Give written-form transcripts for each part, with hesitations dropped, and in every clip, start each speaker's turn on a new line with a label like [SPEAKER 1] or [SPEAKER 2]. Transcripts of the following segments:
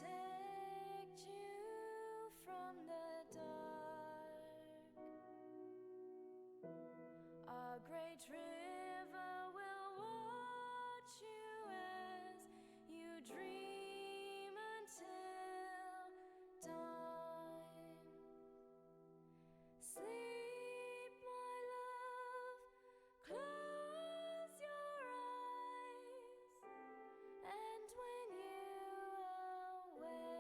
[SPEAKER 1] protect you from the dark. A great river will watch you as you dream until dawn. Sleep, my love, close your eyes, and when you awake,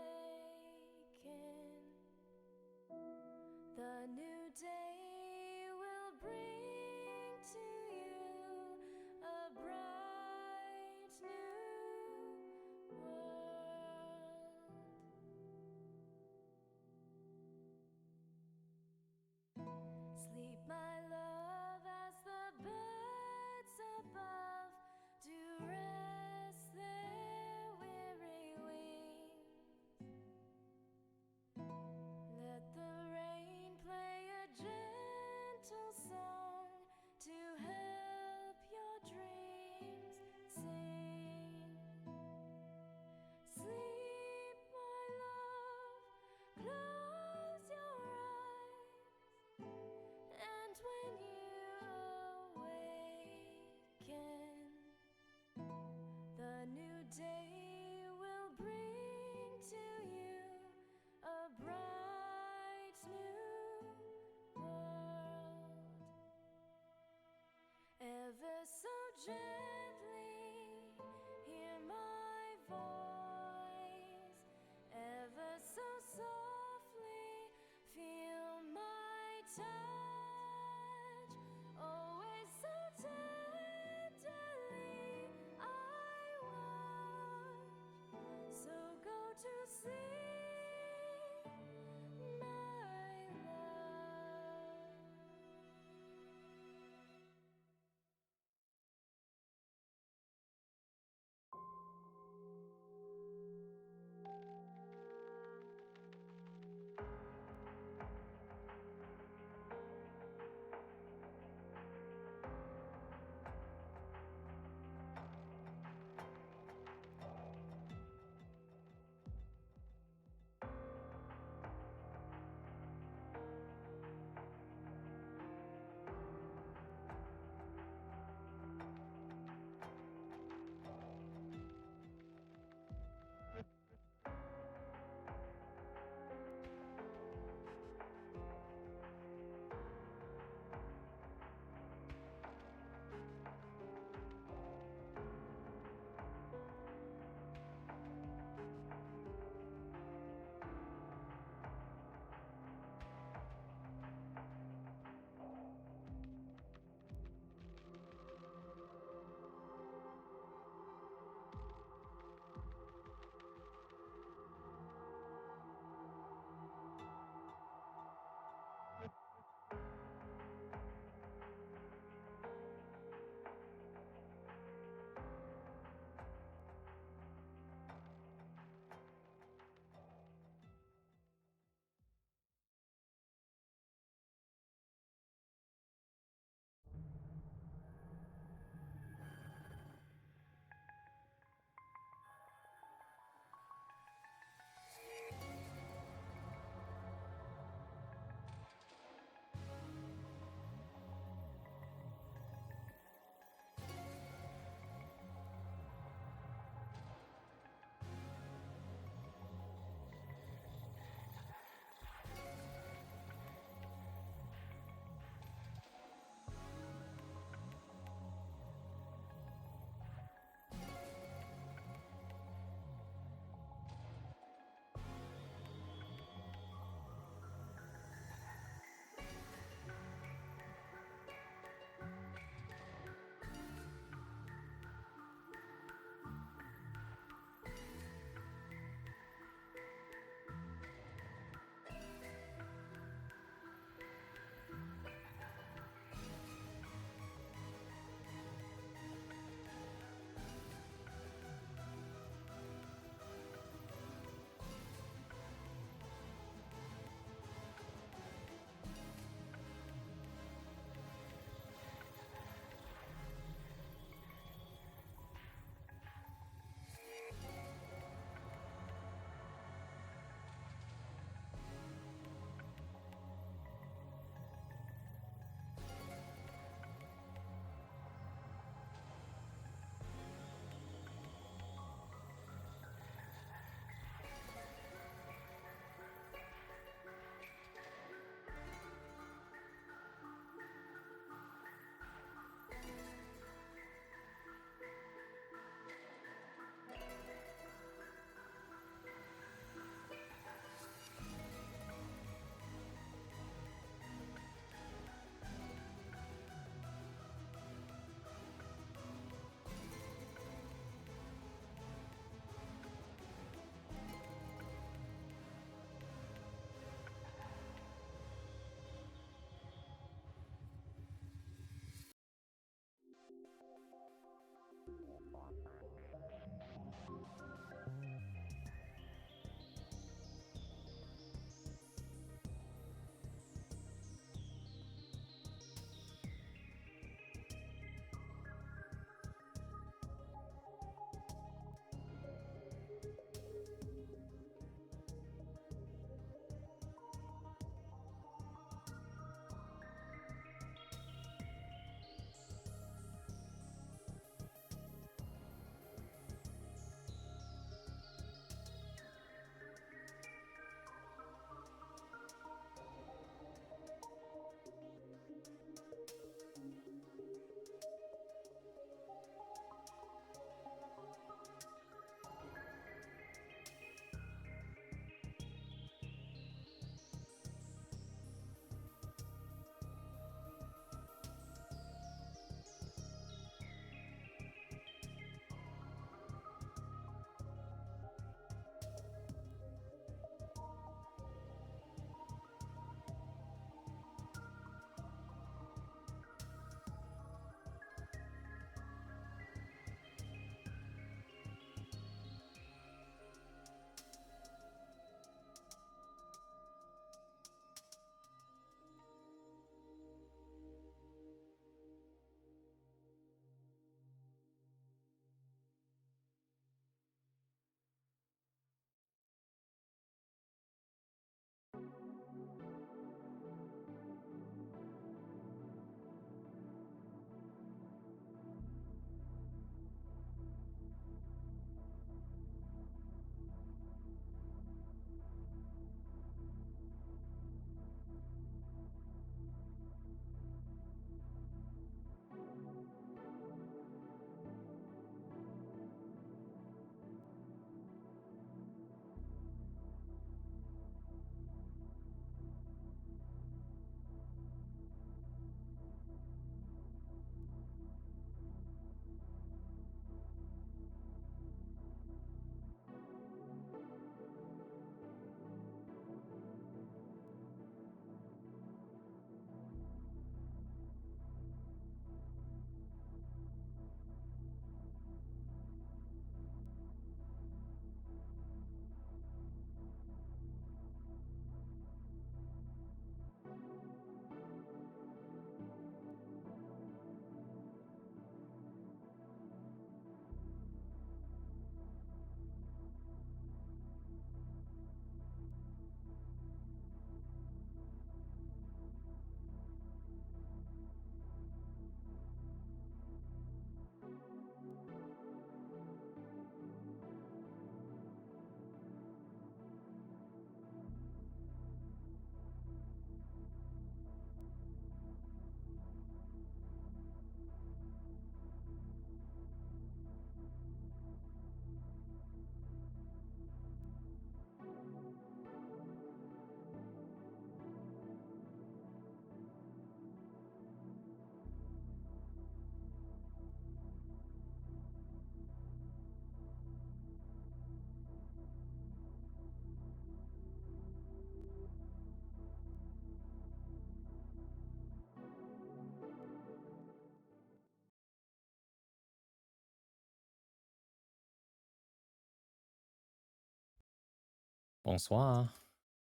[SPEAKER 2] Bonsoir.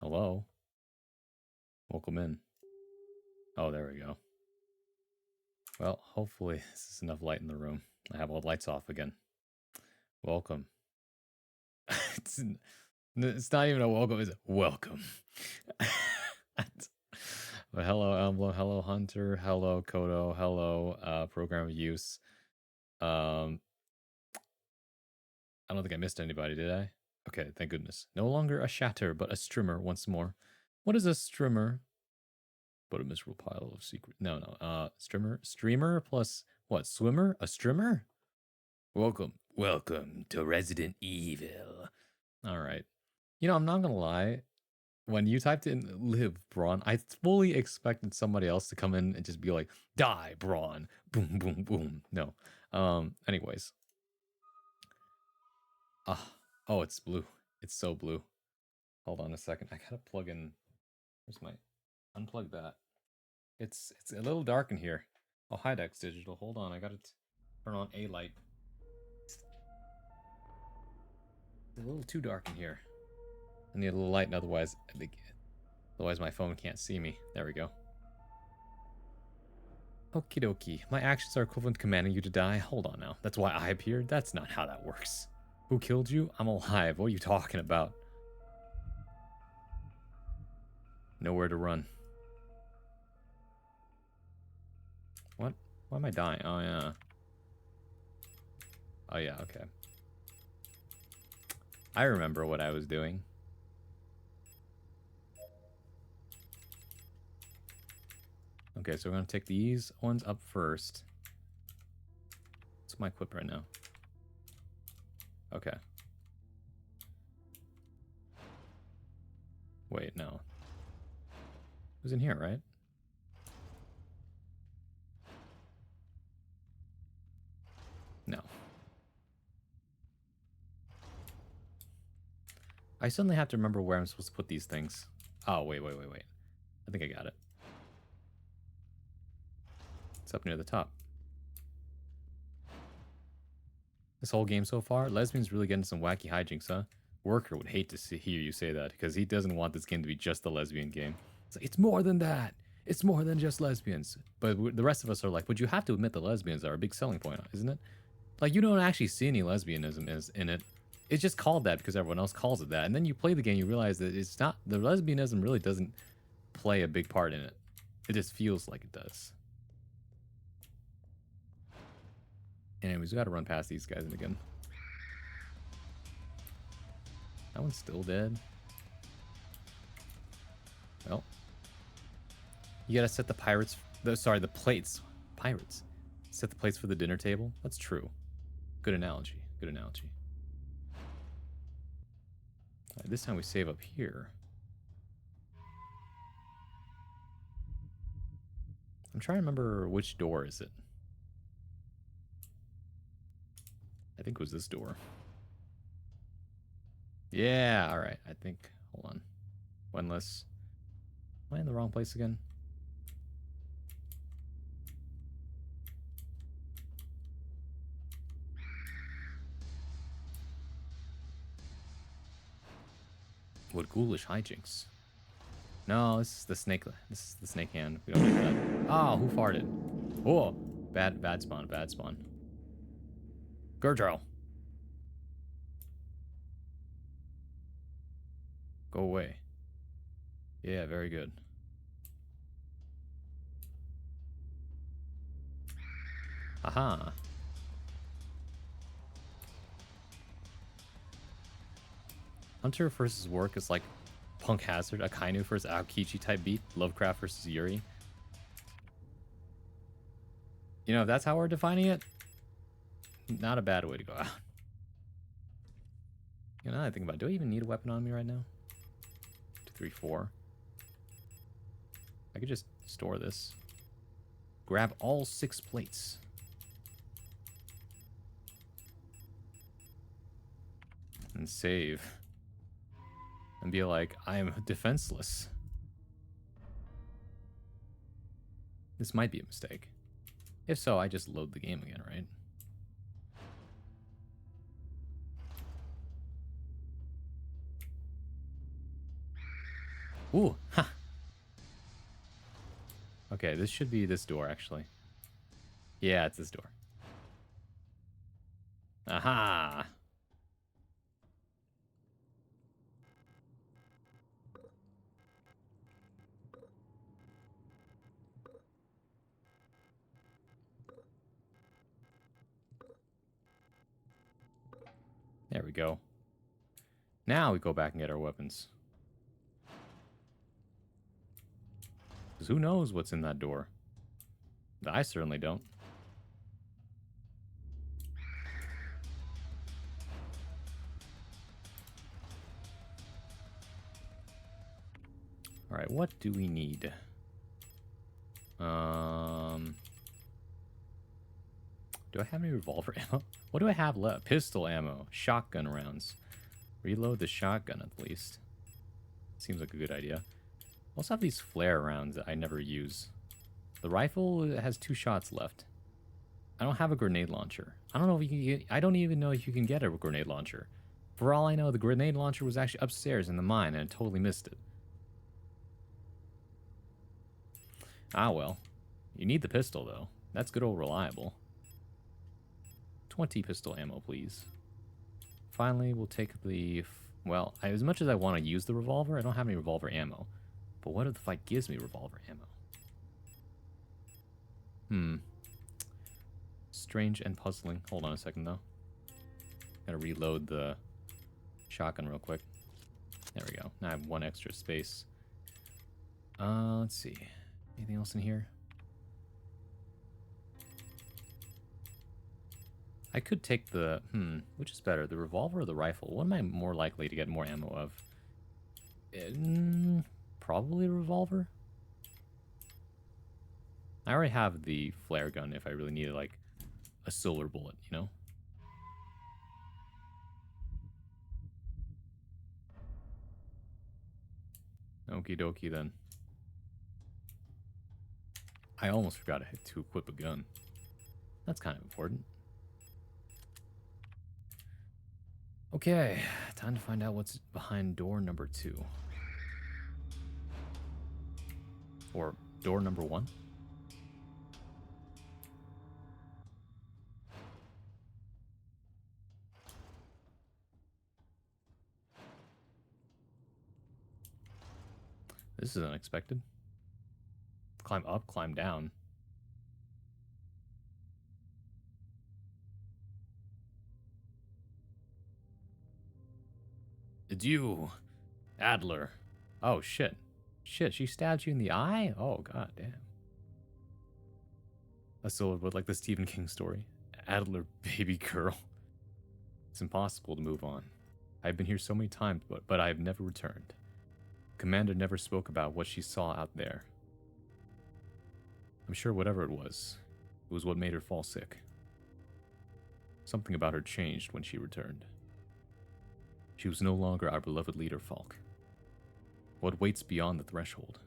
[SPEAKER 2] Hello. Welcome in. Oh, there we go. Well, hopefully this is enough light in the room. I have all the lights off again. Welcome. it's not even a welcome, it's a welcome. But hello, Elmo. Hello, Hunter. Hello, Kodo. Hello, Program of Use. I don't think I missed anybody, did I? Okay, thank goodness. No longer a shatter, but a strimmer once more. What is a strimmer? But a miserable pile of secret. No. Streamer plus what? Swimmer? A strimmer? Welcome to Resident Evil. All right. You know, I'm not gonna lie. When you typed in "live, Braun," I fully expected somebody else to come in and just be like, "Die, Braun!" Boom, boom, boom. No. Anyways. Oh, it's blue. It's so blue. Hold on a second. I gotta plug in. Where's my? Unplug that. It's a little dark in here. Oh, hi, Dex Digital. Hold on, I gotta turn on a light. It's a little too dark in here. I need a little light, otherwise my phone can't see me. There we go. Okie dokie. My actions are equivalent to commanding you to die. Hold on now. That's why I appeared? That's not how that works. Who killed you? I'm alive. What are you talking about? Nowhere to run. What? Why am I dying? Oh, yeah. Oh, yeah, okay. I remember what I was doing. Okay, so we're going to take these ones up first. What's my equip right now? Okay. Wait, no. It was in here, right? No. I suddenly have to remember where I'm supposed to put these things. Oh, wait. I think I got it. It's up near the top. This whole game so far, lesbians really getting some wacky hijinks, huh? Worker would hate to hear you say that, because he doesn't want this game to be just a lesbian game. It's like, it's more than that. It's more than just lesbians. But the rest of us are like, but you have to admit the lesbians are a big selling point, isn't it? Like, you don't actually see any lesbianism in it. It's just called that because everyone else calls it that. And then you play the game, you realize that it's not, the lesbianism really doesn't play a big part in it. It just feels like it does. Anyways, we gotta run past these guys again. That one's still dead. Well, you gotta set the plates. Pirates. Set the plates for the dinner table. That's true. Good analogy. Good analogy. All right, this time we save up here. I'm trying to remember which door is it. I think it was this door. Yeah, all right. I think, hold on. Windless. Am I in the wrong place again? What ghoulish hijinks. No, this is the snake. This is the snake hand. We don't need that. Oh, who farted? Oh, bad spawn. Bad spawn. Gurdrell. Go away. Yeah, very good. Aha. Hunter refers his work as like Punk Hazard, Akainu for his Aokichi type beat, Lovecraft versus Yuri. You know, if that's how we're defining it, not a bad way to go out. You know, I think about it. Do I even need a weapon on me right now? 2, 3, 4. I could just store this. Grab all 6 plates. And save. And be like, I am defenseless. This might be a mistake. If so, I just load the game again, right? Ooh, ha. Okay, this should be this door, actually. Yeah, it's this door. Aha! There we go. Now we go back and get our weapons. Because who knows what's in that door? I certainly don't. Alright, what do we need? Do I have any revolver ammo? What do I have left? Pistol ammo. Shotgun rounds. Reload the shotgun at least. Seems like a good idea. I also have these flare rounds that I never use. The rifle has 2 shots left. I don't have a grenade launcher. I don't know if you can get... I don't even know if you can get a grenade launcher. For all I know, the grenade launcher was actually upstairs in the mine and I totally missed it. Ah, well. You need the pistol, though. That's good old reliable. 20 pistol ammo, please. Finally, we'll take the... Well, as much as I want to use the revolver, I don't have any revolver ammo. But what if the fight gives me revolver ammo? Strange and puzzling. Hold on a second, though. Gotta reload the shotgun real quick. There we go. Now I have 1 extra space. Let's see. Anything else in here? I could take the... which is better, the revolver or the rifle? What am I more likely to get more ammo of? Probably a revolver? I already have the flare gun if I really needed, like, a silver bullet, you know? Okie dokie, then. I almost forgot to equip a gun. That's kind of important. Okay, time to find out what's behind door number 2. Or door number 1. This is unexpected. Climb up, climb down. It's you, Adler. Oh, shit. Shit, she stabbed you in the eye? Oh, god damn. That's so like the Stephen King story. Adler, baby girl. It's impossible to move on. I've been here so many times, but I have never returned. Commander never spoke about what she saw out there. I'm sure whatever it was what made her fall sick. Something about her changed when she returned. She was no longer our beloved leader, Falk. What waits beyond the threshold?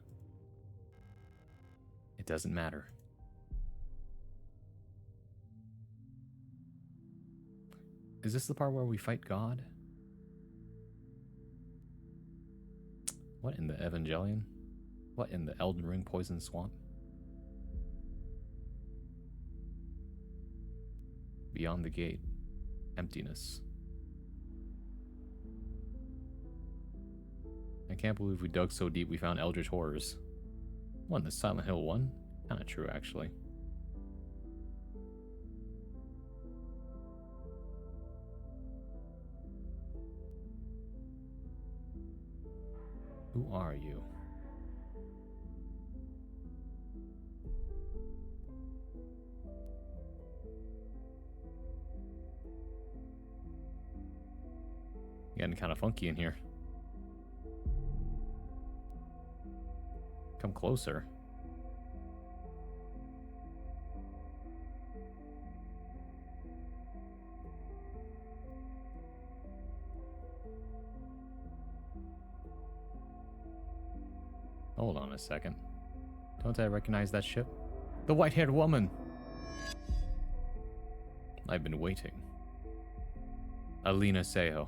[SPEAKER 2] It doesn't matter. Is this the part where we fight God? What in the Evangelion? What in the Elden Ring Poison Swamp? Beyond the gate. Emptiness. I can't believe we dug so deep we found Eldritch Horrors. What, in the Silent Hill 1? Kinda true, actually. Who are you? Getting kind of funky in here. Come closer. Hold on a second. Don't I recognize that ship? The white-haired woman! I've been waiting. Alina Seho.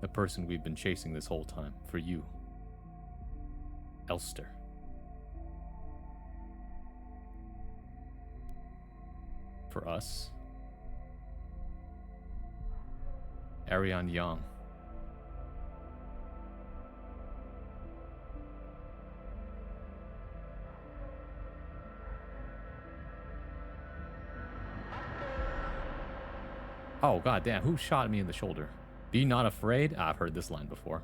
[SPEAKER 2] The person we've been chasing this whole time. For you. Elster. For us. Ariane Young. Oh, goddamn. Who shot me in the shoulder? Be not afraid? I've heard this line before.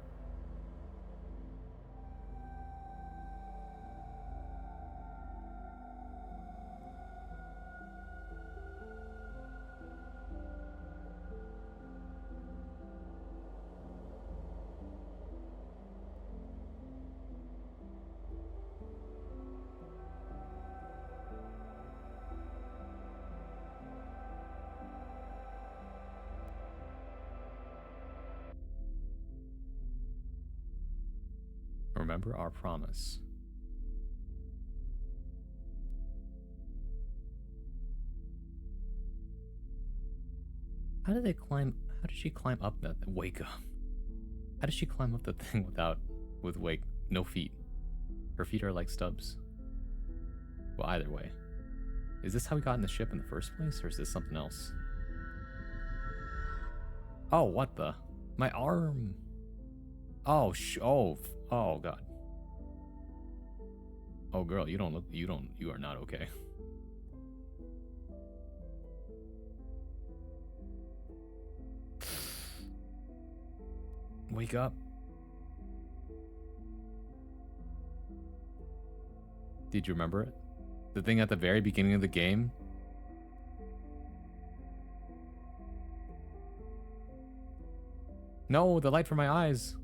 [SPEAKER 2] Remember our promise. How did they climb? How did she climb up that? Wake up. How did she climb up the thing with no feet? Her feet are like stubs. Well, either way. Is this how we got in the ship in the first place, or is this something else? Oh, what the? My arm. Oh, oh, God. Oh, girl, you are not okay. Wake up. Did you remember it? The thing at the very beginning of the game? No, the light from my eyes.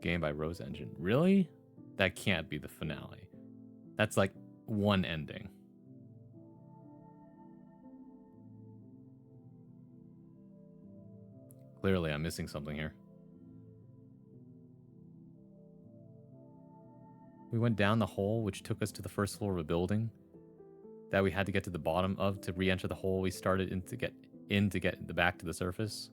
[SPEAKER 2] Game by Rose Engine. Really? That can't be the finale. That's like one ending. Clearly, I'm missing something here. We went down the hole, which took us to the first floor of a building that we had to get to the bottom of to re-enter the hole we started in to get back to the surface.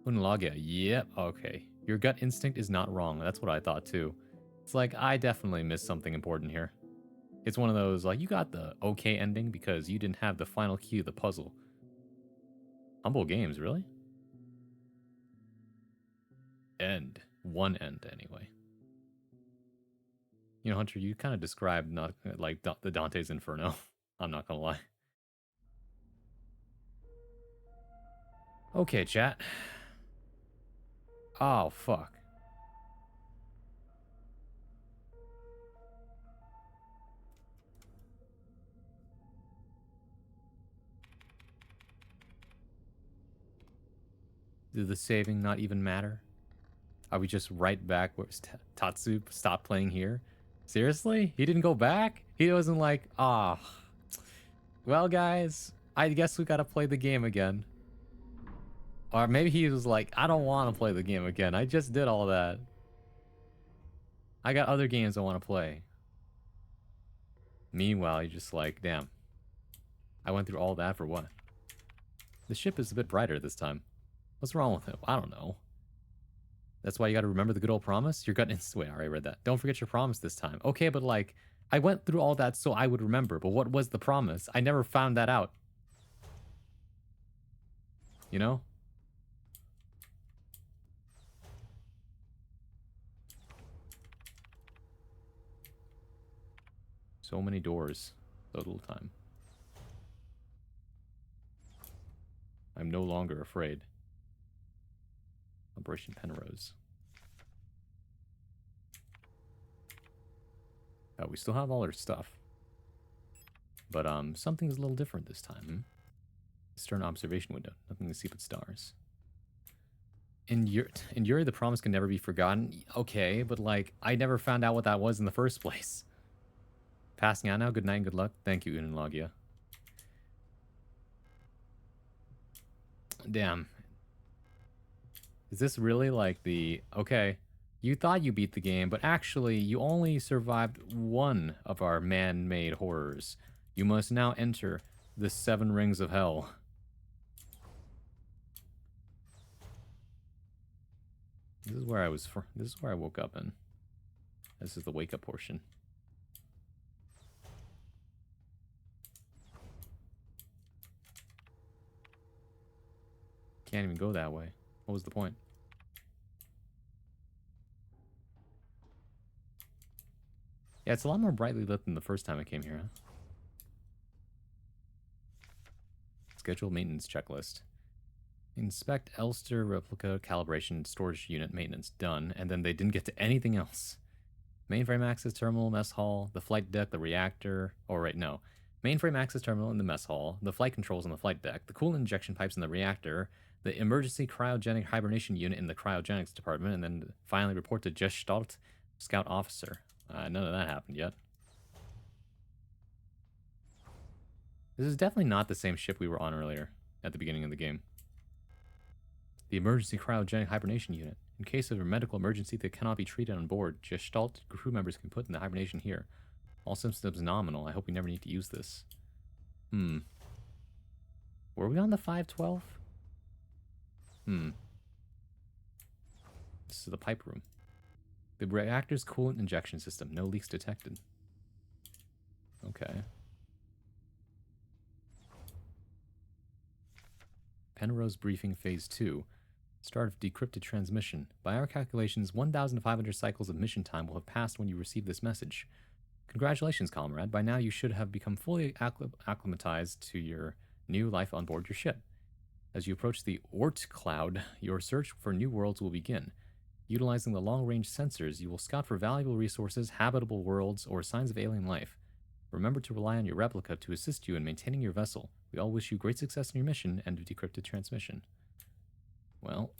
[SPEAKER 2] Unlagia. Yep. Okay. Your gut instinct is not wrong. That's what I thought too. It's like, I definitely missed something important here. It's one of those, like, you got the okay ending because you didn't have the final key of the puzzle. Humble Games, really? End. One end, anyway. You know, Hunter, you kind of described not like the Dante's Inferno. I'm not gonna lie. Okay, chat. Oh, fuck. Did the saving not even matter? Are we just right back where Tatsu stopped playing here? Seriously? He didn't go back? He wasn't like, ah. Well, guys, I guess we gotta play the game again. Or maybe he was like, I don't want to play the game again. I just did all that. I got other games I want to play. Meanwhile, you're just like, damn. I went through all that for what? The ship is a bit brighter this time. What's wrong with it? I don't know. That's why you gotta remember the good old promise? Your gut instinct. Wait, I already read that. Don't forget your promise this time. Okay, but like, I went through all that so I would remember. But what was the promise? I never found that out. You know? So many doors. So little time. I'm no longer afraid. Operation Penrose. Oh, we still have all our stuff. But something's a little different this time. Hmm? Stern observation window. Nothing to see but stars. In Yuri, the promise can never be forgotten. Okay, but like, I never found out what that was in the first place. Passing out now. Good night and good luck. Thank you, Unlogia. Damn. Is this really like the... Okay. You thought you beat the game, but actually you only survived one of our man-made horrors. You must now enter the 7 rings of hell. This is where this is where I woke up in. This is the wake up portion. Can't even go that way. What was the point? Yeah, it's a lot more brightly lit than the first time I came here, huh? Scheduled maintenance checklist. Inspect Elster replica calibration storage unit maintenance. Done. And then they didn't get to anything else. Mainframe access terminal, mess hall, the flight deck, the reactor. Oh, right, no. Mainframe access terminal in the mess hall, the flight controls on the flight deck, the coolant injection pipes in the reactor, the emergency cryogenic hibernation unit in the cryogenics department, and then finally report to Gestalt Scout Officer. None of that happened yet. This is definitely not the same ship we were on earlier at the beginning of the game. The emergency cryogenic hibernation unit. In case of a medical emergency that cannot be treated on board, Gestalt crew members can put in the hibernation here. All systems nominal. I hope we never need to use this. Were we on the 512? This is the pipe room. The reactor's coolant injection system. No leaks detected. Okay. Penrose briefing phase 2. Start of decrypted transmission. By our calculations, 1,500 cycles of mission time will have passed when you receive this message. Congratulations, comrade. By now you should have become fully acclimatized to your new life on board your ship. As you approach the Oort cloud, your search for new worlds will begin. Utilizing the long-range sensors, you will scout for valuable resources, habitable worlds, or signs of alien life. Remember to rely on your replica to assist you in maintaining your vessel. We all wish you great success in your mission and decrypted transmission. Well,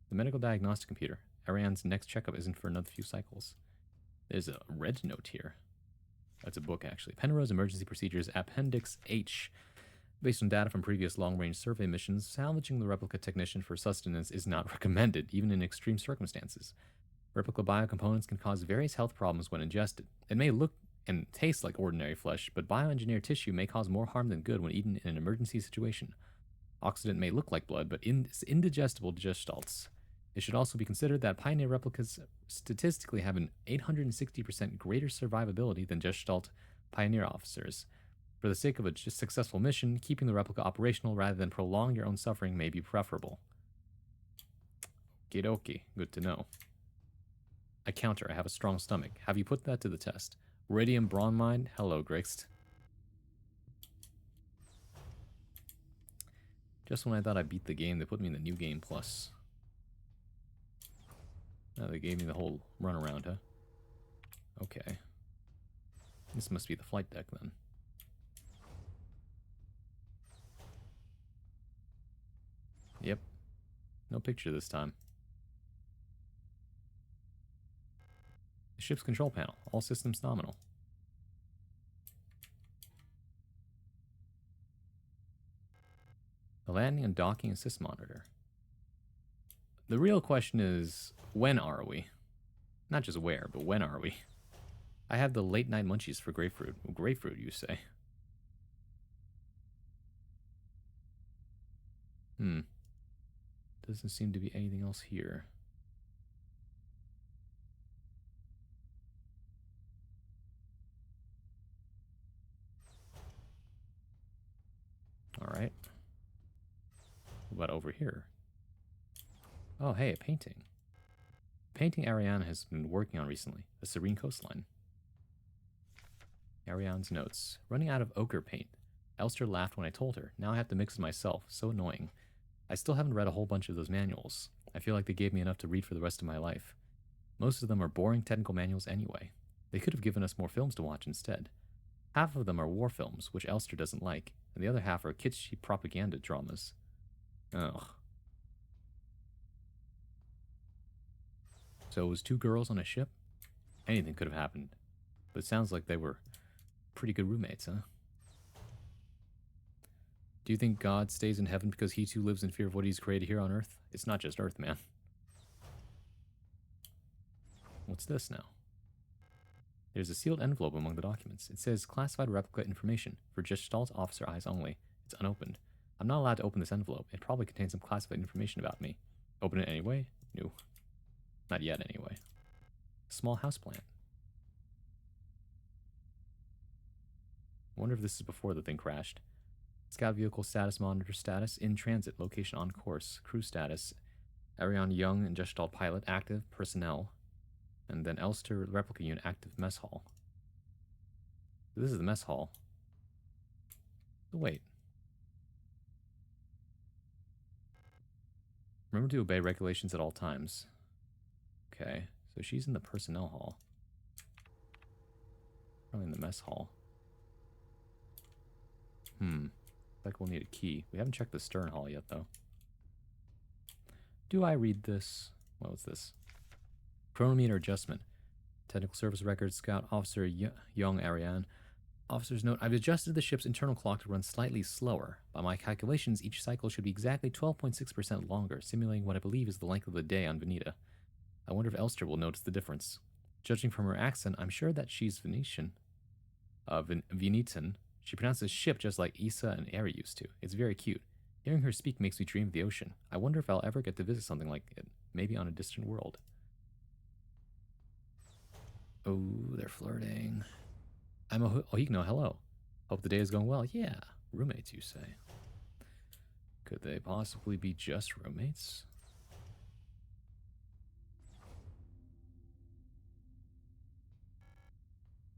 [SPEAKER 2] the medical diagnostic computer. Ariane's next checkup isn't for another few cycles. There's a red note here. That's a book, actually. Penrose Emergency Procedures, Appendix H. Based on data from previous long-range survey missions, salvaging the replica technician for sustenance is not recommended, even in extreme circumstances. Replica biocomponents can cause various health problems when ingested. It may look and taste like ordinary flesh, but bioengineered tissue may cause more harm than good when eaten in an emergency situation. Oxidant may look like blood, but it's indigestible to gestalts. It should also be considered that Pioneer replicas statistically have an 860% greater survivability than Gestalt Pioneer officers. For the sake of a successful mission, keeping the replica operational rather than prolong your own suffering may be preferable. Okie, good to know. I counter, I have a strong stomach. Have you put that to the test? Radium Bronmide? Hello, Grixed. Just when I thought I beat the game, they put me in the New Game Plus. Oh, they gave me the whole runaround, huh? Okay. This must be the flight deck, then. Yep. No picture this time. The ship's control panel. All systems nominal. The landing and docking assist monitor. The real question is, when are we? Not just where, but when are we? I have the late night munchies for grapefruit. Grapefruit, you say? Doesn't seem to be anything else here. Alright. What about over here? Oh, hey, a painting. Painting Ariane has been working on recently. A serene coastline. Ariane's notes. Running out of ochre paint. Elster laughed when I told her. Now I have to mix it myself. So annoying. I still haven't read a whole bunch of those manuals. I feel like they gave me enough to read for the rest of my life. Most of them are boring technical manuals anyway. They could have given us more films to watch instead. Half of them are war films, which Elster doesn't like, and the other half are kitschy propaganda dramas. Ugh. So it was 2 girls on a ship? Anything could have happened. But it sounds like they were pretty good roommates, huh? Do you think God stays in heaven because he too lives in fear of what he's created here on Earth? It's not just Earth, man. What's this now? There's a sealed envelope among the documents. It says classified replica information for Gestalt officer eyes only. It's unopened. I'm not allowed to open this envelope. It probably contains some classified information about me. Open it anyway? No. Not yet, anyway. A small houseplant. I wonder if this is before the thing crashed. Scout vehicle status monitor status. In transit. Location on course. Crew status. Ariane Young and Gestalt pilot. Active. Personnel. And then Elster replica unit. Active mess hall. This is the mess hall. So wait. Remember to obey regulations at all times. Okay, so she's in the personnel hall. Probably in the mess hall. Like we'll need a key. We haven't checked the stern hall yet, though. Do I read this? What was this? Chronometer adjustment. Technical service records. Scout officer Young Ariane. Officer's note, I've adjusted the ship's internal clock to run slightly slower. By my calculations, each cycle should be exactly 12.6% longer, simulating what I believe is the length of the day on Veneta. I wonder if Elster will notice the difference. Judging from her accent, I'm sure that she's Venetian. Venetan. She pronounces ship just like Issa and Eri used to. It's very cute. Hearing her speak makes me dream of the ocean. I wonder if I'll ever get to visit something like it. Maybe on a distant world. Oh, they're flirting. I'm a Ohigno, hello. Hope the day is going well. Yeah, roommates, you say. Could they possibly be just roommates?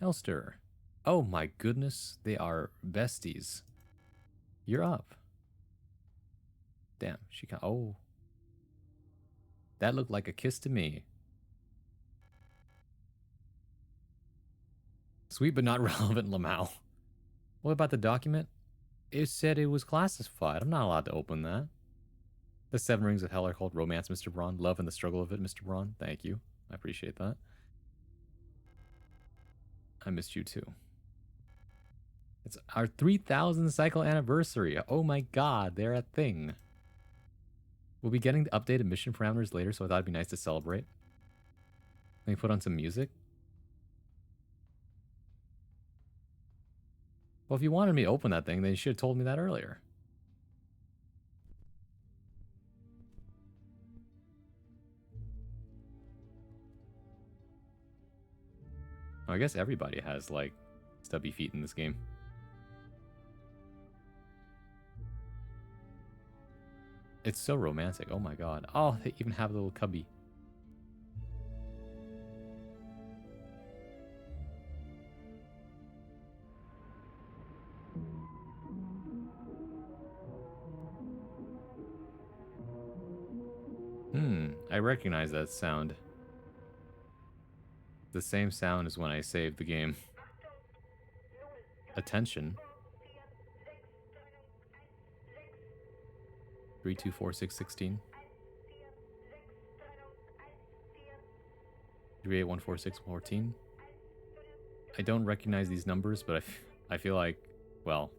[SPEAKER 2] Elster. Oh my goodness, they are besties. You're up. Damn, she can't. Oh. That looked like a kiss to me. Sweet but not relevant, Lamau. What about the document? It said it was classified. I'm not allowed to open that. The 7 Rings of Hell are called Romance, Mr. Braun. Love and the struggle of it, Mr. Braun. Thank you. I appreciate that. I missed you too. It's our 3,000 cycle anniversary. Oh my god, they're a thing. We'll be getting the updated mission parameters later, so I thought it'd be nice to celebrate. Let me put on some music. Well, if you wanted me to open that thing, then you should have told me that earlier. I guess everybody has, like, stubby feet in this game. It's so romantic. Oh my god. Oh, they even have a little cubby. I recognize that sound. The same sound as when I saved the game. Attention. 324616. 38146114. I don't recognize these numbers, but I feel like, well,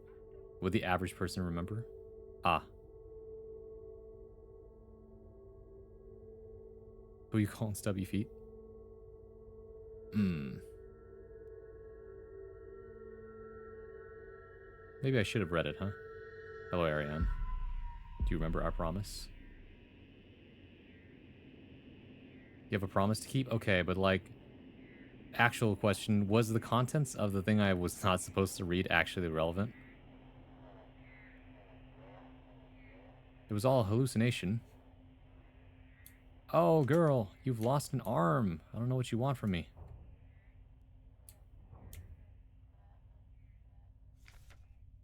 [SPEAKER 2] would the average person remember? Ah. Who you calling stubby feet? Maybe I should have read it, huh? Hello, Ariane. Do you remember our promise? You have a promise to keep? Okay, but like, actual question, was the contents of the thing I was not supposed to read actually relevant? It was all a hallucination. Oh, girl, you've lost an arm. I don't know what you want from me.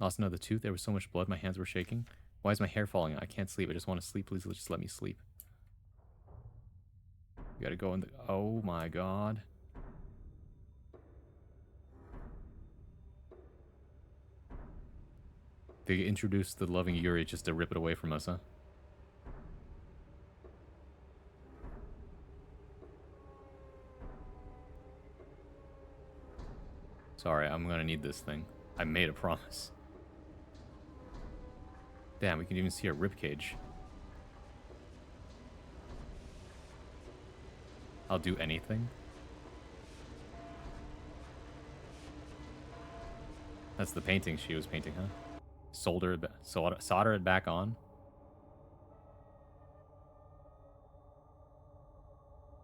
[SPEAKER 2] Lost another tooth. There was so much blood, my hands were shaking. Why is my hair falling out? I can't sleep. I just want to sleep. Please just let me sleep. You gotta go in the... Oh my god. They introduced the loving Yuri just to rip it away from us, huh? Sorry, I'm gonna need this thing. I made a promise. Damn, we can even see a ribcage. I'll do anything. That's the painting she was painting, huh? Solder it back on.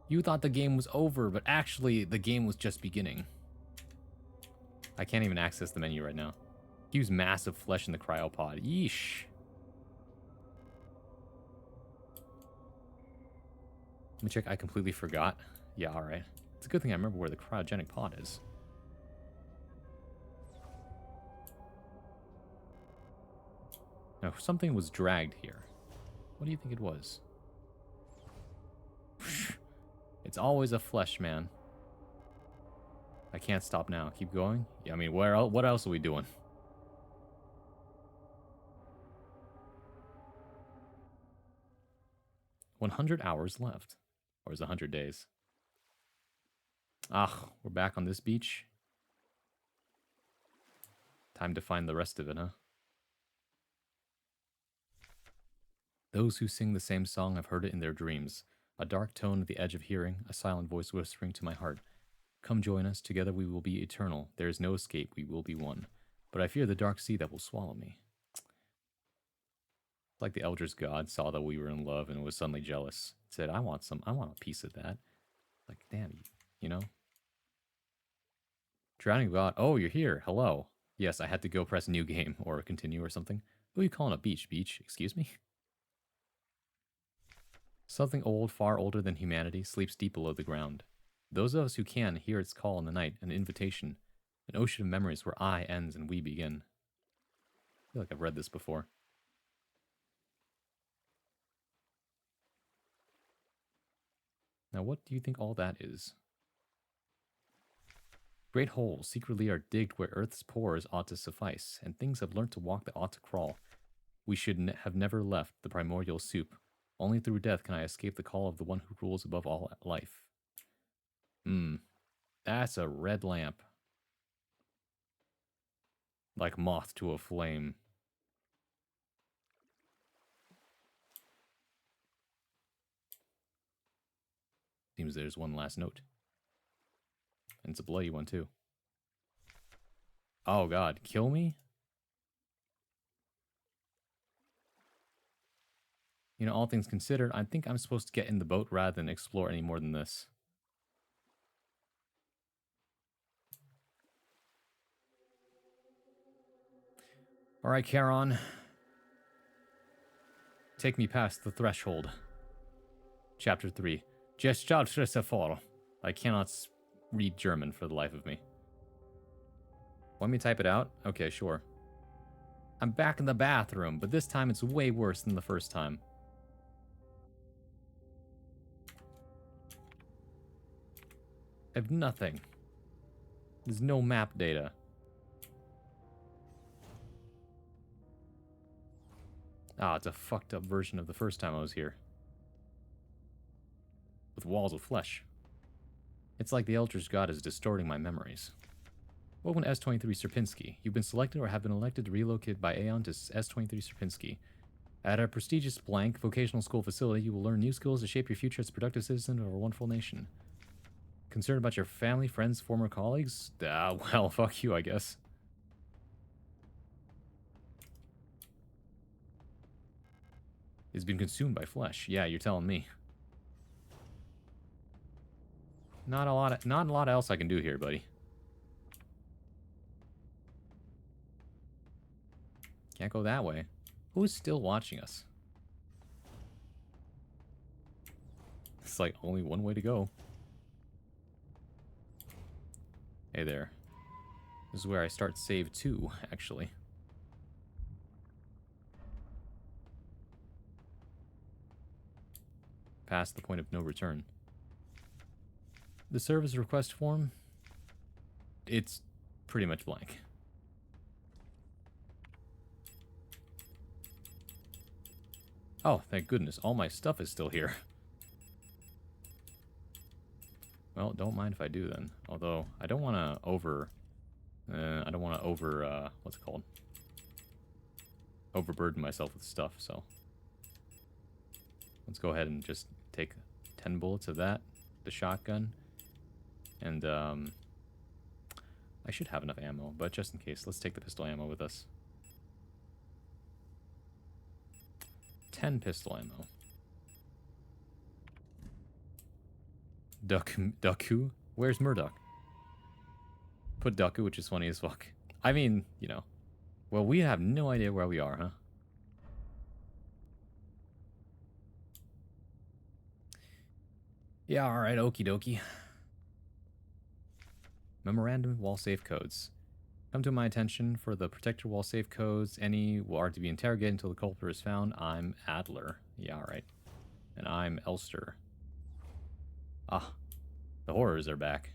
[SPEAKER 2] You thought the game was over, but actually the game was just beginning. I can't even access the menu right now. Use massive flesh in the cryopod. Yeesh. Let me check. I completely forgot. Yeah, alright. It's a good thing I remember where the cryogenic pod is. Now, something was dragged here. What do you think it was? It's always a flesh, man. I can't stop now. Keep going? Yeah, I mean, what else are we doing? "100 hours left." Or is it 100 days? Ah, we're back on this beach. Time to find the rest of it, huh? Those who sing the same song have heard it in their dreams. A dark tone at the edge of hearing, a silent voice whispering to my heart. Come join us, together we will be eternal. There is no escape, we will be one. But I fear the dark sea that will swallow me. It's like the Elder's God saw that we were in love and was suddenly jealous. It said, I want a piece of that. Like, damn, you know? Drowning God, oh, you're here, hello. Yes, I had to go press new game, or continue or something. Who are you calling a beach? Beach? Excuse me? Something old, far older than humanity, sleeps deep below the ground. Those of us who can hear its call in the night, an invitation, an ocean of memories where I ends and we begin. I feel like I've read this before. Now, what do you think all that is? Great holes secretly are digged where earth's pores ought to suffice, and things have learnt to walk that ought to crawl. We should have never left the primordial soup. Only through death can I escape the call of the one who rules above all life. That's a red lamp. Like moth to a flame. Seems there's one last note. And it's a bloody one, too. Oh, God. Kill me? You know, all things considered, I think I'm supposed to get in the boat rather than explore any more than this. Alright, Charon. Take me past the threshold. Chapter 3. I cannot read German for the life of me. Want me to type it out? Okay, sure. I'm back in the bathroom, but this time it's way worse than the first time. I have nothing. There's no map data. Ah, it's a fucked up version of the first time I was here. With walls of flesh. It's like the Elder's God is distorting my memories. Welcome to S23 Sierpinski. You've been selected or have been elected to relocate by Aeon to S23 Sierpinski. At a prestigious blank vocational school facility, you will learn new skills to shape your future as a productive citizen of our wonderful nation. Concerned about your family, friends, former colleagues? Well, fuck you, I guess. It's been consumed by flesh. Yeah, you're telling me. Not a lot else I can do here, buddy. Can't go that way. Who's still watching us? It's like only one way to go. Hey there. This is where I start save 2, actually. Past the point of no return. The service request form, it's pretty much blank. Oh, thank goodness, all my stuff is still here. Well, don't mind if I do then. Although, I don't want to what's it called? Overburden myself with stuff, so. Let's go ahead and just take 10 bullets of that, the shotgun. And, I I should have enough ammo, but just in case, let's take the pistol ammo with us. 10 pistol ammo. Ducku? Where's Murdoch? Put Ducku, which is funny as fuck. I mean, you know. Well, we have no idea where we are, huh? Yeah, alright, okie dokie. Memorandum wall safe codes. Come to my attention for the protected wall safe codes. Any are to be interrogated until the culprit is found. I'm Adler. Yeah, alright. And I'm Elster. Ah, the horrors are back.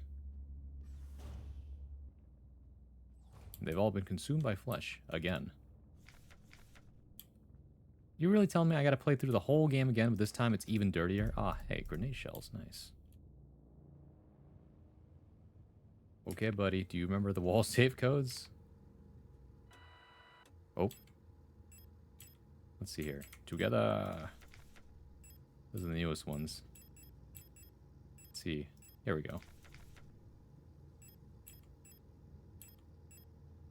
[SPEAKER 2] They've all been consumed by flesh. Again. You really telling me I gotta play through the whole game again, but this time it's even dirtier? Ah, hey, grenade shells. Nice. Okay, buddy. Do you remember the wall safe codes? Oh. Let's see here. Together. Those are the newest ones. Let's see. Here we go.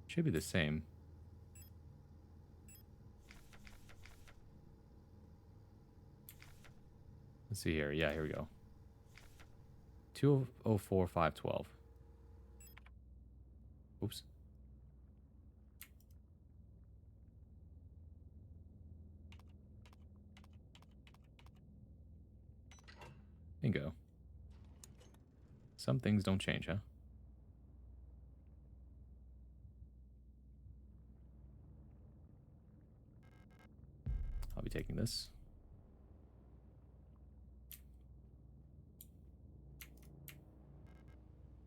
[SPEAKER 2] Should be the same. Let's see here. Yeah, here we go. 204512. Oops. Bingo. Some things don't change, huh? I'll be taking this.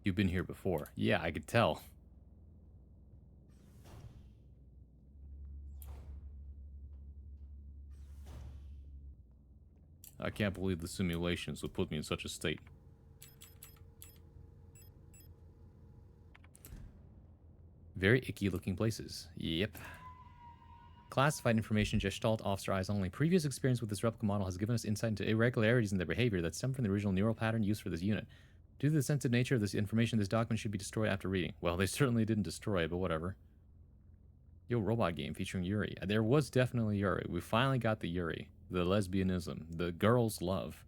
[SPEAKER 2] You've been here before. Yeah, I could tell. I can't believe the simulations would put me in such a state. Very icky looking places. Yep. Classified information, Gestalt officer eyes only. Previous experience with this replica model has given us insight into irregularities in their behavior that stem from the original neural pattern used for this unit. Due to the sensitive nature of this information, this document should be destroyed after reading. Well, they certainly didn't destroy it, but whatever. Yo, robot game featuring Yuri. There was definitely Yuri. We finally got the Yuri. The lesbianism. The girl's love.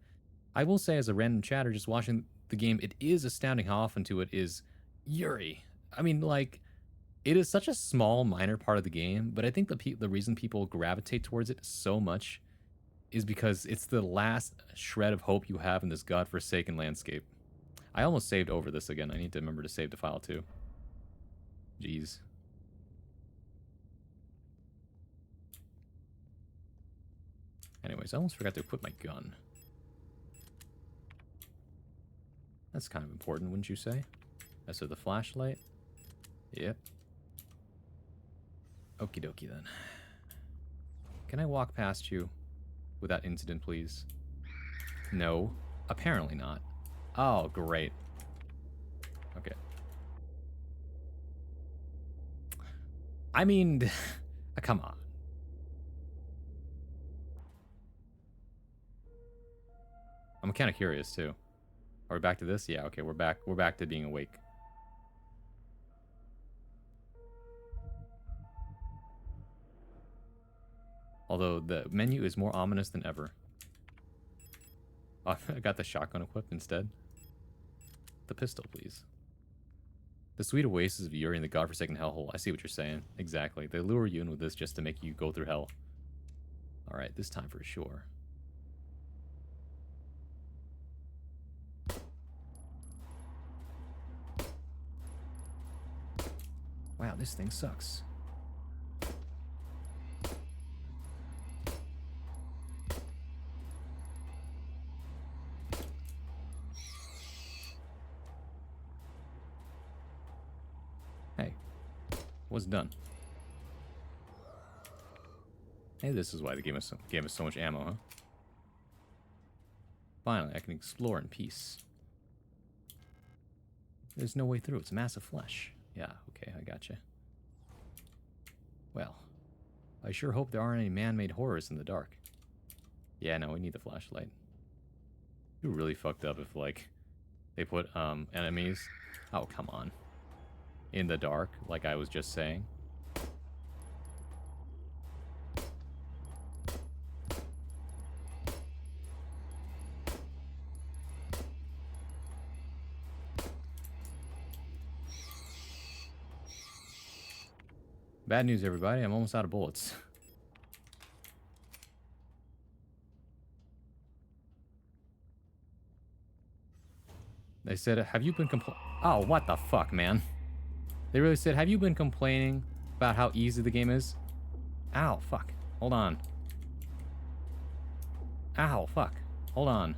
[SPEAKER 2] I will say, as a random chatter just watching the game, it is astounding how often to it is Yuri. I mean, like, it is such a small, minor part of the game, but I think the reason people gravitate towards it so much is because it's the last shred of hope you have in this godforsaken landscape. I almost saved over this again. I need to remember to save the file too. Jeez. Anyways, I almost forgot to equip my gun. That's kind of important, wouldn't you say? So the flashlight. Yep. Okie dokie then. Can I walk past you without incident, please? No. Apparently not. Oh, great. Okay. I mean, come on. I'm kind of curious too. Are we back to this? Yeah, okay, we're back. We're back to being awake. Although the menu is more ominous than ever. Oh, I got the shotgun equipped instead. The pistol, please. The sweet oasis of Yuri in the godforsaken hellhole. I see what you're saying. Exactly. They lure you in with this just to make you go through hell. Alright, this time for sure. Wow, this thing sucks. Hey, what's done? Hey, this is why the game gave us so much ammo, huh? Finally, I can explore in peace. There's no way through. It's massive flesh. Yeah, okay, I gotcha. Well, I sure hope there aren't any man-made horrors in the dark. Yeah, no, we need the flashlight. You really fucked up if, like, they put, enemies. Oh, come on. in the dark, like I was just saying. Bad news, everybody. I'm almost out of bullets. They said, have you been Oh, what the fuck, man? They really said, have you been complaining about how easy the game is? Ow, fuck. Hold on. Ow, fuck. Hold on.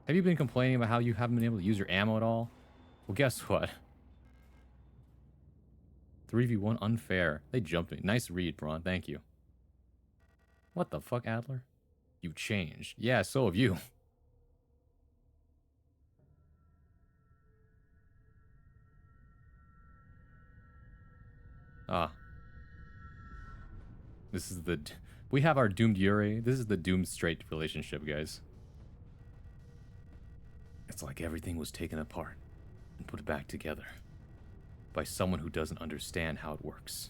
[SPEAKER 2] Have you been complaining about how you haven't been able to use your ammo at all? Well, guess what? 3v1 unfair. They jumped me. Nice read, Braun. Thank you. What the fuck, Adler? You changed. Yeah, so have you. Ah. This is the... We have our doomed Yuri. This is the doomed straight relationship, guys. It's like everything was taken apart and put back together by someone who doesn't understand how it works.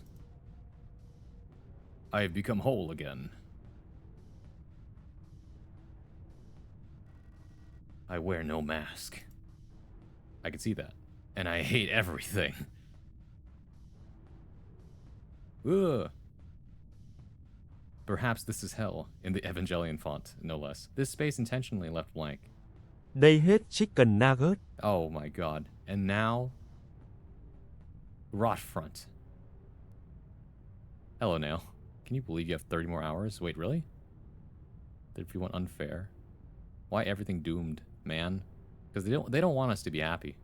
[SPEAKER 2] I have become whole again. I wear no mask. I can see that. And I hate everything. Ugh. Perhaps this is hell, in the Evangelion font, no less. This space intentionally left blank.
[SPEAKER 3] They hate chicken nugget.
[SPEAKER 2] Oh my god. And now... Rot front. Hello, Nail. Can you believe you have 30 more hours? Wait, really? If you want unfair. Why everything doomed, man? Because they don't want us to be happy.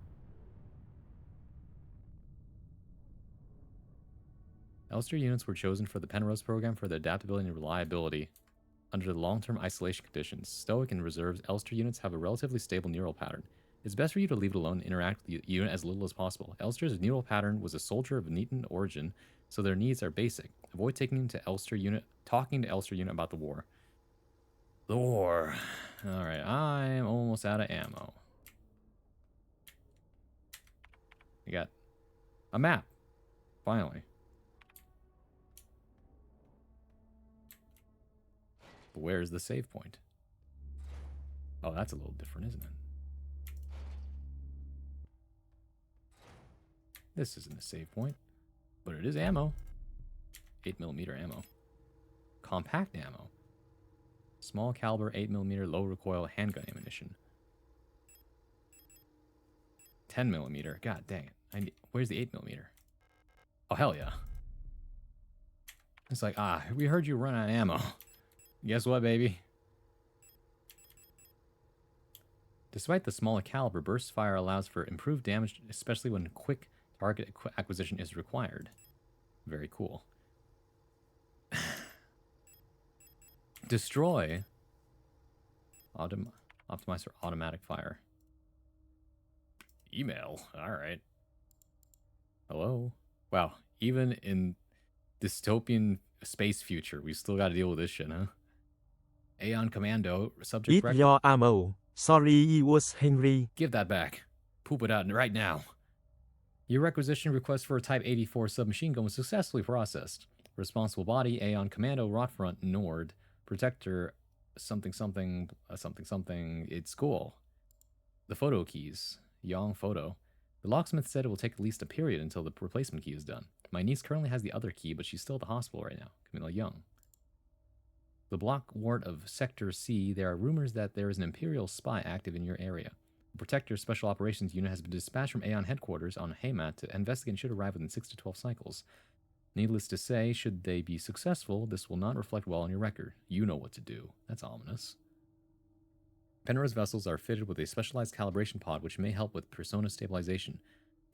[SPEAKER 2] Elster units were chosen for the Penrose program for their adaptability and reliability under the long-term isolation conditions. Stoic and reserves Elster units have a relatively stable neural pattern. It's best for you to leave it alone and interact with the unit as little as possible. Elster's neural pattern was a soldier of Neeton origin, so their needs are basic. Avoid talking to Elster unit about the war. The war. Alright, I'm almost out of ammo. We got a map. Finally. But where's the save point? Oh, that's a little different, isn't it? This isn't a save point, but it is ammo. 8mm ammo. Compact ammo. Small caliber 8mm low recoil handgun ammunition. 10mm. God dang it. Where's the 8mm? Oh, hell yeah. It's like, we heard you run out of ammo. Guess what, baby? Despite the smaller caliber, burst fire allows for improved damage, especially when quick target acquisition is required. Very cool. Destroy. Optimize for automatic fire. Email. Alright. Hello? Wow. Even in dystopian space future, we still gotta deal with this shit, huh? Aeon Commando, subject
[SPEAKER 3] Eat
[SPEAKER 2] record.
[SPEAKER 3] your ammo. Sorry, it was Henry.
[SPEAKER 2] Give that back. Poop it out right now. Your requisition request for a Type 84 submachine gun was successfully processed. Responsible body, Aeon Commando, Rotfront, Nord. Protector, something, it's cool. The photo keys. Yang photo. The locksmith said it will take at least a period until the replacement key is done. My niece currently has the other key, but she's still at the hospital right now. Camilla Young. The block ward of Sector C, there are rumors that there is an Imperial spy active in your area. The Protector Special Operations Unit has been dispatched from Aeon headquarters on Haymat to investigate and should arrive within 6 to 12 cycles. Needless to say, should they be successful, this will not reflect well on your record. You know what to do. That's ominous. Penrose vessels are fitted with a specialized calibration pod which may help with persona stabilization.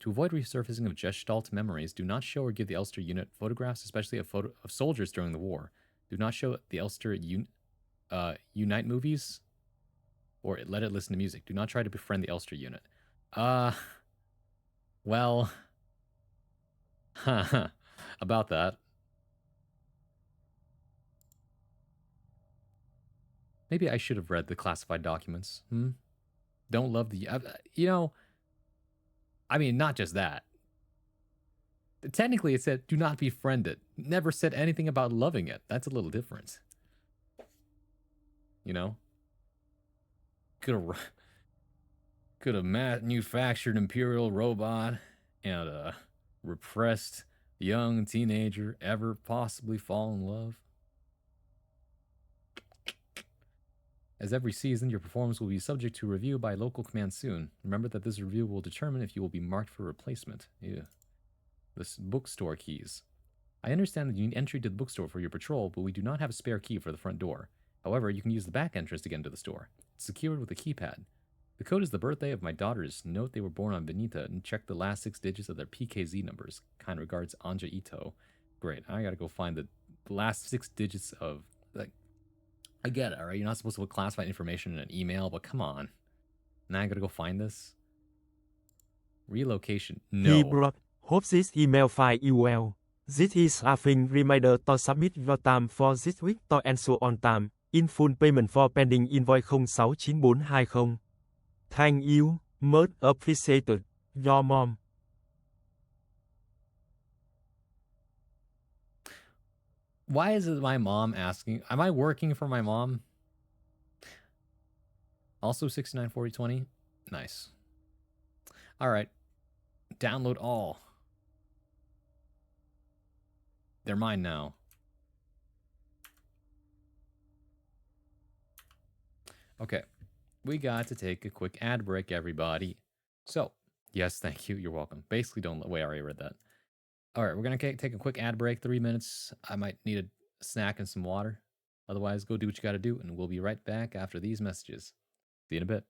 [SPEAKER 2] To avoid resurfacing of Gestalt memories, do not show or give the Elster unit photographs, especially of soldiers during the war. Do not show the Elster Unite movies, or let it listen to music. Do not try to befriend the Elster unit. Well, about that. Maybe I should have read the classified documents. Don't love the... I mean, not just that. Technically, it said do not befriend it. Never said anything about loving it. That's a little different. You know? Could have manufactured imperial robot and a repressed young teenager ever possibly fall in love? As every season, your performance will be subject to review by local command soon. Remember that this review will determine if you will be marked for replacement. Ew. This bookstore keys. I understand that you need entry to the bookstore for your patrol, but we do not have a spare key for the front door. However, you can use the back entrance to get into the store. It's secured with a keypad. The code is the birthday of my daughters. Note they were born on Benita and check the last 6 digits of their PKZ numbers. Kind regards, Anja Ito. Great. I gotta go find the last 6 digits of, like, I get it, alright? You're not supposed to put classified information in an email, but come on. Now I gotta go find this? Relocation.
[SPEAKER 3] He
[SPEAKER 2] No.
[SPEAKER 3] brought. Hope this email find you well. This is a thing reminder to submit your time for this week to answer on time. In full payment for pending invoice 069420. Thank you. Much appreciated. Your mom.
[SPEAKER 2] Why is it my mom asking? Am I working for my mom? Also 694020. Nice. All right. Download all. They're mine now. Okay. We got to take a quick ad break, everybody. So, yes, thank you. You're welcome. Basically, don't wait. I already read that. All right, we're going to take a quick ad break, 3 minutes. I might need a snack and some water. Otherwise, go do what you got to do, and we'll be right back after these messages. See you in a bit.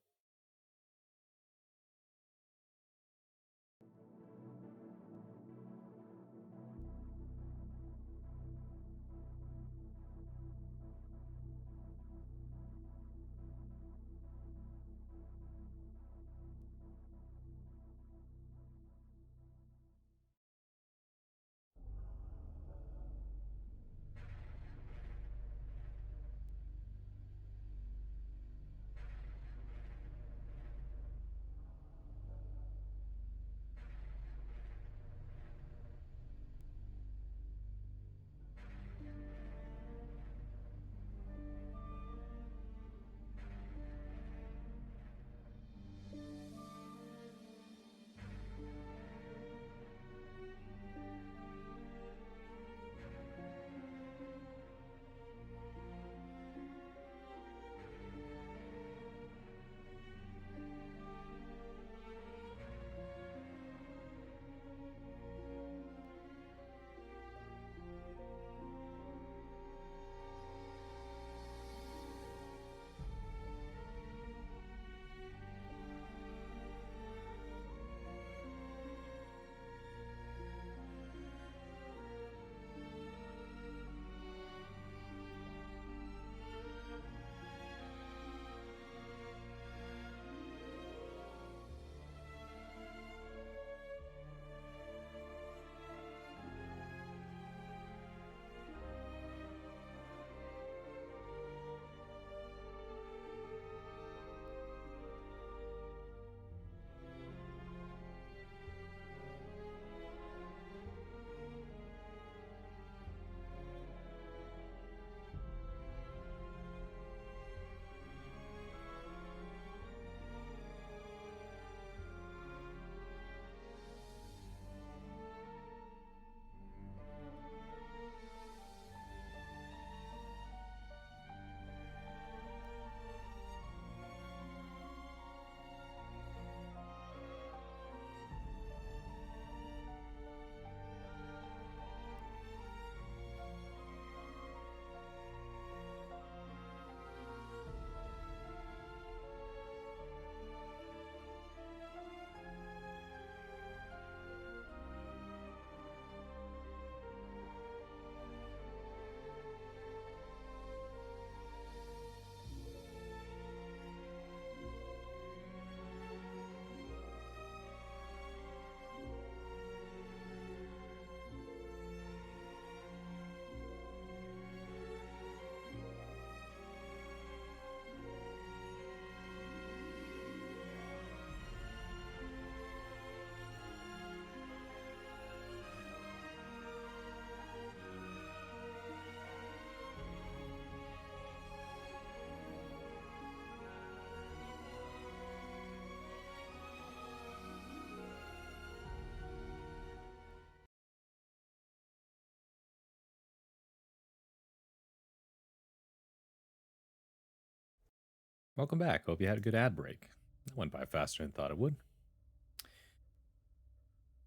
[SPEAKER 2] Welcome back. Hope you had a good ad break. That went by faster than I thought it would.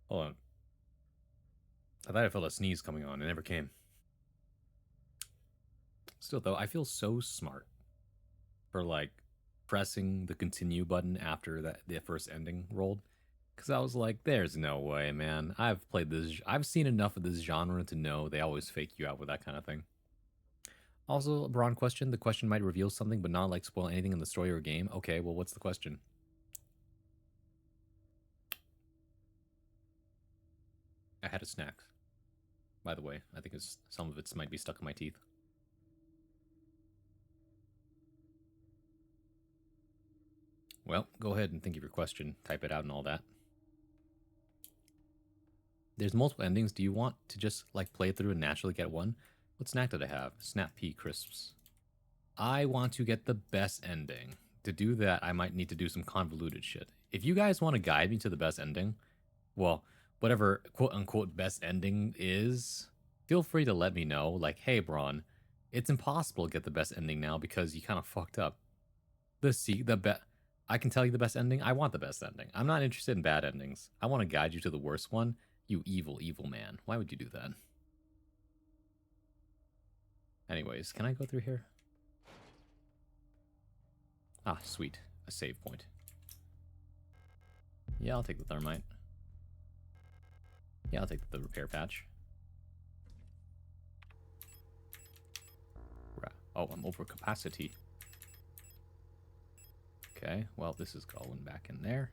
[SPEAKER 2] Hold on. I thought I felt a sneeze coming on. It never came. Still, though, I feel so smart for, like, pressing the continue button after the first ending rolled. Because I was like, there's no way, man. I've seen enough of this genre to know they always fake you out with that kind of thing. Also, a broad question. The question might reveal something, but not, like, spoil anything in the story or game. Okay, well, what's the question? I had a snack. By the way, I think some of it might be stuck in my teeth. Well, go ahead and think of your question. Type it out and all that. There's multiple endings. Do you want to just, like, play through and naturally get one? What snack did I have? Snap pea crisps. I want to get the best ending. To do that, I might need to do some convoluted shit. If you guys want to guide me to the best ending, well, whatever quote-unquote best ending is, feel free to let me know. Like, hey, Braun, it's impossible to get the best ending now because you kind of fucked up. I can tell you the best ending. I want the best ending. I'm not interested in bad endings. I want to guide you to the worst one. You evil, evil man. Why would you do that? Anyways, can I go through here? Ah, sweet. A save point. Yeah, I'll take the thermite. Yeah, I'll take the repair patch. Oh, I'm over capacity. Okay, well, this is going back in there.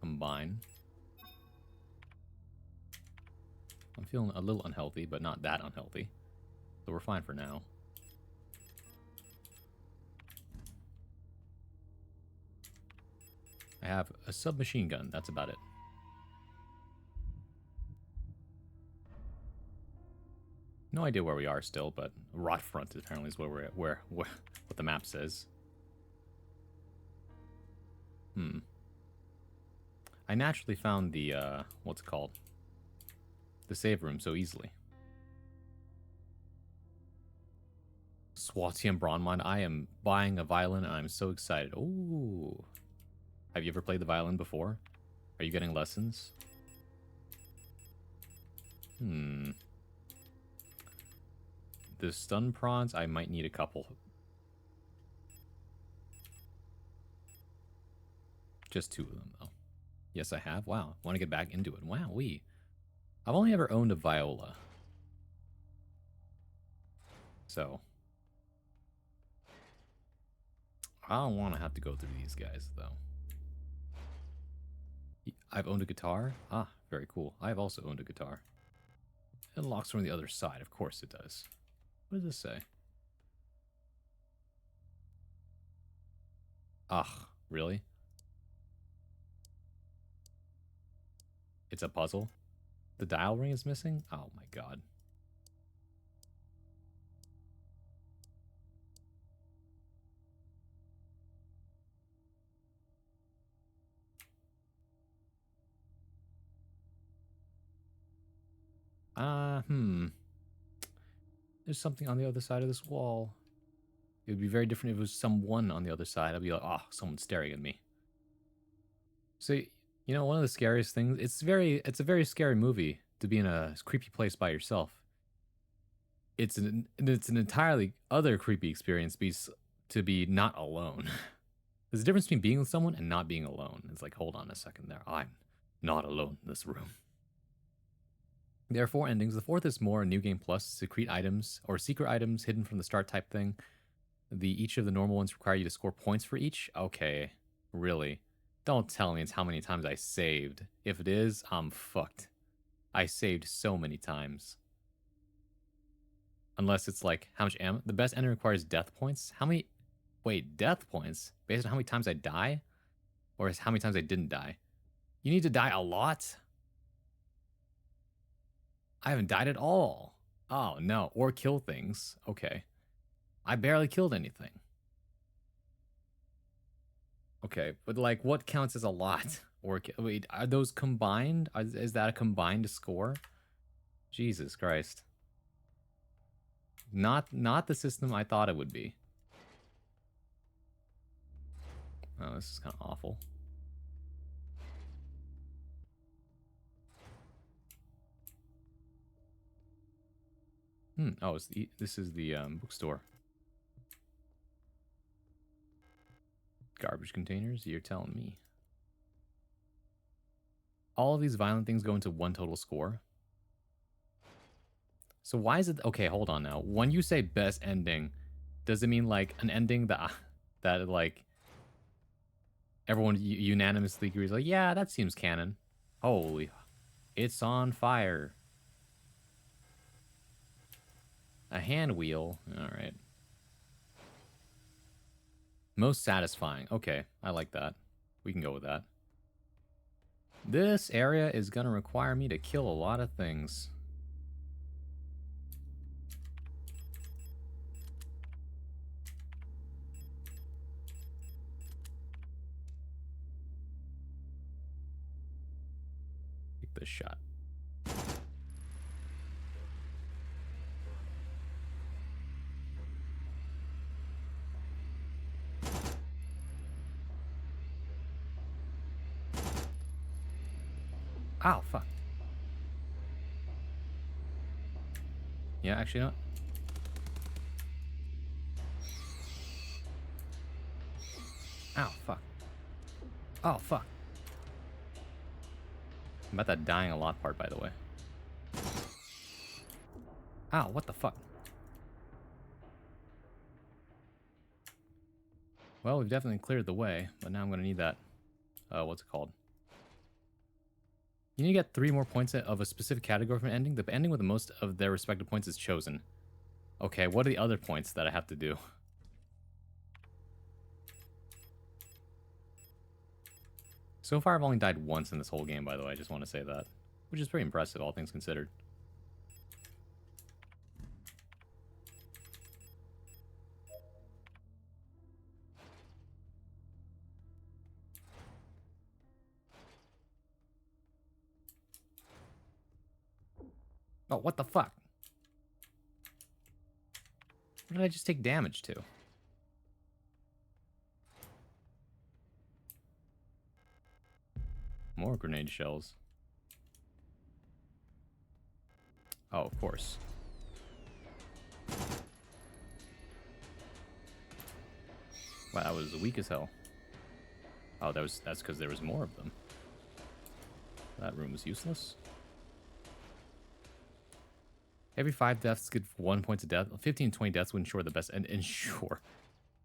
[SPEAKER 2] Combine. I'm feeling a little unhealthy, but not that unhealthy. So we're fine for now. I have a submachine gun. That's about it. No idea where we are still, but Rot Front apparently is where we're at, what the map says. I naturally found the, what's it called? The save room so easily. Swatium Bronmon. I am buying a violin and I'm so excited. Ooh. Have you ever played the violin before? Are you getting lessons? The stun prawns, I might need a couple. Just 2 of them, though. Yes, I have. Wow. Want to get back into it. Wow, I've only ever owned a viola. So. I don't want to have to go through these guys, though. I've owned a guitar. Ah, very cool. I've also owned a guitar. It locks from the other side. Of course it does. What does this say? Ugh, really? It's a puzzle? The dial ring is missing? Oh my god. There's something on the other side of this wall. It would be very different if it was someone on the other side. I'd be like, oh, someone's staring at me. So, you know, one of the scariest things, it's a very scary movie to be in a creepy place by yourself. It's an entirely other creepy experience to be not alone. There's a difference between being with someone and not being alone. It's like, hold on a second there. I'm not alone in this room. There are 4 endings. The 4th is more New Game Plus, secret items hidden from the start type thing. Each of the normal ones require you to score points for each. Okay, really? Don't tell me it's how many times I saved. If it is, I'm fucked. I saved so many times. Unless it's like, how much ammo? The best ending requires death points? How many? Wait, death points? Based on how many times I die? Or how many times I didn't die? You need to die a lot? I haven't died at all. Oh, no. Or kill things. Okay. I barely killed anything. Okay, but like, what counts as a lot? Or wait, are those combined? Is that a combined score? Jesus Christ. Not the system I thought it would be. Oh, this is kind of awful. Oh, this is the bookstore. Garbage containers? You're telling me. All of these violent things go into one total score. So why is it... Okay, hold on now. When you say best ending, does it mean like an ending that like everyone unanimously agrees like, yeah, that seems canon? Holy... It's on fire. A hand wheel. Alright. Most satisfying. Okay, I like that. We can go with that. This area is gonna require me to kill a lot of things. Take this shot. Ow, fuck. Yeah, actually not. Ow, fuck. Oh, fuck. I'm about that dying a lot part, by the way. Ow, what the fuck? Well, we've definitely cleared the way, but now I'm going to need that. What's it called? You need to get 3 more points of a specific category from an ending. The ending with the most of their respective points is chosen. Okay, what are the other points that I have to do? So far, I've only died once in this whole game, by the way. I just want to say that. Which is pretty impressive, all things considered. Oh, what the fuck? What did I just take damage to? More grenade shells. Oh, of course. Wow, that was weak as hell. Oh, that's because there was more of them. That room is useless. Every 5 deaths give 1 point of death. 15 to 20 deaths would ensure the best and ensure.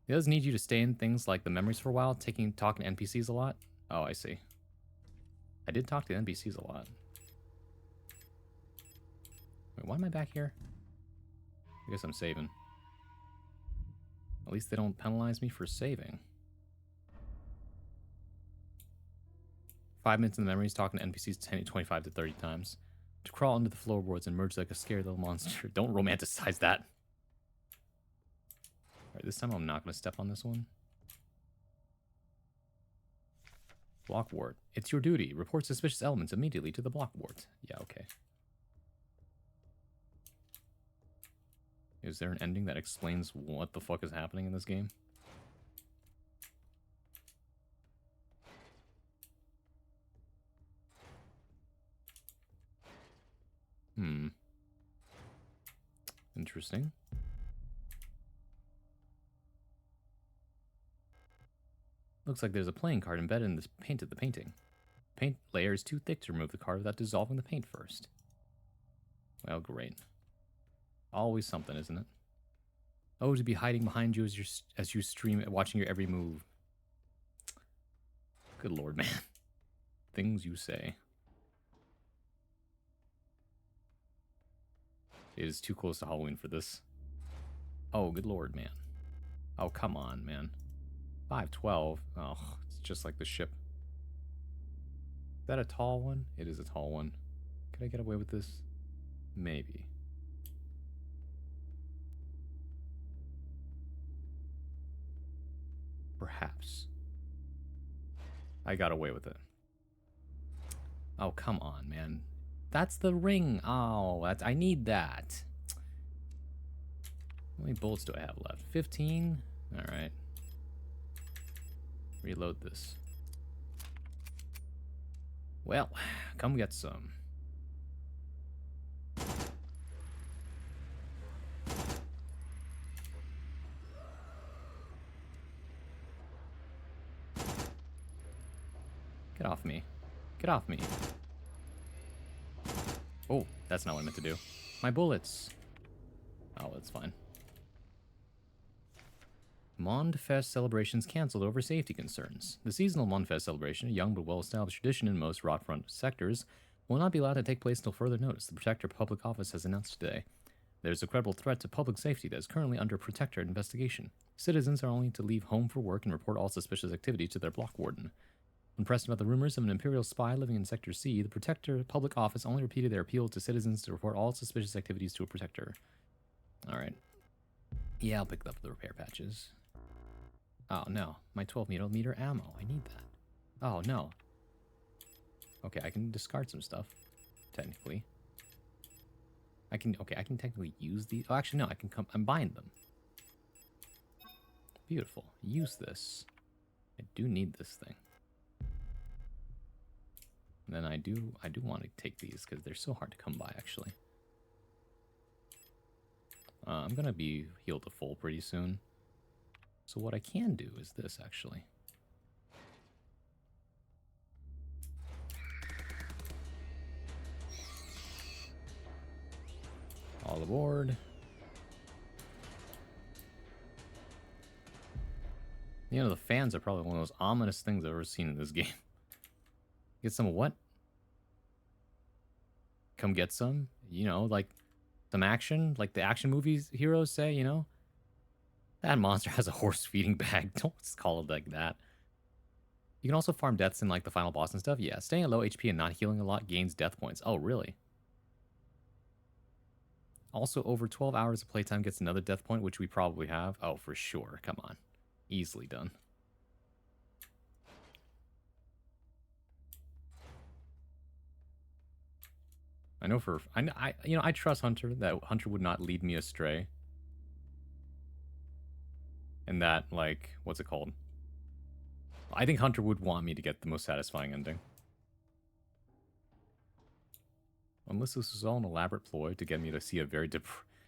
[SPEAKER 2] It does need you to stay in things like the memories for a while, talking to NPCs a lot. Oh, I see. I did talk to NPCs a lot. Wait, why am I back here? I guess I'm saving. At least they don't penalize me for saving. 5 minutes in the memories, talking to NPCs 10, 25 to 30 times. To crawl under the floorboards and emerge like a scary little monster. Don't romanticize that. Alright, this time I'm not going to step on this one. Block ward. It's your duty. Report suspicious elements immediately to the block ward. Yeah, okay. Is there an ending that explains what the fuck is happening in this game? Interesting. Looks like there's a playing card embedded in this paint of the painting. Paint layer is too thick to remove the card without dissolving the paint first. Well, great. Always something, isn't it? Oh, to be hiding behind you as you stream it, watching your every move. Good lord, man. Things you say. It is too close to Halloween for this. Oh, good lord, man. Oh, come on, man. 512. Oh, it's just like the ship. Is that a tall one? It is a tall one. Could I get away with this? Maybe. Perhaps. I got away with it. Oh, come on, man. That's the ring. Oh, I need that. How many bullets do I have left? 15? Alright. Reload this. Well, come get some. Get off me. Get off me. Oh, that's not what I meant to do. My bullets. Oh, that's fine. Mondfest celebrations canceled over safety concerns. The seasonal Mondfest celebration, a young but well-established tradition in most rockfront sectors, will not be allowed to take place until further notice, the Protector Public Office has announced today. There's a credible threat to public safety that is currently under Protector investigation. Citizens are only to leave home for work and report all suspicious activity to their block warden. When pressed about the rumors of an Imperial spy living in Sector C, the Protector Public Office only repeated their appeal to citizens to report all suspicious activities to a Protector. Alright. Yeah, I'll pick up the repair patches. Oh, no. My 12mm ammo. I need that. Oh, no. Okay, I can discard some stuff. Technically. I can technically use these. Oh, actually, no. I can combine them. Beautiful. Use this. I do need this thing. And then I do want to take these because they're so hard to come by, actually. I'm going to be healed to full pretty soon. So what I can do is this, actually. All aboard. You know, the fans are probably one of those ominous things I've ever seen in this game. Get some of what? Come get some? You know, like some action? Like the action movies heroes say, you know? That monster has a horse feeding bag. Don't call it like that. You can also farm deaths in like the final boss and stuff. Yeah, staying at low HP and not healing a lot gains death points. Oh, really? Also, over 12 hours of playtime gets another death point, which we probably have. Oh, for sure. Come on. Easily done. I know for... I trust Hunter, that Hunter would not lead me astray. And that, like, what's it called? I think Hunter would want me to get the most satisfying ending. Unless this is all an elaborate ploy to get me to see a very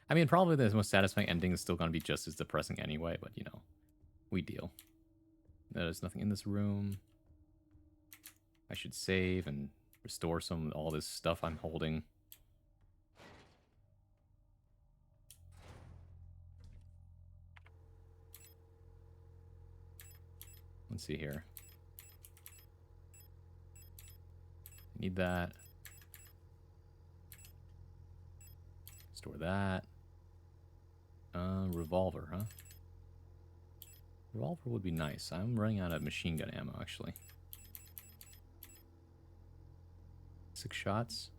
[SPEAKER 2] I mean, probably the most satisfying ending is still going to be just as depressing anyway, but, you know, we deal. There's nothing in this room. I should save and restore all this stuff I'm holding. Let's see here. Need that. Store that. Revolver, huh? Revolver would be nice. I'm running out of machine gun ammo, actually. 6 shots.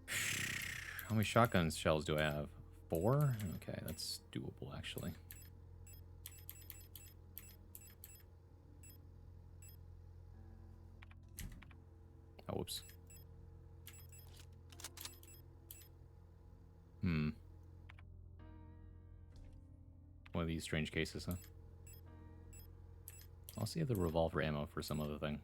[SPEAKER 2] How many shotgun shells do I have? 4? Okay, that's doable, actually. Oh, whoops. One of these strange cases, huh? I'll save the revolver ammo for some other thing.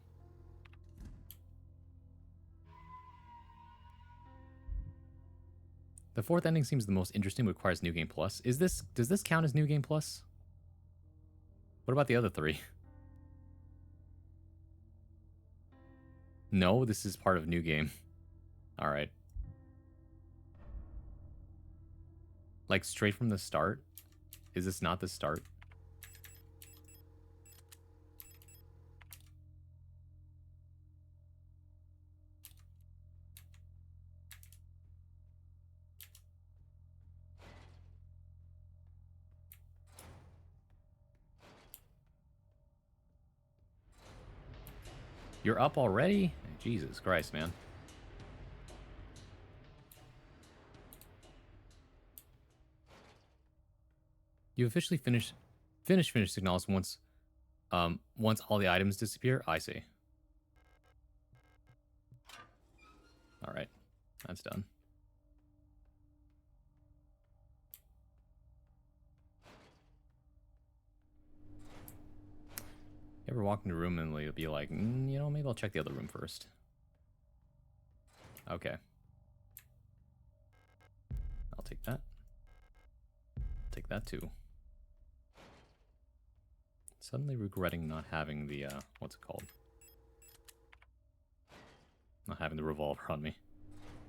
[SPEAKER 2] The 4th ending seems the most interesting, but requires New Game Plus. Does this count as New Game Plus? What about the other 3? No, this is part of New Game. Alright. Like, straight from the start? Is this not the start? You're up already? Jesus Christ, man. You officially finish Signalis once all the items disappear? I see. Alright. That's done. ever walk into a room and you'll be like, you know, maybe I'll check the other room first. Okay. I'll take that. Take that too. Suddenly regretting not having the, what's it called? Not having the revolver on me.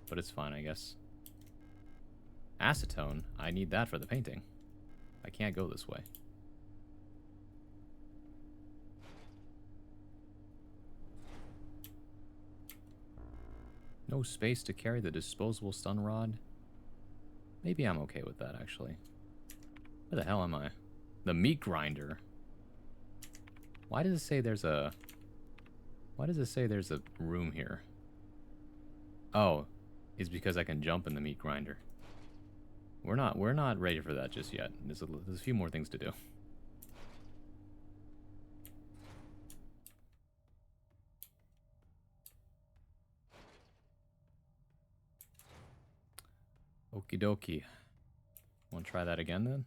[SPEAKER 2] But it's fine, I guess. Acetone? I need that for the painting. I can't go this way. No space to carry the disposable stun rod? Maybe I'm okay with that, actually. Where the hell am I? The meat grinder. Why does it say there's a... Why does it say there's a room here? Oh, it's because I can jump in the meat grinder. We're not ready for that just yet. There's a few more things to do. Okie dokie. Want to try that again then?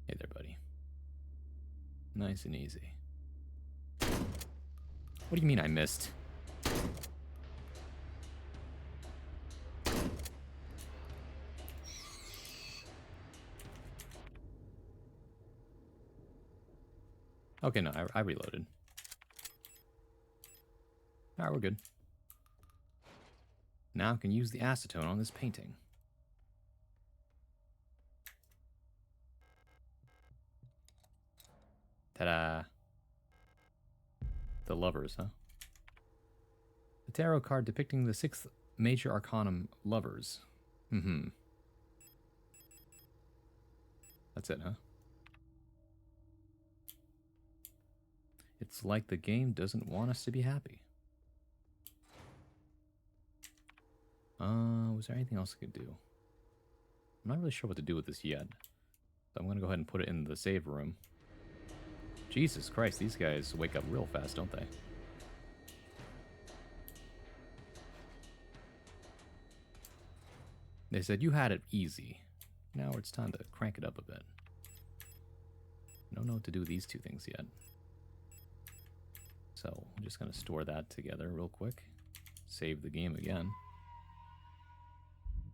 [SPEAKER 2] Hey there, buddy. Nice and easy. What do you mean I missed? Okay, no, I reloaded. Alright, we're good. Now I can use the acetone on this painting. Ta-da! The lovers, huh? The tarot card depicting the 6th major arcanum, lovers. Mm-hmm. That's it, huh? It's like the game doesn't want us to be happy. Was there anything else I could do? I'm not really sure what to do with this yet. So I'm going to go ahead and put it in the save room. Jesus Christ, these guys wake up real fast, don't they? They said you had it easy. Now it's time to crank it up a bit. I don't know what to do with these two things yet. So I'm just going to store that together real quick. Save the game again.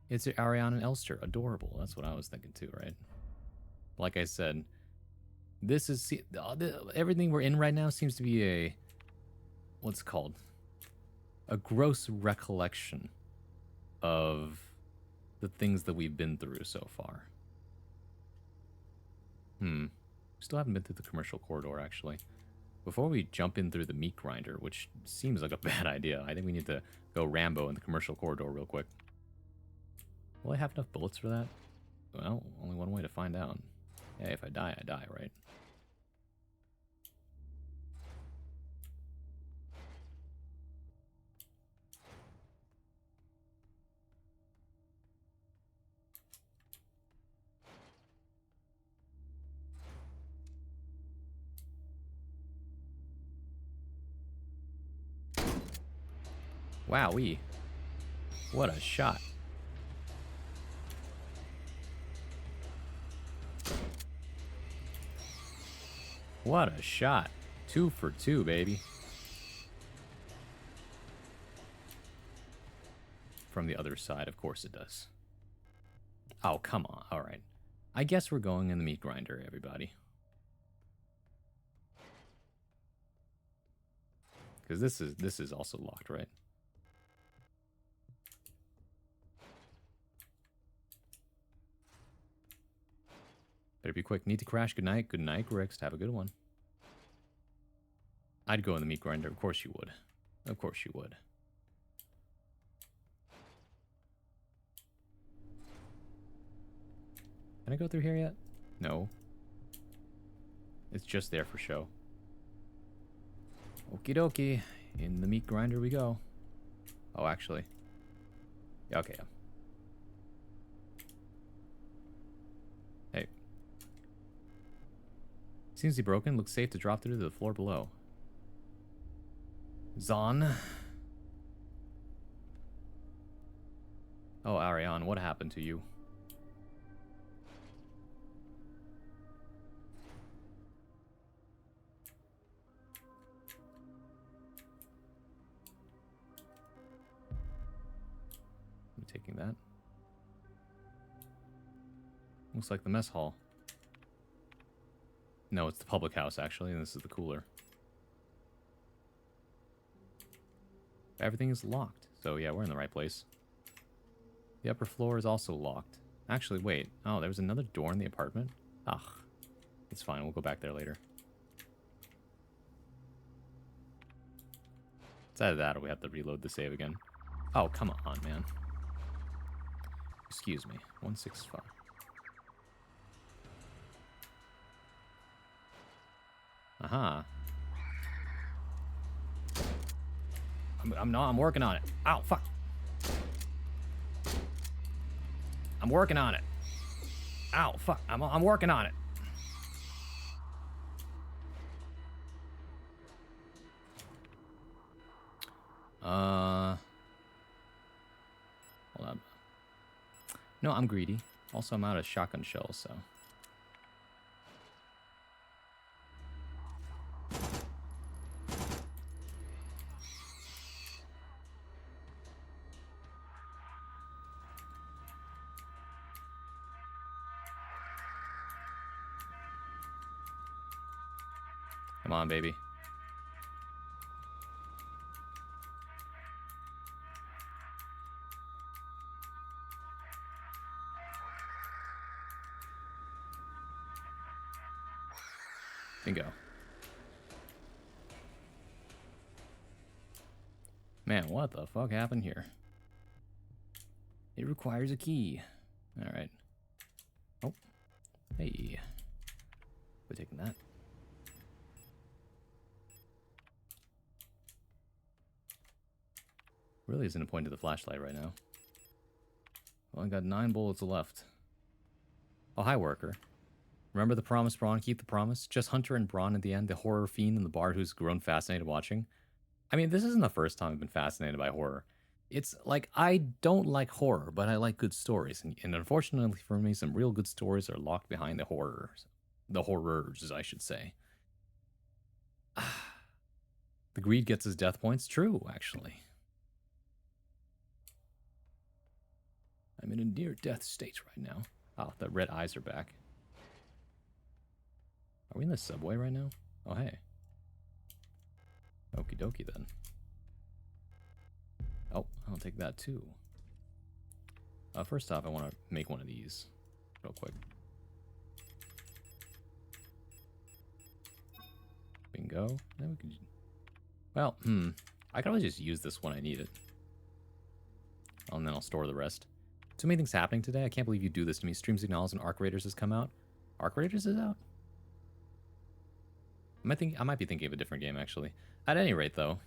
[SPEAKER 2] It's Ariane and Elster. Adorable. That's what I was thinking too, right? Like I said, this is... everything we're in right now seems to be a... what's it called? A gross recollection of the things that we've been through so far. We still haven't been through the commercial corridor, actually. Before we jump in through the meat grinder, which seems like a bad idea, I think we need to go Rambo in the commercial corridor real quick. Will I have enough bullets for that? Well, only one way to find out. Yeah, if I die, right? Wowee. What a shot. What a shot. 2 for 2, baby. From the other side, of course it does. Oh, come on. All right. I guess we're going in the meat grinder, everybody. Because this is also locked, right? Better be quick. Need to crash. Good night. Good night, Grix. Have a good one. I'd go in the meat grinder. Of course you would. Of course you would. Can I go through here yet? No. It's just there for show. Okie dokie. In the meat grinder we go. Oh, actually. Yeah, okay. Hey. Seems to be broken. Looks safe to drop through to the floor below. Zon. Oh, Ariane, what happened to you? I'm taking that. Looks like the mess hall. No, it's the public house, actually, and this is the cooler. Everything is locked, so yeah, we're in the right place. The upper floor is also locked. Actually, wait. Oh, there was another door in the apartment? Ugh. It's fine, we'll go back there later. It's either that or we have to reload the save again. Oh, come on, man. Excuse me. 165. Aha. I'm working on it. Ow, fuck. I'm working on it. Ow, fuck. I'm working on it. Hold on. No, I'm greedy. Also, I'm out of shotgun shells, so. Come on, baby. Bingo. Man, what the fuck happened here? It requires a key. Alright. Oh. Hey. We're taking that. Really isn't a point to the flashlight right now. Well, I got 9 bullets left. Oh, hi, worker. Remember the promise, Braun? Keep the promise? Just Hunter and Braun at the end, the horror fiend and the bard who's grown fascinated watching. I mean, this isn't the first time I've been fascinated by horror. It's like, I don't like horror, but I like good stories. And unfortunately for me, some real good stories are locked behind the horrors. The horrors, I should say. The greed gets his death points. True, actually. I'm in a near-death state right now. Oh, the red eyes are back. Are we in the subway right now? Oh, hey. Okie dokie, then. Oh, I'll take that, too. First off, I want to make one of these real quick. Bingo. Then we could... Well, I can always just use this when I need it. Oh, and then I'll store the rest. Too many things happening today. I can't believe you do this to me. Stream Signalis and Arc Raiders has come out. Arc Raiders is out? I might be thinking of a different game, actually. At any rate, though.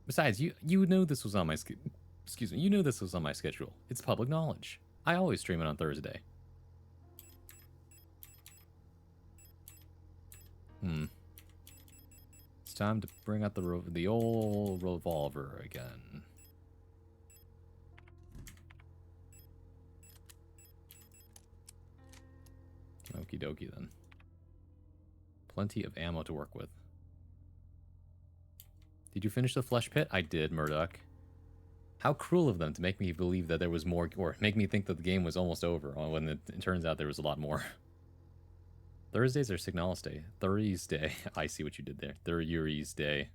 [SPEAKER 2] Besides, you knew this was on my excuse me. You knew this was on my schedule. It's public knowledge. I always stream it on Thursday. It's time to bring out the old revolver again. Okie dokie, then. Plenty of ammo to work with. Did you finish the flesh pit? I did, Murdoch. How cruel of them to make me believe that there was more, or make me think that the game was almost over, when it turns out there was a lot more. Thursdays are Signalis Day. Thursday. I see what you did there. Thursday's Day.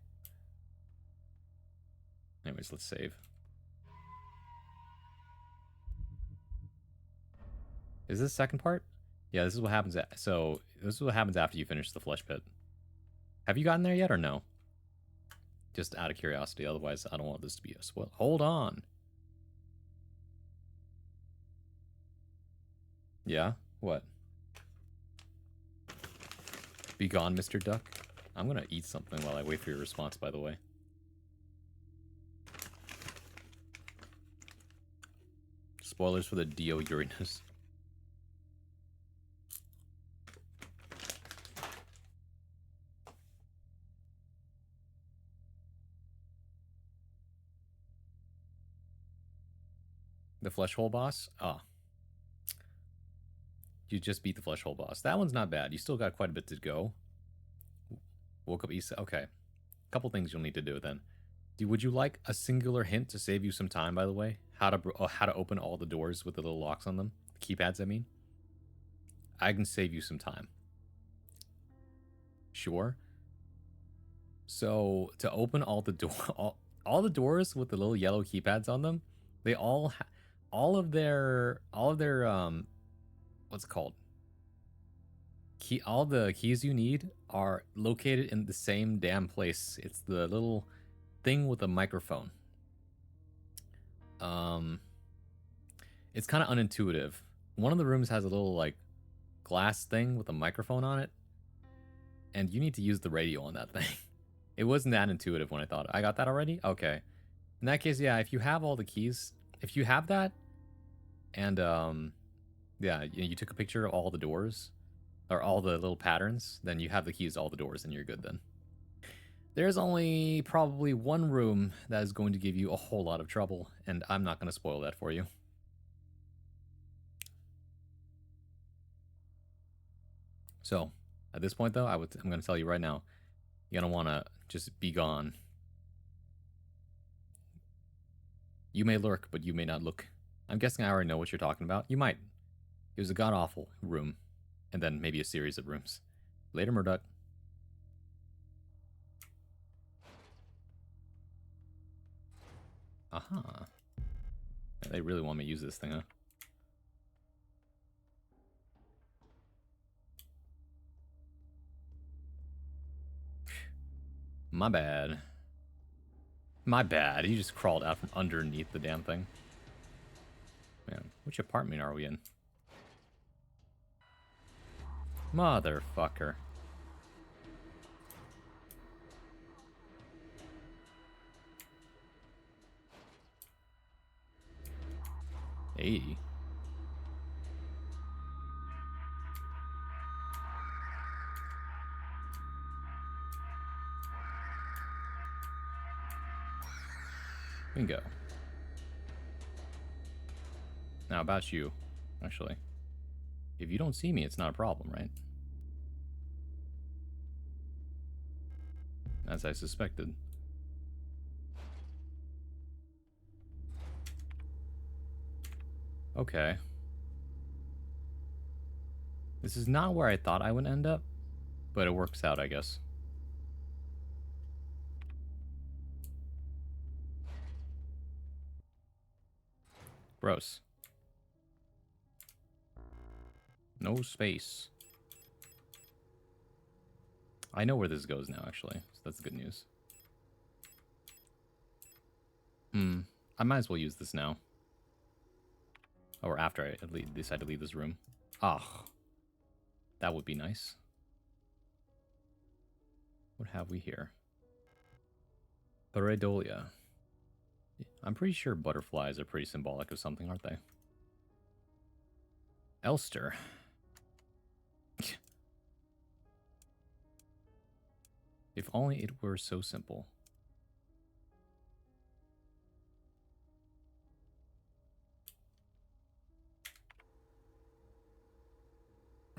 [SPEAKER 2] Anyways, let's save. Is this the second part? Yeah, this is what happens. So this is what happens after you finish the flesh pit. Have you gotten there yet or no? Just out of curiosity. Otherwise, I don't want this to be a spoil. Hold on. Yeah? What? Be gone, Mr. Duck. I'm gonna eat something while I wait for your response, by the way. Spoilers for the Dio Uranus. The flesh hole boss? Oh. You just beat the flesh hole boss. That one's not bad. You still got quite a bit to go. Woke up east. Okay. A couple things you'll need to do then. Would you like a singular hint to save you some time, by the way? How to open all the doors with the little locks on them? The keypads, I mean. I can save you some time. Sure. So, to open all the all the doors with the little yellow keypads on them, they all of their what's it called? All the keys you need are located in the same damn place. It's the little thing with a microphone. It's kind of unintuitive. One of the rooms has a little like glass thing with a microphone on it, and you need to use the radio on that thing. It wasn't that intuitive when I thought I got that already. Okay, in that case, yeah. If you have all the keys, if you have that, and yeah, you took a picture of all the doors or all the little patterns, then you have the keys to all the doors, and you're good then. There's only probably one room that is going to give you a whole lot of trouble, and I'm not going to spoil that for you. So, at this point, though, I'm going to tell you right now, you're going to want to just be gone. You may lurk, but you may not look. I'm guessing I already know what you're talking about. You might. It was a god-awful room, and then maybe a series of rooms. Later, Murdoch. Aha. Yeah, they really want me to use this thing, huh? My bad. My bad. He just crawled out from underneath the damn thing. Man, which apartment are we in? Motherfucker. Hey. Bingo. Now about you, actually. If you don't see me, it's not a problem, right? As I suspected. Okay. This is not where I thought I would end up, but it works out, I guess. Gross. No space. I know where this goes now, actually. So that's good news. I might as well use this now. Or after I decide to leave this room. Ah. That would be nice. What have we here? Pareidolia. I'm pretty sure butterflies are pretty symbolic of something, aren't they? Elster. If only it were so simple.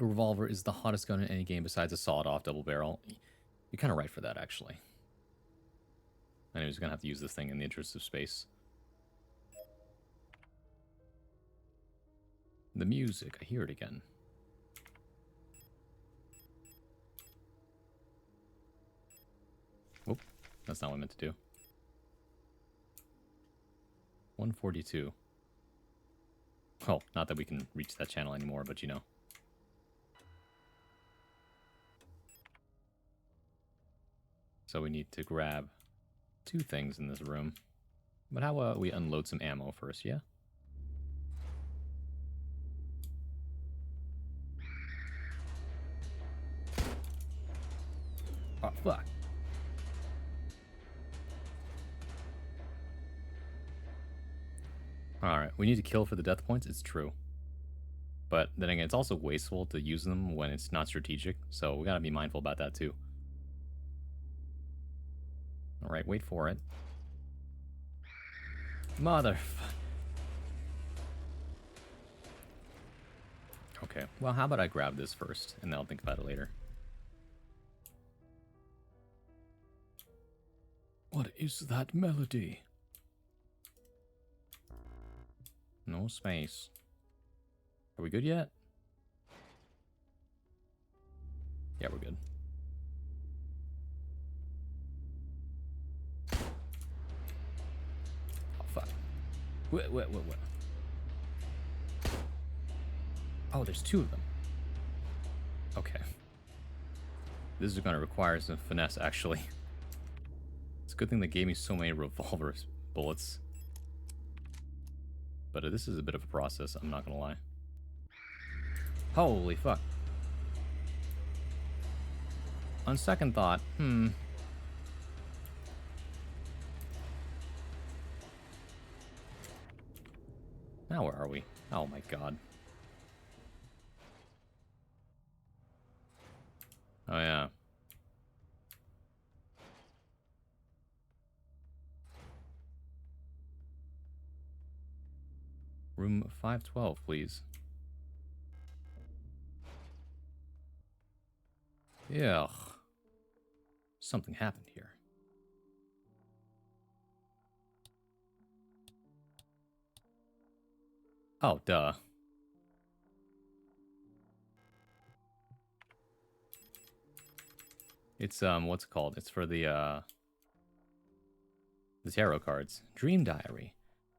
[SPEAKER 2] A revolver is the hottest gun in any game besides a sawed-off double barrel. You're kind of right for that, actually. I knew I was going to have to use this thing in the interest of space. The music, I hear it again. Whoop, that's not what I meant to do. 142. Well, not that we can reach that channel anymore, but you know. So we need to grab 2 things in this room. But how about we unload some ammo first, yeah? Oh, fuck. Alright, we need to kill for the death points, it's true. But then again, it's also wasteful to use them when it's not strategic, so we gotta be mindful about that too. Alright, wait for it. Motherfucker. Okay, well, how about I grab this first, and then I'll think about it later. What is that melody? No space. Are we good yet? Yeah, we're good. Oh, fuck. What? Oh, there's two of them. Okay. This is going to require some finesse, actually. It's a good thing they gave me so many revolver bullets. But this is a bit of a process, I'm not going to lie. Holy fuck. On second thought, Now where are we? Oh my god. Oh yeah. Room 512, please. Ugh. Something happened here. Oh, duh. It's, what's it called? It's for the tarot cards. Dream Diary.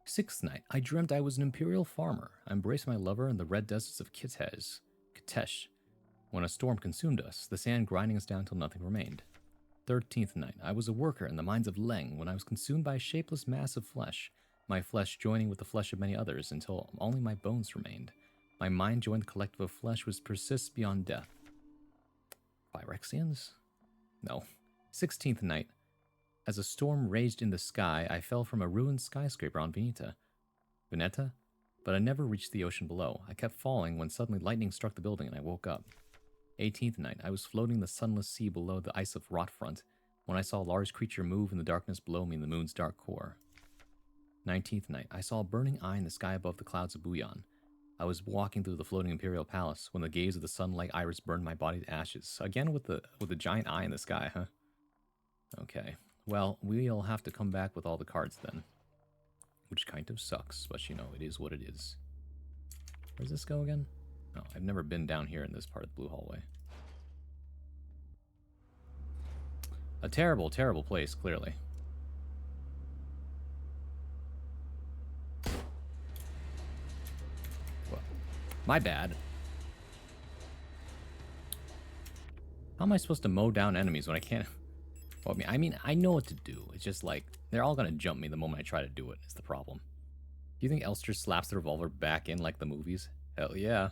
[SPEAKER 2] Sixth night. I dreamt I was an imperial farmer. I embraced my lover in the red deserts of Kitesh. When a storm consumed us, the sand grinding us down till nothing remained. 13th night. I was a worker in the mines of Leng when I was consumed by a shapeless mass of flesh, my flesh joining with the flesh of many others until only my bones remained. My mind joined the collective of flesh which persists beyond death. Phyrexians? No. 16th night. As a storm raged in the sky, I fell from a ruined skyscraper on Veneta. But I never reached the ocean below. I kept falling when suddenly lightning struck the building and I woke up. 18th night. I was floating in the sunless sea below the ice of Rotfront when I saw a large creature move in the darkness below me in the moon's dark core. 19th night. I saw a burning eye in the sky above the clouds of Buyan. I was walking through the floating imperial palace when the gaze of the sunlight iris burned my body to ashes. Again with the giant eye in the sky, huh? Okay. Well, we'll have to come back with all the cards then. Which kind of sucks, but you know, it is what it is. Where's this go again? Oh, I've never been down here in this part of the blue hallway. A terrible, terrible place, clearly. Well, my bad. How am I supposed to mow down enemies when I can't... Well, I mean, I know what to do. It's just like, they're all gonna jump me the moment I try to do it, is the problem. Do you think Elster slaps the revolver back in like the movies? Hell yeah.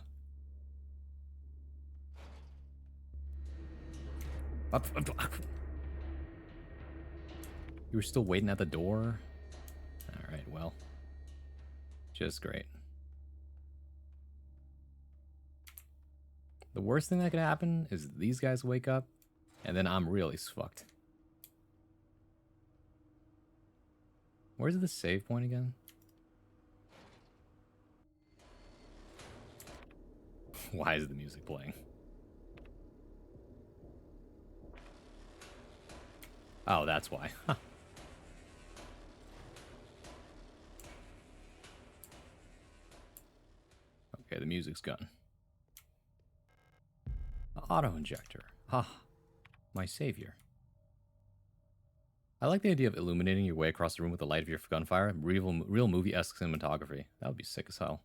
[SPEAKER 2] You were still waiting at the door? Alright, well. Just great. The worst thing that could happen is these guys wake up, and then I'm really fucked. Where's the save point again? Why is the music playing? Oh, that's why. Okay, the music's gone. Auto-injector. Ha. My savior. I like the idea of illuminating your way across the room with the light of your gunfire. Real movie-esque cinematography. That would be sick as hell.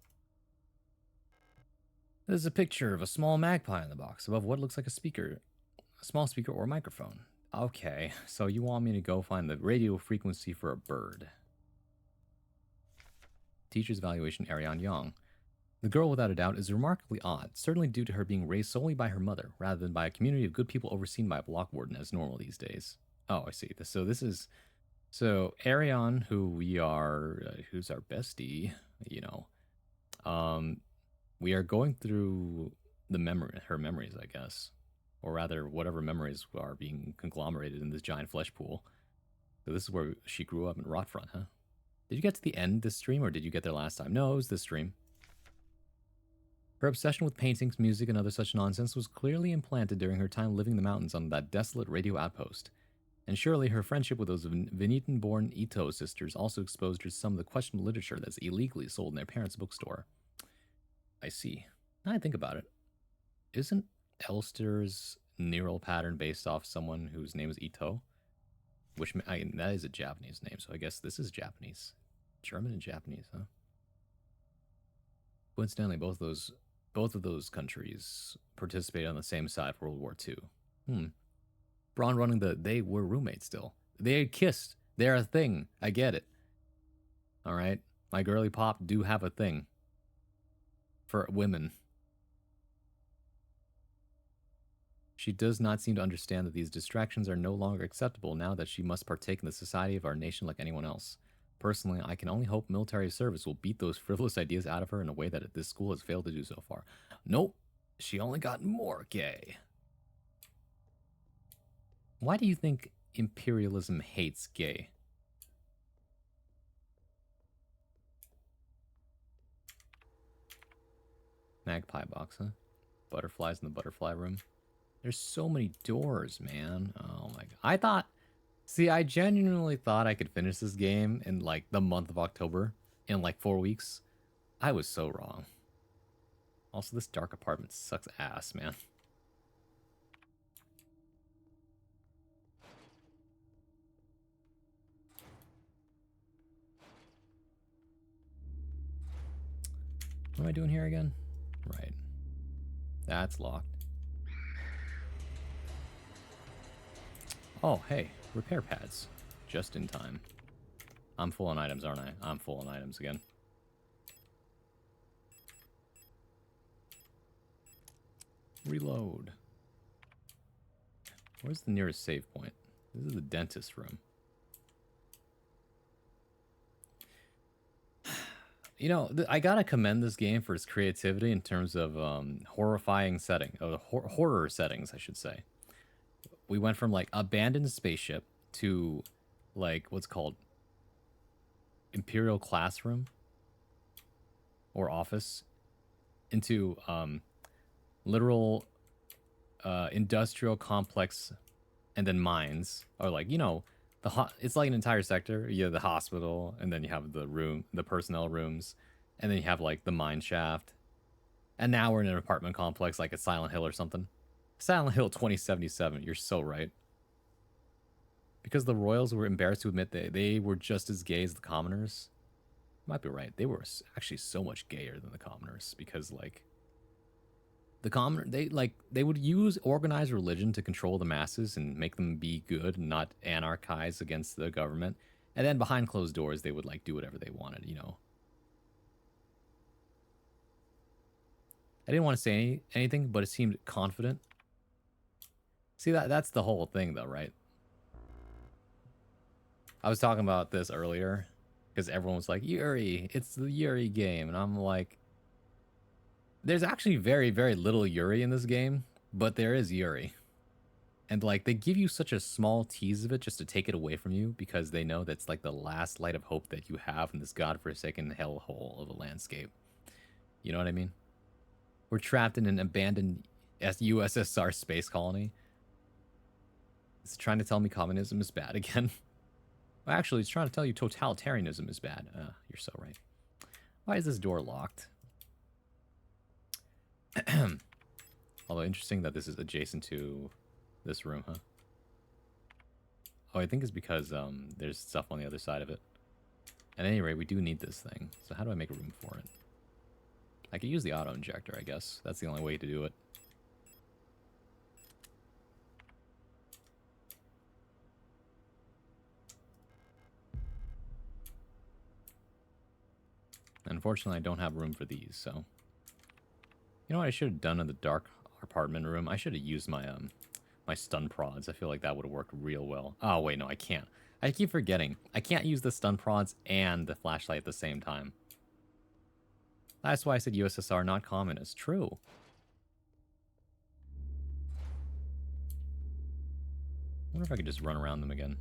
[SPEAKER 2] There's a picture of a small magpie in the box above what looks like a speaker. A small speaker or microphone. Okay, so you want me to go find the radio frequency for a bird. Teacher's evaluation, Ariane Yang. The girl, without a doubt, is remarkably odd, certainly due to her being raised solely by her mother, rather than by a community of good people overseen by a block warden as normal these days. Oh, I see. So Ariane, who we are, who's our bestie, you know, we are going through her memories, I guess. Or rather, whatever memories are being conglomerated in this giant flesh pool. So this is where she grew up in Rotfront, huh? Did you get to the end this stream, or did you get there last time? No, it was this stream. Her obsession with paintings, music, and other such nonsense was clearly implanted during her time living in the mountains on that desolate radio outpost. And surely her friendship with those Venetian-born Ito sisters also exposed her to some of the questionable literature that's illegally sold in their parents' bookstore. I see. Now I think about it. Isn't Elster's neural pattern based off someone whose name is Ito? Which that is a Japanese name, so I guess this is Japanese. German and Japanese, huh? Coincidentally, both of those countries participated on the same side of World War II. Braun running they were roommates still. They had kissed. They're a thing. I get it. All right. My girly pop do have a thing for women. She does not seem to understand that these distractions are no longer acceptable now that she must partake in the society of our nation like anyone else. Personally, I can only hope military service will beat those frivolous ideas out of her in a way that this school has failed to do so far. Nope. She only got more gay. Why do you think imperialism hates gay? Magpie box, huh? Butterflies in the butterfly room. There's so many doors, man. Oh my god. I genuinely thought I could finish this game in like the month of October in like 4 weeks. I was so wrong. Also, this dark apartment sucks ass, man. What am I doing here again? Right. That's locked. Oh, hey, repair pads. Just in time. I'm full on items, aren't I? I'm full on items again. Reload. Where's the nearest save point? This is the dentist room. You know, I gotta commend this game for its creativity in terms of horrifying horror settings, I should say. We went from like abandoned spaceship to like what's called Imperial classroom or office into literal industrial complex and then mines, or like, you know, it's like an entire sector. You have the hospital, and then you have the personnel rooms, and then you have like the mine shaft. And now we're in an apartment complex like a Silent Hill or something. Silent Hill 2077, you're so right. Because the royals were embarrassed to admit they were just as gay as the commoners. You might be right. They were actually so much gayer than the commoners, because like they would use organized religion to control the masses and make them be good and not anarchize against the government. And then behind closed doors, they would like do whatever they wanted, you know. I didn't want to say anything, but it seemed confident. See, that's the whole thing, though, right? I was talking about this earlier because everyone was like, Yuri, it's the Yuri game. And I'm like, there's actually very, very little Yuri in this game, but there is Yuri. And like, they give you such a small tease of it just to take it away from you because they know that's like the last light of hope that you have in this godforsaken hellhole of a landscape. You know what I mean? We're trapped in an abandoned USSR space colony. It's trying to tell me communism is bad again. Well, actually, it's trying to tell you totalitarianism is bad. You're so right. Why is this door locked? Although interesting that this is adjacent to this room, huh? Oh, I think it's because there's stuff on the other side of it. At any rate, we do need this thing. So how do I make room for it? I could use the auto injector, I guess. That's the only way to do it. Unfortunately, I don't have room for these, so... You know what I should have done in the dark apartment room? I should have used my my stun prods. I feel like that would have worked real well. Oh, wait, no, I can't. I keep forgetting. I can't use the stun prods and the flashlight at the same time. That's why I said USSR, not communist. True. I wonder if I could just run around them again.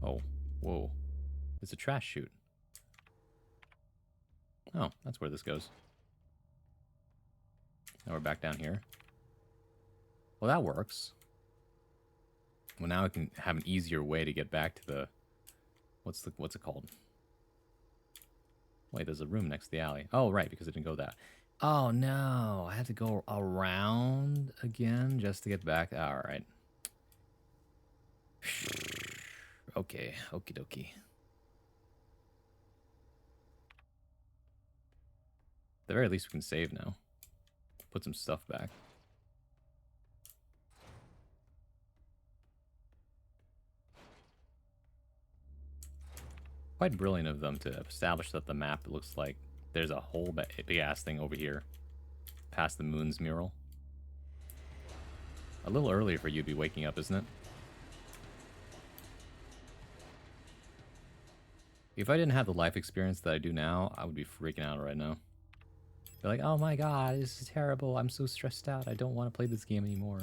[SPEAKER 2] Oh, whoa. It's a trash chute. Oh, that's where this goes. Now we're back down here. Well, that works. Well, now I can have an easier way to get back to the... What's it called? Wait, there's a room next to the alley. Oh, right, because it didn't go that. Oh, no. I had to go around again just to get back. All right. Okay, okie dokie. At the very least, we can save now. Put some stuff back. Quite brilliant of them to establish that the map looks like there's a whole big-ass thing over here past the moon's mural. A little early for you to be waking up, isn't it? If I didn't have the life experience that I do now, I would be freaking out right now. Be like, oh my god, this is terrible. I'm so stressed out. I don't want to play this game anymore.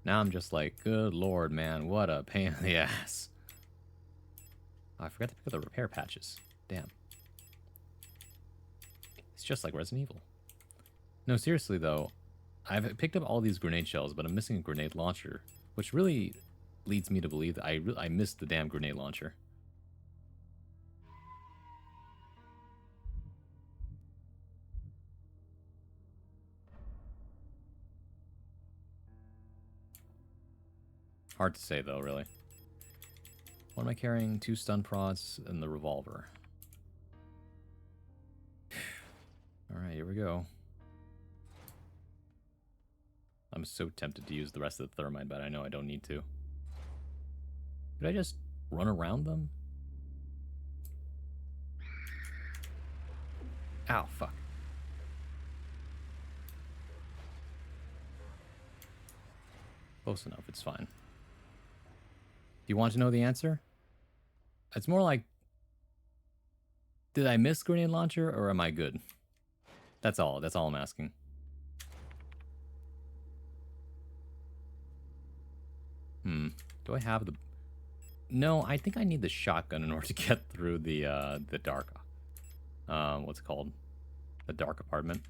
[SPEAKER 2] Now I'm just like, good lord, man, what a pain in the ass. Oh, I forgot to pick up the repair patches. Damn. It's just like Resident Evil. No, seriously though, I've picked up all these grenade shells, but I'm missing a grenade launcher, which really leads me to believe that I missed the damn grenade launcher. Hard to say though, really. What am I carrying? 2 stun prods and the revolver. Alright, here we go. I'm so tempted to use the rest of the thermite, but I know I don't need to. Could I just run around them? Ow, fuck. Close enough, it's fine. Do you want to know the answer? It's more like, did I miss grenade launcher or am I good? That's all I'm asking. Do I have the... No, I think I need the shotgun in order to get through the dark... what's it called? The dark apartment.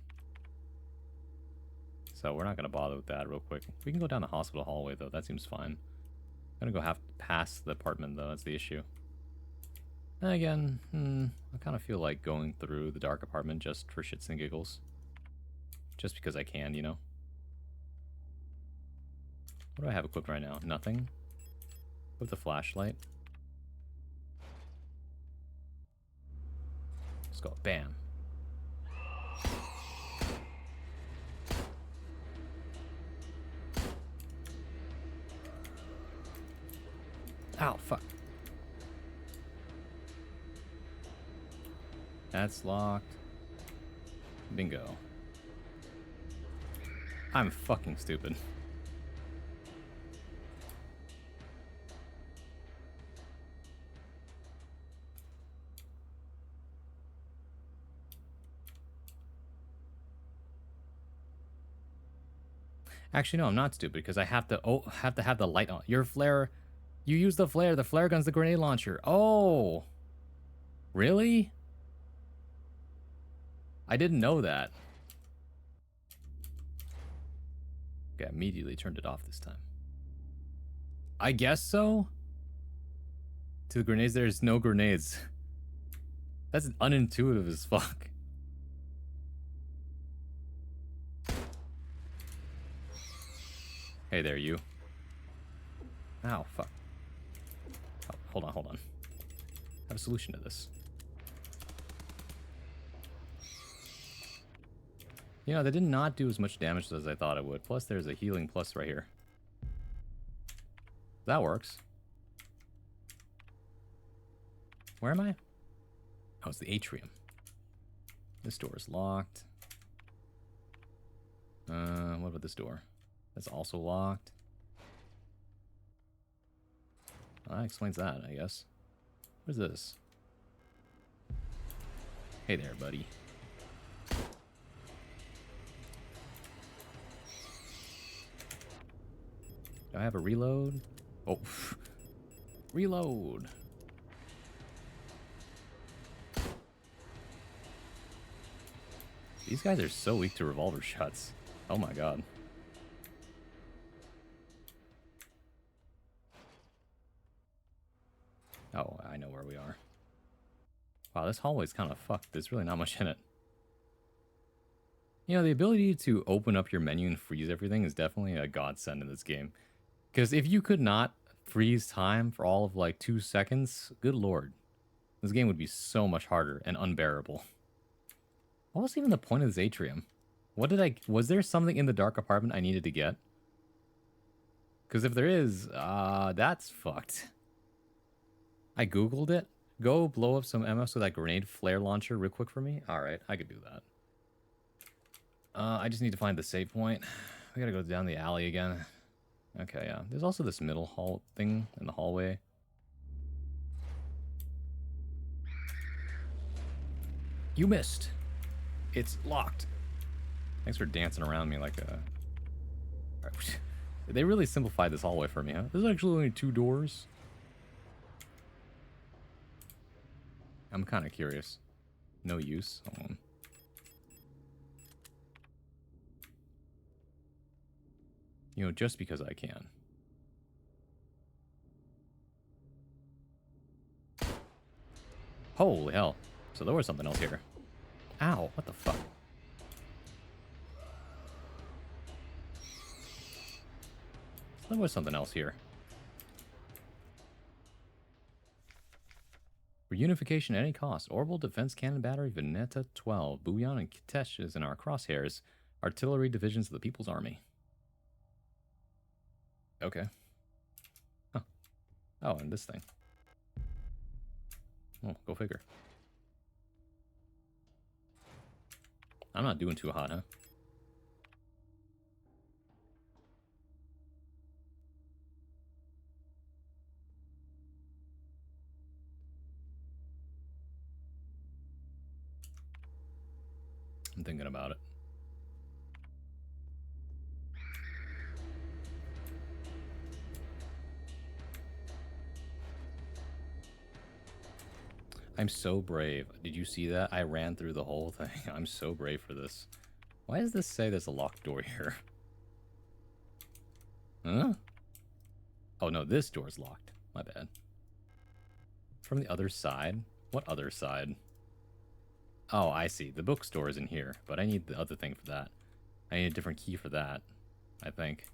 [SPEAKER 2] So we're not going to bother with that real quick. We can go down the hospital hallway, though. That seems fine. I'm going to go past the apartment, though. That's the issue. And again, I kind of feel like going through the dark apartment just for shits and giggles. Just because I can, you know? What do I have equipped right now? Nothing. With the flashlight. Let's go. Bam. Ow, fuck. That's locked. Bingo. I'm fucking stupid. Actually, no, I'm not stupid because I have to have the light on. Your flare, you use the flare. The flare gun's the grenade launcher. Oh, really? I didn't know that. Okay, I immediately turned it off this time. I guess so. To the grenades, there's no grenades. That's unintuitive as fuck. Hey there, you. Ow, fuck. Oh, hold on. I have a solution to this. You know, that did not do as much damage as I thought it would. Plus, there's a healing plus right here. That works. Where am I? Oh, it's the atrium. This door is locked. What about this door? That's also locked. Well, that explains that, I guess. What is this? Hey there, buddy. Do I have a reload? Oh. Reload. These guys are so weak to revolver shots. Oh my god. Oh, I know where we are. Wow, this hallway's kind of fucked. There's really not much in it. You know, the ability to open up your menu and freeze everything is definitely a godsend in this game. Because if you could not freeze time for all of like 2 seconds, good lord. This game would be so much harder and unbearable. What was even the point of this atrium? Was there something in the dark apartment I needed to get? Because if there is, that's fucked. I googled it. Go blow up some MS with that grenade flare launcher real quick for me. Alright, I could do that. I just need to find the save point. We gotta go down the alley again. Okay, yeah. There's also this middle hall thing in the hallway. You missed. It's locked. Thanks for dancing around me like a... Right. They really simplified this hallway for me, huh? There's actually only 2 doors. I'm kind of curious. No use. Hold on. You know, just because I can. Holy hell. So there was something else here. Ow, what the fuck? There was something else here. Reunification at any cost. Orbital Defense Cannon Battery, Veneta 12. Bouillon and Kitesh is in our crosshairs. Artillery divisions of the People's Army. Okay. Huh. Oh, and this thing. Oh, go figure. I'm not doing too hot, huh? I'm thinking about it. I'm so brave. Did you see that? I ran through the whole thing. I'm so brave for this. Why does this say there's a locked door here? Huh? Oh no, this door's locked. My bad. From the other side? What other side? Oh, I see. The bookstore is in here, but I need the other thing for that. I need a different key for that, I think.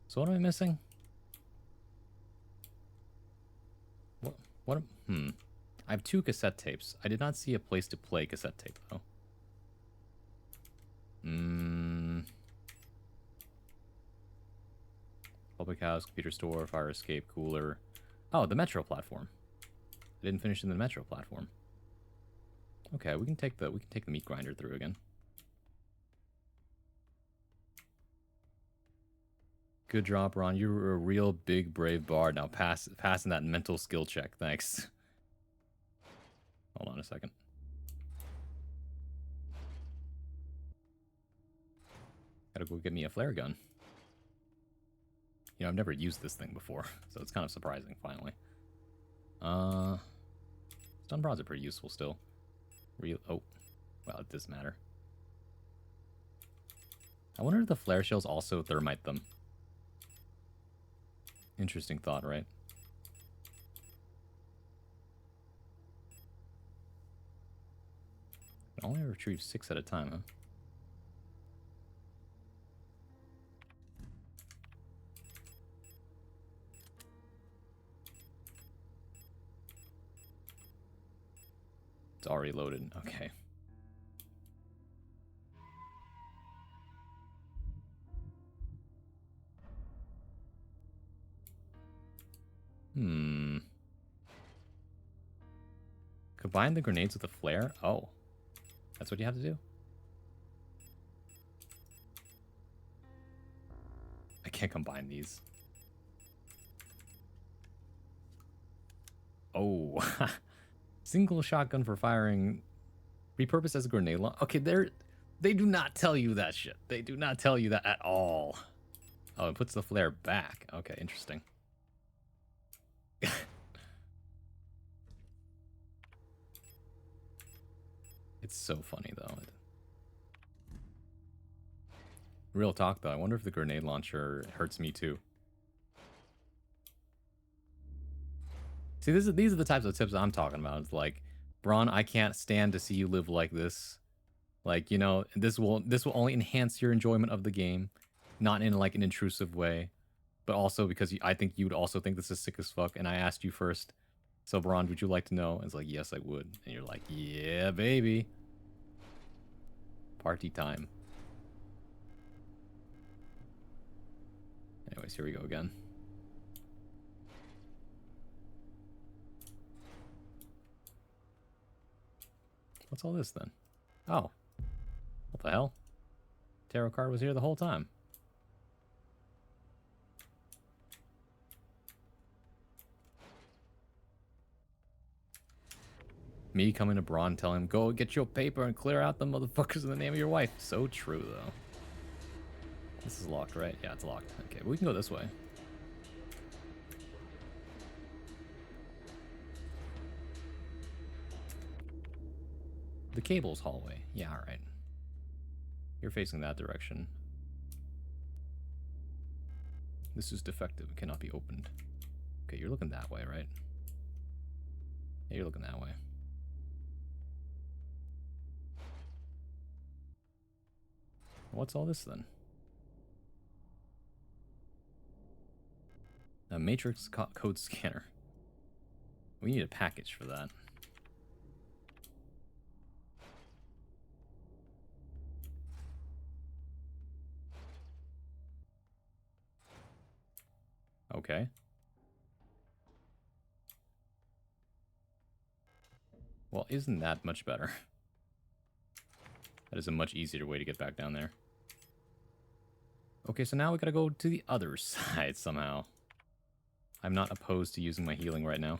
[SPEAKER 2] So what am I missing? What? I have 2 cassette tapes. I did not see a place to play cassette tape, though. Public house, computer store, fire escape, cooler. Oh, the metro platform. I didn't finish in the metro platform. Okay, we can take the meat grinder through again. Good drop, Ron. You're a real big brave bard. Now passing that mental skill check. Thanks. Hold on a second. Gotta go get me a flare gun. You know, I've never used this thing before, so it's kind of surprising, finally. Stun rods are pretty useful still. Oh, well, it does matter. I wonder if the flare shells also thermite them. Interesting thought, right? I only retrieve 6 at a time, huh? It's already loaded. Okay. Combine the grenades with the flare? Oh. That's what you have to do? I can't combine these. Oh. Single shotgun for firing. Repurposed as a grenade launcher. Okay, they do not tell you that shit. They do not tell you that at all. Oh, it puts the flare back. Okay, interesting. It's so funny, though. Real talk, though. I wonder if the grenade launcher hurts me, too. See, these are the types of tips I'm talking about. It's like, Braun, I can't stand to see you live like this. Like, you know, this will only enhance your enjoyment of the game, not in like an intrusive way, but also because I think you would also think this is sick as fuck. And I asked you first, so Braun, would you like to know? And it's like, yes, I would. And you're like, yeah, baby. Party time. Anyways, here we go again. What's all this then? Oh. What the hell? Tarot card was here the whole time. Me coming to Braun telling him, go get your paper and clear out the motherfuckers in the name of your wife. So true, though. This is locked, right? Yeah, it's locked. Okay, but we can go this way. The cables hallway. Yeah, alright. You're facing that direction. This is defective. It cannot be opened. Okay, you're looking that way, right? Yeah, you're looking that way. What's all this then? A matrix code scanner. We need a package for that. Okay. Well, isn't that much better? That is a much easier way to get back down there. Okay, so now we gotta go to the other side somehow. I'm not opposed to using my healing right now.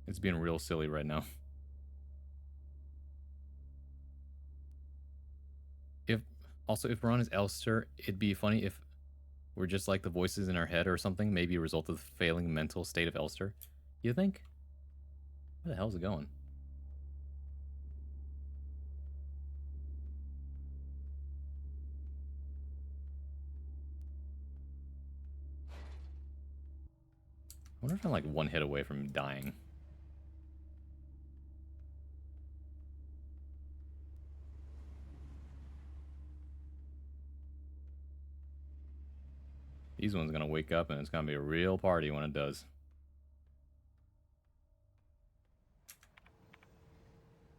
[SPEAKER 2] It's being real silly right now. If Braun is Elster, it'd be funny if we're just like the voices in our head or something, maybe a result of the failing mental state of Elster. You think? Where the hell's it going? I wonder if I'm like one hit away from dying. These ones are gonna wake up and it's gonna be a real party when it does.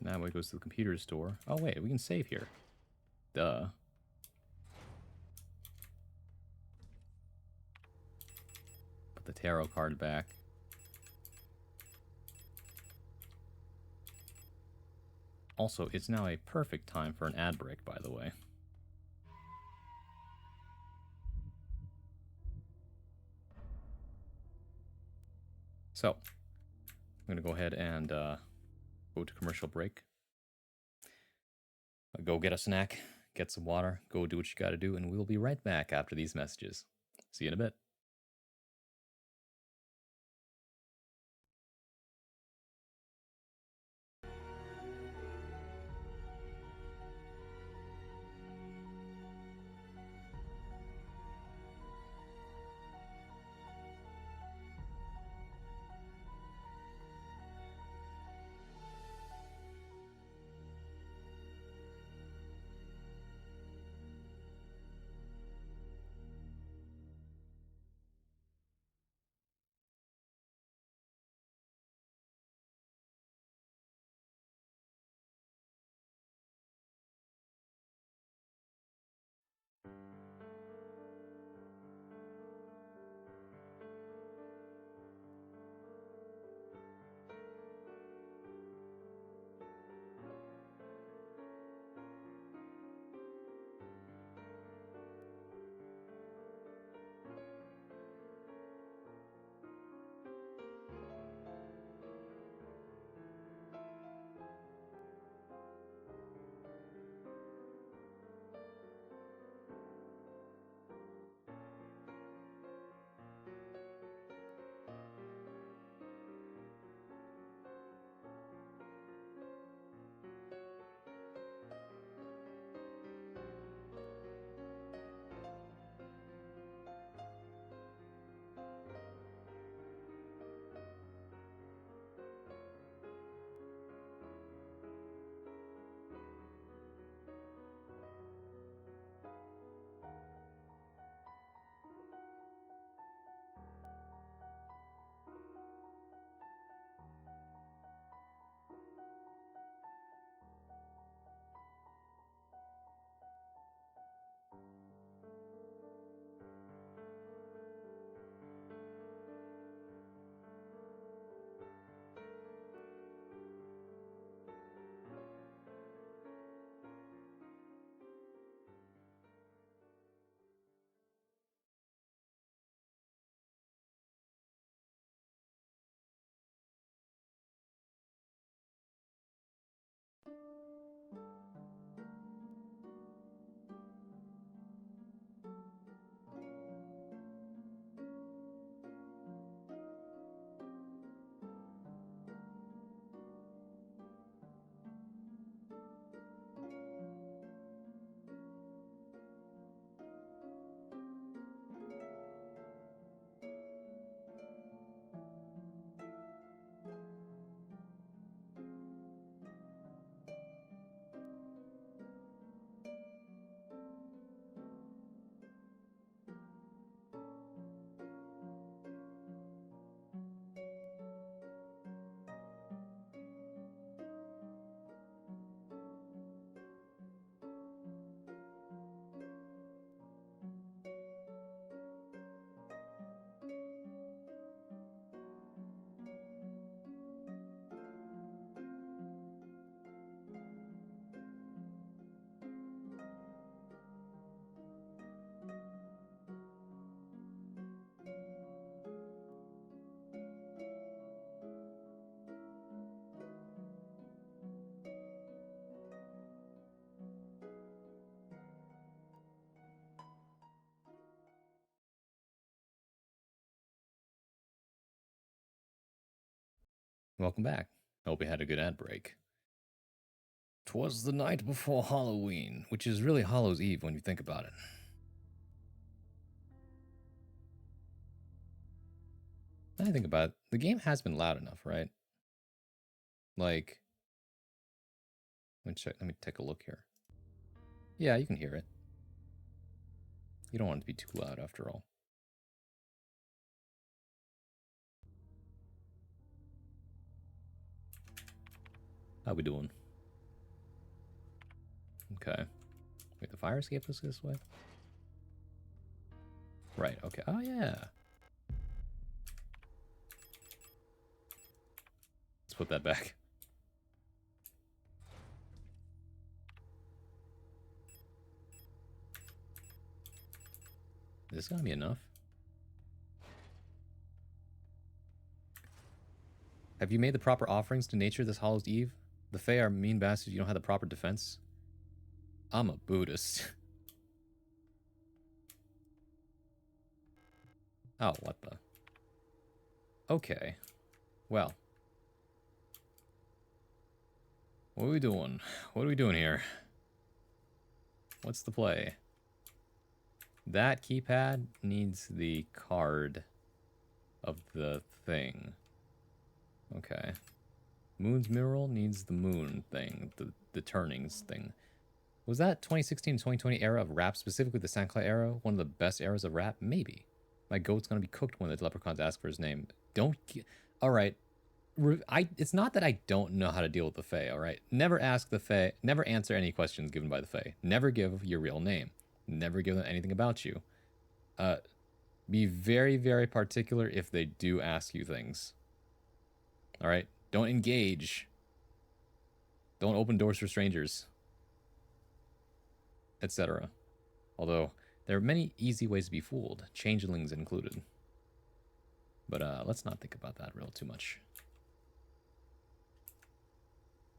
[SPEAKER 2] Now it goes to the computer store. Oh wait, we can save here. Duh. Put the tarot card back. Also, it's now a perfect time for an ad break, by the way. So, I'm going to go ahead and go to commercial break. Go get a snack, get some water, go do what you got to do, and we'll be right back after these messages. See you in a bit. Welcome back. Hope you had a good ad break. 'Twas the night before Halloween, which is really Hallows Eve when you think about it. Now I think about it, the game has been loud enough, right? Like, let me check. Let me take a look here. Yeah, you can hear it. You don't want it to be too loud after all. How we doing? Okay. Wait, the fire escape was this way? Right, okay. Oh, yeah. Let's put that back. Is this gonna be enough? Have you made the proper offerings to nature this Hallows Eve? The Fae are mean bastards. You don't have the proper defense. I'm a Buddhist. Oh, what the? Okay. Well. What are we doing? What are we doing here? What's the play? That keypad needs the card of the thing. Okay. Moon's Mural needs the moon thing, the turnings thing. Was that 2016-2020 era of rap, specifically the Saint Clair era, one of the best eras of rap? Maybe. My goat's gonna be cooked when the leprechauns ask for his name. Alright. It's not that I don't know how to deal with the Fae, alright? Never ask the Fae, never answer any questions given by the Fae. Never give your real name. Never give them anything about you. Be very, very particular if they do ask you things. Alright? Don't engage. Don't open doors for strangers. Etc. Although, there are many easy ways to be fooled, changelings included. But let's not think about that real too much.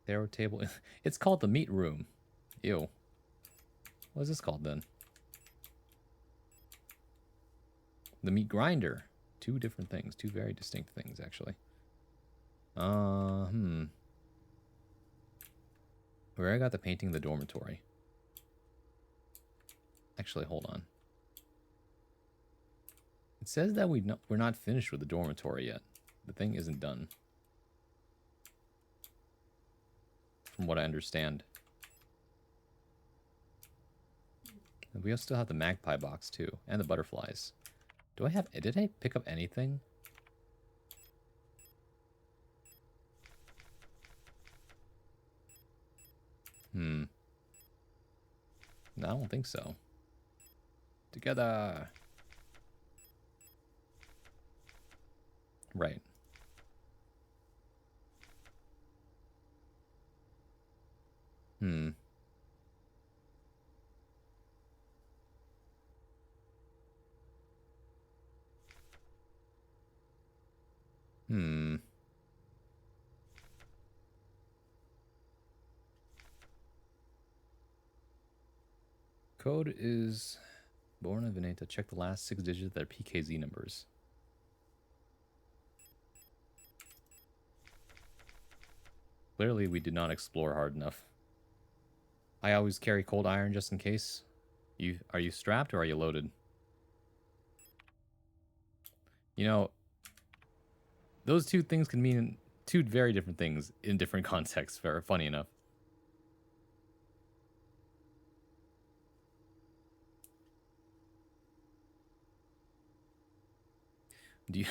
[SPEAKER 2] Tarot table. It's called the meat room. Ew. What is this called then? The meat grinder. Two different things. Two very distinct things, actually. Where I got the painting of the dormitory. Actually, hold on. It says that we're not finished with the dormitory yet. The thing isn't done. From what I understand. And we still have the magpie box too, and the butterflies. Did I pick up anything? No, I don't think so. Together. Right. Code is Born of Veneta. Check the last 6 digits of their PKZ numbers. Clearly, we did not explore hard enough. I always carry cold iron just in case. Are you strapped or are you loaded? You know, those two things can mean two very different things in different contexts, very funny enough. Do you...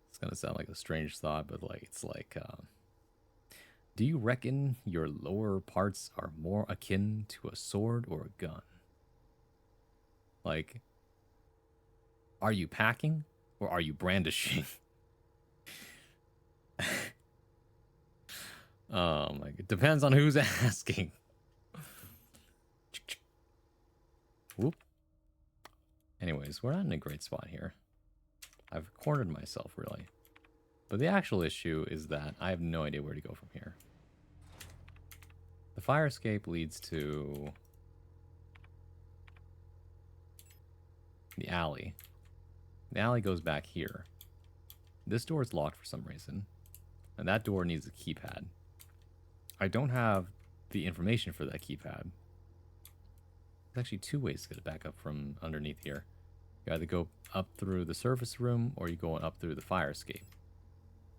[SPEAKER 2] It's gonna sound like a strange thought, but like it's like, do you reckon your lower parts are more akin to a sword or a gun? Like, are you packing or are you brandishing? Oh my, it depends on who's asking. Whoop. Anyways, we're not in a great spot here. I've cornered myself, really. But the actual issue is that I have no idea where to go from here. The fire escape leads to the alley. The alley goes back here. This door is locked for some reason. And that door needs a keypad. I don't have the information for that keypad. There's actually 2 ways to get it back up from underneath here. You either go up through the service room, or you go up through the fire escape.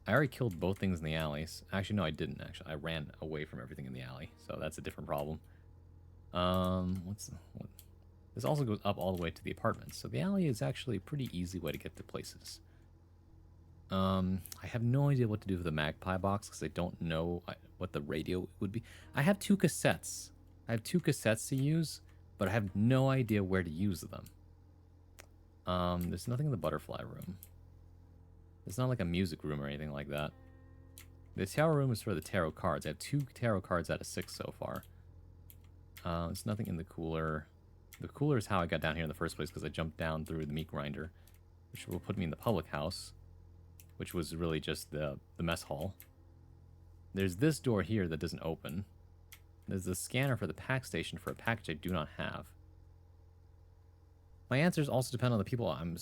[SPEAKER 2] I already killed both things in the alleys. Actually, no, I didn't, actually. I ran away from everything in the alley, so that's a different problem. This also goes up all the way to the apartments, so the alley is actually a pretty easy way to get to places. I have no idea what to do with the Magpie box, because I don't know what the radio would be. I have 2 cassettes. I have 2 cassettes to use, but I have no idea where to use them. There's nothing in the butterfly room. It's not like a music room or anything like that. The tarot room is for the tarot cards. I have 2 tarot cards out of 6 so far. There's nothing in the cooler. The cooler is how I got down here in the first place, because I jumped down through the meat grinder, which will put me in the public house, which was really just the mess hall. There's this door here that doesn't open. There's the scanner for the pack station for a package I do not have. My answers also depend on the people I'm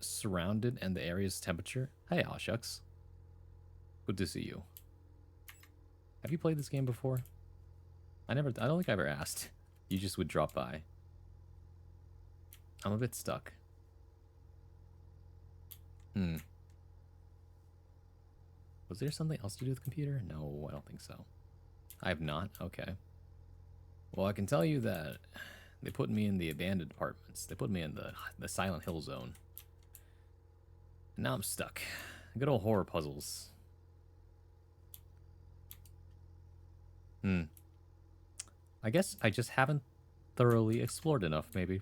[SPEAKER 2] surrounded and the area's temperature. Hey, aw shucks. Good to see you. Have you played this game before? I don't think I ever asked. You just would drop by. I'm a bit stuck. Was there something else to do with the computer? No, I don't think so. I have not? Okay. Well, I can tell you that they put me in the abandoned apartments. They put me in the Silent Hill zone. And now I'm stuck. Good old horror puzzles. I guess I just haven't thoroughly explored enough, maybe.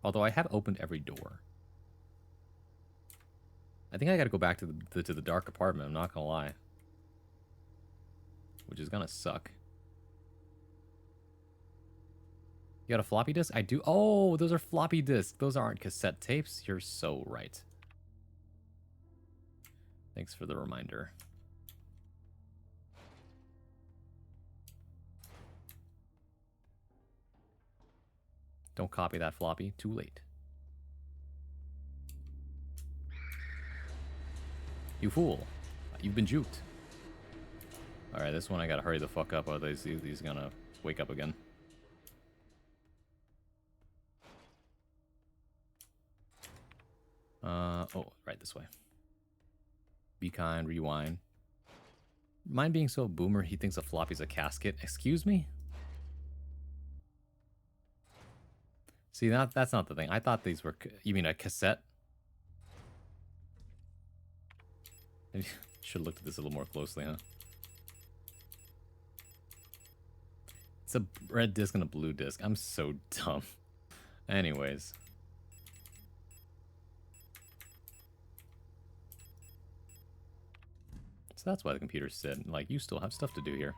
[SPEAKER 2] Although I have opened every door. I think I gotta go back to the dark apartment, I'm not gonna lie. Which is gonna suck. You got a floppy disk? I do. Oh, those are floppy disks. Those aren't cassette tapes. You're so right. Thanks for the reminder. Don't copy that floppy. Too late. You fool. You've been juked. Alright, this one I gotta hurry the fuck up, otherwise he's gonna wake up again. Oh, right this way. Be kind, rewind. Mind being so boomer, he thinks a floppy's a casket. Excuse me? See, that's not the thing. I thought these were... You mean a cassette? I should have looked at this a little more closely, huh? It's a red disc and a blue disc. I'm so dumb. Anyways. So that's why the computer said, like, you still have stuff to do here.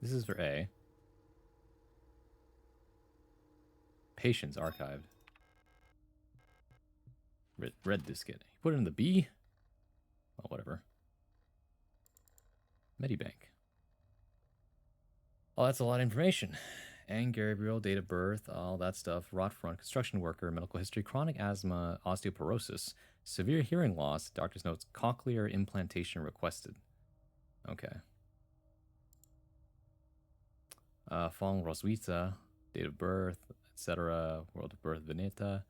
[SPEAKER 2] This is for A. Patience archived. Red diskette. You put it in the B? Oh, whatever. Medibank. Oh, that's a lot of information. Anne Gabriel, date of birth, all that stuff. Rot front, construction worker, medical history, chronic asthma, osteoporosis, severe hearing loss, doctor's notes, cochlear implantation requested. Okay. Fong Roswitha, date of birth, etc. World of birth, Veneta.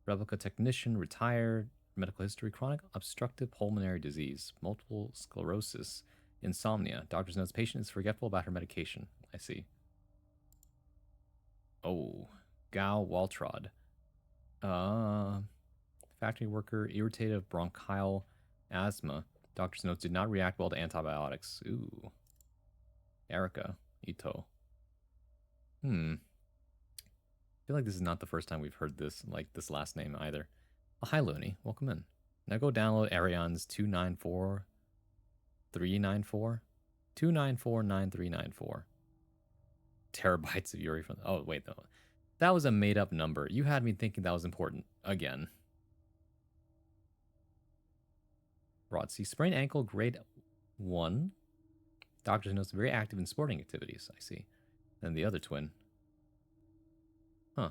[SPEAKER 2] Replica technician, retired, medical history, chronic obstructive pulmonary disease, multiple sclerosis, insomnia. Doctor's notes, patient is forgetful about her medication. I see. Oh, Gao Waltrod. Factory worker, irritative bronchial asthma. Doctor's notes, did not react well to antibiotics. Ooh. Erica Ito. I feel like this is not the first time we've heard this, like this last name either. Oh, hi, Looney. Welcome in. Now go download Arion's 294 9394 terabytes of Yuri from... Oh, wait, no. That was a made-up number. You had me thinking that was important again. Broadsea. Sprained ankle, grade One. Doctor's notes very active in sporting activities, I see. And the other twin. Huh.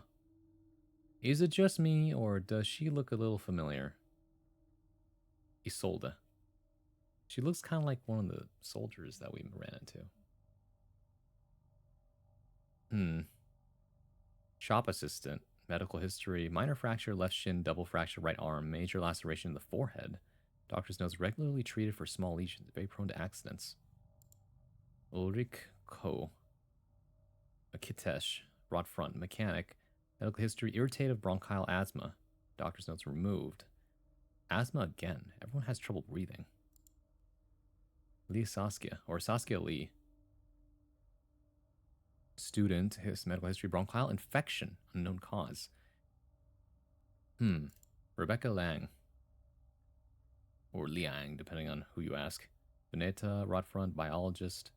[SPEAKER 2] Is it just me, or does she look a little familiar? Isolde. She looks kind of like one of the soldiers that we ran into. Shop assistant. Medical history. Minor fracture, left shin, double fracture, right arm. Major laceration in the forehead. Doctor's notes regularly treated for small lesions. Very prone to accidents. Ulrich Ko. Akitesh. Broad front. Mechanic. Medical history. Irritative bronchial asthma. Doctor's notes removed. Asthma again. Everyone has trouble breathing. Lee Saskia. Or Saskia Lee. Student. His medical history. Bronchial infection. Unknown cause. Rebecca Lang. Or Liang, depending on who you ask. Veneta, rod front, biologist.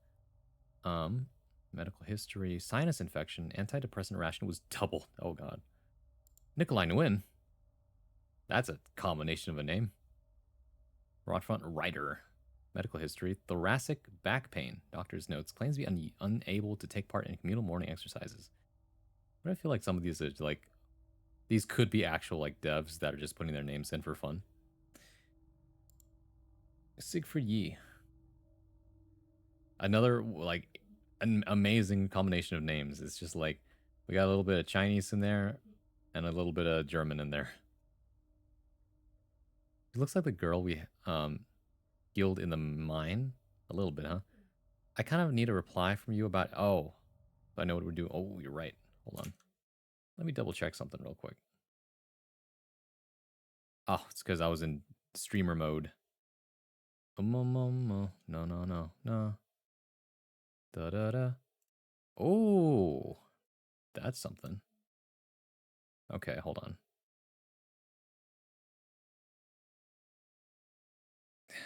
[SPEAKER 2] Medical history, sinus infection, antidepressant ration was doubled. Oh god. Nikolai Nguyen. That's a combination of a name. Rod front writer. Medical history, thoracic back pain. Doctor's notes, claims to be unable to take part in communal morning exercises. But I feel like some of these are like, these could be actual like devs that are just putting their names in for fun. Siegfried Yi. Another like an amazing combination of names. It's just like we got a little bit of Chinese in there and a little bit of German in there. It looks like the girl we healed in the mine. A little bit, huh? I kind of need a reply from you about, oh, I know what we're doing. Oh, you're right. Hold on. Let me double check something real quick. Oh, it's because I was in streamer mode. No. Da-da-da. Oh, that's something. Okay, hold on.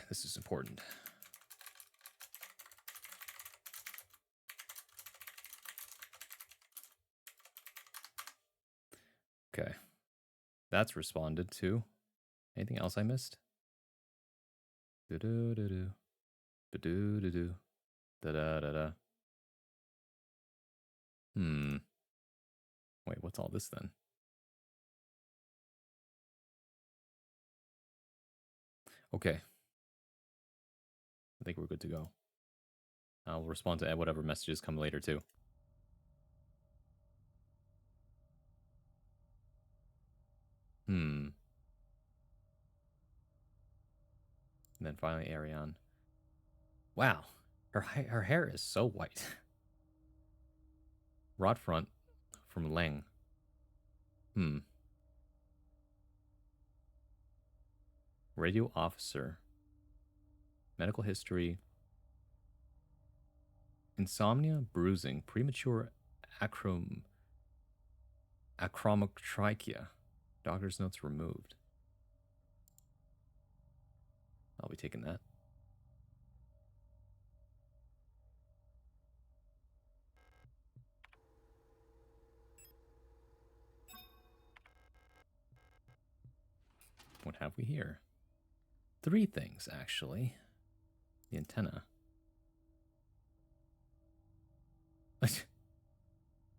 [SPEAKER 2] This is important. Okay. That's responded to. Anything else I missed? Do-do-do-do. Do-do-do-do. Da-da-da-da. Wait, what's all this then? Okay. I think we're good to go. I'll respond to whatever messages come later too. And then finally Ariane. Wow. Her hair is so white. Rod front from Leng. Radio officer. Medical history. Insomnia, bruising, premature acromotrichia. Doctor's notes removed. I'll be taking that. What have we here? 3 things, actually. The antenna.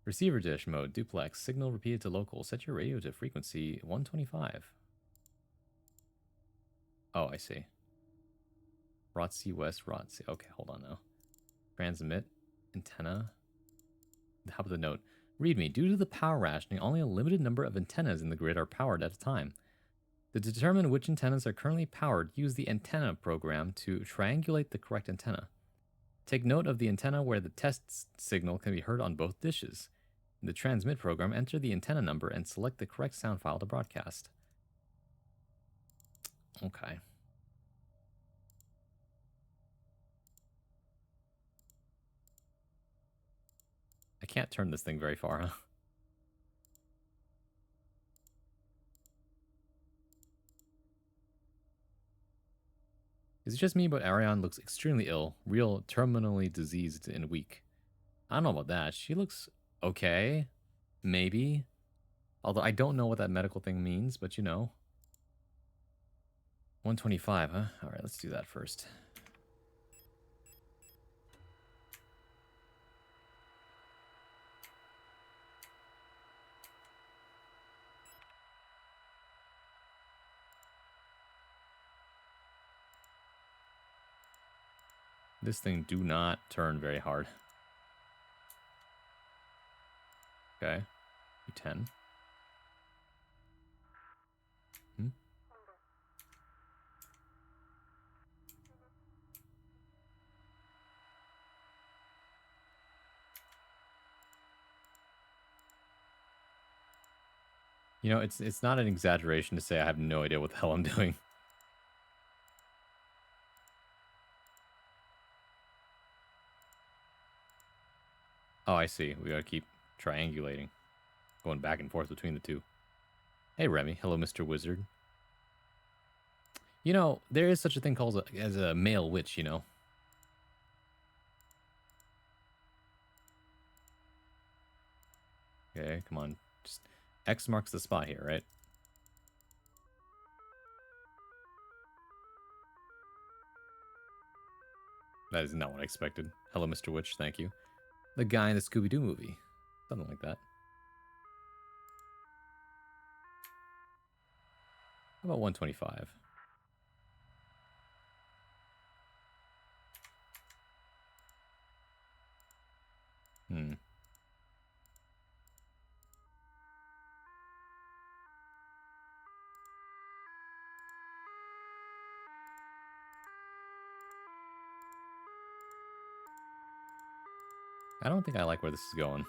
[SPEAKER 2] Receiver dish mode, duplex, signal repeated to local. Set your radio to frequency 125. Oh, I see. Rotsy West, Rotsy. Okay, hold on now. Transmit, antenna. How about the note? Read me. Due to the power rationing, only a limited number of antennas in the grid are powered at a time. To determine which antennas are currently powered, use the antenna program to triangulate the correct antenna. Take note of the antenna where the test signal can be heard on both dishes. In the transmit program, enter the antenna number and select the correct sound file to broadcast. Okay. I can't turn this thing very far, huh? Is it just me, but Ariane looks extremely ill, real terminally diseased and weak. I don't know about that. She looks okay, maybe. Although I don't know what that medical thing means, but you know. 125, huh? All right, let's do that first. This thing do not turn very hard. Okay. E10. Hmm? You know, it's not an exaggeration to say I have no idea what the hell I'm doing. Oh, I see. We gotta keep triangulating. Going back and forth between the two. Hey, Remy. Hello, Mr. Wizard. You know, there is such a thing called as a male witch, you know. Okay, come on. Just X marks the spot here, right? That is not what I expected. Hello, Mr. Witch. Thank you. The guy in the Scooby-Doo movie. Something like that. How about 125? Hmm. I don't think I like where this is going.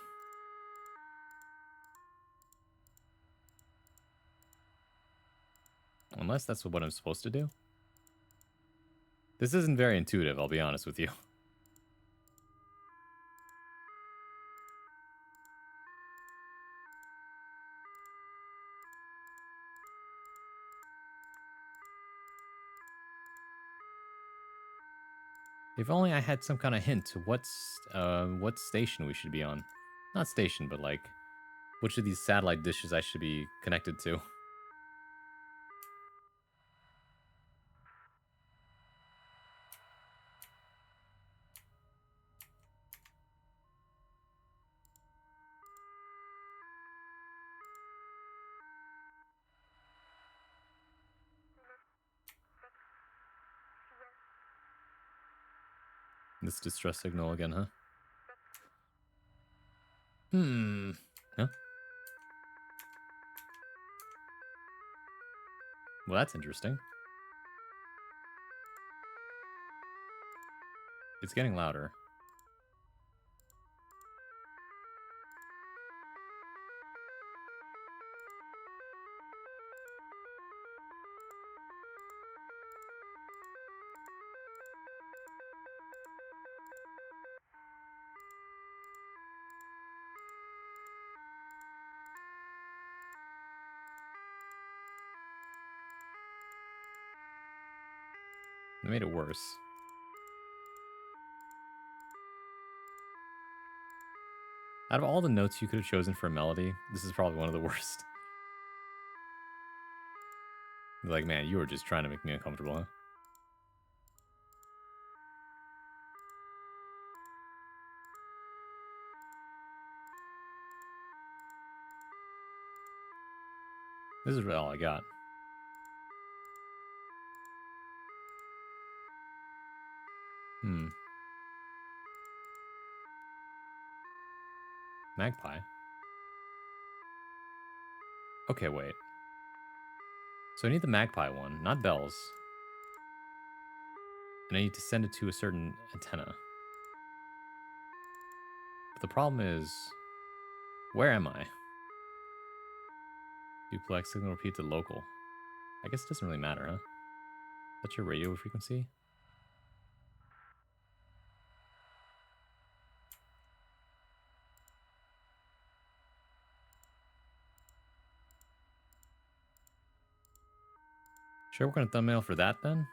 [SPEAKER 2] Unless that's what I'm supposed to do. This isn't very intuitive, I'll be honest with you. If only I had some kind of hint to what station we should be on. Not station, but like, which of these satellite dishes I should be connected to. This distress signal again, huh? Huh? Well, that's interesting. It's getting louder. They made it worse. Out of all the notes you could have chosen for a melody, this is probably one of the worst. Like, man, you were just trying to make me uncomfortable, huh? This is really all I got. Magpie? Okay, wait. So I need the magpie one, not bells. And I need to send it to a certain antenna. But the problem is, where am I? Duplex signal repeat to local. I guess it doesn't really matter, huh? That's your radio frequency? Should I work on a thumbnail for that then?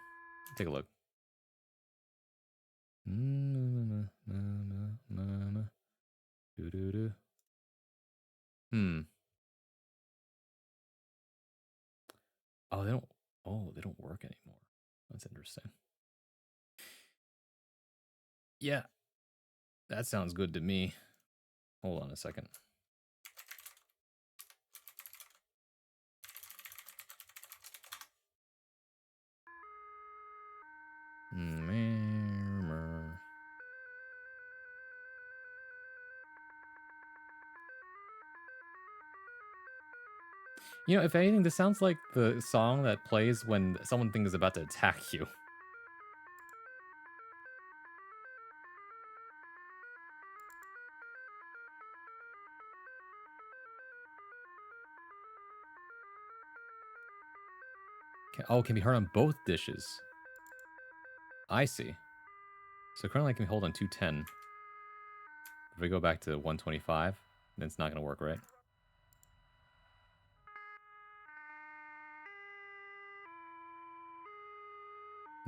[SPEAKER 2] Take a look. Oh, they don't. Oh, they don't work anymore. That's interesting. Yeah, that sounds good to me. Hold on a second. You know, if anything, this sounds like the song that plays when someone thinks is about to attack you. Can be heard on both dishes. I see. So currently I can hold on 210. If we go back to 125, then it's not going to work, right?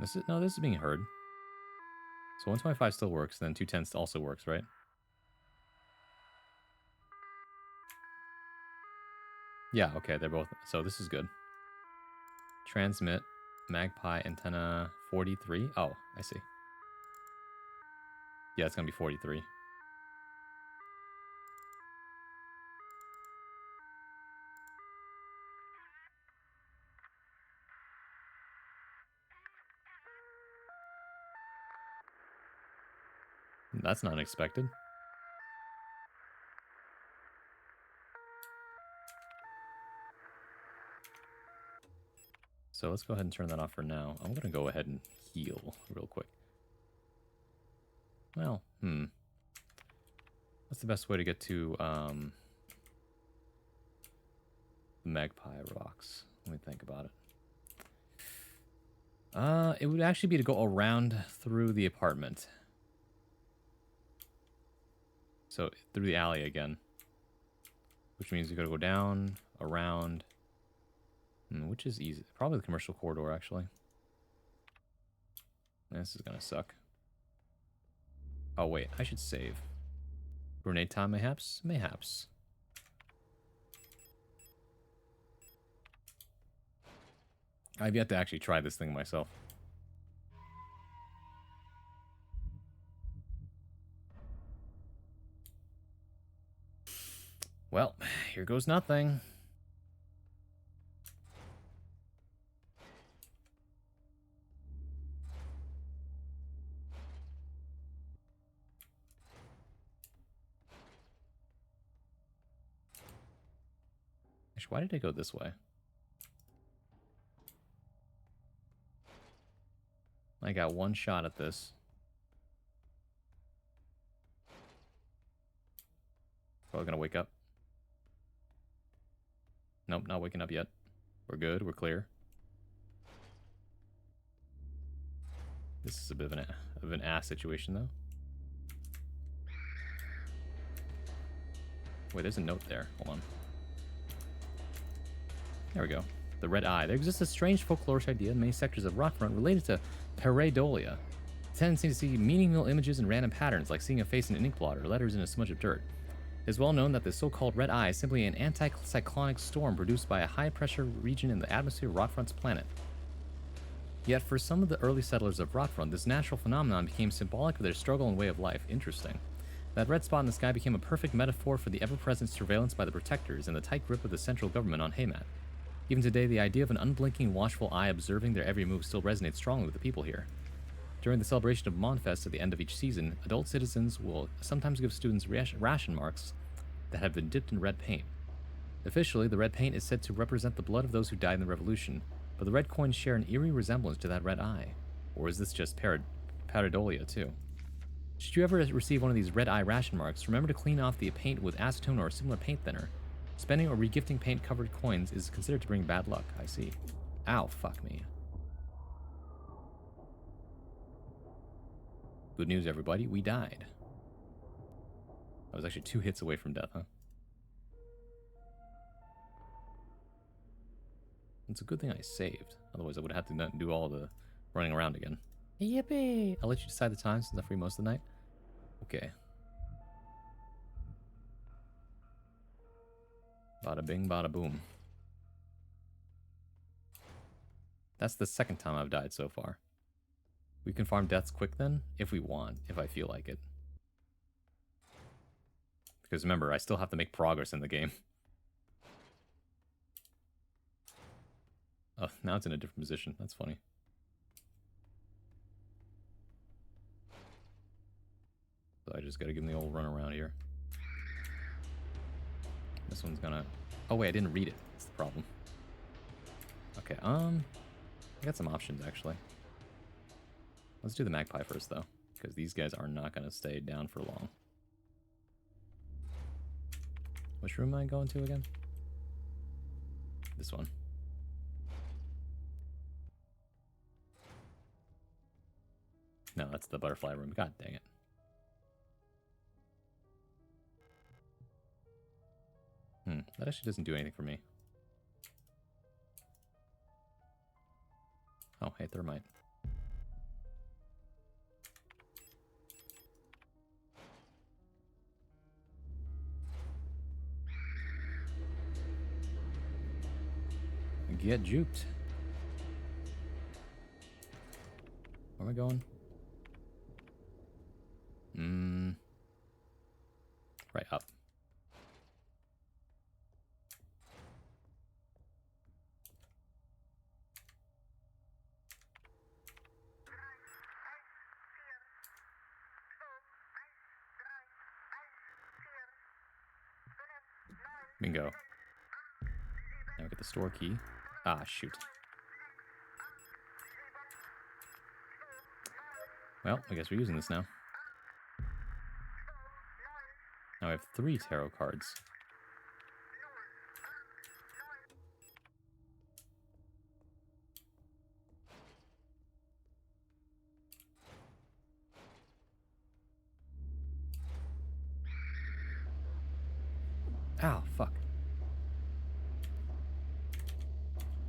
[SPEAKER 2] This is being heard. So 125 still works, then 210 also works, right? Yeah, okay, they're both. So this is good. Transmit, magpie, antenna 43. Oh, I see. Yeah, it's going to be 43. That's not unexpected. So let's go ahead and turn that off for now. I'm going to go ahead and heal real quick. Well, what's the best way to get to the magpie rocks? Let me think about it. It would actually be to go around through the apartment. So through the alley again. Which means you gotta go down, around. Which is easy. Probably the commercial corridor, actually. This is gonna suck. Oh, wait. I should save. Grenade time, mayhaps? Mayhaps. I've yet to actually try this thing myself. Well, here goes nothing. Actually, why did I go this way? I got one shot at this. Probably gonna wake up. Nope, not waking up yet. We're good, we're clear. This is a bit of an ass situation, though. Wait, there's a note there. Hold on. There we go. The red eye. There exists a strange folkloric idea in many sectors of Rockfront related to pareidolia. A tendency to see meaningful images and random patterns, like seeing a face in an ink blot or letters in a smudge of dirt. It is well known that the so-called red eye is simply an anticyclonic storm produced by a high-pressure region in the atmosphere of Rockfront's planet. Yet for some of the early settlers of Rockfront, this natural phenomenon became symbolic of their struggle and way of life. Interesting. That red spot in the sky became a perfect metaphor for the ever-present surveillance by the Protectors and the tight grip of the central government on Haymat. Even today, the idea of an unblinking, watchful eye observing their every move still resonates strongly with the people here. During the celebration of Monfest at the end of each season, adult citizens will sometimes give students ration marks that have been dipped in red paint. Officially, the red paint is said to represent the blood of those who died in the revolution, but the red coins share an eerie resemblance to that red eye. Or is this just pareidolia too? Should you ever receive one of these red eye ration marks, remember to clean off the paint with acetone or a similar paint thinner. Spending or regifting paint-covered coins is considered to bring bad luck. I see. Ow, fuck me. Good news, everybody. We died. I was actually 2 hits away from death, huh? It's a good thing I saved. Otherwise, I would have to do all the running around again. Yippee! I'll let you decide the time since I'm free most of the night. Okay. Bada bing, bada boom. That's the second time I've died so far. We can farm deaths quick then, if we want, if I feel like it. Because remember, I still have to make progress in the game. Oh, now it's in a different position. That's funny. So I just gotta give him the old run around here. This one's gonna... Oh, wait, I didn't read it. That's the problem. Okay, I got some options, actually. Let's do the magpie first, though, because these guys are not gonna stay down for long. Which room am I going to again? This one. No, that's the butterfly room. God dang it. That actually doesn't do anything for me. Oh, hey, thermite. Get juked. Where am I going? Right up. Bingo. Now we get the store key. Ah, shoot. Well, I guess we're using this now. Now I have 3 tarot cards. Ow, fuck.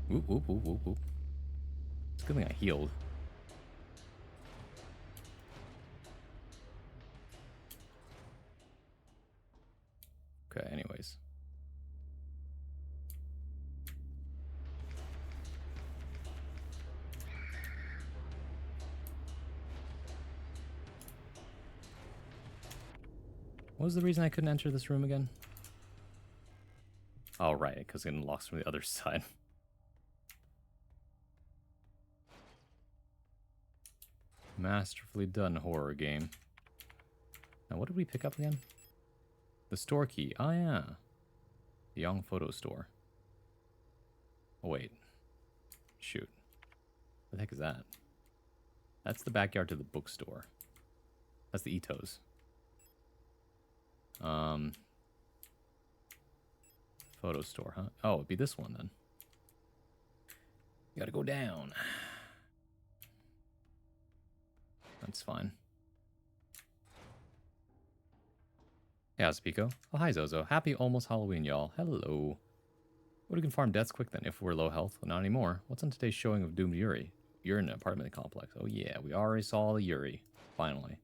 [SPEAKER 2] Whoop, whoop, whoop, whoop, whoop. It's a good thing I healed. Okay, anyways. What was the reason I couldn't enter this room again? Oh, right, because it unlocks from the other side. Masterfully done, horror game. Now, what did we pick up again? The store key. Oh, yeah. The Young Photo Store. Oh, wait. Shoot. What the heck is that? That's the backyard to the bookstore. That's the Itos. Photo store, huh? Oh, it'd be this one then. You gotta go down. That's fine. Yeah, it's Pico. Oh, hi, Zozo. Happy almost Halloween, y'all. Hello. We can farm deaths quick then if we're low health. Well, not anymore. What's on today's showing of Doomed Yuri? You're in an apartment complex. Oh, yeah. We already saw the Yuri. Finally.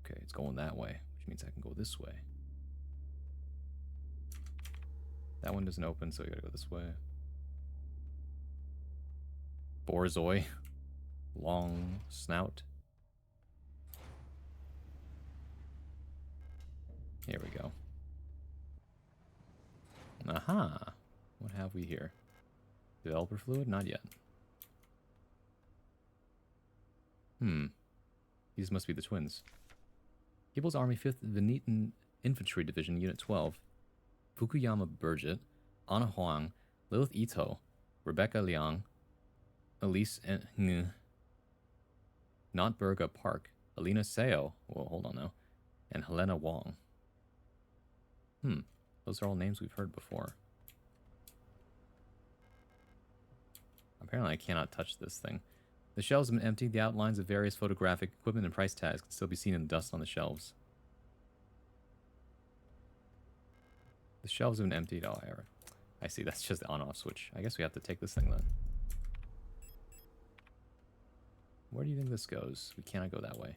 [SPEAKER 2] Okay, it's going that way, which means I can go this way. That one doesn't open, so we gotta go this way. Borzoi. Long snout. Here we go. Aha! What have we here? Developer fluid? Not yet. These must be the twins. People's Army 5th Venetian Infantry Division, Unit 12. Fukuyama Burgett, Anna Huang, Lilith Ito, Rebecca Liang, Elise Ng, Notberga Park, Alina Seo, well, hold on now, and Helena Wong. Those are all names we've heard before. Apparently I cannot touch this thing. The shelves have been emptied. The outlines of various photographic equipment and price tags can still be seen in the dust on the shelves. The shelves have been emptied. Oh, I see. That's just the on-off switch. I guess we have to take this thing then. Where do you think this goes? We cannot go that way.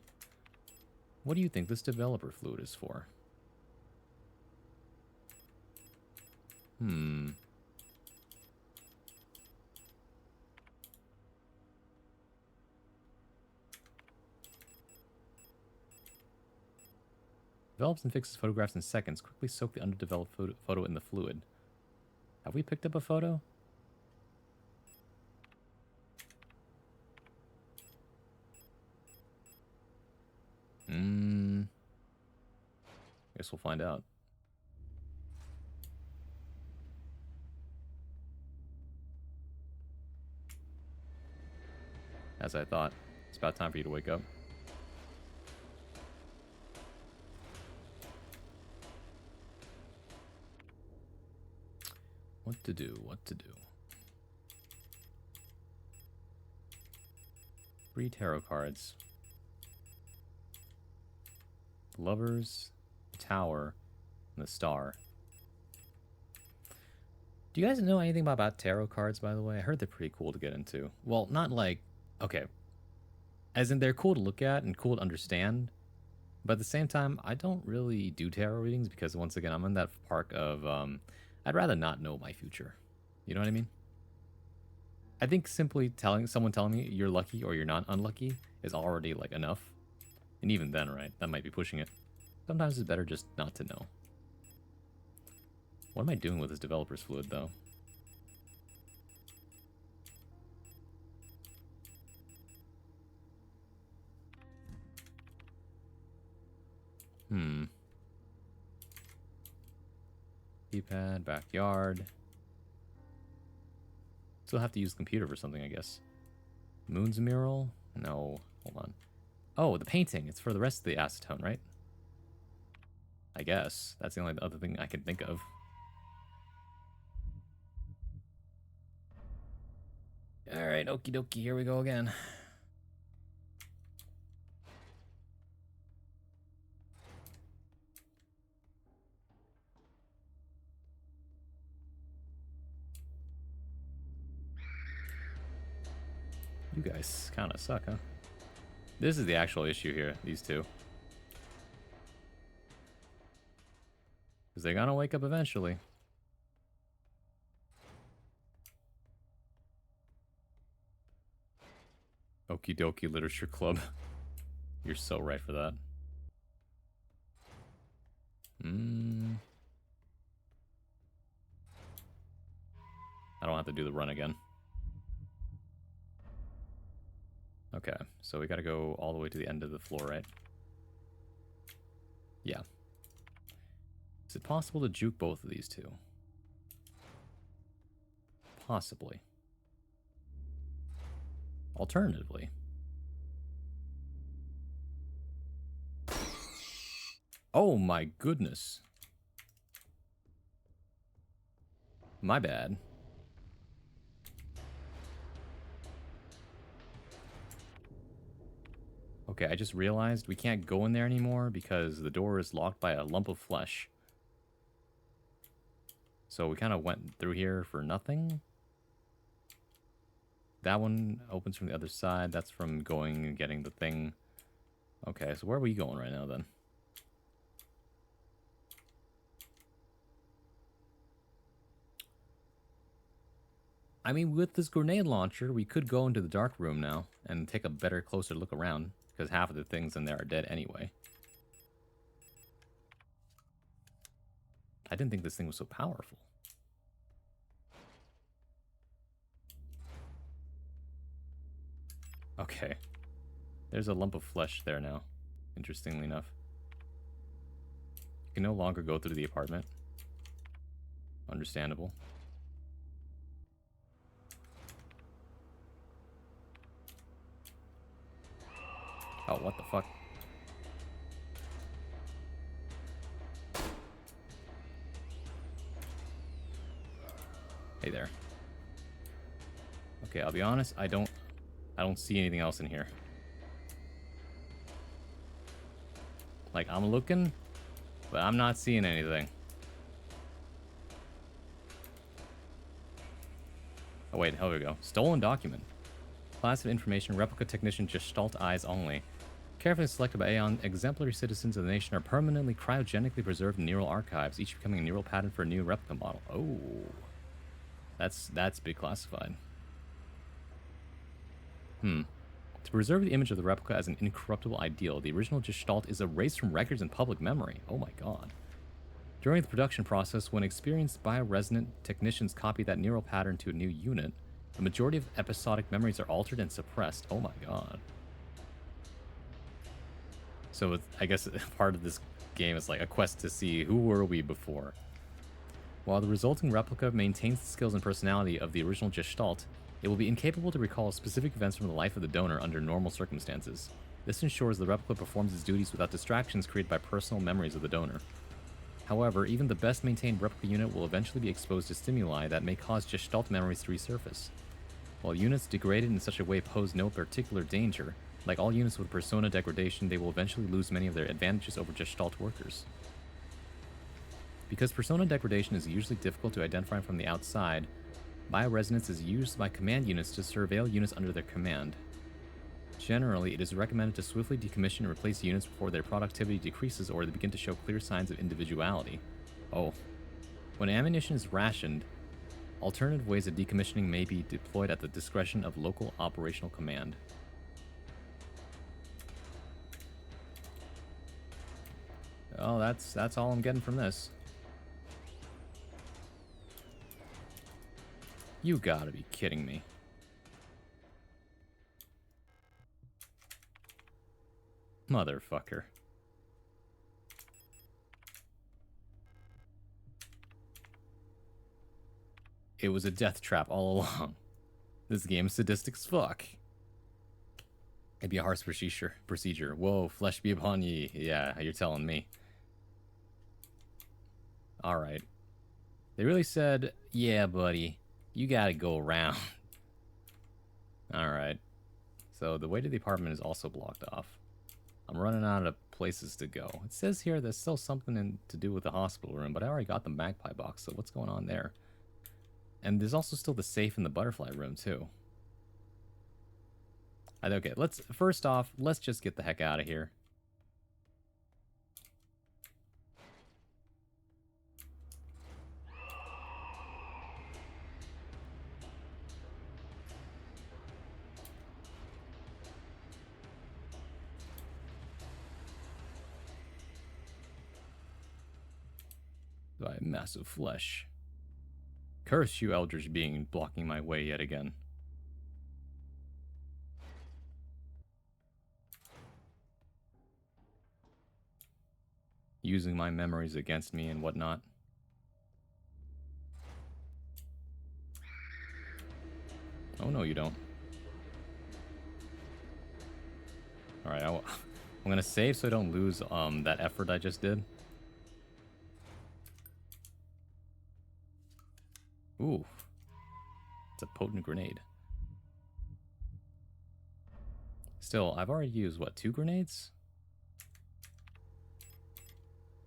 [SPEAKER 2] What do you think this developer fluid is for? Develops and fixes photographs in seconds. Quickly soak the underdeveloped photo in the fluid. Have we picked up a photo? Guess we'll find out. As I thought. It's about time for you to wake up. What to do, what to do. 3 tarot cards. The Lovers, the Tower, and the Star. Do you guys know anything about tarot cards, by the way? I heard they're pretty cool to get into. Well, not like... Okay. As in, they're cool to look at and cool to understand. But at the same time, I don't really do tarot readings because, once again, I'm in that park of... I'd rather not know my future. You know what I mean? I think simply someone telling me you're lucky or you're not unlucky is already, like, enough. And even then, right? That might be pushing it. Sometimes it's better just not to know. What am I doing with this developer's fluid, though? Keypad, backyard. Still have to use the computer for something, I guess. Moon's mural? No. Hold on. Oh, the painting. It's for the rest of the acetone, right? I guess. That's the only other thing I can think of. Alright, okie dokie. Here we go again. You guys kind of suck, huh? This is the actual issue here, these two. Because they're gonna wake up eventually. Okie dokie literature club. You're so right for that. I don't have to do the run again. Okay, so we gotta go all the way to the end of the floor, right? Yeah. Is it possible to juke both of these two? Possibly. Alternatively. Oh my goodness. My bad. Okay, I just realized we can't go in there anymore because the door is locked by a lump of flesh. So we kind of went through here for nothing. That one opens from the other side. That's from going and getting the thing. Okay, so where are we going right now then? I mean, with this grenade launcher, we could go into the dark room now and take a better, closer look around, because half of the things in there are dead anyway. I didn't think this thing was so powerful. Okay. There's a lump of flesh there now, interestingly enough. You can no longer go through the apartment. Understandable. Oh, what the fuck? Hey there. Okay, I'll be honest, I don't see anything else in here. Like, I'm looking, but I'm not seeing anything. Oh wait, here we go. Stolen document. Class of information, replica technician, Gestalt eyes only. Carefully selected by Aeon, exemplary citizens of the nation are permanently cryogenically preserved in neural archives, each becoming a neural pattern for a new replica model. Oh. That's big classified. To preserve the image of the replica as an incorruptible ideal, the original Gestalt is erased from records and public memory. Oh my god. During the production process, when experienced bioresonant technicians copy that neural pattern to a new unit, the majority of episodic memories are altered and suppressed. Oh my god. So I guess part of this game is like a quest to see who were we before. While the resulting replica maintains the skills and personality of the original Gestalt, it will be incapable to recall specific events from the life of the donor under normal circumstances. This ensures the replica performs its duties without distractions created by personal memories of the donor. However, even the best maintained replica unit will eventually be exposed to stimuli that may cause Gestalt memories to resurface. While units degraded in such a way pose no particular danger, like all units with persona degradation, they will eventually lose many of their advantages over Gestalt workers. Because persona degradation is usually difficult to identify from the outside, bioresonance is used by command units to surveil units under their command. Generally, it is recommended to swiftly decommission and replace units before their productivity decreases or they begin to show clear signs of individuality. Oh. When ammunition is rationed, alternative ways of decommissioning may be deployed at the discretion of local operational command. Oh, that's all I'm getting from this. You gotta be kidding me. Motherfucker. It was a death trap all along. This game is sadistic as fuck. It'd be a harsh procedure. Whoa, flesh be upon ye. Yeah, you're telling me. Alright. They really said, yeah, buddy, you gotta go around. Alright. So the way to the apartment is also blocked off. I'm running out of places to go. It says here there's still something to do with the hospital room, but I already got the magpie box, so what's going on there? And there's also still the safe in the butterfly room, too. Okay, first off, let's just get the heck out of here. By massive flesh. Curse you, eldritch being, blocking my way yet again. Using my memories against me and whatnot. Oh, no, you don't. Alright, I'm gonna save so I don't lose that effort I just did. Ooh. It's a potent grenade. Still, I've already used, what, 2 grenades?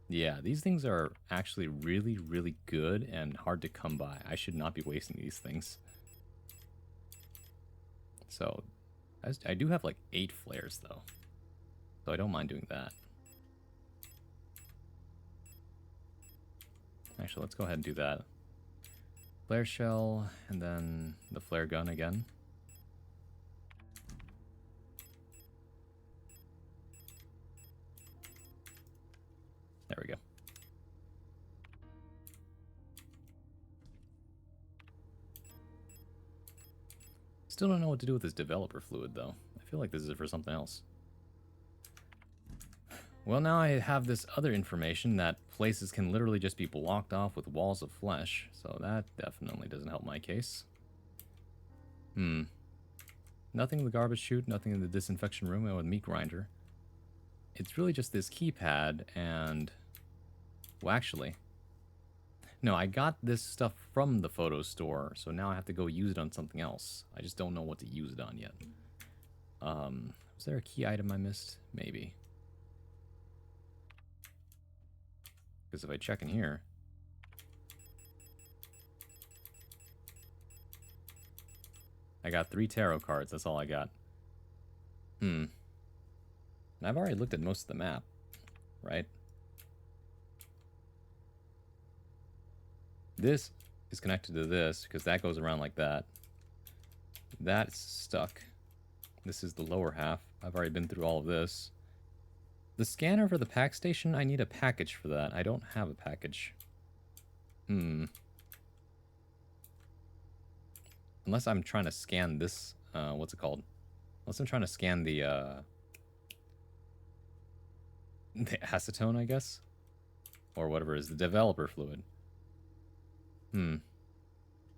[SPEAKER 2] Yeah, these things are actually really, really good and hard to come by. I should not be wasting these things. So, I do have like 8 flares, though. So I don't mind doing that. Actually, let's go ahead and do that. Flare shell, and then the flare gun again. There we go. Still don't know what to do with this developer fluid, though. I feel like this is for something else. Well, now I have this other information that places can literally just be blocked off with walls of flesh, so that definitely doesn't help my case. Nothing in the garbage chute, nothing in the disinfection room, or the meat grinder. It's really just this keypad and... Well, actually... No, I got this stuff from the photo store, so now I have to go use it on something else. I just don't know what to use it on yet. Was there a key item I missed? Maybe. Because if I check in here... I got 3 tarot cards, that's all I got. And I've already looked at most of the map, right? This is connected to this, because that goes around like that. That's stuck. This is the lower half. I've already been through all of this. The scanner for the pack station, I need a package for that. I don't have a package. Unless I'm trying to scan this, what's it called? Unless I'm trying to scan the, The acetone, I guess? Or whatever is the developer fluid. Wouldn't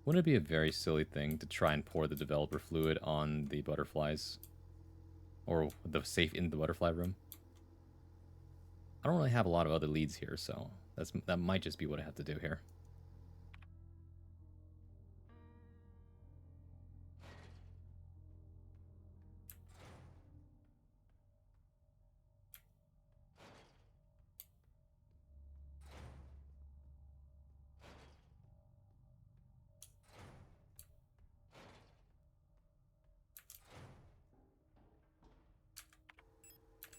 [SPEAKER 2] it be a very silly thing to try and pour the developer fluid on the butterflies? Or the safe in the butterfly room? I don't really have a lot of other leads here, so that might just be what I have to do here.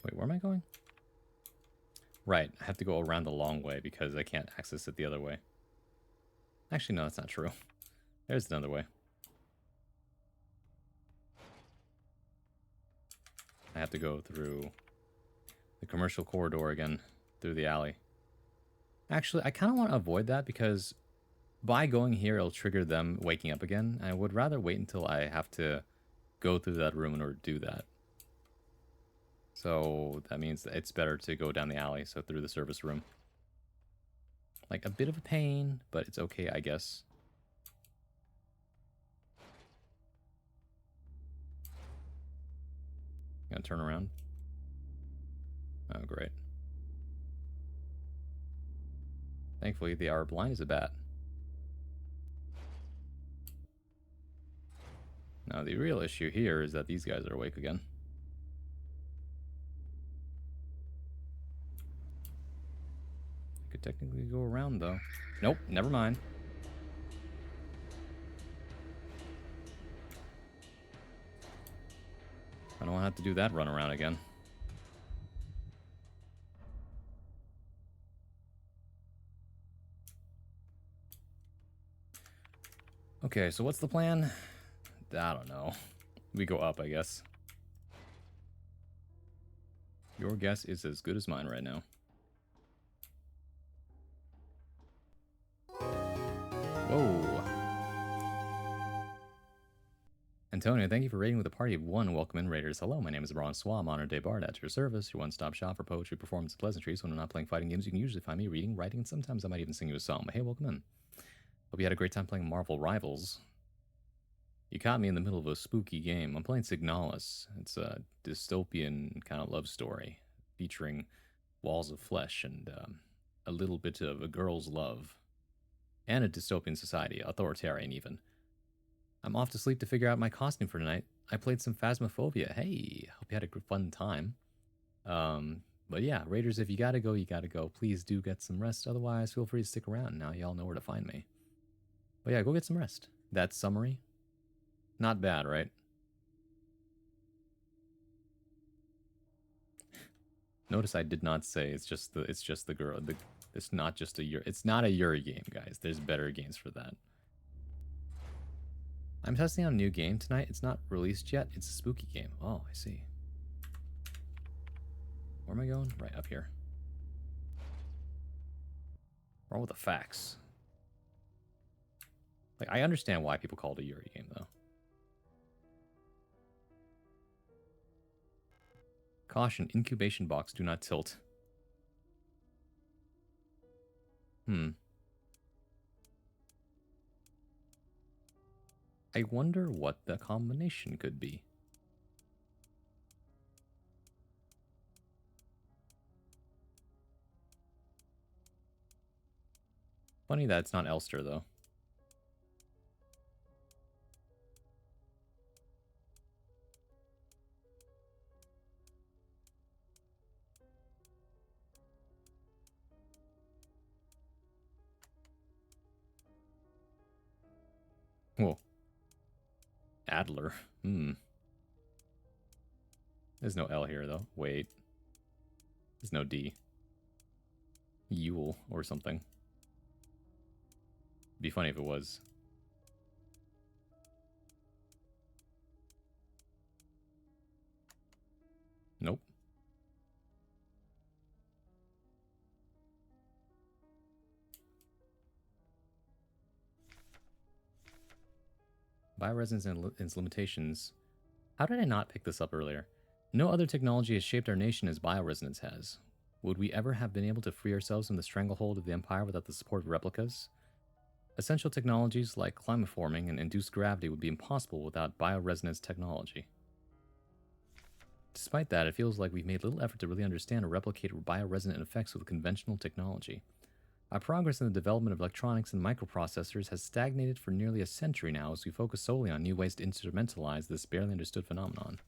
[SPEAKER 2] Wait, where am I going? Right, I have to go around the long way because I can't access it the other way. Actually, no, that's not true. There's another way. I have to go through the commercial corridor again, through the alley. Actually, I kind of want to avoid that because by going here, it'll trigger them waking up again. I would rather wait until I have to go through that room in order to do that. So that means that it's better to go down the alley, so through the service room. Like, a bit of a pain, but it's okay, I guess. Gonna turn around. Oh, great. Thankfully, they are blind as a bat. Now, the real issue here is that these guys are awake again. I could technically go around, though. Nope, never mind. I don't want to have to do that run around again. Okay, so what's the plan? I don't know. We go up, I guess. Your guess is as good as mine right now. Whoa. Antonio, thank you for raiding with a party of one. Welcome in, Raiders. Hello, my name is Bron Swa. I'm Honor Day Bard at your service, your one-stop shop for poetry, performance, and pleasantries. When I'm not playing fighting games, you can usually find me reading, writing, and sometimes I might even sing you a song. But hey, welcome in. Hope you had a great time playing Marvel Rivals. You caught me in the middle of a spooky game. I'm playing Signalis. It's a dystopian kind of love story featuring walls of flesh and a little bit of a girl's love. And a dystopian society, authoritarian even. I'm off to sleep to figure out my costume for tonight. I played some Phasmophobia. Hey, hope you had a fun time. But yeah, Raiders, if you gotta go, you gotta go. Please do get some rest. Otherwise, feel free to stick around. Now y'all know where to find me. But yeah, go get some rest. That summary, not bad, right? Notice I did not say it's just the girl. It's not just a Yuri. It's not a Yuri game, guys. There's better games for that. I'm testing out a new game tonight. It's not released yet. It's a spooky game. Oh, I see. Where am I going? Right up here. Wrong with the facts. Like, I understand why people call it a Yuri game, though. Caution, incubation box, do not tilt. I wonder what the combination could be. Funny that it's not Elster, though. Whoa. Adler. There's no L here, though. Wait. There's no D. Yule or something. Be funny if it was. Nope. Bioresonance and its limitations. How did I not pick this up earlier? No other technology has shaped our nation as bioresonance has. Would we ever have been able to free ourselves from the stranglehold of the Empire without the support of replicas? Essential technologies like climate forming and induced gravity would be impossible without bioresonance technology. Despite that, it feels like we've made little effort to really understand or replicate bioresonant effects with conventional technology. Our progress in the development of electronics and microprocessors has stagnated for nearly a century now as we focus solely on new ways to instrumentalize this barely understood phenomenon.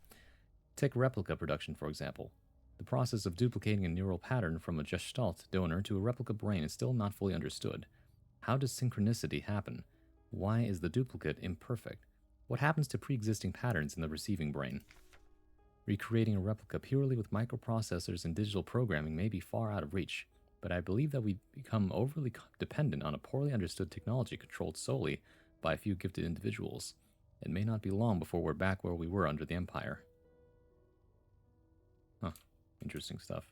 [SPEAKER 2] Take replica production, for example. The process of duplicating a neural pattern from a Gestalt donor to a replica brain is still not fully understood. How does synchronicity happen? Why is the duplicate imperfect? What happens to pre-existing patterns in the receiving brain? Recreating a replica purely with microprocessors and digital programming may be far out of reach, but I believe that we become overly dependent on a poorly understood technology controlled solely by a few gifted individuals. It may not be long before we're back where we were under the Empire. Huh. Interesting stuff.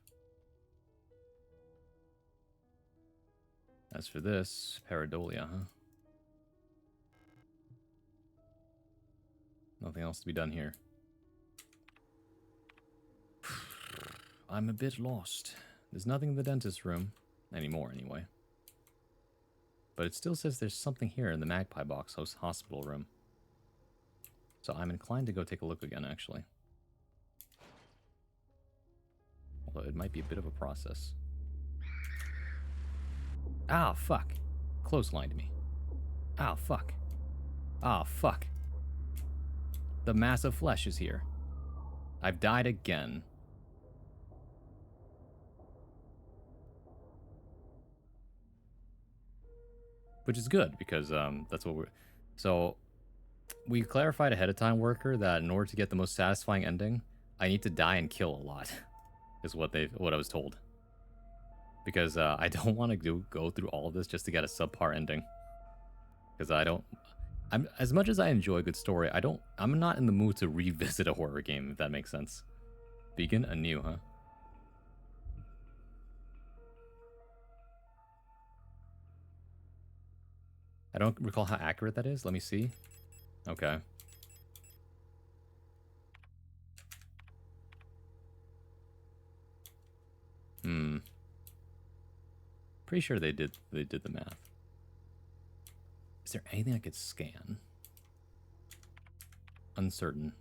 [SPEAKER 2] As for this, pareidolia, huh? Nothing else to be done here. I'm a bit lost. There's nothing in the dentist room. Anymore, anyway. But it still says there's something here in the Magpie Box hospital room. So I'm inclined to go take a look again, actually. Although it might be a bit of a process. Ah, fuck. Clotheslined me. Ah, fuck. Ah, fuck. The mass of flesh is here. I've died again. Which is good, because that's what we're... So, we clarified ahead of time, Worker, that in order to get the most satisfying ending, I need to die and kill a lot. Is what I was told. Because I don't want to go through all of this just to get a subpar ending. Because I'm as much as I enjoy a good story, I'm not in the mood to revisit a horror game, if that makes sense. Begin anew, huh? I don't recall how accurate that is. Let me see. Okay. Pretty sure they did the math. Is there anything I could scan? Uncertain.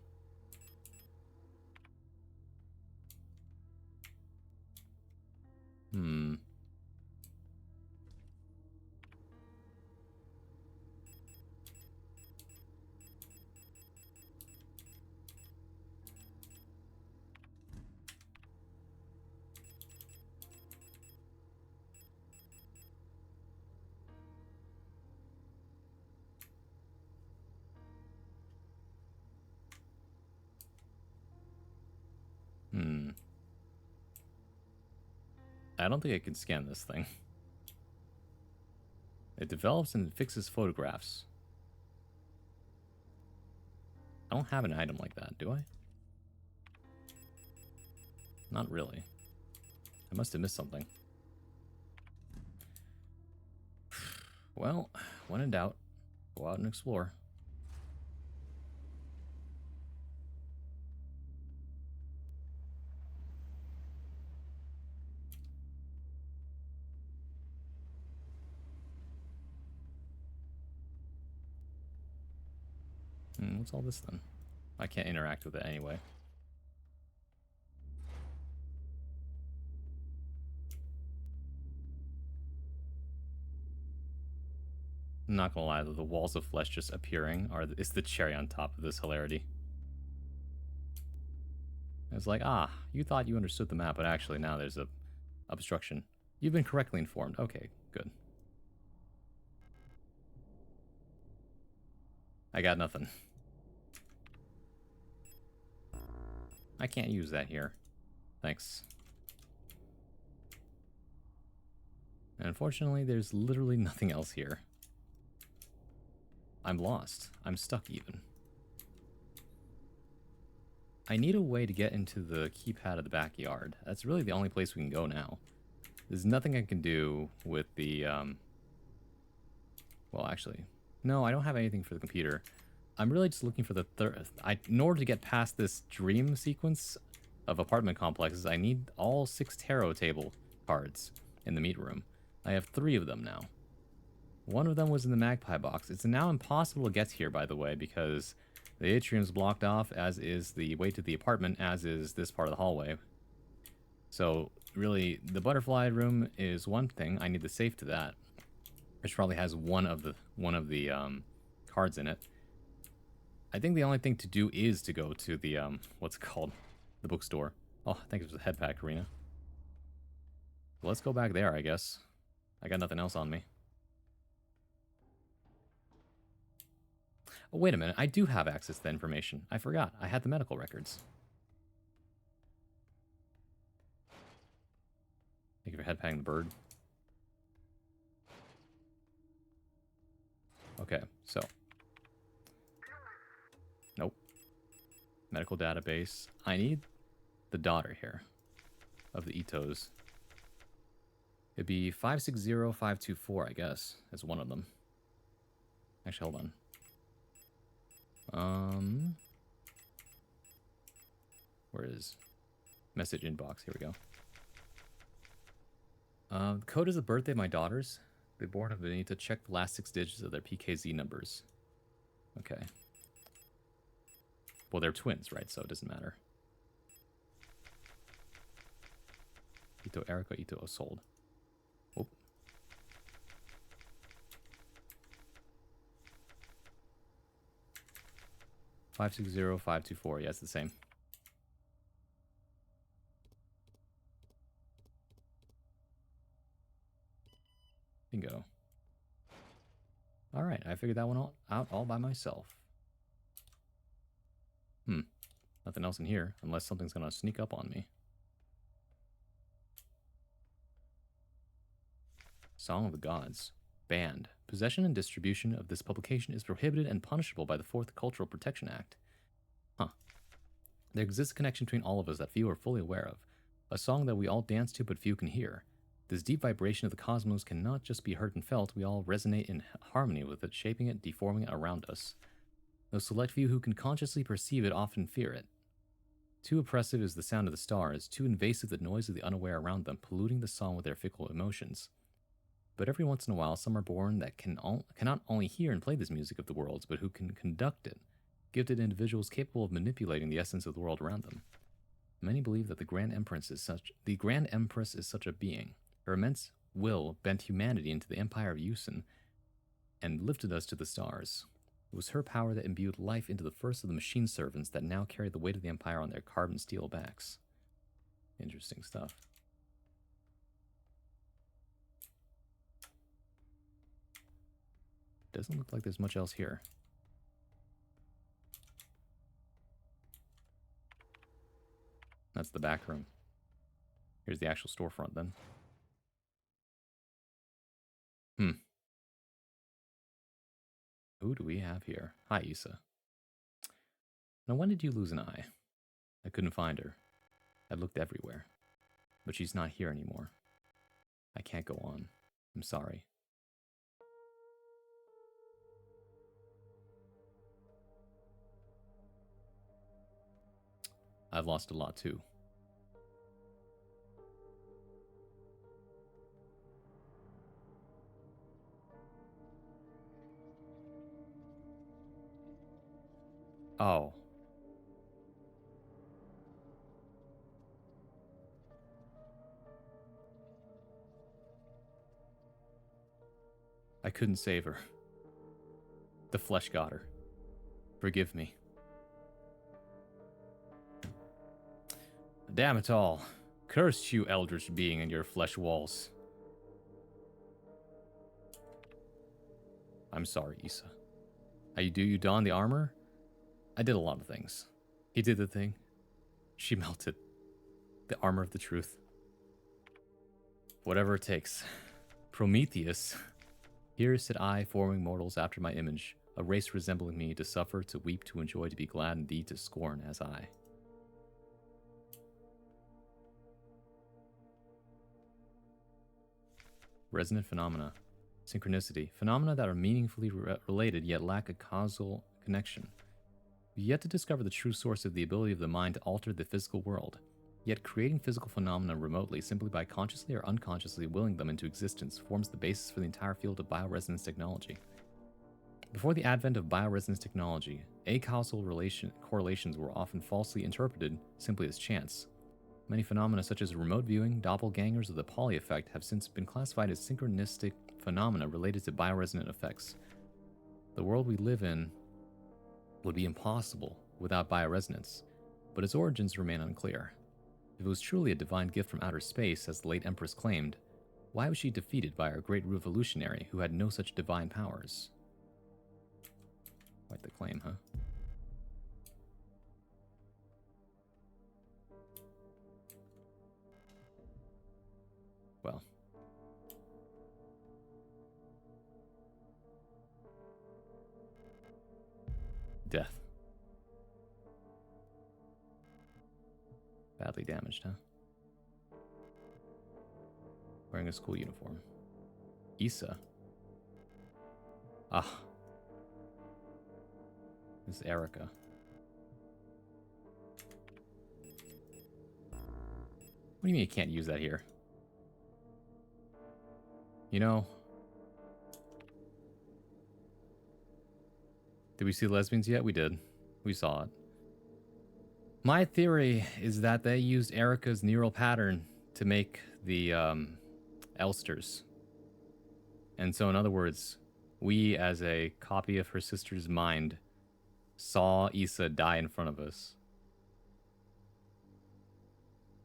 [SPEAKER 2] I don't think I can scan this thing. It develops and fixes photographs. I don't have an item like that, do I? Not really. I must have missed something. Well, when in doubt, go out and explore. What's all this then? I can't interact with it anyway. I'm not gonna lie, though, the walls of flesh just appearing is the cherry on top of this hilarity. It's like, you thought you understood the map, but actually now there's a obstruction. You've been correctly informed. Okay, good. I got nothing. I can't use that here. Thanks. And unfortunately, there's literally nothing else here. I'm lost. I'm stuck even. I need a way to get into the keypad of the backyard. That's really the only place we can go now. There's nothing I can do with the, well, actually, no, I don't have anything for the computer. I'm really just looking for the in order to get past this dream sequence, of apartment complexes, I need all 6 tarot table cards in the meat room. I have 3 of them now. One of them was in the magpie box. It's now impossible to get here, by the way, because the atrium's blocked off, as is the way to the apartment, as is this part of the hallway. So, really, the butterfly room is one thing. I need the safe to that, which probably has one of the cards in it. I think the only thing to do is to go to the, what's it called? The bookstore. Oh, I think it was the head pack arena. Let's go back there, I guess. I got nothing else on me. Oh, wait a minute. I do have access to the information. I forgot. I had the medical records. Thank you for head patting the bird. Okay, so. Nope. Medical database. I need the daughter here of the Itos. It'd be 560524, I guess, as one of them. Actually, hold on. Where is message inbox? Here we go. The code is the birthday of my daughters. They born of need to check the last 6 digits of their PKZ numbers. Okay. Well, they're twins, right? So it doesn't matter. Ito Erica, Ito sold. Whoop. $560-524. Yeah, it's the same. Bingo. Alright, I figured that one out all by myself. Nothing else in here, unless something's gonna sneak up on me. Song of the Gods. Banned. Possession and distribution of this publication is prohibited and punishable by the 4th Cultural Protection Act. Huh. There exists a connection between all of us that few are fully aware of. A song that we all dance to but few can hear. This deep vibration of the cosmos cannot just be heard and felt, we all resonate in harmony with it, shaping it, deforming it around us. Those select few who can consciously perceive it often fear it. Too oppressive is the sound of the stars, too invasive the noise of the unaware around them, polluting the song with their fickle emotions. But every once in a while, some are born that cannot only hear and play this music of the worlds, but who can conduct it, gifted individuals capable of manipulating the essence of the world around them. Many believe that the Grand Empress is such a being. Her immense will bent humanity into the empire of Yusin and lifted us to the stars. It was her power that imbued life into the first of the machine servants that now carry the weight of the empire on their carbon steel backs. Interesting stuff. Doesn't look like there's much else here. That's the back room. Here's the actual storefront then. Who do we have here? Hi, Issa. Now, when did you lose an eye? I couldn't find her. I looked everywhere. But she's not here anymore. I can't go on. I'm sorry. I've lost a lot too. Oh. I couldn't save her. The flesh got her. Forgive me. Damn it all. Curse you, eldritch being, and your flesh walls. I'm sorry, Issa. You don the armor? I did a lot of things. He did the thing. She melted. The armor of the truth. Whatever it takes. Prometheus. Here sit I, forming mortals after my image, a race resembling me, to suffer, to weep, to enjoy, to be glad, and thee to scorn as I. Resonant phenomena. Synchronicity. Phenomena that are meaningfully related yet lack a causal connection. We've yet to discover the true source of the ability of the mind to alter the physical world. Yet creating physical phenomena remotely simply by consciously or unconsciously willing them into existence forms the basis for the entire field of bioresonance technology. Before the advent of bioresonance technology, acausal correlations were often falsely interpreted simply as chance. Many phenomena such as remote viewing, doppelgangers, or the Pauli effect have since been classified as synchronistic phenomena related to bioresonant effects. The world we live in would be impossible without bioresonance, but its origins remain unclear. If it was truly a divine gift from outer space, as the late Empress claimed, why was she defeated by our great revolutionary who had no such divine powers? Quite the claim, huh? Well. Death. Badly damaged, huh? Wearing a school uniform. Issa. Ah. This is Erica. What do you mean you can't use that here? You know... Did we see lesbians yet? We did. We saw it. My theory is that they used Erica's neural pattern to make the Elsters. And so, in other words, we, as a copy of her sister's mind, saw Issa die in front of us.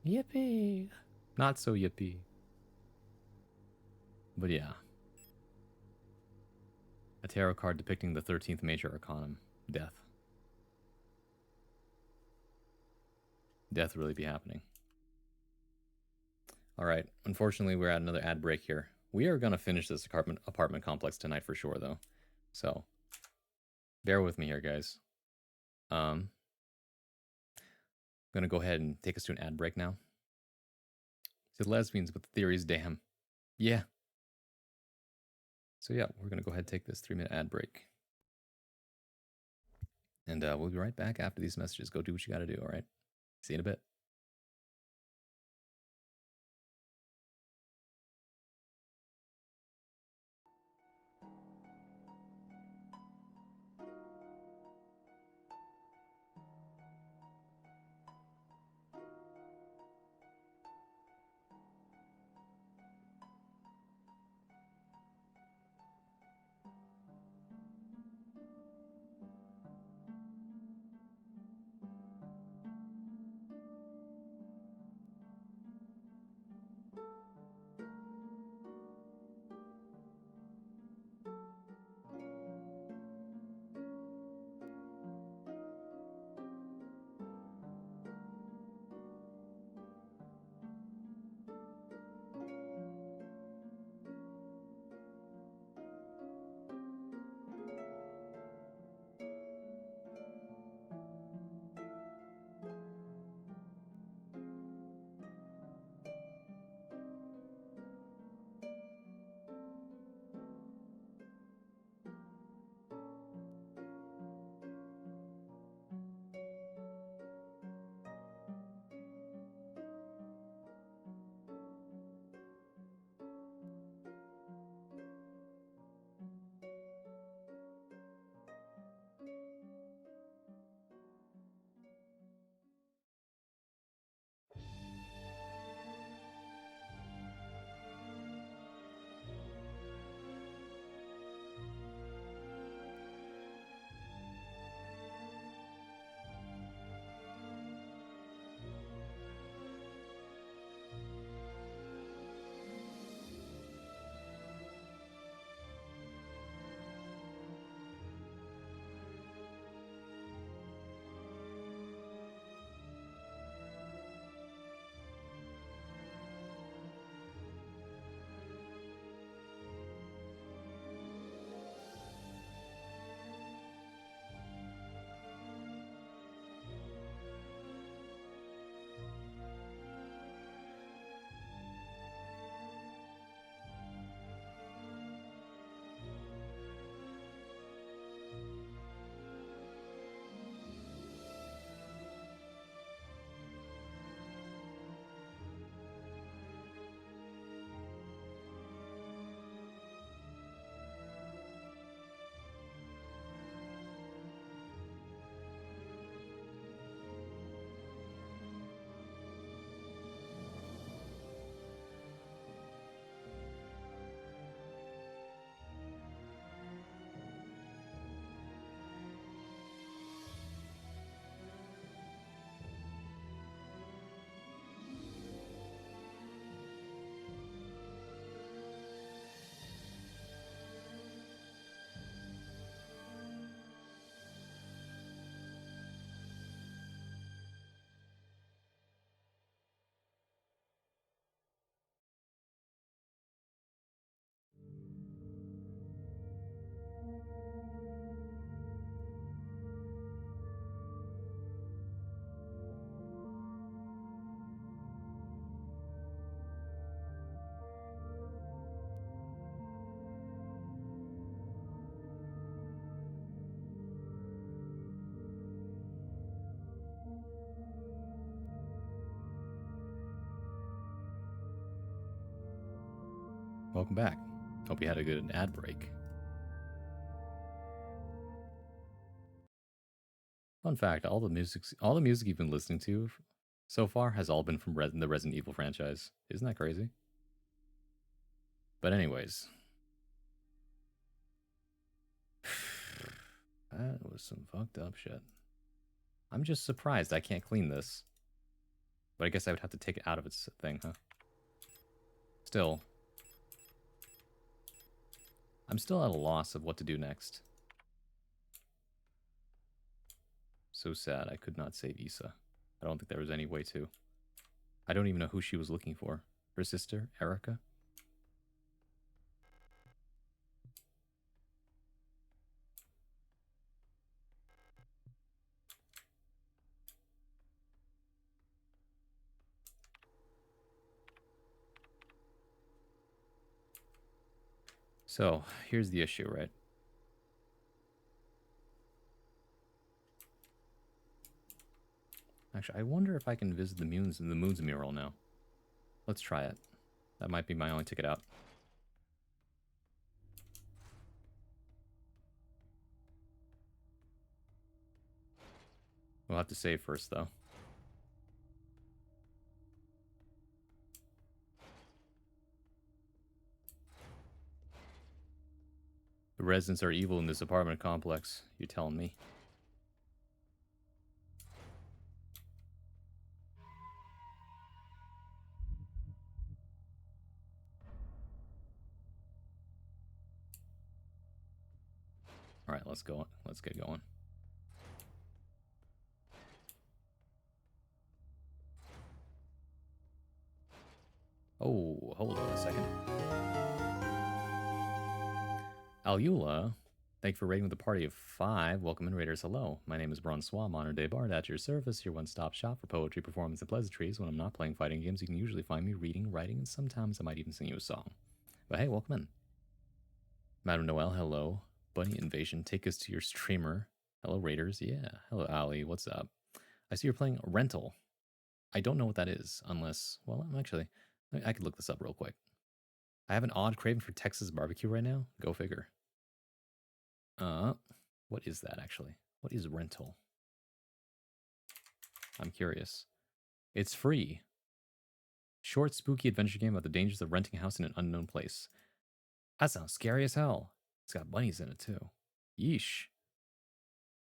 [SPEAKER 2] Yippee! Not so yippee. But yeah. A tarot card depicting the 13th major arcanum. Death. Death really be happening. Alright, unfortunately we're at another ad break here. We are going to finish this apartment complex tonight for sure, though. So, bear with me here, guys. I'm going to go ahead and take us to an ad break now. Said lesbians, but the theories, damn. Yeah. So yeah, we're going to go ahead and take this 3-minute ad break. And we'll be right back after these messages. Go do what you got to do, all right? See you in a bit. Welcome back. Hope you had a good ad break. Fun fact, all the music you've been listening to so far has all been from the Resident Evil franchise. Isn't that crazy? But anyways. That was some fucked up shit. I'm just surprised I can't clean this. But I guess I would have to take it out of its thing, huh? Still. I'm still at a loss of what to do next. So sad I could not save Issa. I don't think there was any way to. I don't even know who she was looking for. Her sister, Erica? So, here's the issue, right? Actually, I wonder if I can visit the moon's mural now. Let's try it. That might be my only ticket out. We'll have to save first, though. The residents are evil in this apartment complex. You're telling me? All right, let's go. Let's get going. Oh, hold on a second. Alula, thank you for raiding with a party of 5. Welcome in, Raiders. Hello. My name is Bronsois, Modern Day Bard. At your service, your one-stop shop for poetry, performance, and pleasantries. When I'm not playing fighting games, you can usually find me reading, writing, and sometimes I might even sing you a song. But hey, welcome in. Madam Noel, hello. Bunny Invasion, take us to your streamer. Hello, Raiders. Yeah. Hello, Ali. What's up? I see you're playing Rental. I don't know what that is, unless... Well, actually, I could look this up real quick. I have an odd craving for Texas barbecue right now. Go figure. What is that, actually? What is Rental? I'm curious. It's free. Short, spooky adventure game about the dangers of renting a house in an unknown place. That sounds scary as hell. It's got bunnies in it, too. Yeesh.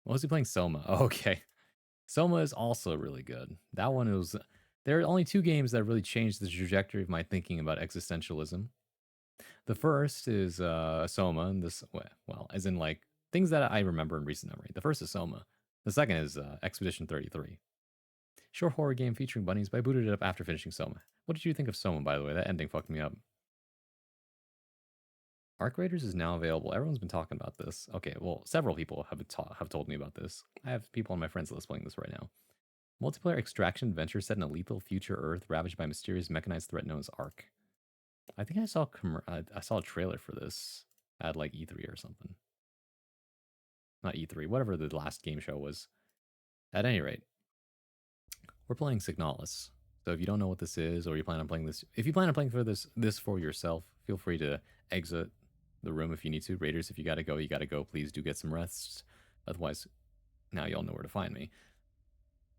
[SPEAKER 2] What was he playing? Soma. Oh, okay. Soma is also really good. That one was... There are only 2 games that really changed the trajectory of my thinking about existentialism. The first is Soma, and this... Well, as in, like, things that I remember in recent memory. The first is Soma. The second is Expedition 33. Short horror game featuring bunnies, but I booted it up after finishing Soma. What did you think of Soma, by the way? That ending fucked me up. Arc Raiders is now available. Everyone's been talking about this. Okay, well, several people have told me about this. I have people on my friends list playing this right now. Multiplayer extraction adventure set in a lethal future Earth ravaged by a mysterious mechanized threat known as Arc. I think I saw a trailer for this at like E3 or something. Not E3, whatever the last game show was. At any rate, we're playing Signalis. So if you don't know what this is, or you plan on playing this, if you plan on playing for this for yourself, feel free to exit the room if you need to. Raiders, if you gotta go, you gotta go. Please do get some rest. Otherwise, now y'all know where to find me.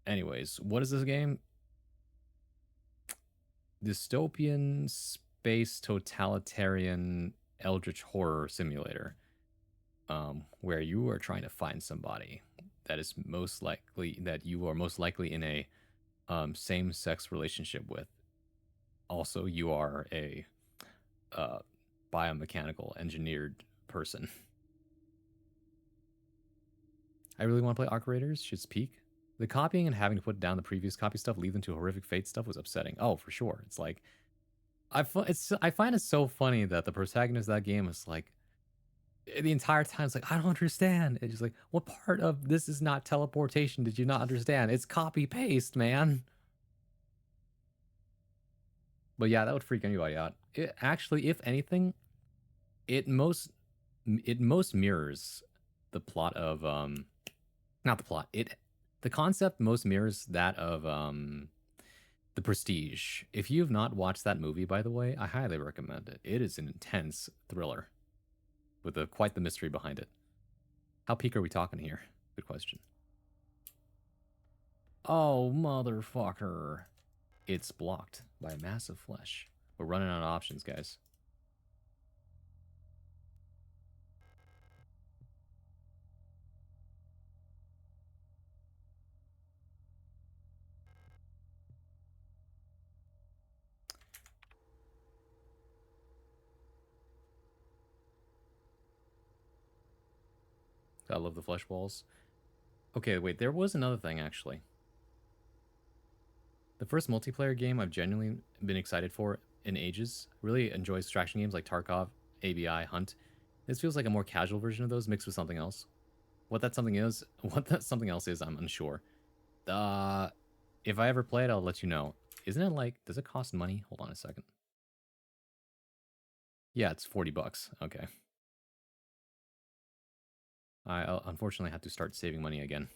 [SPEAKER 2] Anyways, what is this game? Dystopian space totalitarian eldritch horror simulator, where you are trying to find somebody that is most likely in a same-sex relationship with. Also, you are a biomechanical engineered person. I really want to play Arc Raiders. Shit's peak. The copying and having to put down the previous copy stuff, lead them to horrific fate stuff was upsetting. Oh, for sure. It's like, I find it so funny that the protagonist of that game is like, the entire time it's like, I don't understand. It's just like, what part of this is not teleportation did you not understand? It's copy paste, man. But yeah, that would freak anybody out. It actually, if anything, it most mirrors the plot of not the plot. The concept most mirrors that of The Prestige. If you have not watched that movie, by the way, I highly recommend it. It is an intense thriller with quite the mystery behind it. How peak are we talking here? Good question. Oh, motherfucker. It's blocked by a mass of flesh. We're running out of options, guys. I love the flesh balls. Okay, wait, there was another thing, actually. The first multiplayer game I've genuinely been excited for in ages. Really enjoy extraction games like Tarkov, ABI, Hunt. This feels like a more casual version of those mixed with something else. What that something else is, I'm unsure. If I ever play it, I'll let you know. Isn't it like, does it cost money? Hold on a second. Yeah, it's $40. Okay. I unfortunately had to start saving money again.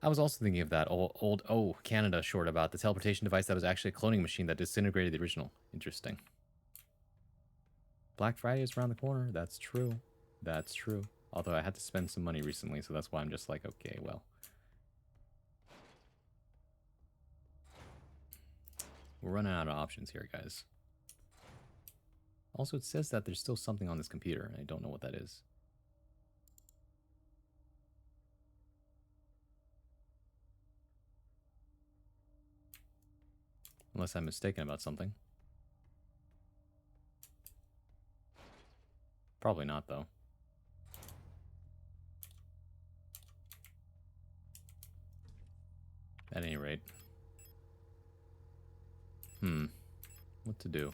[SPEAKER 2] I was also thinking of that old Canada short about the teleportation device that was actually a cloning machine that disintegrated the original. Interesting. Black Friday is around the corner. That's true. That's true. Although I had to spend some money recently, so that's why I'm just like, okay, well. We're running out of options here, guys. Also, it says that there's still something on this computer, and I don't know what that is. Unless I'm mistaken about something. Probably not, though. At any rate. What to do?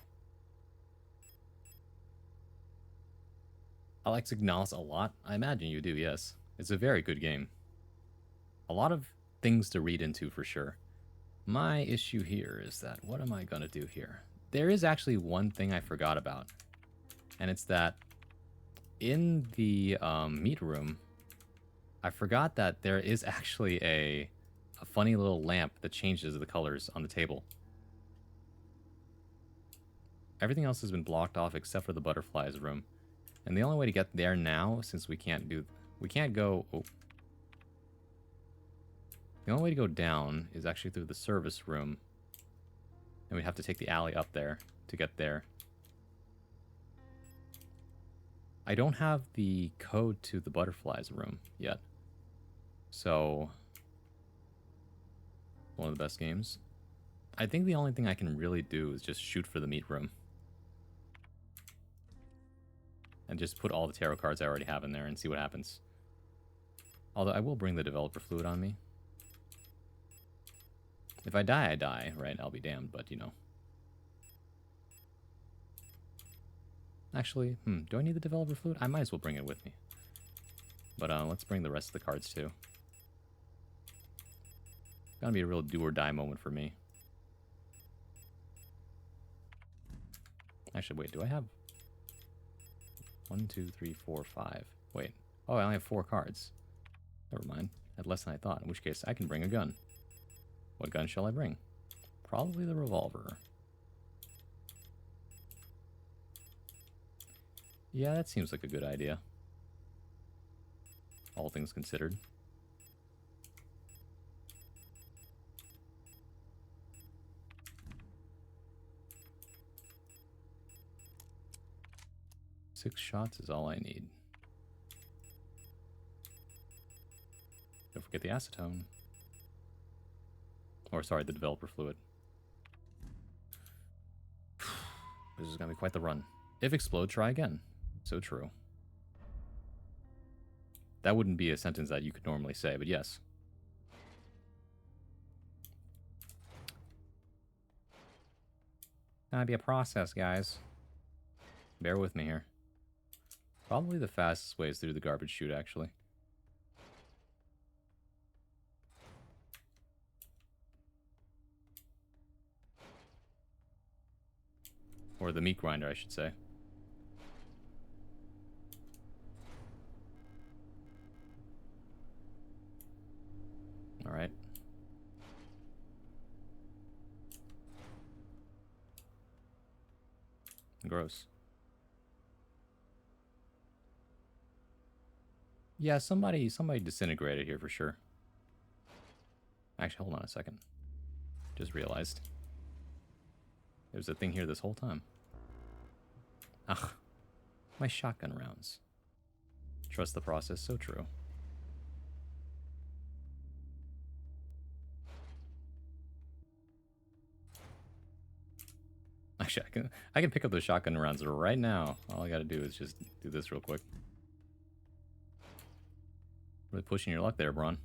[SPEAKER 2] I like Signalis a lot. I imagine you do, yes. It's a very good game. A lot of things to read into, for sure. My issue here is that, what am I going to do here? There is actually one thing I forgot about. And it's that in the meat room, I forgot that there is actually a funny little lamp that changes the colors on the table. Everything else has been blocked off except for the butterflies room. And the only way to get there now, since we can't go... Oh. The only way to go down is actually through the service room. And we have to take the alley up there to get there. I don't have the code to the butterflies room yet. So, one of the best games. I think the only thing I can really do is just shoot for the meat room. And just put all the tarot cards I already have in there and see what happens. Although I will bring the developer fluid on me. If I die, I die, right? I'll be damned, but you know. Actually, do I need the developer fluid? I might as well bring it with me. But let's bring the rest of the cards too. Gonna be a real do or die moment for me. Actually, wait, do I have 1, 2, 3, 4, 5? Wait. Oh, I only have 4 cards. Never mind. I had less than I thought, in which case I can bring a gun. What gun shall I bring? Probably the revolver. Yeah, that seems like a good idea. All things considered. Six shots is all I need. Don't forget the acetone. Or, sorry, the developer fluid. This is going to be quite the run. If explode, try again. So true. That wouldn't be a sentence that you could normally say, but yes. It's going to be a process, guys. Bear with me here. Probably the fastest way is through the garbage chute, actually. Or the meat grinder, I should say. Alright. Gross. Yeah, somebody disintegrated here for sure. Actually, hold on a second. Just realized. There's a thing here this whole time. Ugh. My shotgun rounds. Trust the process, so true. Actually, I can pick up those shotgun rounds right now. All I gotta do is just do this real quick. Really pushing your luck there, Braun.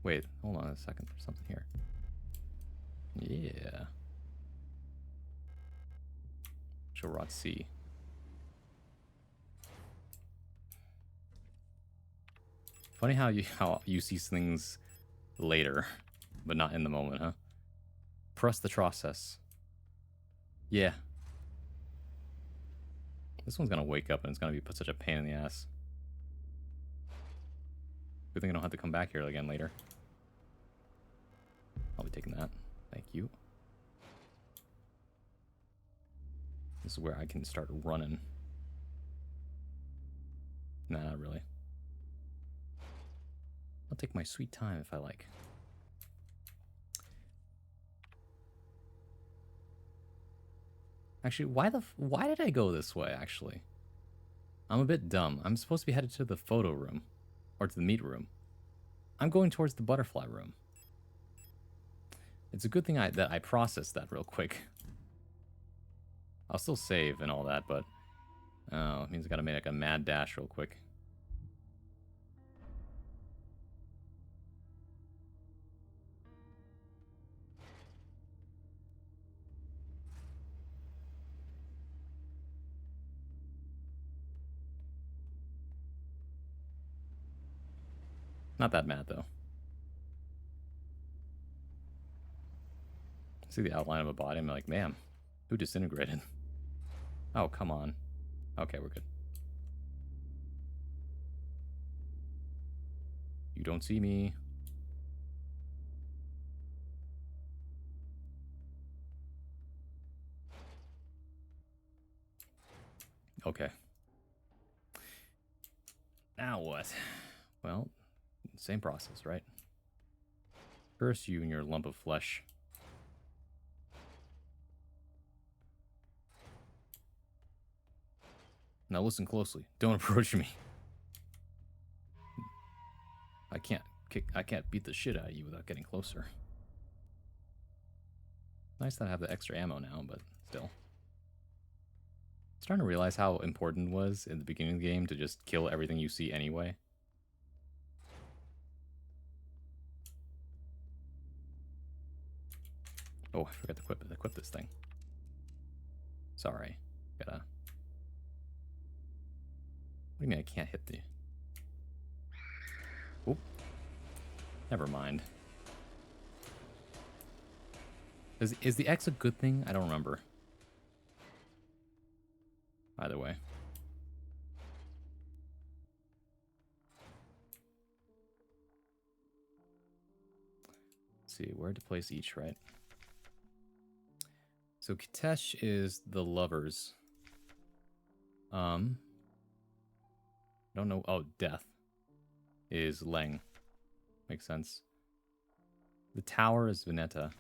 [SPEAKER 2] Wait, hold on a second. There's something here. Yeah. Rot C. Funny how you see things later, but not in the moment, huh? Press the process. Yeah. This one's gonna wake up and it's gonna be such a pain in the ass. Good thing I don't have to come back here again later. I'll be taking that. Thank you. This is where I can start running. Nah, not really. I'll take my sweet time if I like. Actually, why did I go this way, actually? I'm a bit dumb. I'm supposed to be headed to the photo room. Or to the meat room. I'm going towards the butterfly room. It's a good thing that I processed that real quick. I'll still save and all that, but... Oh, it means I gotta make like a mad dash real quick. Not that mad, though. See the outline of a body, I'm like, man, who disintegrated? Oh, come on. Okay, we're good. You don't see me. Okay. Now what? Well, same process, right? Curse you and your lump of flesh. Now listen closely. Don't approach me. I can't beat the shit out of you without getting closer. Nice that I have the extra ammo now, but still. I'm starting to realize how important it was in the beginning of the game to just kill everything you see anyway. Oh, I forgot to equip this thing. Sorry. Gotta... What do you mean I can't hit the... Oop. Never mind. Is the X a good thing? I don't remember. Either way. Let's see, where to place each, right? So Kitesh is the lovers. I don't know. Oh, death is Leng. Makes sense. The tower is Veneta.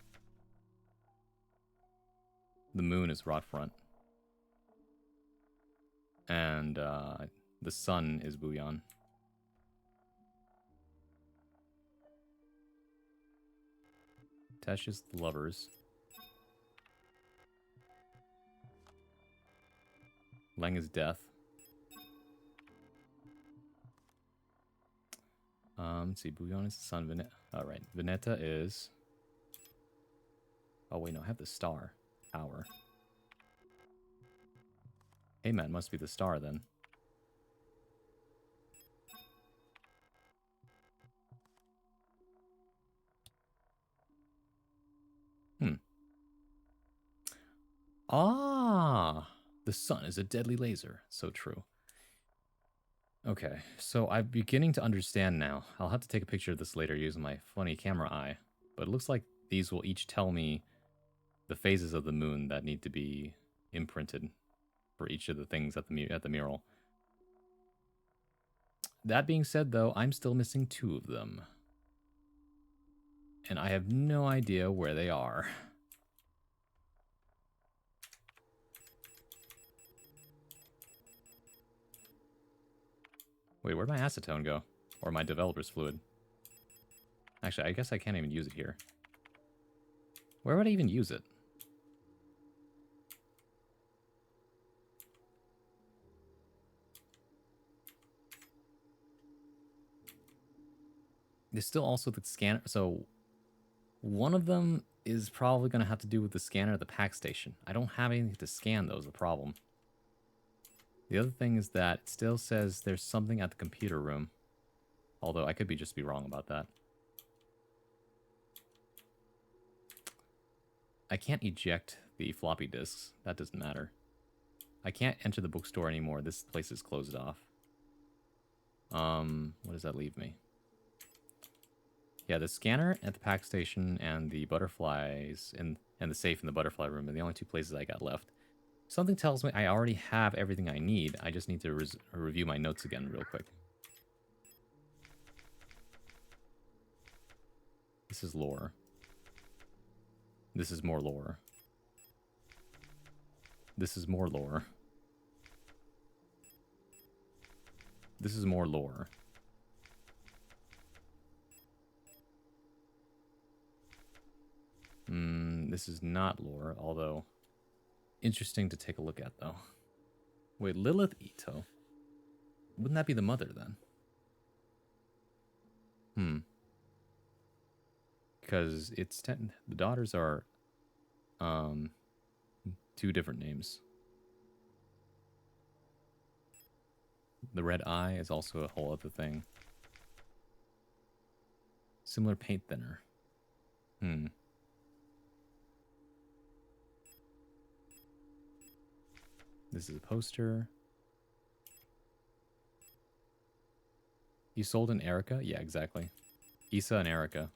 [SPEAKER 2] The moon is Rotfront. And the sun is Bouillon. Tesh is the lovers. Leng is death. Let's see. Bouillon is the sun. Alright. Veneta is... Oh, wait, no. I have the star. Tower. Hey, man, must be the star, then. Ah! The sun is a deadly laser. So true. Okay, so I'm beginning to understand now. I'll have to take a picture of this later using my funny camera eye. But it looks like these will each tell me the phases of the moon that need to be imprinted for each of the things at the mural. That being said, though, I'm still missing 2 of them. And I have no idea where they are. Wait, where'd my acetone go? Or my developer's fluid? Actually, I guess I can't even use it here. Where would I even use it? There's still also the scanner. So one of them is probably going to have to do with the scanner at the pack station. I don't have anything to scan, though, is the problem. The other thing is that it still says there's something at the computer room. Although I could just be wrong about that. I can't eject the floppy disks. That doesn't matter. I can't enter the bookstore anymore. This place is closed off. What does that leave me? Yeah, the scanner at the pack station and the butterflies and the safe in the butterfly room are the only 2 places I got left. Something tells me I already have everything I need. I just need to review my notes again real quick. This is lore. This is more lore. This is more lore. This is more lore. This is not lore, although interesting to take a look at, though. Wait, Lilith Ito? Wouldn't that be the mother, then? Because it's the daughters are 2 different names. The red eye is also a whole other thing. Similar paint thinner. This is a poster. You sold an Erica? Yeah, exactly. Issa and Erica.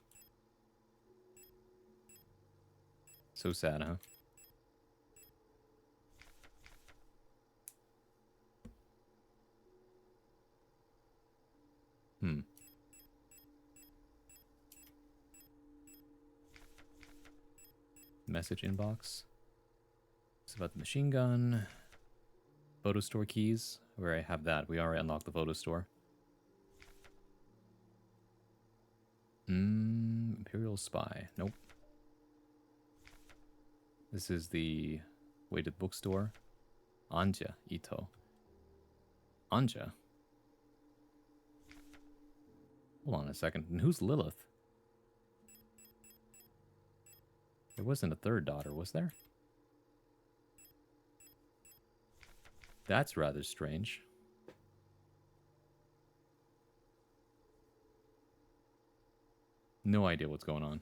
[SPEAKER 2] So sad, huh? Message inbox. It's about the machine gun. Photo store keys. Where I have that. We already unlocked the photo store. Imperial Spy. Nope. This is the weighted bookstore. Anja Ito. Anja? Hold on a second. And who's Lilith? There wasn't a 3rd daughter, was there? That's rather strange. No idea what's going on.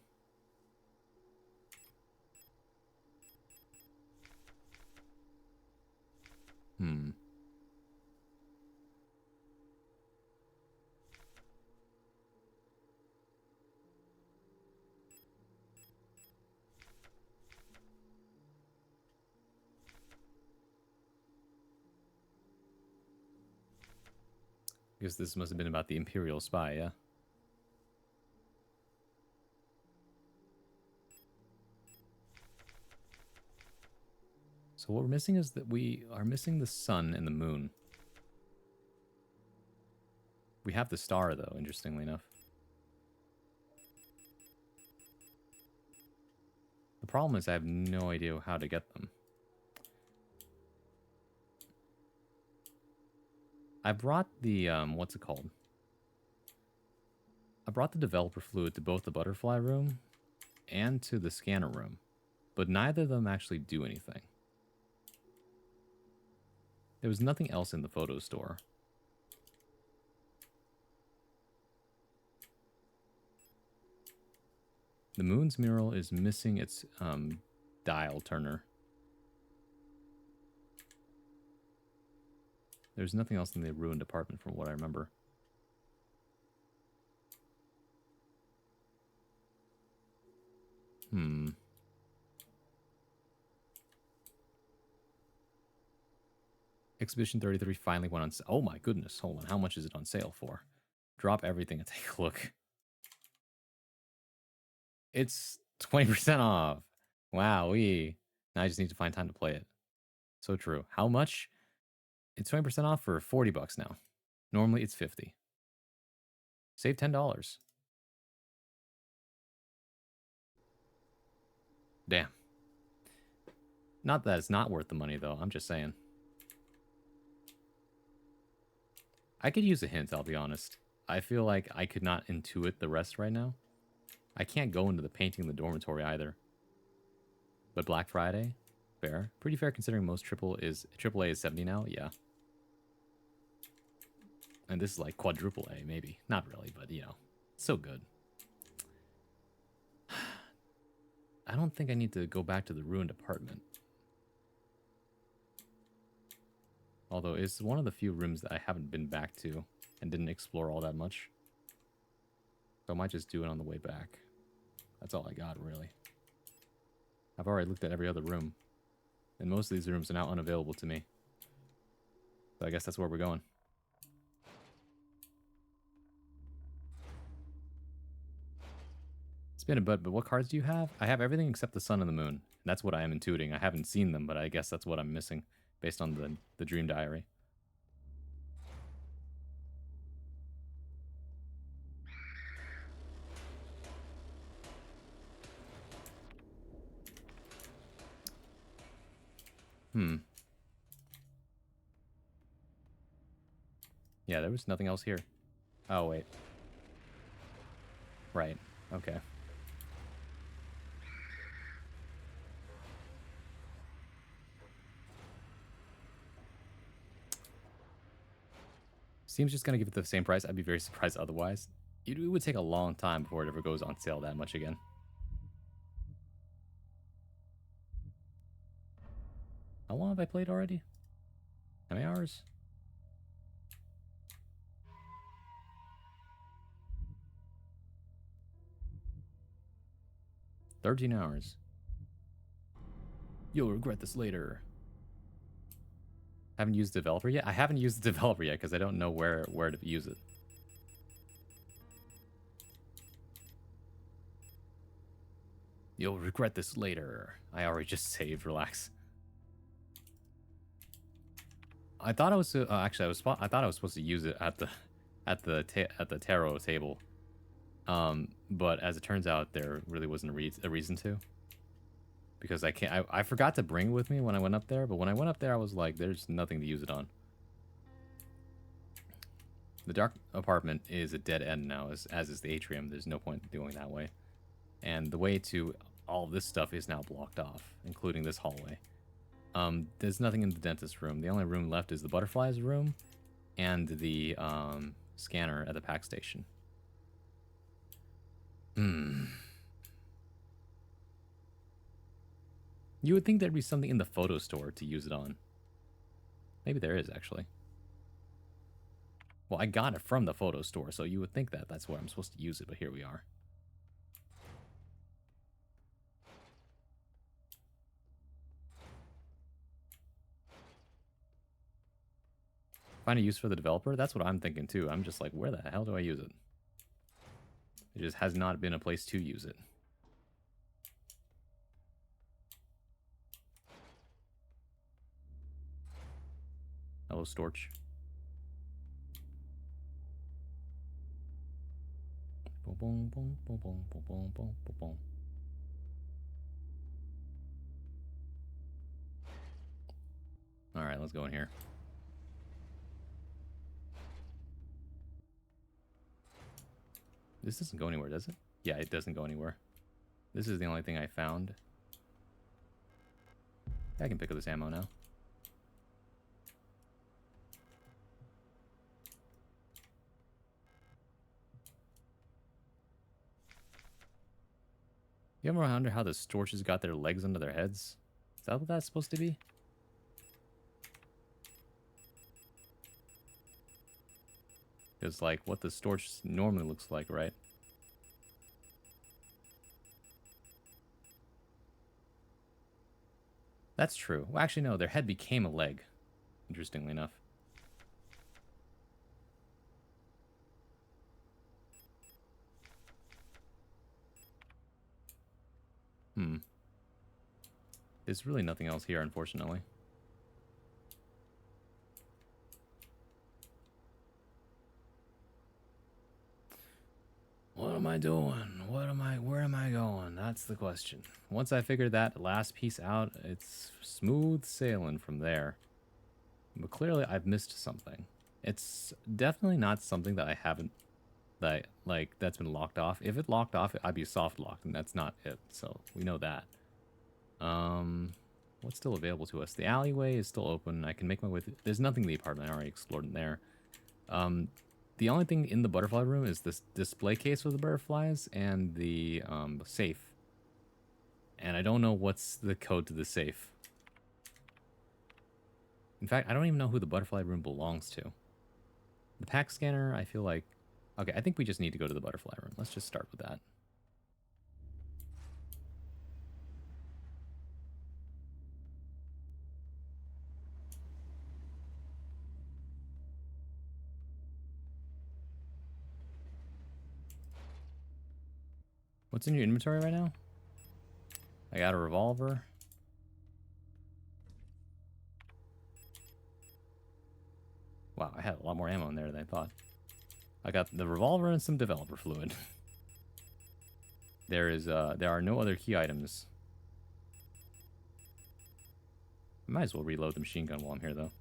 [SPEAKER 2] I guess this must have been about the Imperial Spy, yeah? So what we're missing is that we are missing the sun and the moon. We have the star, though, interestingly enough. The problem is I have no idea how to get them. I brought the, what's it called? I brought the developer fluid to both the butterfly room and to the scanner room, but neither of them actually do anything. There was nothing else in the photo store. The moon's mural is missing its dial turner. There's nothing else in the ruined apartment from what I remember. Exhibition 33 finally went on sale. Oh my goodness. Hold on. How much is it on sale for? Drop everything and take a look. It's 20% off. Wowee. Now I just need to find time to play it. So true. How much? It's 20% off for 40 bucks now. Normally it's 50. Save $10. Damn. Not that it's not worth the money, though. I'm just saying. I could use a hint, I'll be honest. I feel like I could not intuit the rest right now. I can't go into the painting the dormitory either. But Black Friday? Fair. Pretty fair considering most AAA is 70 now? Yeah. And this is like quadruple A, maybe. Not really, but you know. It's so good. I don't think I need to go back to the ruined apartment. Although it's one of the few rooms that I haven't been back to and didn't explore all that much. So I might just do it on the way back. That's all I got, really. I've already looked at every other room. And most of these rooms are now unavailable to me. So I guess that's where we're going. It's been a bit, but what cards do you have? I have everything except the sun and the moon. And that's what I am intuiting. I haven't seen them, but I guess that's what I'm missing based on the dream diary. Yeah, there was nothing else here. Oh, wait. Right. Okay. Steam's just gonna give it the same price. I'd be very surprised otherwise. It would take a long time before it ever goes on sale that much again. How long have I played already? How many hours? 13 hours. You'll regret this later. Haven't used the developer yet? I haven't used the developer yet because I don't know where to use it. You'll regret this later. I already just saved. Relax. I thought I was actually I thought I was supposed to use it at the tarot table. But as it turns out, there really wasn't a reason to. Because I forgot to bring it with me when I went up there, but when I went up there, I was like, there's nothing to use it on. The dark apartment is a dead end now, as is the atrium. There's no point in going that way. And the way to all of this stuff is now blocked off, including this hallway. There's nothing in the dentist room. The only room left is the butterflies room and the scanner at the pack station. You would think there'd be something in the photo store to use it on. Maybe there is, actually. Well, I got it from the photo store, so you would think that that's where I'm supposed to use it, but here we are. Find a use for the developer? That's what I'm thinking, too. I'm just like, where the hell do I use it? It just has not been a place to use it. Hello, Storch. Boom, boom, boom, boom, boom, boom, boom, boom, boom. All right, let's go in here. This doesn't go anywhere, does it? Yeah, it doesn't go anywhere. This is the only thing I found. I can pick up this ammo now. You ever wonder how the Storches got their legs under their heads? Is that what that's supposed to be? It's like what the Storch normally looks like, right? That's true. Well, actually, no. Their head became a leg. interestingly enough. There's really nothing else here, unfortunately. What am I doing? Where am I going? That's the question. Once I figure that last piece out, it's smooth sailing from there. But clearly I've missed something. It's definitely not something that I haven't, that's been locked off. If it locked off, I'd be soft locked, and that's not it. So we know that. What's still available to us? The alleyway is still open. I can make my way through. There's nothing in the apartment. I already explored in there. The only thing in the butterfly room is this display case for the butterflies and the safe. And I don't know what's the code to the safe. In fact, I don't even know who the butterfly room belongs to. The pack scanner, I feel like... Okay, I think we just need to go to the butterfly room. Let's just start with that. What's in your inventory right now? I got a revolver. Wow, I had a lot more ammo in there than I thought. I got the revolver and some developer fluid. There are no other key items. I might as well reload the machine gun while I'm here, though.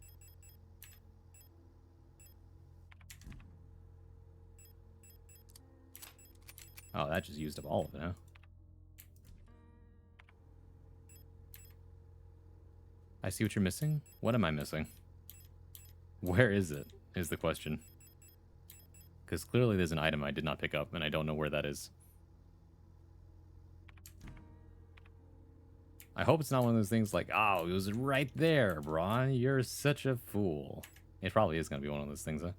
[SPEAKER 2] Oh, that just used up all of it, huh? I see what you're missing. What am I missing? Where is it, is the question. Because clearly there's an item I did not pick up, and I don't know where that is. I hope it's not one of those things like, oh, it was right there, Braun. You're such a fool. It probably is going to be one of those things, huh?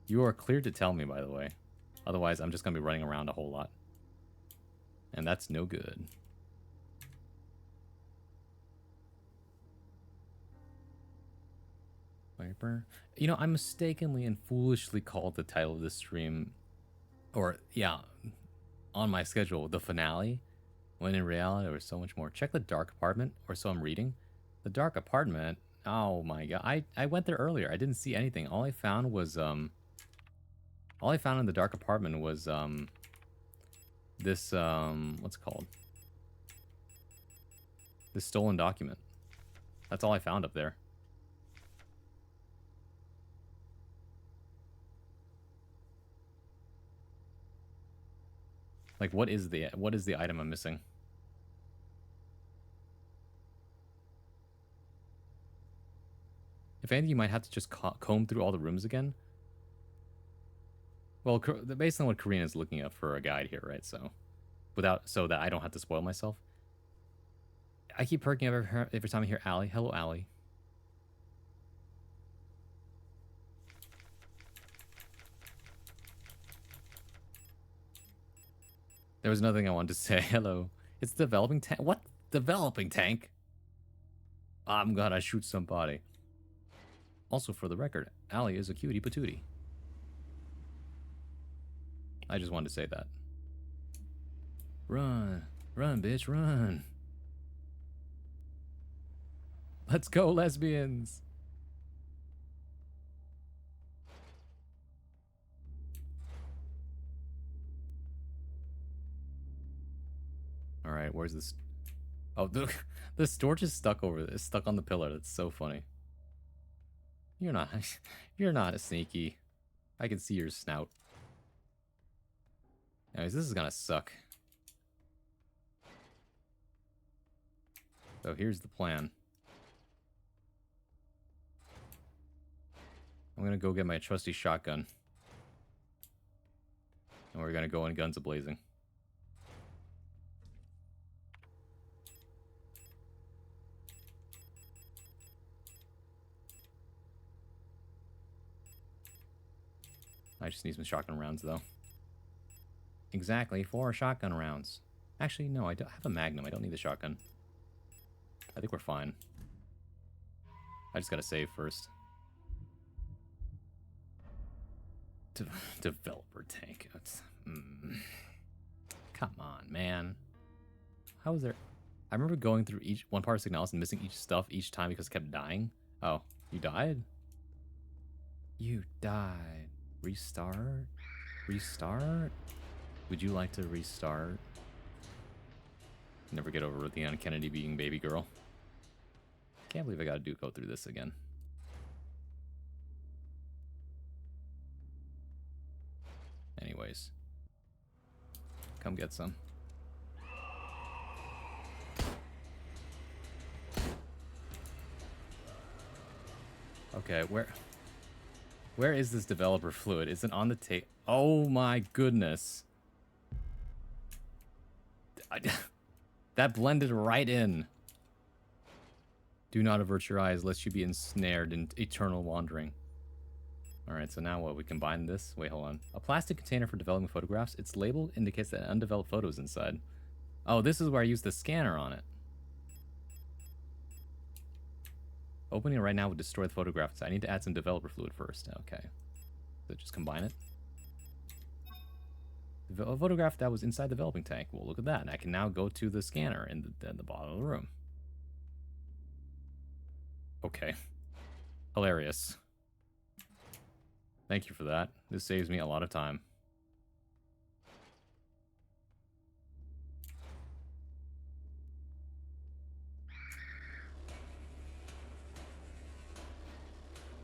[SPEAKER 2] You are clear to tell me, by the way. Otherwise, I'm just going to be running around a whole lot. And that's no good. Viper. You know, I mistakenly and foolishly called the title of this stream, or, yeah, on my schedule, the finale, when in reality there was so much more. Check the dark apartment, or so I'm reading. The dark apartment, oh my god. I went there earlier. I didn't see anything. All I found was, all I found in the dark apartment was, this, what's it called? This stolen document. That's all I found up there. Like, what is the item I'm missing? If anything, you might have to just comb through all the rooms again. Well, based on what Karina is looking up for a guide here, right? So, so that I don't have to spoil myself. I keep perking up every time I hear Allie. Hello, Allie. There was nothing I wanted to say. Hello. It's developing tank. What? Developing tank? I'm gonna shoot somebody. Also, for the record, Allie is a cutie patootie. I just wanted to say that. Run. Run, bitch, run. Let's go, lesbians. Alright, where's this? Oh, the storage is stuck stuck on the pillar. That's so funny. You're not a sneaky. I can see your snout. Anyways, this is gonna suck. So here's the plan. I'm gonna go get my trusty shotgun. And we're gonna go in guns a-blazing. I just need some shotgun rounds, though. Exactly, 4 shotgun rounds. Actually, no, I have a Magnum. I don't need the shotgun. I think we're fine. I just gotta save first. Developer tank. Come on, man. How was there? I remember going through each one part of Signalis and missing each stuff each time because it kept dying. Oh, you died? You died. Restart? Restart? Would you like to restart? Never get over Ruthiana Kennedy being baby girl. Can't believe I gotta go through this again. Anyways. Come get some. Okay, where is this developer fluid? Is it on the tape? Oh my goodness. That blended right in. Do not avert your eyes lest you be ensnared in eternal wandering. Alright, so now what? We combine this? Wait, hold on. A plastic container for developing photographs. Its label indicates that an undeveloped photo is inside. Oh, this is where I use the scanner on it. Opening it right now would destroy the photograph. So I need to add some developer fluid first. Okay. So just combine it. A photograph that was inside the developing tank. Well, look at that. And I can now go to the scanner in the bottom of the room. Okay. Hilarious. Thank you for that. This saves me a lot of time.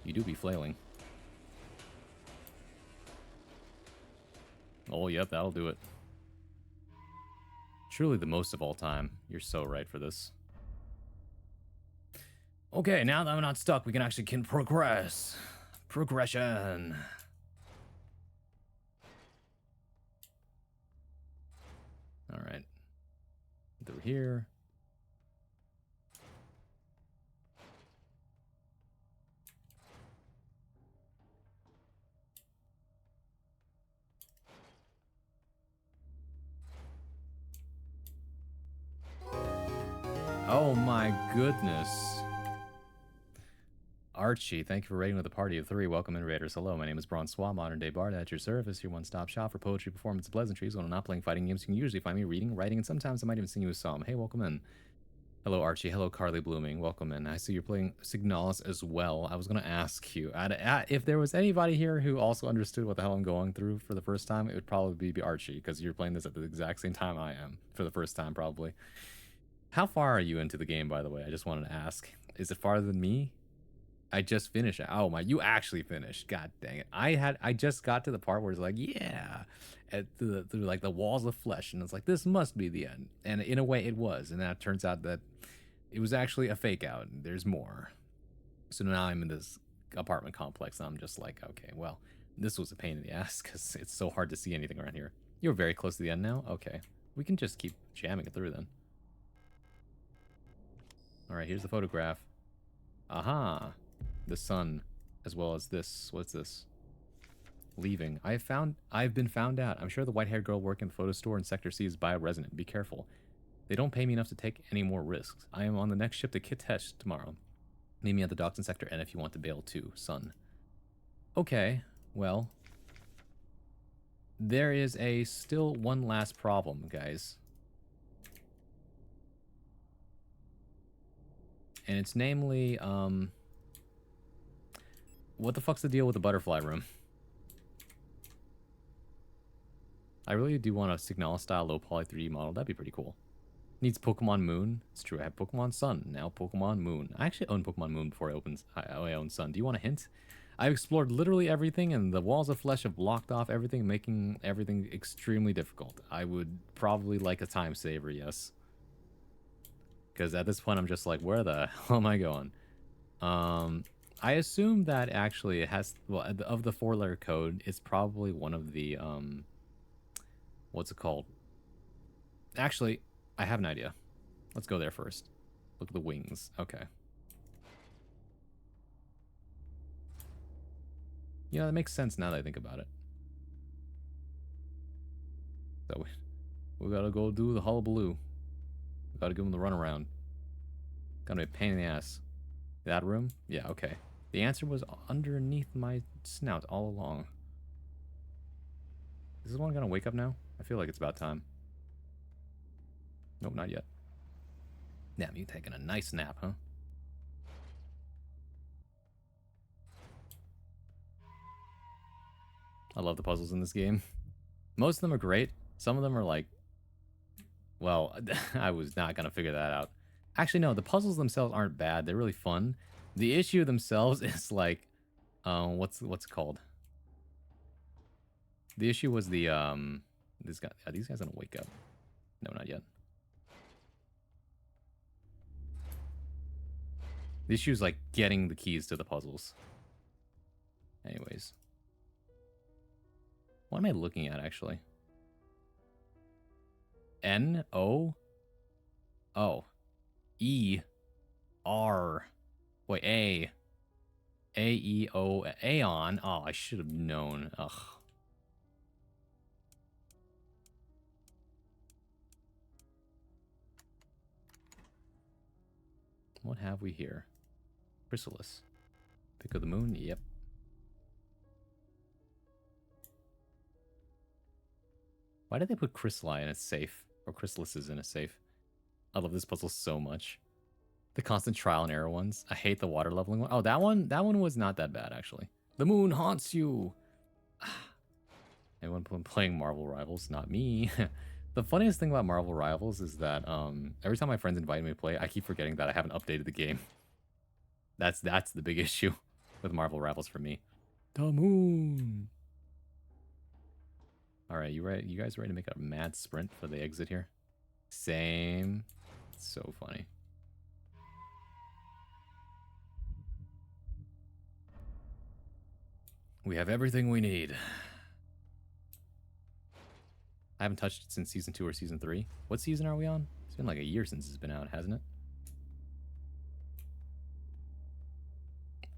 [SPEAKER 2] You do be flailing. Oh, yep, that'll do it. Truly the most of all time. You're so right for this. Okay, now that I'm not stuck, we can progress. Progression. All right. Through here. Oh my goodness. Archie, thank you for raiding with a party of 3. Welcome in, raiders. Hello, my name is Bronsois, modern day bard at your service, your one-stop shop for poetry, performance, and pleasantries. When I'm not playing fighting games, you can usually find me reading, writing, and sometimes I might even sing you a psalm. Hey, welcome in. Hello, Archie. Hello, Carly Blooming. Welcome in. I see you're playing Signalis as well. I was going to ask you, if there was anybody here who also understood what the hell I'm going through for the first time, it would probably be Archie, because you're playing this at the exact same time I am, for the first time, probably. How far are you into the game, by the way? I just wanted to ask. Is it farther than me? I just finished it. Oh my, you actually finished. God dang it. I just got to the part where it's like, yeah, through like the walls of flesh. And it's like, this must be the end. And in a way it was. And then it turns out that it was actually a fake out. And there's more. So now I'm in this apartment complex. And I'm just like, okay, well, this was a pain in the ass because it's so hard to see anything around here. You're very close to the end now? Okay. We can just keep jamming it through then. All right, here's the photograph. Aha. The sun, as well as this. What's this? Leaving. I've been found out. I'm sure the white-haired girl working the photo store in Sector C is bioresonant. Be careful. They don't pay me enough to take any more risks. I am on the next ship to Kitesh tomorrow. Meet me at the docks in Sector N if you want to bail too, son. Okay, well. There is still one last problem, guys. And it's namely, what the fuck's the deal with the butterfly room? I really do want a Signalis style low poly 3D model. That'd be pretty cool. Needs Pokemon Moon. It's true. I have Pokemon Sun. Now Pokemon Moon. I actually owned Pokemon Moon before I owned Sun. Do you want a hint? I've explored literally everything, and the walls of flesh have blocked off everything, making everything extremely difficult. I would probably like a time saver, yes. Because at this point, I'm just like, where the hell am I going? I assume that actually it has, well, of the 4-letter code, it's probably one of the, what's it called? Actually, I have an idea. Let's go there first. Look at the wings. Okay. You know, that makes sense now that I think about it. So, we gotta go do the hullabaloo. We gotta give them the runaround. Gonna be a pain in the ass. That room? Yeah, okay. The answer was underneath my snout all along. Is this one gonna wake up now? I feel like it's about time. Nope, not yet. Damn, you taking a nice nap, huh? I love the puzzles in this game. Most of them are great. Some of them are like, well, I was not gonna figure that out. Actually, no, the puzzles themselves aren't bad. They're really fun. The issue themselves is like, what's it called? The issue was the this guy. Are these guys gonna wake up? No, not yet. The issue is like getting the keys to the puzzles. Anyways, what am I looking at actually? N-O? Oh. E-R. Wait, A. A-E-O. Aeon. Oh, I should have known. Ugh. What have we here? Chrysalis. Pick of the moon? Yep. Why did they put Chrysali in a safe? Or Chrysalises in a safe? I love this puzzle so much. The constant trial and error ones. I hate the water leveling one. Oh, that one was not that bad, actually. The moon haunts you! Anyone playing Marvel Rivals? Not me. The funniest thing about Marvel Rivals is that every time my friends invite me to play, I keep forgetting that I haven't updated the game. That's the big issue with Marvel Rivals for me. The moon! Alright, you ready? You guys ready to make a mad sprint for the exit here? Same. It's so funny. We have everything we need. I haven't touched it since season 2 or season 3. What season are we on? It's been like a year since it's been out, hasn't it?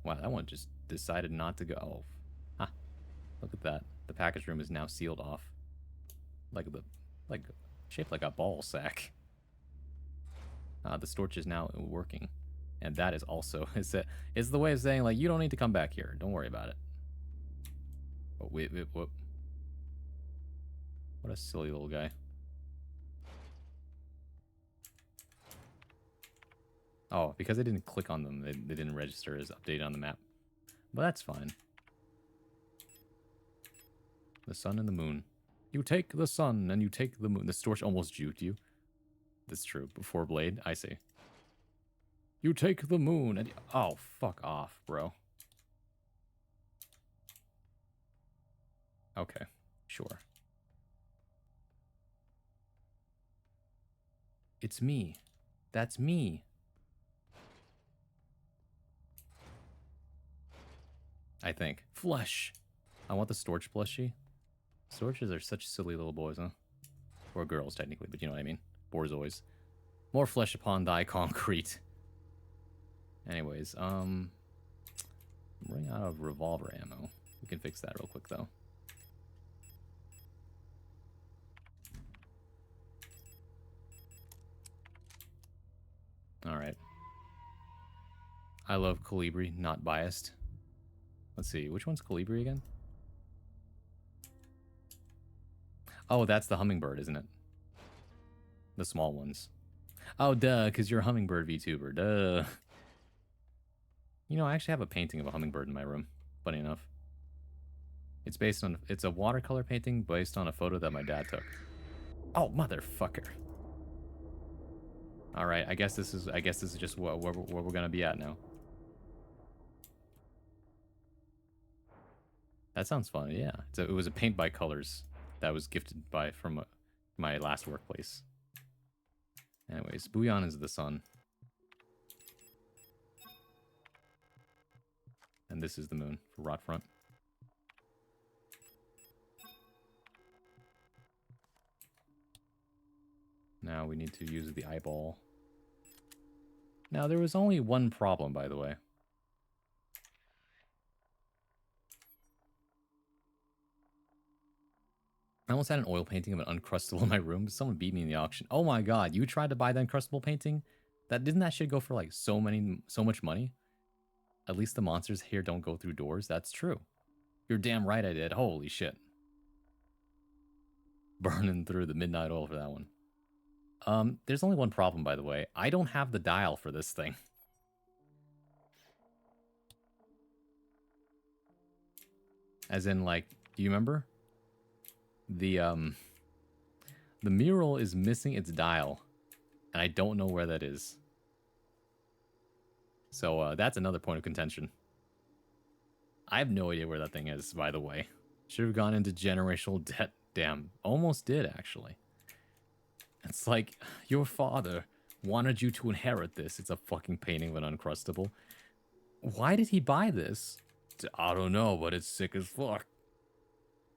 [SPEAKER 2] Wow, that one just decided not to go. Oh, huh. Look at that. The package room is now sealed off. Shaped like a ball sack. The storage is now working. And that is also, it's the way of saying, like, you don't need to come back here. Don't worry about it. Oh, wait, what? What a silly little guy. Oh, because I didn't click on them, they didn't register as updated on the map. But that's fine. The sun and the moon. You take the sun and you take the moon. The storch almost juked you. That's true. Before Blade, I see. You take the moon and... Oh, fuck off, bro. Okay, sure. It's me. That's me. I think. Flesh. I want the storch plushie. Storches are such silly little boys, huh? Or girls, technically, but you know what I mean. Borzois. More flesh upon thy concrete. Anyways, I'm running out of revolver ammo. We can fix that real quick, though. Alright. I love Colibri, not biased. Let's see, which one's Colibri again? Oh, that's the hummingbird, isn't it? The small ones. Oh, duh, because you're a hummingbird VTuber, duh. You know, I actually have a painting of a hummingbird in my room, funny enough. It's a watercolor painting based on a photo that my dad took. Oh, motherfucker. Alright, I guess this is just where we're gonna be at now. That sounds fun, yeah. It was a paint by colors that was gifted from my last workplace. Anyways, Bouillon is the sun. And this is the moon for Rotfront. Now we need to use the eyeball. Now there was only one problem, by the way. I almost had an oil painting of an Uncrustable in my room, but someone beat me in the auction. Oh my god, you tried to buy the Uncrustable painting? Didn't that shit go for like so much money? At least the monsters here don't go through doors. That's true. You're damn right I did. Holy shit. Burning through the midnight oil for that one. There's only one problem, by the way. I don't have the dial for this thing. As in, like, do you remember? The mural is missing its dial. And I don't know where that is. So, that's another point of contention. I have no idea where that thing is, by the way. Should have gone into generational debt. Damn. Almost did, actually. It's like, your father wanted you to inherit this. It's a fucking painting of an Uncrustable. Why did he buy this? I don't know, but it's sick as fuck.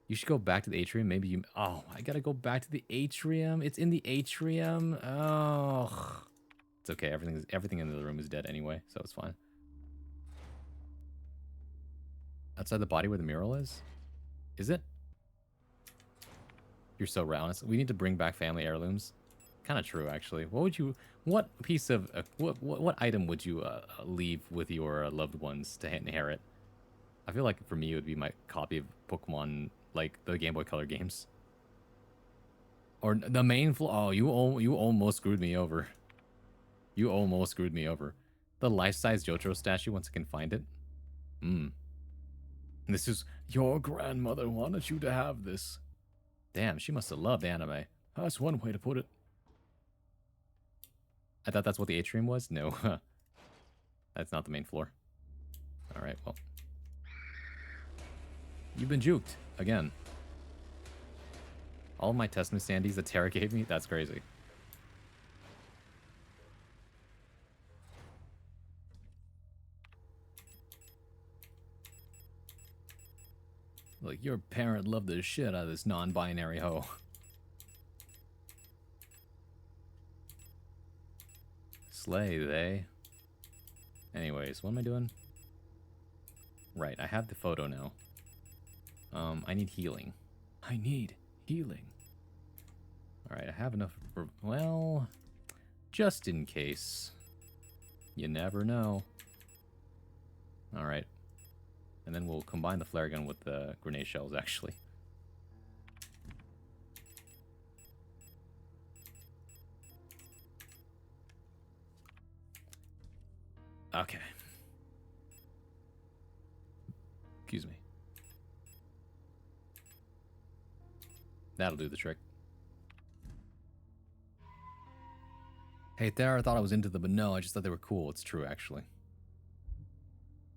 [SPEAKER 2] You should go back to the atrium. Maybe you... Oh, I gotta go back to the atrium. It's in the atrium. Oh. It's okay. Everything in the room is dead anyway, so it's fine. Outside the body where the mural is? Is it? You're so right, honestly. We need to bring back family heirlooms. Kind of true, actually. What piece of... what item would you leave with your loved ones to inherit? I feel like for me it would be my copy of Pokemon, like the Game Boy Color games. Or the main flaw. Oh, you almost screwed me over. You almost screwed me over. The life-size Jotaro statue, once I can find it. This is... Your grandmother wanted you to have this. Damn, she must have loved anime. That's one way to put it. I thought that's what the atrium was? No. That's not the main floor. Alright, well. You've been juked. Again. All of my Testament Sandies that Tara gave me? That's crazy. Like, your parent loved the shit out of this non-binary hoe. Slay, they. Anyways, what am I doing? Right, I have the photo now. I need healing. I need healing. Alright, I have enough for... Well, just in case. You never know. Alright. And then we'll combine the flare gun with the grenade shells, actually. Okay. Excuse me. That'll do the trick. Hey, there, I thought I was into them, but no, I just thought they were cool. It's true, actually.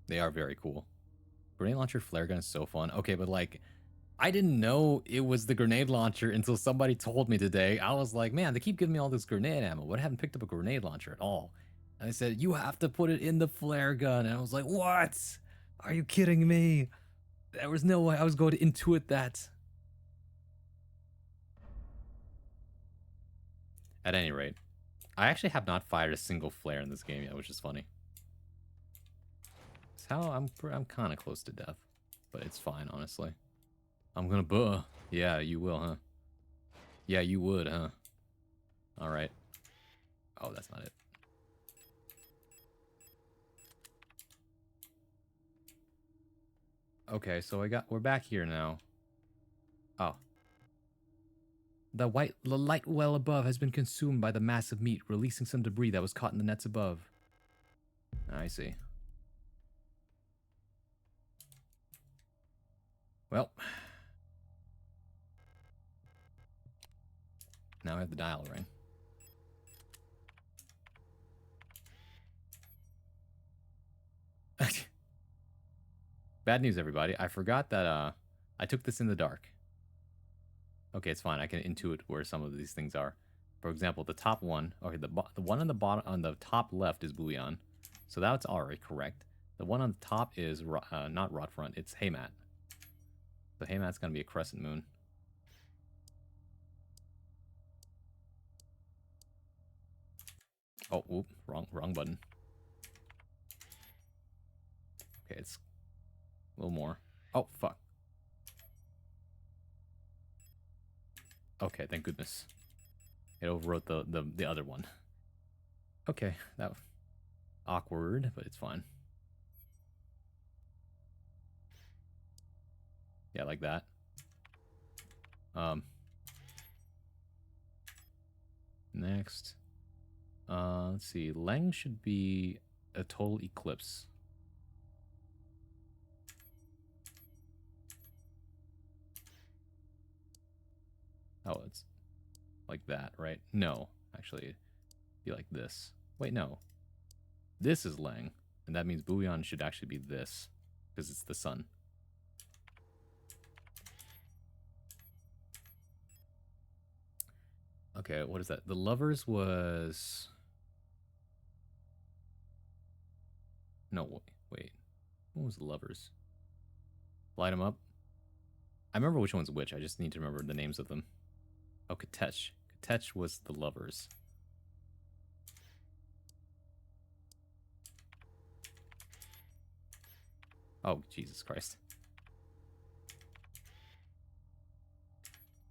[SPEAKER 2] They are very cool. Grenade launcher flare gun is so fun. Okay, but like, I didn't know it was the grenade launcher until somebody told me today. I was like, man, they keep giving me all this grenade ammo, but I haven't picked up a grenade launcher at all. And they said, you have to put it in the flare gun. And I was like, what? Are you kidding me? There was no way I was going to intuit that. At any rate, I actually have not fired a single flare in this game yet, which is funny. It's how I'm kind of close to death, but it's fine, honestly. I'm gonna Yeah, you will, huh? Yeah, you would, huh? All right. Oh, that's not it. Okay, so we're back here now. Oh. The light well above has been consumed by the mass of meat, releasing some debris that was caught in the nets above. I see. Well. Now I have the dial ring. Bad news, everybody. I forgot that I took this in the dark. Okay, it's fine. I can intuit where some of these things are. For example, the top one. Okay, the one on the bottom, on the top left is Bouillon, so that's already correct. The one on the top is not Rot Front. It's Haymat. So Haymat's gonna be a crescent moon. Oh, whoop, wrong button. Okay, it's a little more. Oh, fuck. Okay, thank goodness. It overwrote the other one. Okay, that awkward, but it's fine. Yeah, like that. Next. Let's see. Leng should be a total eclipse. Oh, it's like that, right? No, actually, be like this. Wait, no. This is Leng, and that means Bouillon should actually be this, because it's the sun. Okay, what is that? The lovers was... No, wait. What was the lovers? Light them up? I remember which one's which. I just need to remember the names of them. Oh, Katech. Katech was the lovers. Oh, Jesus Christ.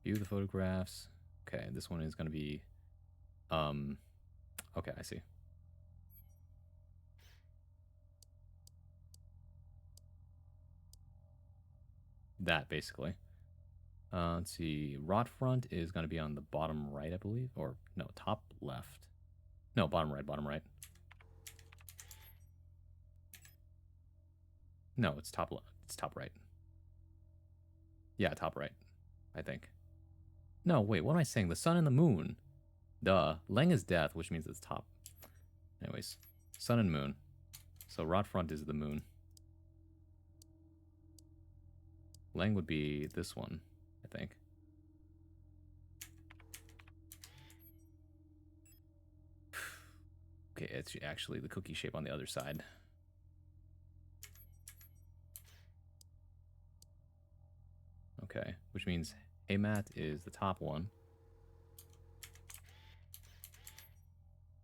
[SPEAKER 2] View the photographs. Okay, this one is going to be... Okay, I see. That, basically. Let's see. Rot front is going to be on the bottom right, I believe. Or, no, top left. No, bottom right, bottom right. No, it's top left. It's top right. Yeah, top right, I think. No, wait, what am I saying? The sun and the moon. Duh. Leng is death, which means it's top. Anyways, sun and moon. So rot front is the moon. Leng would be this one, I think. Okay, it's actually the cookie shape on the other side. Okay, which means Haymat is the top one.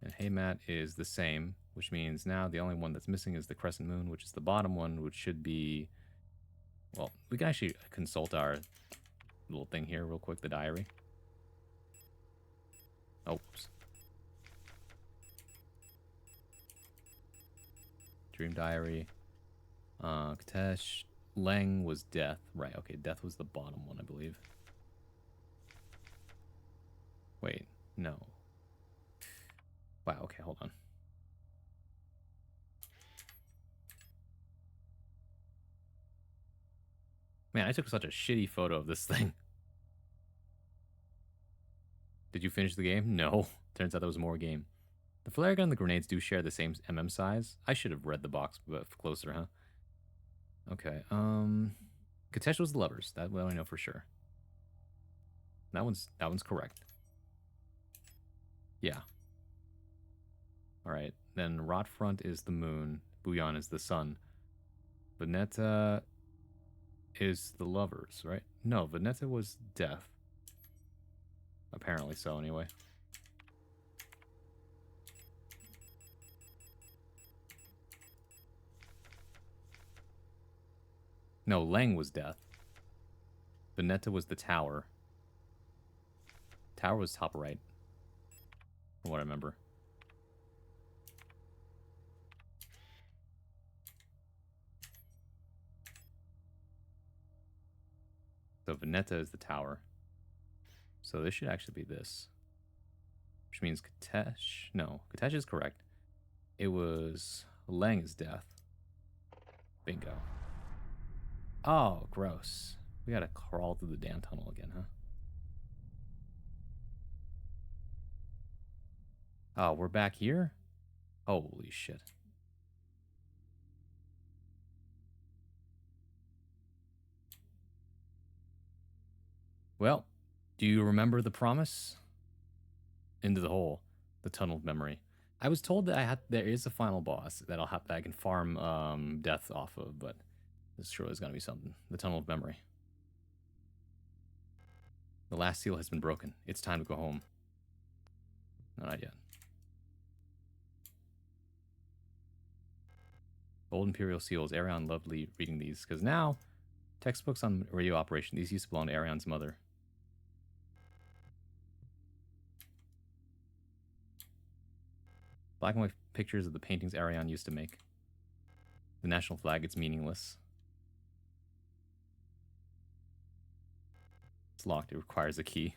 [SPEAKER 2] And Haymat is the same, which means now the only one that's missing is the crescent moon, which is the bottom one, which should be... Well, we can actually consult our little thing here real quick, the diary. Oh, oops. Dream diary. Katesh. Leng was death. Right, okay, death was the bottom one, I believe. Wait, no. Wow, okay, hold on. Man, I took such a shitty photo of this thing. Did you finish the game? No. Turns out there was more game. The flare gun and the grenades do share the same MM size. I should have read the box closer, huh? Okay, Katesh was the lovers. That well I know for sure. That one's correct. Yeah. Alright, then Rot Front is the moon. Bouillon is the sun. Veneta is the lovers, right? No, Veneta was death. Apparently so, anyway. No, Leng was death. Veneta was the tower. Tower was top right. From what I remember. So Veneta is the tower. So this should actually be this. Which means Katesh... No, Katesh is correct. It was... Leng is death. Bingo. Oh, gross. We gotta crawl through the damn tunnel again, huh? Oh, we're back here? Holy shit. Well, do you remember the promise? Into the hole. The tunnel of memory. I was told that there is a final boss that I can farm death off of, but this sure is gonna be something. The tunnel of memory. The last seal has been broken. It's time to go home. No, not yet. Old Imperial Seals. Arion loved reading these, because now, textbooks on radio operation. These used to belong to Arion's mother. Black and white pictures of the paintings Arion used to make. The national flag, it's meaningless. It's locked. It requires a key.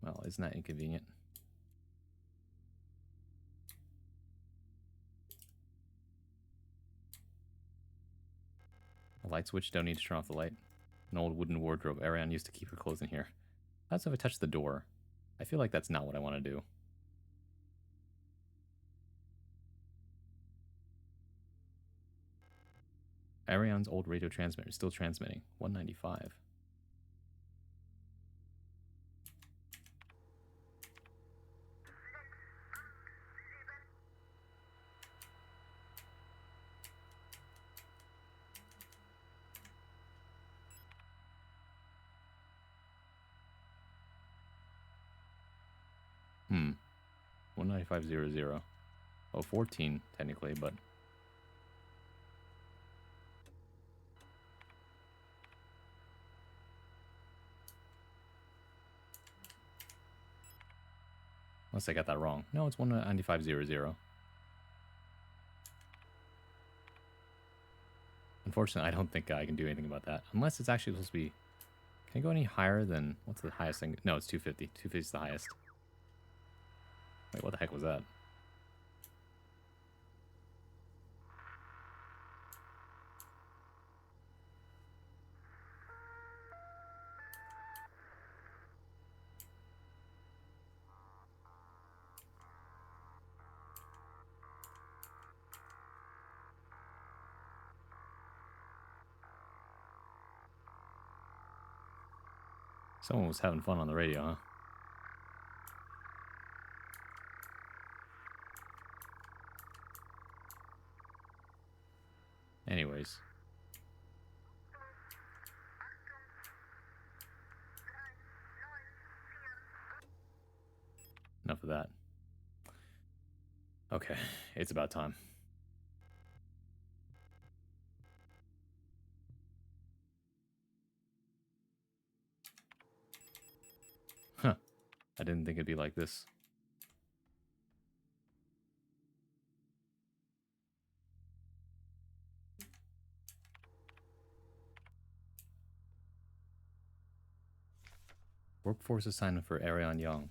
[SPEAKER 2] Well, isn't that inconvenient? A light switch, don't need to turn off the light. An old wooden wardrobe. Ariane used to keep her clothes in here. That's if I touch the door. I feel like that's not what I want to do. Ariane's old radio transmitter is still transmitting. 195. Hmm. 19500. Oh, 14 technically, but unless I got that wrong. No, it's 19500. Unfortunately, I don't think I can do anything about that. Unless it's actually supposed to be... Can I go any higher than... What's the highest thing? No, it's 250. 250 is the highest. Wait, what the heck was that? Someone was having fun on the radio, huh? Anyways. Enough of that. Okay, it's about time. Huh. I didn't think it'd be like this. Workforce assignment for Ariane Young.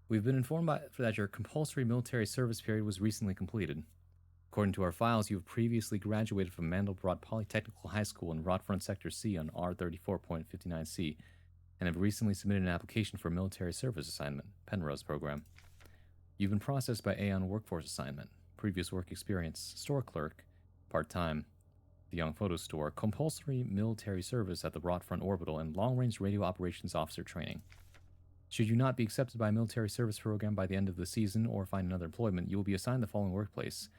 [SPEAKER 2] We've been informed that your compulsory military service period was recently completed. According to our files, you have previously graduated from Mandelbrot Polytechnical High School in Rotfront Sector C on R34.59C and have recently submitted an application for a military service assignment, Penrose program. You've been processed by Aeon Workforce Assignment, previous work experience, store clerk, part-time, the Young Photo Store, compulsory military service at the Rotfront Orbital, and long-range radio operations officer training. Should you not be accepted by a military service program by the end of the season or find another employment, you will be assigned the following workplace.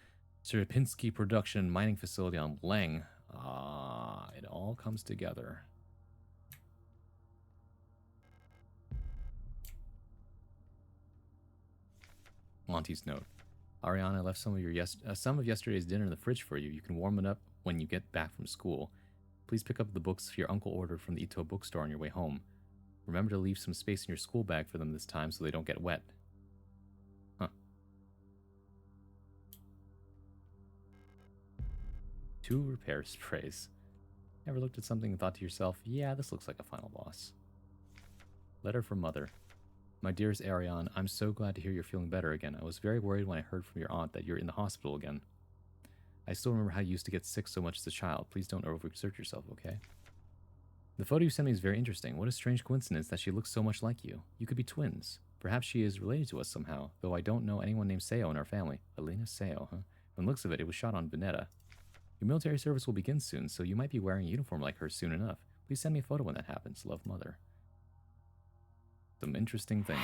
[SPEAKER 2] Sierpinski Production Mining Facility on Leng. It all comes together. Monty's note. Ariana left some of yesterday's dinner in the fridge for you. You can warm it up when you get back from school. Please pick up the books your uncle ordered from the Ito bookstore on your way home. Remember to leave some space in your school bag for them this time so they don't get wet. Huh. 2 repair sprays. Ever looked at something and thought to yourself, yeah, this looks like a final boss? Letter from Mother. My dearest Ariane, I'm so glad to hear you're feeling better again. I was very worried when I heard from your aunt that you're in the hospital again. I still remember how you used to get sick so much as a child. Please don't overexert yourself, okay? The photo you sent me is very interesting. What a strange coincidence that she looks so much like you. You could be twins. Perhaps she is related to us somehow, though I don't know anyone named Seo in our family. Elena Seo, huh? From the looks of it, it was shot on Veneta. Your military service will begin soon, so you might be wearing a uniform like her soon enough. Please send me a photo when that happens. Love, Mother. Some interesting things.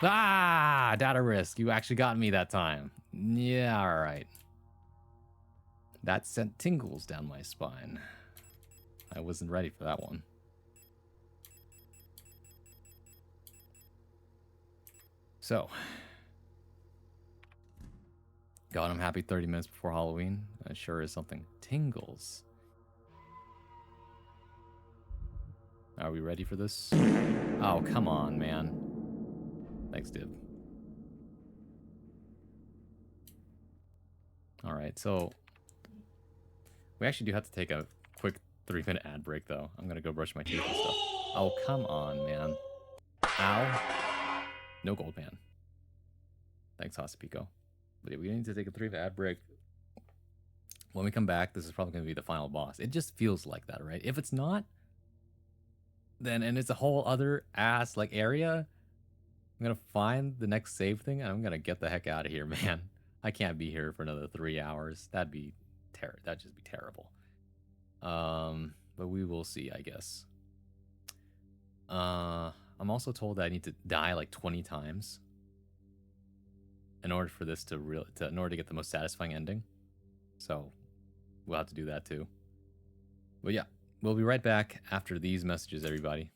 [SPEAKER 2] Ah! Data risk. You actually got me that time. Yeah, alright. That sent tingles down my spine. I wasn't ready for that one. So. God, I'm happy 30 minutes before Halloween. That sure is something. Tingles. Are we ready for this? Oh, come on, man. Thanks, Dib. Alright, so... we actually do have to take a quick 3-minute ad break, though. I'm gonna go brush my teeth and stuff. Oh, come on, man. Ow. No gold, man. Thanks, Hospico. But yeah, we need to take a 3 ad break. When we come back, this is probably going to be the final boss. It just feels like that, right? If it's not, then, and it's a whole other ass, like, area, I'm going to find the next save thing, and I'm going to get the heck out of here, man. I can't be here for another 3 hours. That'd just be terrible. But we will see, I guess. I'm also told that I need to die like 20 times in order for this in order to get the most satisfying ending. So we'll have to do that too. But yeah, we'll be right back after these messages, everybody.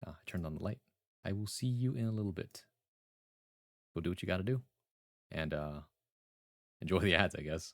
[SPEAKER 2] I turned on the light. I will see you in a little bit. Go do what you got to do, and enjoy the ads, I guess.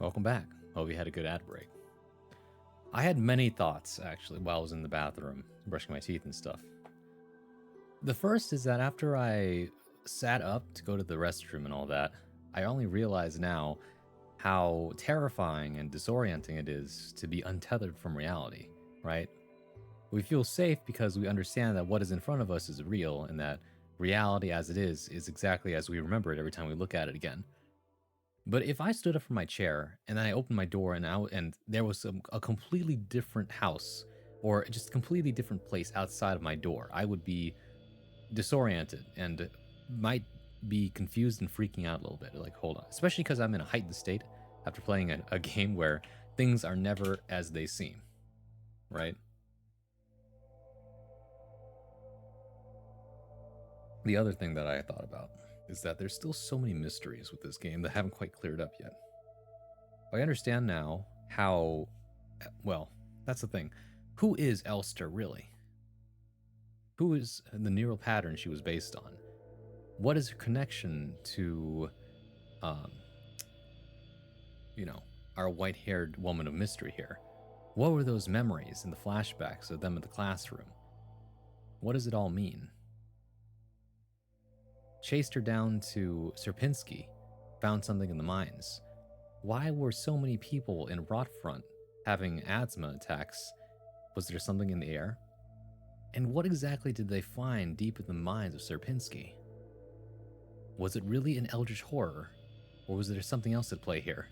[SPEAKER 2] Welcome back. Hope you had a good ad break. I had many thoughts, actually, while I was in the bathroom, brushing my teeth and stuff. The first is that after I sat up to go to the restroom and all that, I only realize now how terrifying and disorienting it is to be untethered from reality, right? We feel safe because we understand that what is in front of us is real and that reality as it is exactly as we remember it every time we look at it again. But if I stood up from my chair and then I opened my door and there was a completely different house or just a completely different place outside of my door, I would be disoriented and might be confused and freaking out a little bit. Like, hold on. Especially because I'm in a heightened state after playing a game where things are never as they seem, right? The other thing that I thought about is that there's still so many mysteries with this game that haven't quite cleared up yet. I understand now how, well, that's the thing. Who is Elster really? Who is the neural pattern she was based on? What is her connection to, our white-haired woman of mystery here? What were those memories and the flashbacks of them in the classroom? What does it all mean? Chased her down to Sierpinski, found something in the mines. Why were so many people in Rotfront having asthma attacks? Was there something in the air? And what exactly did they find deep in the mines of Sierpinski? Was it really an eldritch horror? Or was there something else at play here?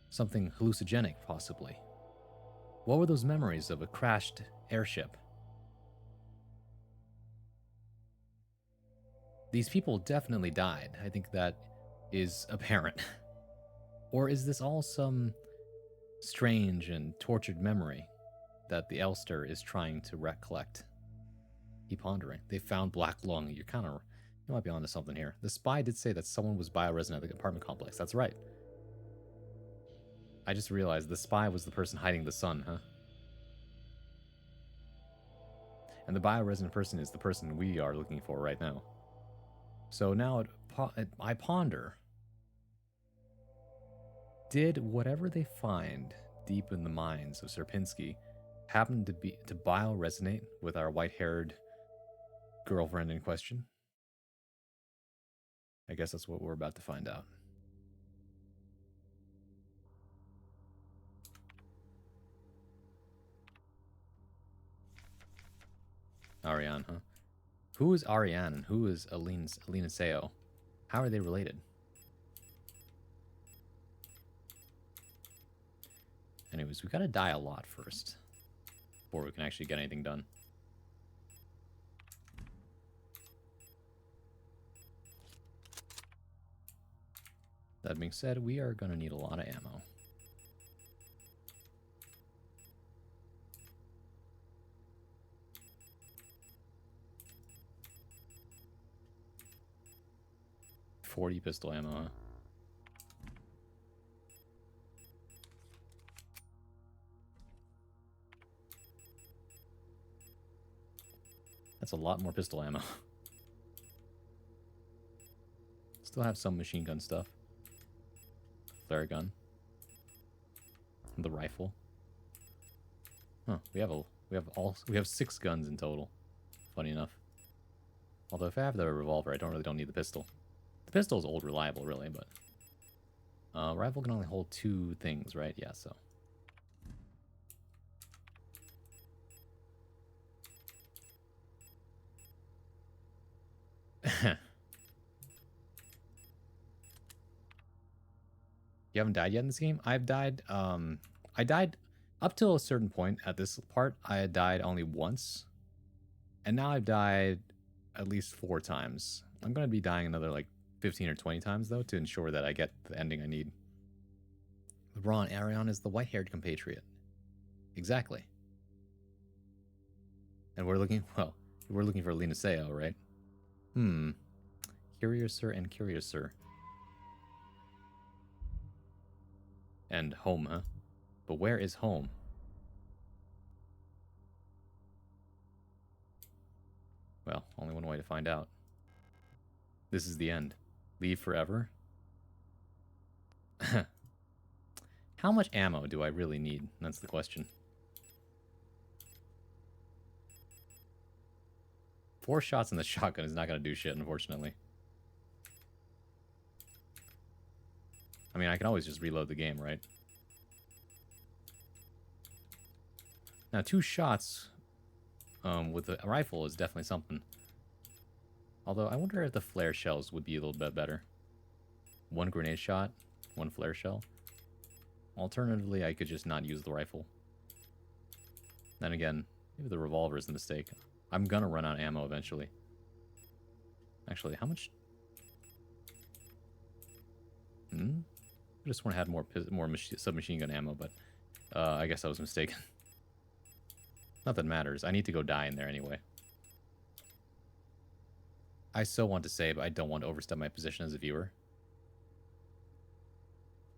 [SPEAKER 2] Something hallucinogenic, possibly. What were those memories of a crashed airship? These people definitely died. I think that is apparent. Or is this all some strange and tortured memory that the Elster is trying to recollect? Keep pondering. They found black lung. You might be onto something here. The spy did say that someone was bioresident at the apartment complex. That's right. I just realized the spy was the person hiding the sun, huh? And the bioresident person is the person we are looking for right now. So now I ponder, did whatever they find deep in the mines of Sierpinski happen to bioresonate with our white-haired girlfriend in question? I guess that's what we're about to find out. Ariane, huh? Who is Ariane and who is Alina Seo? How are they related? Anyways, we gotta die a lot first before we can actually get anything done. That being said, we are gonna need a lot of ammo. .40 pistol ammo, huh? That's a lot more pistol ammo. Still have some machine gun stuff. Flare gun. The rifle. Huh, we have 6 guns in total. Funny enough. Although if I have the revolver, I don't need the pistol. The pistol is old reliable, really, but rifle can only hold 2 things, right? Yeah, so. You haven't died yet in this game? I've died, I died up till a certain point at this part. I had died only once. And now I've died at least 4 times. I'm going to be dying another like 15 or 20 times, though, to ensure that I get the ending I need. LeBron, Arion is the white-haired compatriot. Exactly. And we're looking for Lina Seo, right? Curiouser and Curiouser. And home, huh? But where is home? Well, only one way to find out. This is the end. Leave forever? How much ammo do I really need? That's the question. 4 shots in the shotgun is not going to do shit, unfortunately. I mean, I can always just reload the game, right? Now, 2 shots with a rifle is definitely something. Although, I wonder if the flare shells would be a little bit better. 1 grenade shot, 1 flare shell. Alternatively, I could just not use the rifle. Then again, maybe the revolver is the mistake. I'm gonna run out of ammo eventually. Actually, how much? I just want to have more submachine gun ammo, but I guess I was mistaken. Nothing matters. I need to go die in there anyway. I so want to say, but I don't want to overstep my position as a viewer.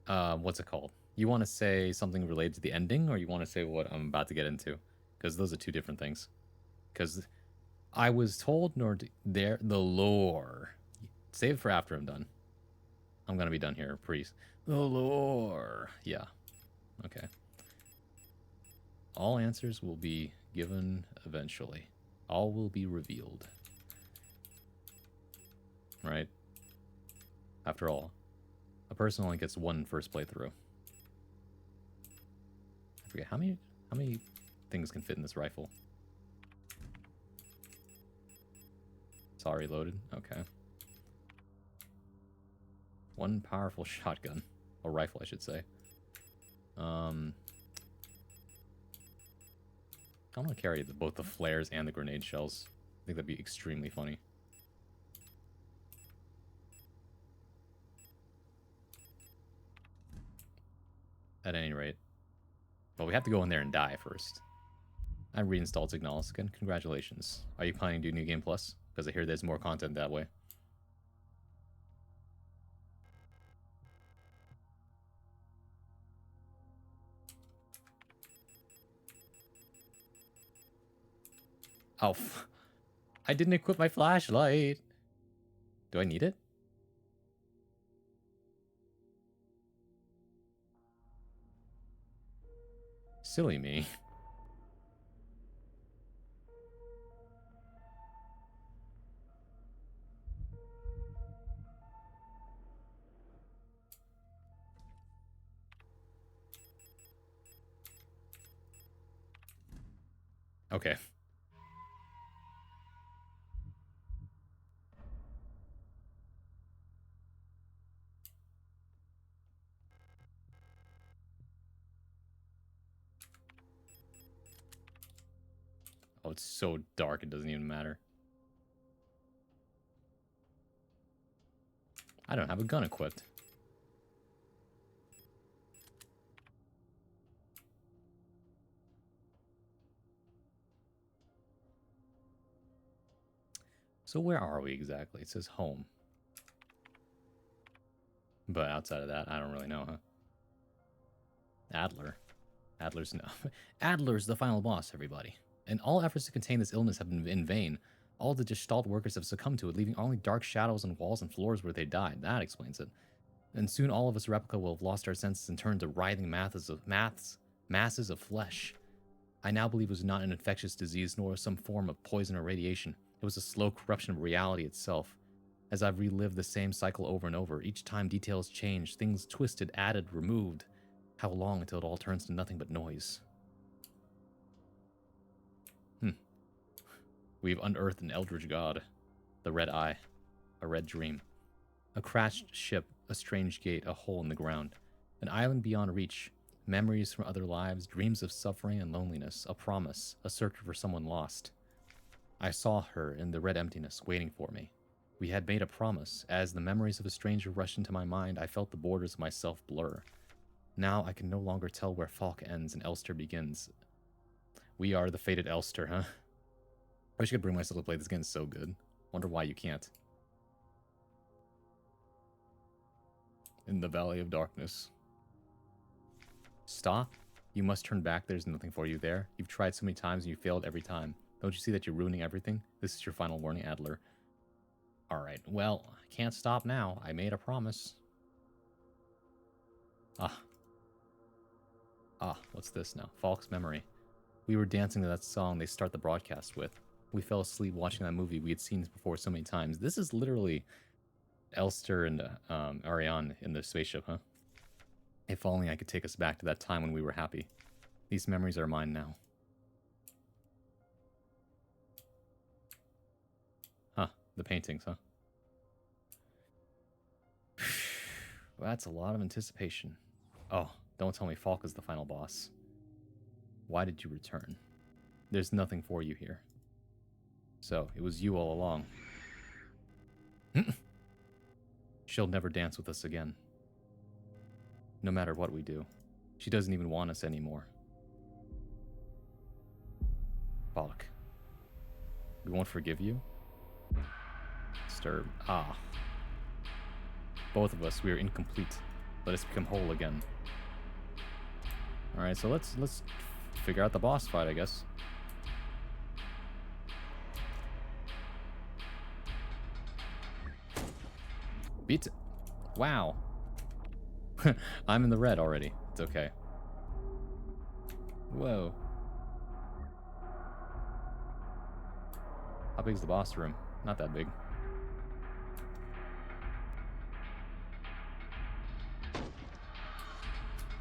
[SPEAKER 2] What's it called? You want to say something related to the ending, or you want to say what I'm about to get into? Because those are 2 different things. Because I was told, the lore. Save it for after I'm done. I'm gonna be done here, priest. The lore. Yeah. Okay. All answers will be given eventually. All will be revealed. Right? After all, a person only gets 1 first playthrough. I forget how many things can fit in this rifle. It's already loaded. Okay. 1 powerful shotgun. Or rifle, I should say. I want to carry both the flares and the grenade shells. I think that'd be extremely funny. At any rate. But we have to go in there and die first. I reinstalled Signalis again. Congratulations. Are you planning to do New Game Plus? Because I hear there's more content that way. Oh, I didn't equip my flashlight. Do I need it? Silly me. Okay. Oh, it's so dark it doesn't even matter. I don't have a gun equipped. So where are we exactly? It says home. But outside of that, I don't really know, huh? Adler. Adler's no. Adler's the final boss, everybody. And all efforts to contain this illness have been in vain. All the Gestalt workers have succumbed to it, leaving only dark shadows on walls and floors where they died. That explains it. And soon all of us replica will have lost our senses and turned to writhing masses of flesh. I now believe it was not an infectious disease nor some form of poison or radiation. It was a slow corruption of reality itself. As I've relived the same cycle over and over, each time details changed, things twisted, added, removed. How long until it all turns to nothing but noise? We've unearthed an eldritch god. The red eye. A red dream. A crashed ship, a strange gate, a hole in the ground. An island beyond reach. Memories from other lives, dreams of suffering and loneliness. A promise, a search for someone lost. I saw her in the red emptiness, waiting for me. We had made a promise. As the memories of a stranger rushed into my mind, I felt the borders of myself blur. Now I can no longer tell where Falk ends and Elster begins. We are the fated Elster, huh? I wish I could bring myself to play this game. It's so good. Wonder why you can't. In the Valley of Darkness. Stop. You must turn back. There's nothing for you there. You've tried so many times and you failed every time. Don't you see that you're ruining everything? This is your final warning, Adler. Alright, well, I can't stop now. I made a promise. Ah. Ah, what's this now? Falk's memory. We were dancing to that song they start the broadcast with. We fell asleep watching that movie we had seen before so many times. This is literally Elster and Ariane in the spaceship, huh? If only I could take us back to that time when we were happy. These memories are mine now. Huh, the paintings, huh? Well, that's a lot of anticipation. Oh, don't tell me Falk is the final boss. Why did you return? There's nothing for you here. So, it was you all along. She'll never dance with us again. No matter what we do. She doesn't even want us anymore. Falk. We won't forgive you? Disturb. Ah. Both of us, we are incomplete. Let us become whole again. Alright, so let's figure out the boss fight, I guess. Beat. Wow. I'm in the red already. It's okay. Whoa. How big's the boss room? Not that big.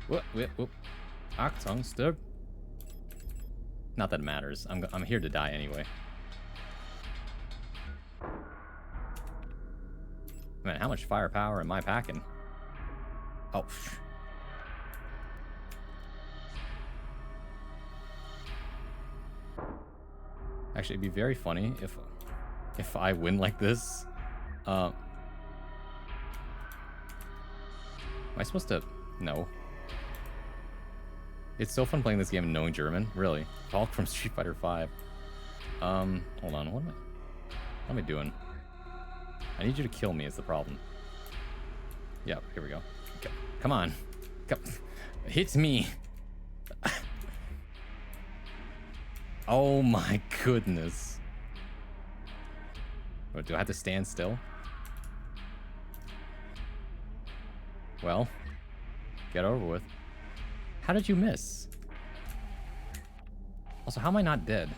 [SPEAKER 2] Whoop, whoop, whoop. Achtung, stirb. Not that it matters. I'm here to die anyway. Man, how much firepower am I packing? Oh. Actually, it'd be very funny if I win like this. Am I supposed to? No. It's so fun playing this game and knowing German. Really. Falk from Street Fighter V. Hold on. What am I doing? I need you to kill me is the problem. Yeah, here we go. Okay. Come on. Come. Hit me. Oh my goodness. What, do I have to stand still? Well, get over with. How did you miss? Also, how am I not dead?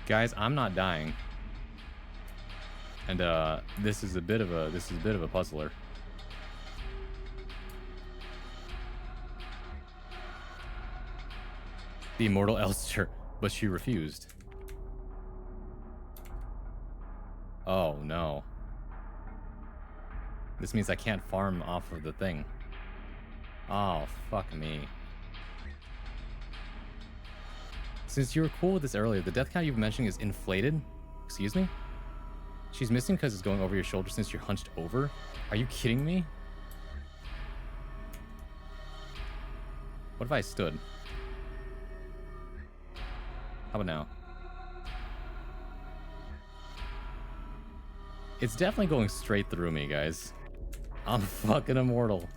[SPEAKER 2] Guys, I'm not dying. And this is a bit of a puzzler. The immortal Elster, but she refused. Oh no. This means I can't farm off of the thing. Oh, fuck me. Since you were cool with this earlier, the death count you've mentioned is inflated? Excuse me? She's missing because it's going over your shoulder since you're hunched over? Are you kidding me? What if I stood? How about now? It's definitely going straight through me, guys. I'm fucking immortal.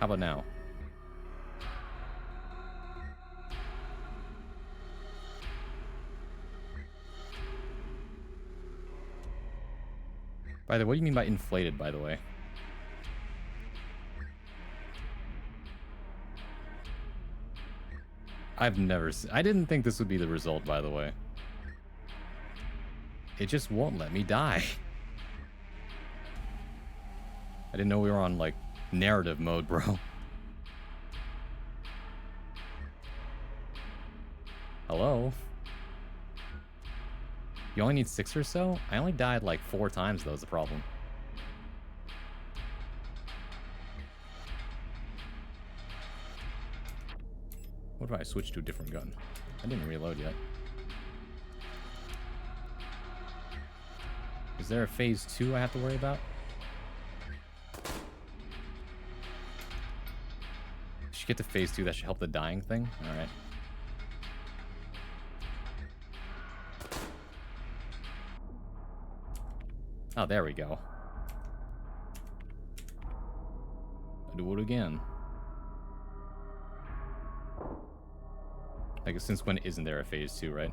[SPEAKER 2] How about now? By the way, what do you mean by inflated, by the way? I've never seen... I didn't think this would be the result, by the way. It just won't let me die. I didn't know we were on, like, narrative mode, bro. Hello? You only need 6 or so? I only died like 4 times, though, is the problem. What if I switch to a different gun? I didn't reload yet. Is there a phase 2 I have to worry about? Should get to phase 2, that should help the dying thing? Alright. Oh, there we go. I'll do it again. Like, since when isn't there a phase 2, right?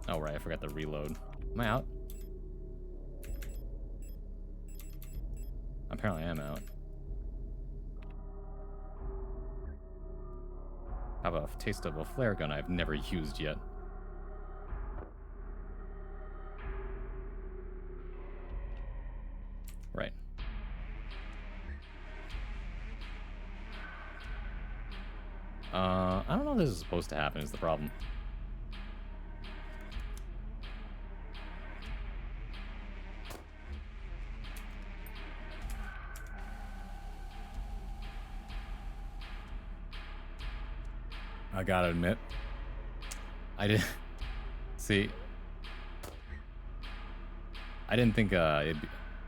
[SPEAKER 2] Oh, right, I forgot to reload. Am I out? Apparently I am out. Have a taste of a flare gun I've never used yet. Right. I don't know if this is supposed to happen is the problem. I gotta admit, I didn't see. I didn't think I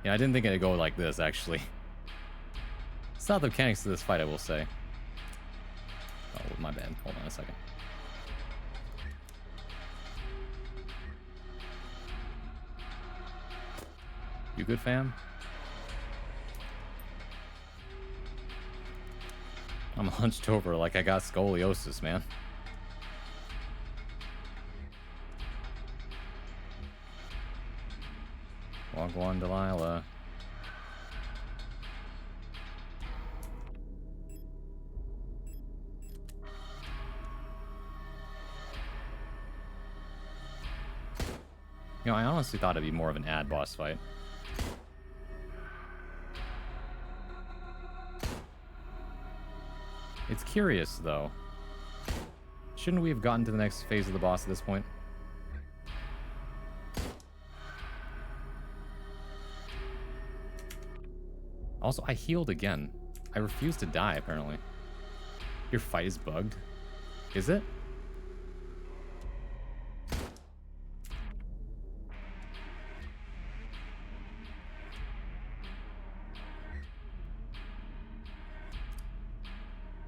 [SPEAKER 2] didn't think it'd go like this. Actually, it's not the mechanics of this fight, I will say. Oh, my bad. Hold on a second. You good, fam? I'm hunched over like I got scoliosis, man. Wagwan Delilah. You know, I honestly thought it'd be more of an ad boss fight. It's curious, though. Shouldn't we have gotten to the next phase of the boss at this point? Also, I healed again. I refuse to die, apparently. Your fight is bugged? Is it?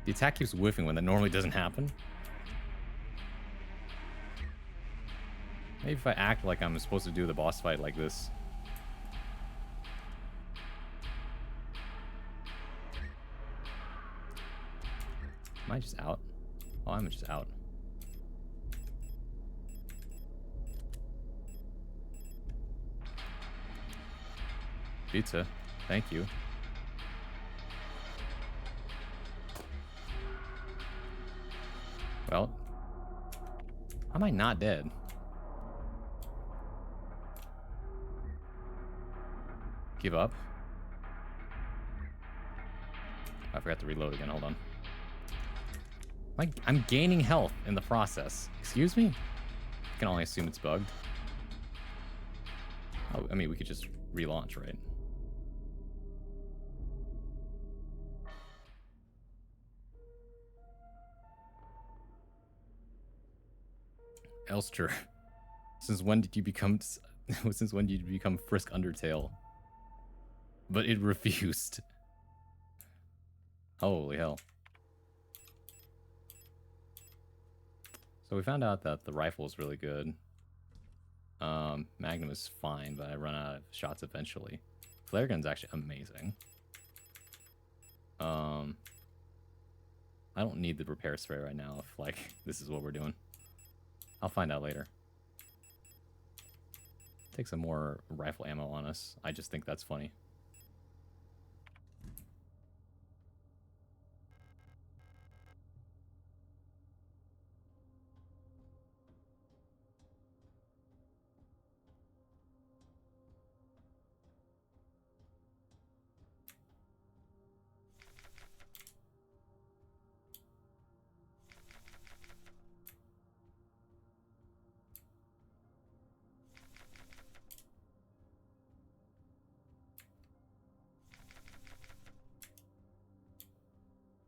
[SPEAKER 2] The attack keeps whiffing when that normally doesn't happen. Maybe if I act like I'm supposed to do the boss fight like this. Am I just out? Oh, I'm just out. Pizza. Thank you. Well, how am I not dead? Give up. I forgot to reload again. Hold on. I'm gaining health in the process. Excuse me? I can only assume it's bugged. Oh, I mean, we could just relaunch, right? Elster, since when did you become Frisk Undertale? But it refused. Holy hell. So we found out that the rifle is really good. Magnum is fine, but I run out of shots eventually. Flare gun's actually amazing. I don't need the repair spray right now if, like, this is what we're doing. I'll find out later. Take some more rifle ammo on us. I just think that's funny.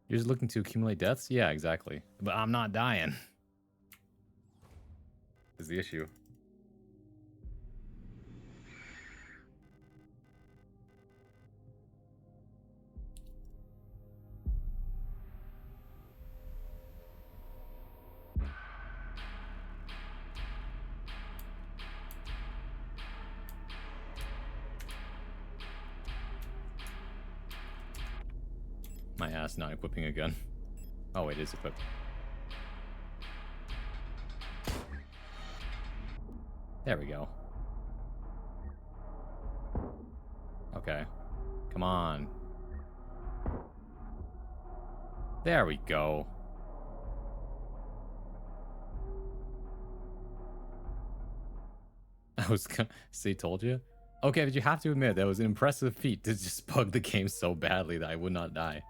[SPEAKER 2] You're just looking to accumulate deaths? Yeah, exactly. But I'm not dying. Is the issue. my ass not equipping again. Oh wait, it is equipped. There we go. Okay. Come on. There we go. I was gonna say, told you. Okay, but you have to admit that was an impressive feat to just bug the game so badly that I would not die.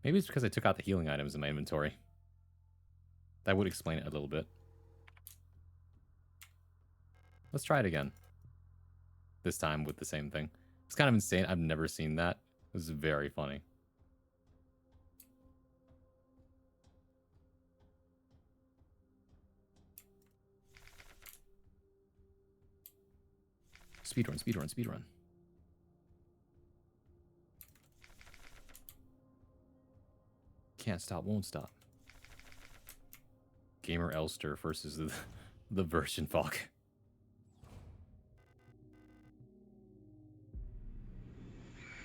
[SPEAKER 2] Maybe it's because I took out the healing items in my inventory. That would explain it a little bit. Let's try it again. This time with the same thing. It's kind of insane. I've never seen that. It was very funny. Speedrun, speedrun, speedrun. Can't stop, won't stop. Gamer Elster versus the version Falk.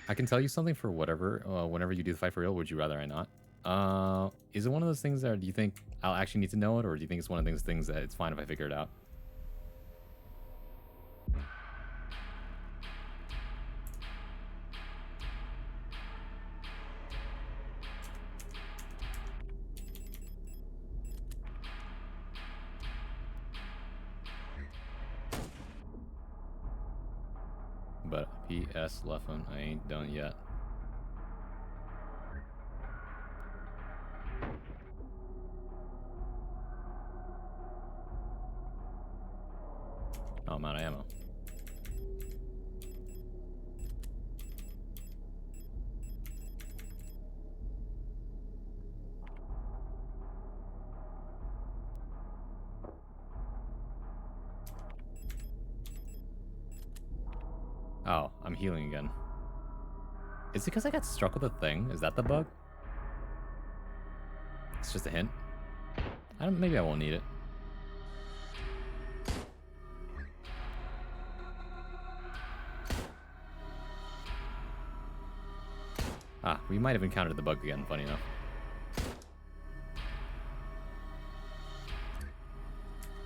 [SPEAKER 2] I can tell you something for whatever, whenever you do the fight for real, would you rather I not? Is it one of those things that do you think I'll actually need to know it, or do you think it's one of those things that it's fine if I figure it out? But PS Leffen, I ain't done yet. Oh, I'm out of ammo. Oh, I'm healing again. Is it because I got struck with a thing? Is that the bug? It's just a hint. Maybe I won't need it. Ah, we might have encountered the bug again, funny enough.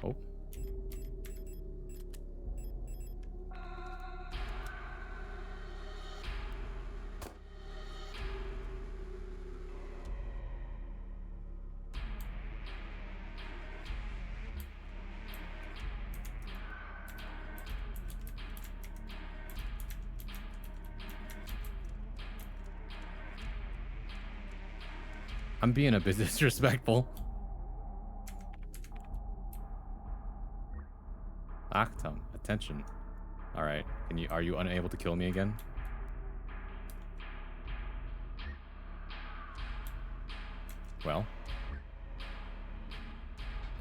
[SPEAKER 2] Oh. I'm being a bit disrespectful. Achtung, attention. Alright, are you unable to kill me again? Well.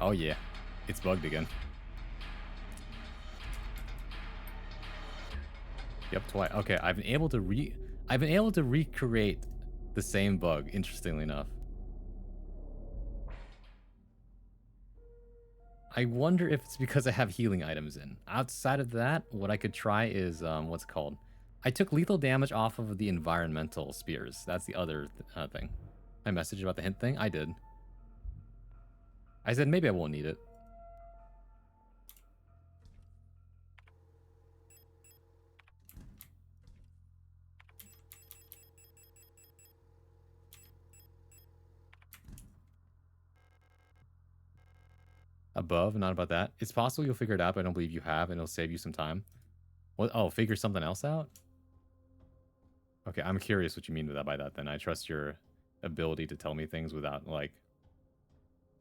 [SPEAKER 2] Oh yeah, it's bugged again. Yep, twice. Okay, I've been able to recreate the same bug, interestingly enough. I wonder if it's because I have healing items in. Outside of that, what I could try is, what's it called? I took lethal damage off of the environmental spears. That's the other thing. My message about the hint thing? I did. I said maybe I won't need it. Above, not about that. It's possible you'll figure it out, but I don't believe you have, and it'll save you some time. What? Oh, figure something else out? Okay, I'm curious what you mean by that then. I trust your ability to tell me things without, like,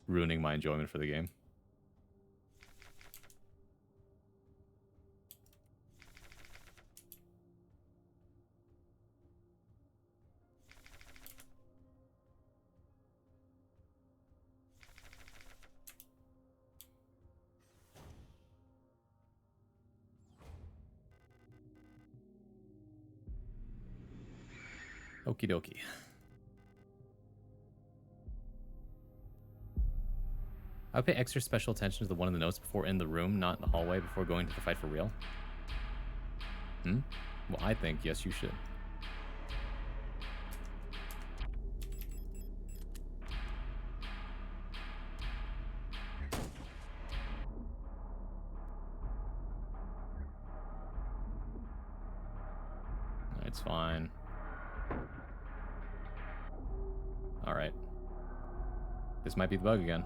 [SPEAKER 2] ruining my enjoyment for the game. Okie dokie. I would pay extra special attention to the one in the notes before in the room, not in the hallway, before going to the fight for real. Well, I think, yes, you should. It's fine. Alright. This might be the bug again.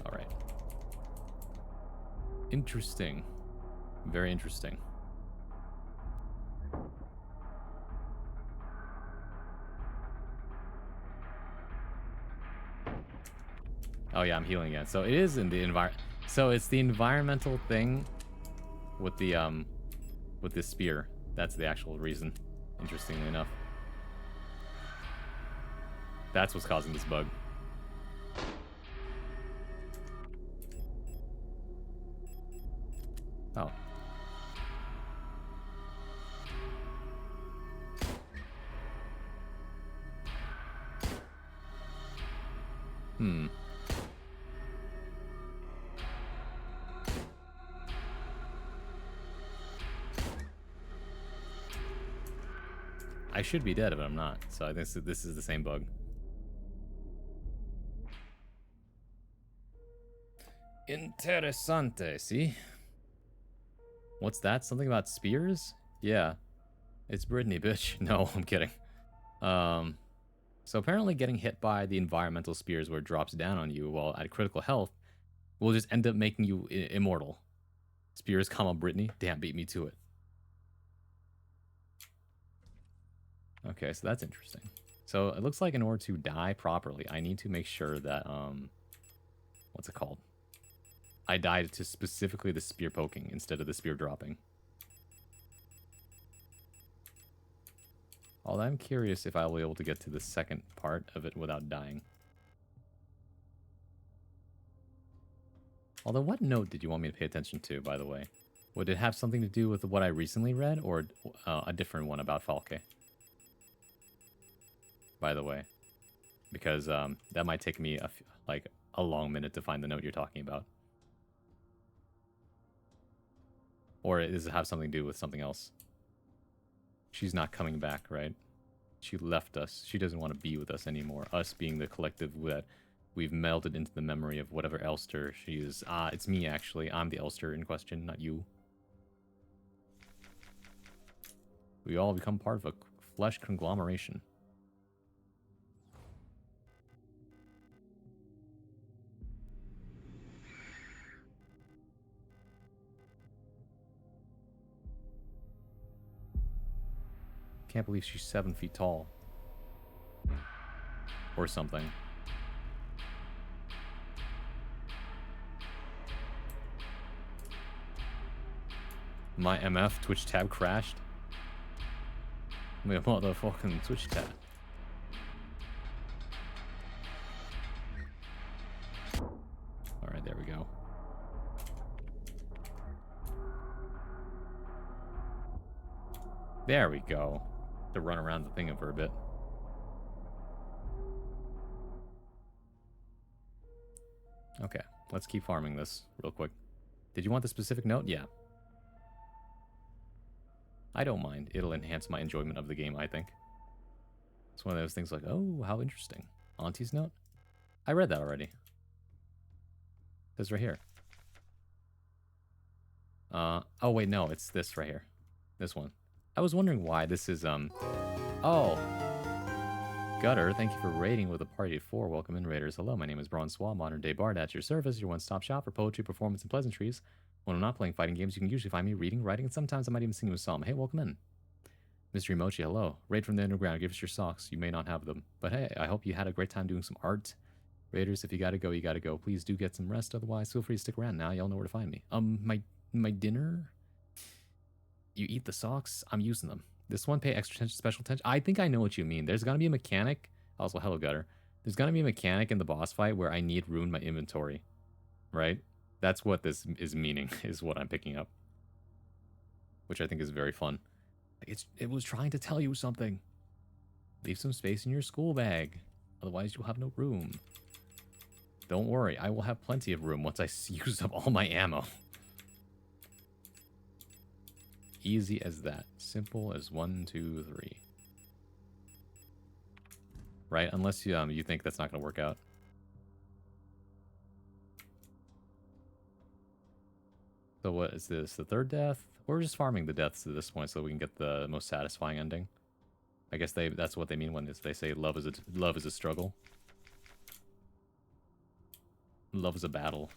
[SPEAKER 2] Alright. Interesting. Very interesting. Oh yeah, I'm healing again. So it is in the environment. So it's the environmental thing with the spear. That's the actual reason. Interestingly enough. That's what's causing this bug. Oh. I should be dead, but I'm not. So I think this is the same bug. Interessante, see? What's that? Something about spears? Yeah. It's Brittany, bitch. No, I'm kidding. So apparently getting hit by the environmental spears where it drops down on you while at critical health will just end up making you immortal. Spears, comma, Brittany. Damn, beat me to it. Okay, so that's interesting. So it looks like in order to die properly, I need to make sure that, what's it called? I died to specifically the spear poking instead of the spear dropping. Although I'm curious if I'll be able to get to the second part of it without dying. Although, what note did you want me to pay attention to, by the way? Would it have something to do with what I recently read, or a different one about Falke? By the way. Because that might take me a long minute to find the note you're talking about. Or does it have something to do with something else? She's not coming back, right? She left us. She doesn't want to be with us anymore. Us being the collective that we've melded into the memory of whatever Elster she is. It's me, actually. I'm the Elster in question, not you. We all become part of a flesh conglomeration. Can't believe she's 7 feet tall. Or something. My MF Twitch tab crashed. My motherfucking Twitch tab. Alright, there we go. There we go. To run around the thing for a bit. Okay, let's keep farming this real quick. Did you want the specific note? Yeah. I don't mind. It'll enhance my enjoyment of the game, I think. It's one of those things like, oh, how interesting. Auntie's note? I read that already. It says right here. Oh wait, no, it's this right here. This one. I was wondering why this is, Oh. Gutter, thank you for raiding with a party of 4. Welcome in, raiders. Hello, my name is Bronsois, modern day bard at your service, your one-stop shop for poetry, performance, and pleasantries. When I'm not playing fighting games, you can usually find me reading, writing, and sometimes I might even sing you a psalm. Hey, welcome in. Mystery Mochi, hello. Raid from the underground, give us your socks. You may not have them. But hey, I hope you had a great time doing some art. Raiders, if you gotta go, you gotta go. Please do get some rest, otherwise feel free to stick around now. Y'all know where to find me. My dinner? You eat the socks? I'm using them. This one, pay extra attention, special attention. I think I know what you mean. There's gonna be a mechanic. Also, hello, Gutter. There's gonna be a mechanic in the boss fight where I need ruin my inventory. Right? That's what this is meaning, is what I'm picking up. Which I think is very fun. It was trying to tell you something. Leave some space in your school bag. Otherwise, you'll have no room. Don't worry, I will have plenty of room once I use up all my ammo. Easy as that. Simple as 1, 2, 3. Right? Unless you think that's not going to work out. So what is this? The third death? We're just farming the deaths at this point so we can get the most satisfying ending. I guess that's what they mean when they say love is a struggle. Love is a battle.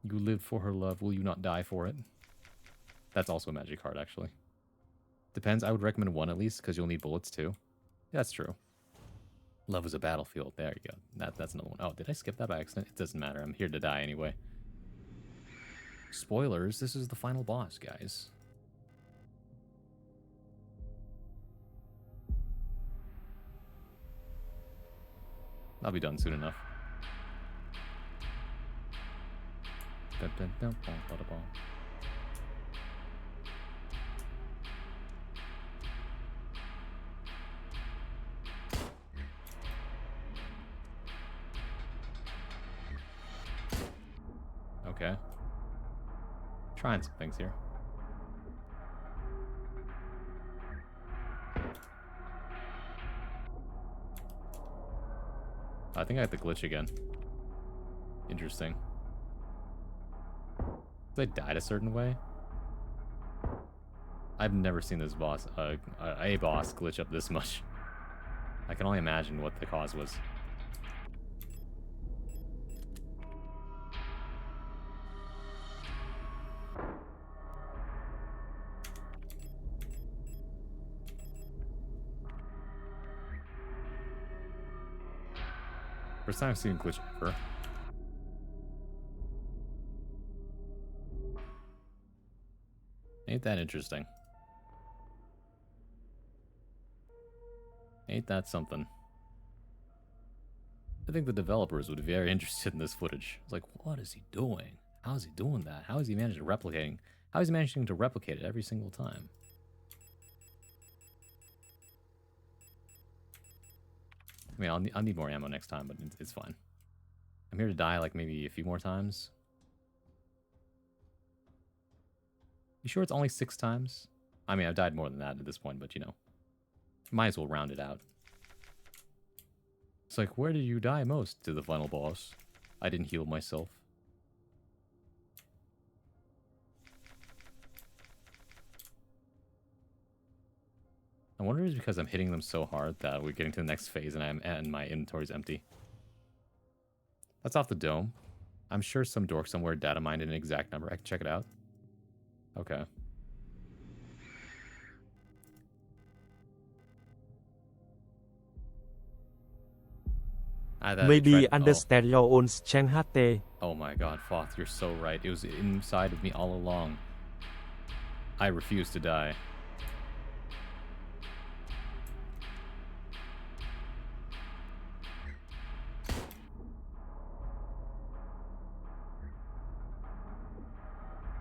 [SPEAKER 2] You live for her love, will you not die for it? That's also a magic card, actually. Depends, I would recommend 1 at least, because you'll need bullets too. Yeah, that's true. Love is a battlefield. There you go. That's another one. Oh, did I skip that by accident? It doesn't matter. I'm here to die anyway. Spoilers, this is the final boss, guys. I'll be done soon enough. Okay. Trying some things here. I think I have the glitch again. Interesting. Did I died a certain way? I've never seen this boss, a boss glitch up this much. I can only imagine what the cause was. First time I've seen a glitch ever. Ain't that interesting? Ain't that something? I think the developers would be very interested in this footage. It's like, what is he doing? How is he doing that? How is he managing to replicate it every single time? I mean, I'll need more ammo next time, but it's fine. I'm here to die like maybe a few more times. You sure it's only 6 times? I mean, I've died more than that at this point, but you know. Might as well round it out. It's like, where did you die most? To the final boss. I didn't heal myself. I wonder if it's because I'm hitting them so hard that we're getting to the next phase and my inventory's empty. That's off the dome. I'm sure some dork somewhere data mined an exact number. I can check it out. Okay.
[SPEAKER 3] Maybe understand your own strength, HT.
[SPEAKER 2] Oh my god, Foth, you're so right. It was inside of me all along. I refuse to die.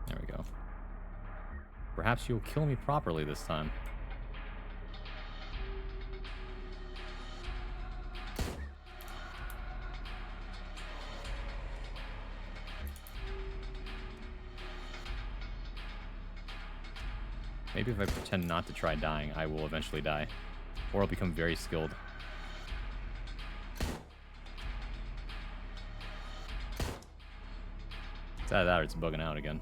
[SPEAKER 2] There we go. Perhaps you'll kill me properly this time. Maybe if I pretend not to try dying, I will eventually die. Or I'll become very skilled. It's either that or it's bugging out again.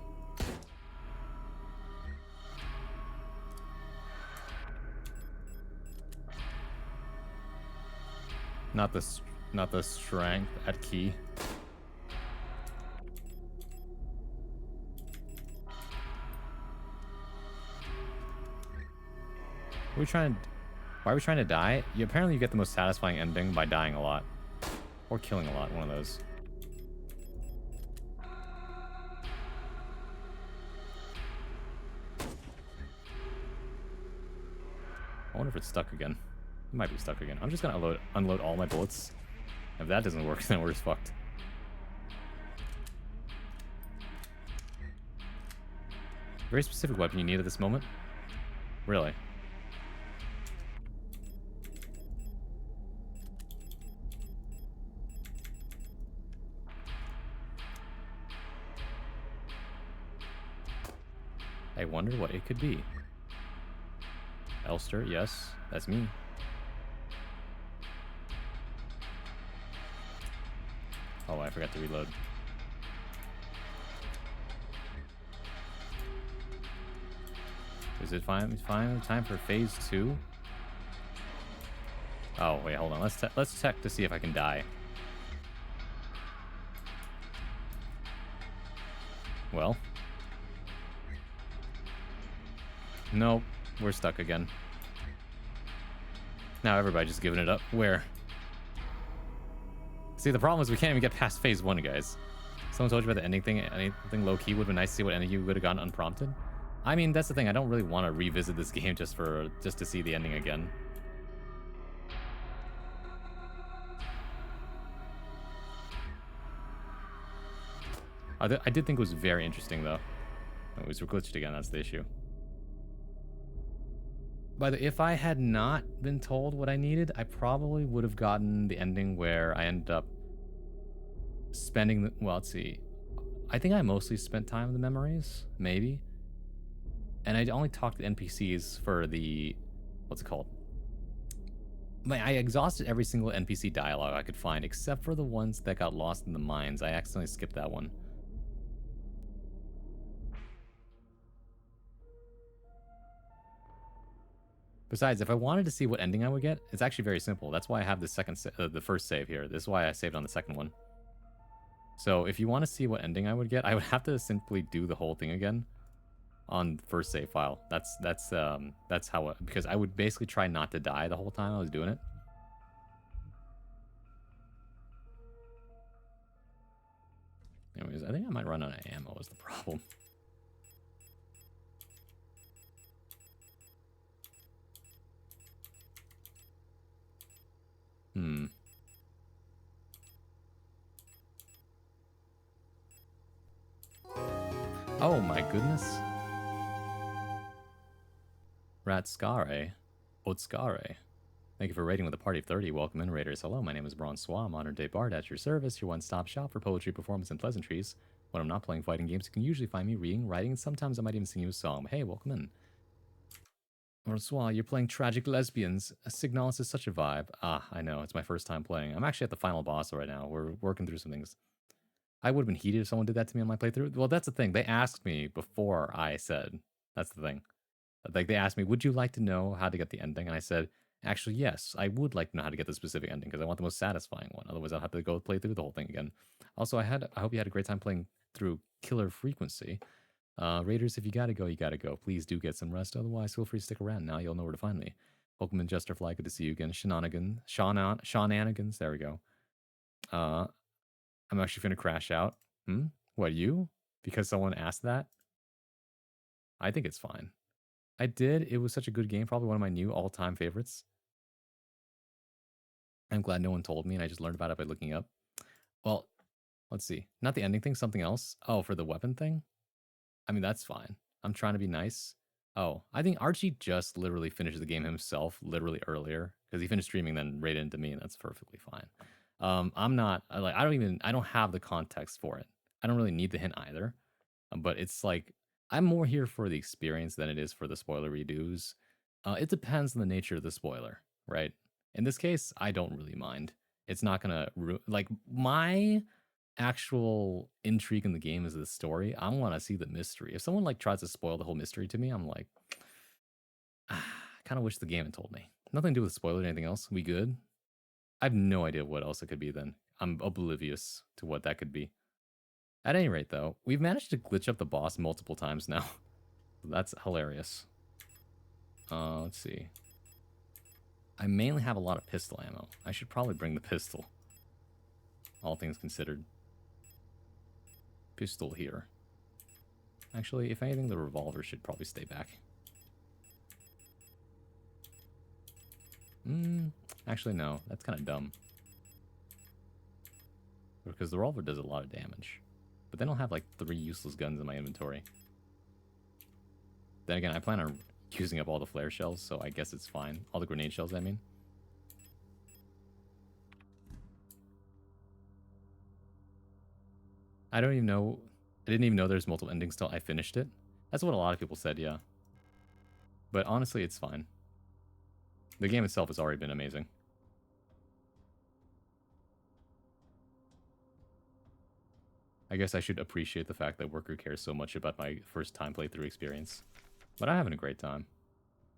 [SPEAKER 2] Not the strength at key. Why are we trying to die? Apparently you get the most satisfying ending by dying a lot. Or killing a lot, one of those. I wonder if it's stuck again. It might be stuck again. I'm just gonna unload all my bullets. If that doesn't work, then we're just fucked. Very specific weapon you need at this moment? Really? I wonder what it could be. Elster, yes, that's me. Oh, I forgot to reload. Is it finally time for phase 2? Oh, wait, hold on. Let's check to see if I can die. Well. Nope. We're stuck again. Now everybody just giving it up. Where? See, the problem is we can't even get past phase 1, guys. Someone told you about the ending thing. Anything low-key would have been nice to see what ending you would have gotten unprompted. I mean, that's the thing. I don't really want to revisit this game just to see the ending again. I did think it was very interesting, though. It was glitched again. That's the issue. By the way, if I had not been told what I needed, I probably would have gotten the ending where I ended up spending the... Well, let's see. I think I mostly spent time in the memories, maybe. And I only talked to NPCs for the... What's it called? I exhausted every single NPC dialogue I could find, except for the ones that got lost in the mines. I accidentally skipped that one. Besides, if I wanted to see what ending I would get, it's actually very simple. That's why I have the first save here. This is why I saved on the second one. So if you want to see what ending I would get, I would have to simply do the whole thing again on the first save file. That's how because I would basically try not to die the whole time I was doing it. Anyways, I think I might run out of ammo is the problem. Oh my goodness. Ratskare. Otskare. Thank you for raiding with a party of 30. Welcome in, raiders. Hello, my name is Bronsois, modern day bard at your service, your one-stop shop for poetry, performance, and pleasantries. When I'm not playing fighting games, you can usually find me reading, writing, and sometimes I might even sing you a song. But hey, welcome in. Bronsois, you're playing Tragic Lesbians. Signalis is such a vibe. Ah, I know. It's my first time playing. I'm actually at the final boss right now. We're working through some things. I would have been heated if someone did that to me on my playthrough. Well, that's the thing. They asked me before I said. That's the thing. Like, they asked me, would you like to know how to get the ending? And I said, actually, yes, I would like to know how to get the specific ending because I want the most satisfying one. Otherwise, I'll have to go play through the whole thing again. Also, I hope you had a great time playing through Killer Frequency. Raiders, if you gotta go, you gotta go. Please do get some rest. Otherwise, feel free to stick around. Now you'll know where to find me. Welcome in, Jesterfly. Good to see you again. Shenanigans. There we go. I'm actually going to crash out. What, you? Because someone asked that? I think it's fine. I did. It was such a good game. Probably one of my new all-time favorites. I'm glad no one told me and I just learned about it by looking up. Well, let's see. Not the ending thing, something else. Oh, for the weapon thing? I mean, that's fine. I'm trying to be nice. Oh, I think Archie just literally finished the game himself literally earlier because he finished streaming then raided into me and that's perfectly fine. I'm not like I don't have the context for it. I don't really need the hint either. But it's like I'm more here for the experience than it is for the spoiler redos. It depends on the nature of the spoiler, right? In this case, I don't really mind. It's not gonna like my actual intrigue in the game is the story. I want to see the mystery. If someone like tries to spoil the whole mystery to me, I'm like, I kind of wish the game had told me. Nothing to do with spoiler or anything else. We good? I have no idea what else it could be then. I'm oblivious to what that could be. At any rate, though, we've managed to glitch up the boss multiple times now. That's hilarious. Let's see. I mainly have a lot of pistol ammo. I should probably bring the pistol. All things considered. Pistol here. Actually, if anything, the revolver should probably stay back. Actually, no. That's kind of dumb. Because the revolver does a lot of damage. But then I'll have like 3 useless guns in my inventory. Then again, I plan on using up all the flare shells, so I guess it's fine. All the grenade shells, I mean. I didn't even know there's multiple endings till I finished it. That's what a lot of people said, yeah. But honestly, it's fine. The game itself has already been amazing. I guess I should appreciate the fact that Worker cares so much about my first time playthrough experience. But I'm having a great time.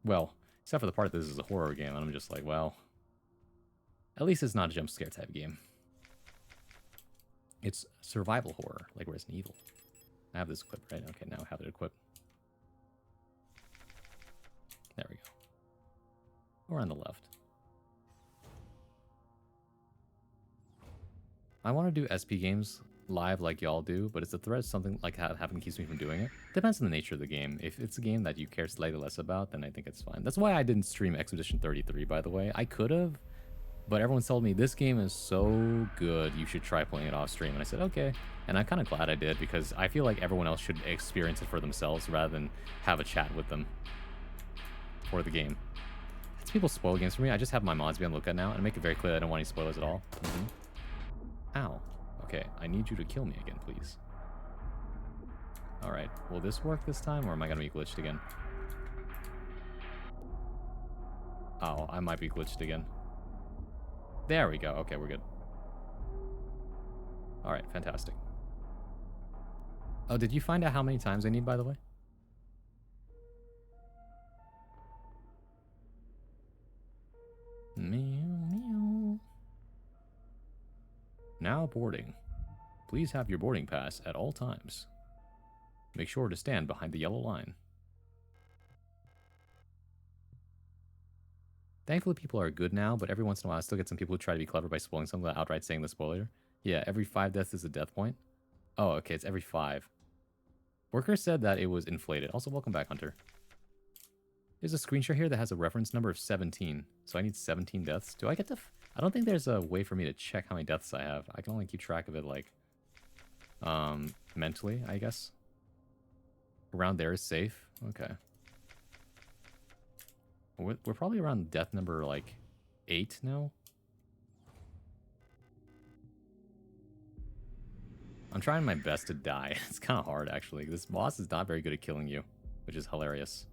[SPEAKER 2] Well, except for the part that this is a horror game, and I'm just like, well, at least it's not a jump scare type game. It's survival horror, like Resident Evil. I have this equipped, right? Okay, now I have it equipped. There we go. Or on the left. I want to do SP games live like y'all do, but it's the threat something like having keeps me from doing it. Depends on the nature of the game. If it's a game that you care slightly less about, then I think it's fine. That's why I didn't stream Expedition 33, by the way. I could have, but everyone told me this game is so good, you should try playing it off stream. And I said, okay. And I'm kind of glad I did, because I feel like everyone else should experience it for themselves rather than have a chat with them for the game. It's people spoil games for me. I just have my mods be on the lookout now and make it very clear that I don't want any spoilers at all. Ow. Okay, I need you to kill me again, please. Alright, will this work this time, or am I going to be glitched again? Oh, I might be glitched again. There we go. Okay, we're good. Alright, fantastic. Oh, did you find out how many times I need, by the way? Meow, meow. Now boarding. Please have your boarding pass at all times. Make sure to stand behind the yellow line. Thankfully, people are good now, but every once in a while I still get some people who try to be clever by spoiling something without outright saying the spoiler. Yeah, every 5 deaths is a death point. Oh, okay, it's every 5. Worker said that it was inflated. Also, welcome back, Hunter. There's a screenshot here that has a reference number of 17. So I need 17 deaths. Do I get to... I don't think there's a way for me to check how many deaths I have. I can only keep track of it, like, mentally, I guess. Around there is safe. Okay. We're probably around death number, like, 8 now. I'm trying my best to die. It's kind of hard, actually. This boss is not very good at killing you, which is hilarious.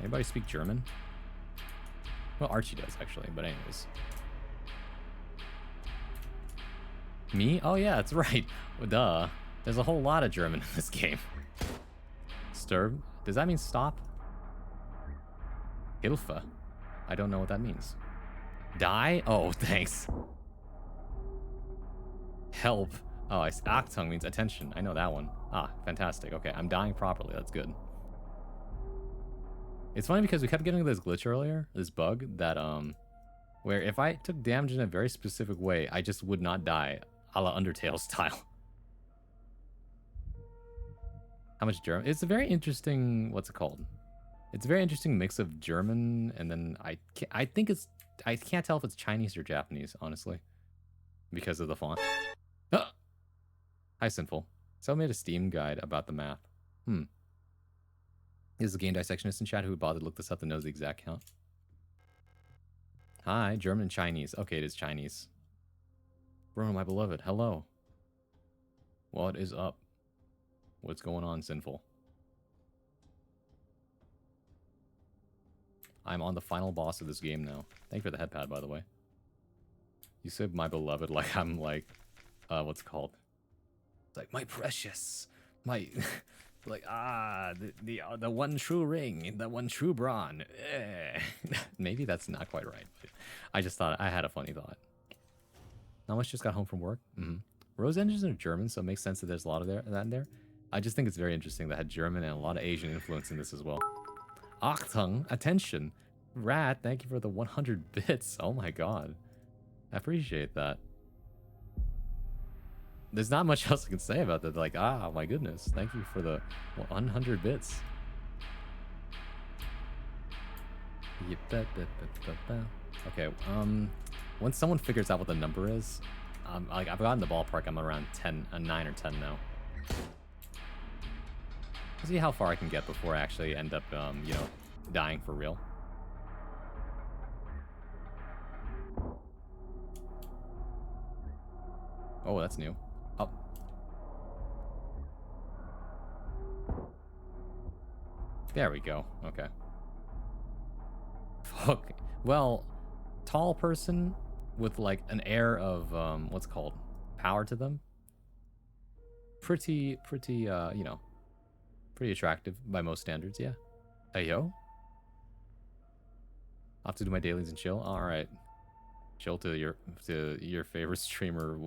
[SPEAKER 2] Anybody speak German? Well, Archie does, actually, but anyways. Me? Oh, yeah, that's right. Duh. There's a whole lot of German in this game. Stirb? Does that mean stop? Hilfe. I don't know what that means. Die? Oh, thanks. Help. Oh, Achtung means attention. I know that one. Ah, fantastic. Okay, I'm dying properly. That's good. It's funny because we kept getting this glitch earlier, this bug, that, where if I took damage in a very specific way, I just would not die, a la Undertale style. How much German? It's a very interesting, what's it called? It's a very interesting mix of German, and then I think it's, I can't tell if it's Chinese or Japanese, honestly, because of the font. Ah! Hi, Sinful. Someone made a Steam guide about the map. Is the game dissectionist in chat who would bother to look this up and knows the exact count? Hi, German and Chinese. Okay, it is Chinese. Bruno, my beloved, hello. What is up? What's going on, Sinful? I'm on the final boss of this game now. Thank you for the headpad, by the way. You said my beloved like I'm like, what's it called? It's like, my precious, my... Like, the one true ring, the one true brawn. Maybe that's not quite right, but I just thought, I had a funny thought. Not much just got home from work. Rose engines are German, so it makes sense that there's a lot of that in there. I just think it's very interesting that had German and a lot of Asian influence in this as well. Achtung, attention. Rat, thank you for the 100 bits. Oh my god. I appreciate that. There's not much else I can say about that. Like, ah, my goodness. Thank you for the 100 bits. Okay, once someone figures out what the number is, like, I've gotten the ballpark. I'm around 10, 9 or 10 now. We'll see how far I can get before I actually end up, you know, dying for real. Oh, that's new. Oh. There we go. Okay. Fuck. Well, tall person with like an air of what's it called? Power to them. Pretty you know, pretty attractive by most standards, yeah. Hey yo. I'll have to do my dailies and chill. Alright. Chill to your favorite streamer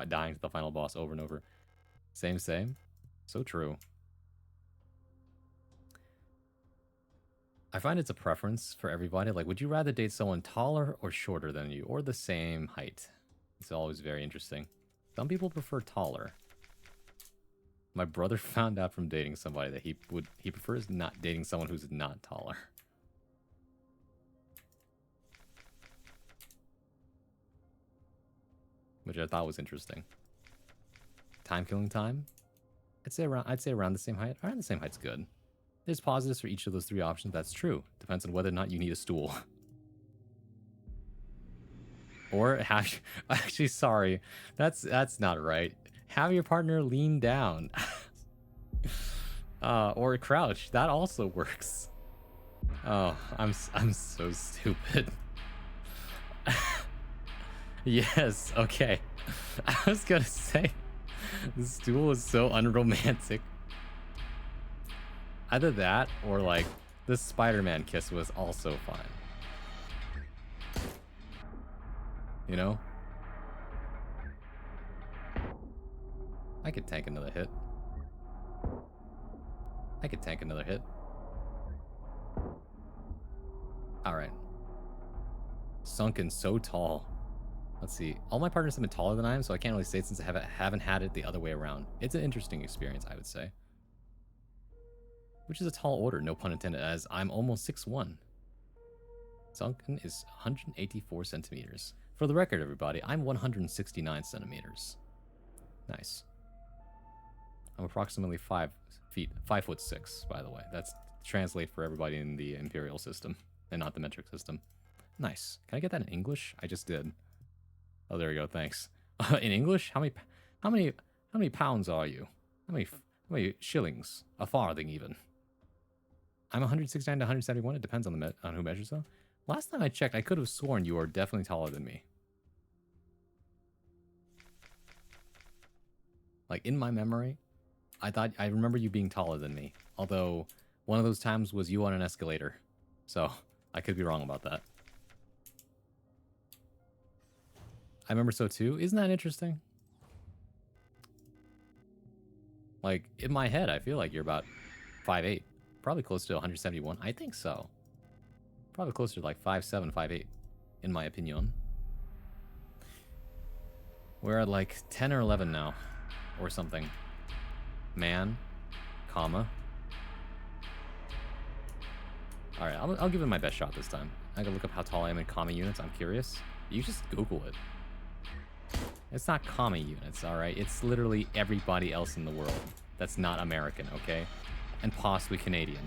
[SPEAKER 2] dying to the final boss over and over. Same. So true. I find it's a preference for everybody. Like, would you rather date someone taller or shorter than you, or the same height? It's always very interesting. Some people prefer taller. My brother found out from dating somebody that he prefers not dating someone who's not taller. Which I thought was interesting. Killing time? I'd say around the same height. Around the same height's good. There's positives for each of those 3 options. That's true. Depends on whether or not you need a stool. Or have actually, sorry, that's not right. Have your partner lean down, or crouch. That also works. Oh, I'm so stupid. Yes. Okay. I was gonna say the stool is so unromantic. Either that or like the Spider-Man kiss was also fine. You know? I could tank another hit. Alright. Sunken so tall. Let's see. All my partners have been taller than I am, so I can't really say it since I haven't had it the other way around. It's an interesting experience, I would say. Which is a tall order, no pun intended, as I'm almost 6'1". Sunken is 184 centimeters. For the record, everybody, I'm 169 centimeters. Nice. I'm approximately 5 foot 6, by the way. That's translate for everybody in the imperial system and not the metric system. Nice. Can I get that in English? I just did. Oh, there we go. Thanks. In English, how many pounds are you? How many shillings? A farthing, even. I'm 169 to 171. It depends on on who measures though. Last time I checked, I could have sworn you are definitely taller than me. Like in my memory, I remember you being taller than me. Although one of those times was you on an escalator, so I could be wrong about that. I remember so too. Isn't that interesting? Like, in my head, I feel like you're about 5'8". Probably close to 171. I think so. Probably closer to like 5'7", 5'8", in my opinion. We're at like 10 or 11 now, or something. Man, comma. Alright, I'll give it my best shot this time. I gotta look up how tall I am in comma units. I'm curious. You just Google it. It's not comma units, alright? It's literally everybody else in the world that's not American, okay? And possibly Canadian.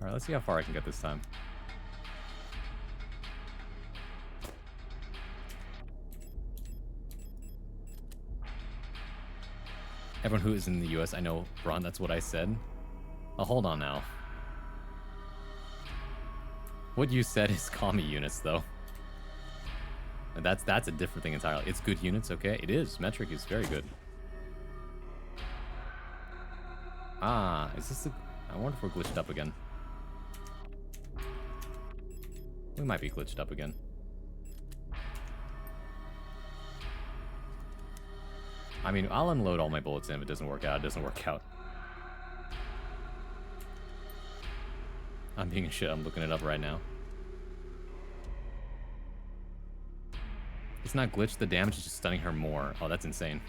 [SPEAKER 2] Alright, let's see how far I can get this time. Everyone who is in the US, I know, Ron, that's what I said. Oh, hold on now. What you said is commie units, though. And that's a different thing entirely. It's good units, okay? It is. Metric is very good. Ah, is this I wonder if we're glitched up again. We might be glitched up again. I mean, I'll unload all my bullets in. If it doesn't work out, it doesn't work out. I'm being a shit. I'm looking it up right now. It's not glitched. The damage is just stunning her more. Oh, that's insane.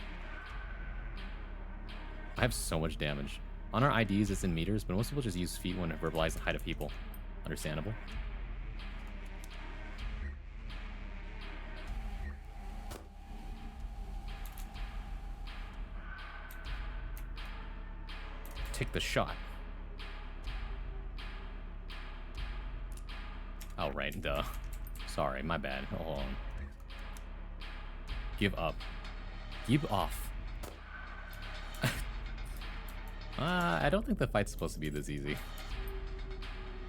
[SPEAKER 2] I have so much damage. On our IDs, it's in meters, but most people just use feet when verbalizing the height of people. Understandable. take the shot. Oh, right, duh. Sorry, my bad. Hold on. Give up. Give off. I don't think the fight's supposed to be this easy.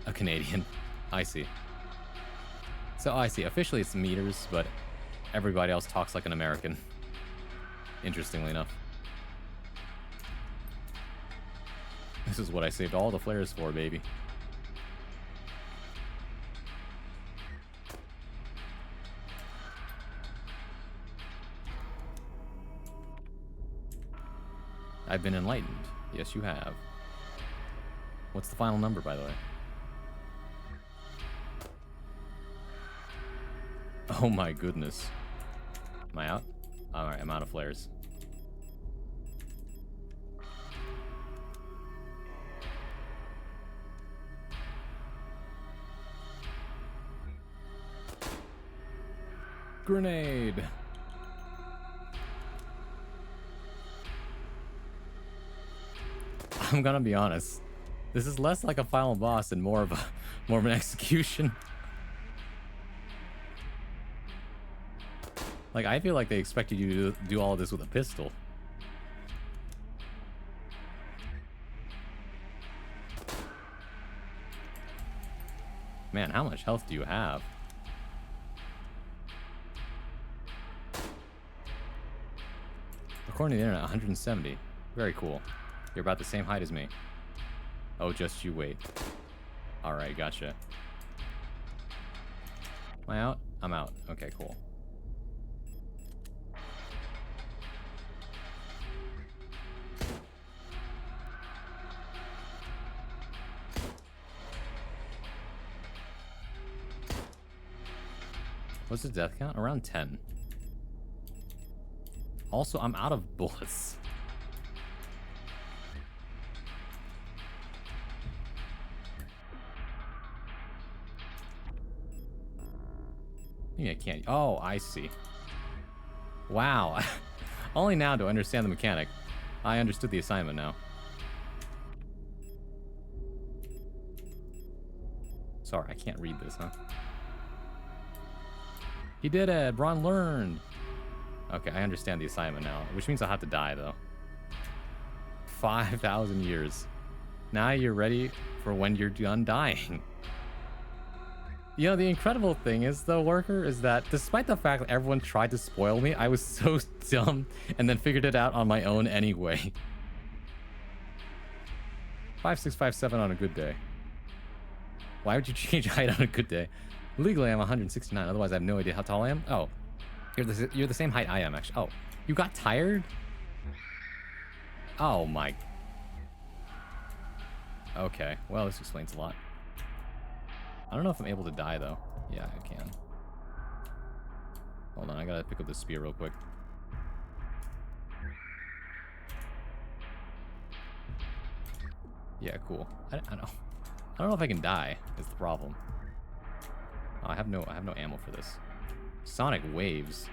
[SPEAKER 2] A Canadian. I see. So, I see. Officially, it's meters, but everybody else talks like an American. Interestingly enough. This is what I saved all the flares for, baby. I've been enlightened. Yes, you have. What's the final number, by the way? Oh my goodness. Am I out? Alright, I'm out of flares. Grenade! I'm gonna be honest. This is less like a final boss and more of an execution. Like, I feel like they expected you to do all of this with a pistol. Man, how much health do you have? According to the internet, 170. Very cool. You're about the same height as me. Oh, just you wait. Alright, gotcha. Am I out? I'm out. Okay, cool. What's the death count? Around 10. Also, I'm out of bullets. Yeah, I can't. Oh, I see. Wow. Only now do I understand the mechanic. I understood the assignment now. Sorry, I can't read this, huh? He did it! Ron learned! Okay, I understand the assignment now, which means I'll have to die, though. 5,000 years. Now you're ready for when you're done dying. You know, the incredible thing is, though, Worker, is that despite the fact that everyone tried to spoil me, I was so dumb and then figured it out on my own anyway. 5657 on a good day. Why would you change height on a good day? Legally, I'm 169. Otherwise, I have no idea how tall I am. Oh, you're the same height I am, actually. Oh, you got tired? Oh, my. Okay, well, this explains a lot. I don't know if I'm able to die, though. Yeah, I can. Hold on, I gotta pick up this spear real quick. Yeah, cool. I don't know. I don't know if I can die, is the problem. Oh, I have no ammo for this. Sonic waves.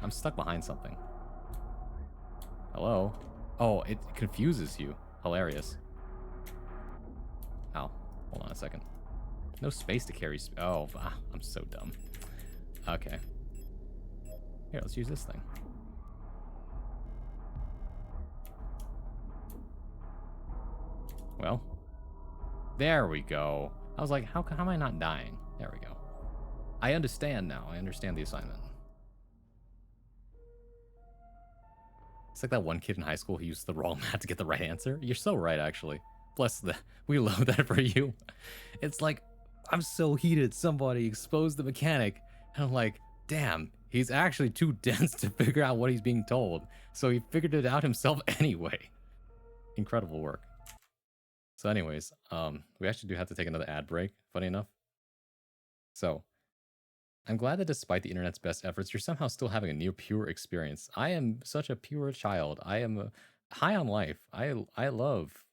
[SPEAKER 2] I'm stuck behind something. Hello? Oh, it confuses you. Hilarious. Ow. Hold on a second. No space to carry. Oh, I'm so dumb. Okay. Here, let's use this thing. Well, there we go. I was like, how am I not dying? There we go. I understand now. I understand the assignment. It's like that one kid in high school who used the wrong math to get the right answer. You're so right, actually. Bless the... We love that for you. It's like, I'm so heated. Somebody exposed the mechanic. And I'm like, damn, he's actually too dense to figure out what he's being told. So he figured it out himself anyway. Incredible work. So anyways, we actually do have to take another ad break, funny enough. So, I'm glad that despite the internet's best efforts, you're somehow still having a near pure experience. I am such a pure child. I am high on life. I love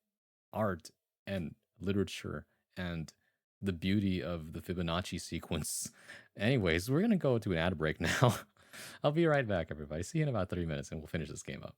[SPEAKER 2] art and literature and the beauty of the Fibonacci sequence. Anyways, we're going to go to an ad break now. I'll be right back, everybody. See you in about 3 minutes and we'll finish this game up.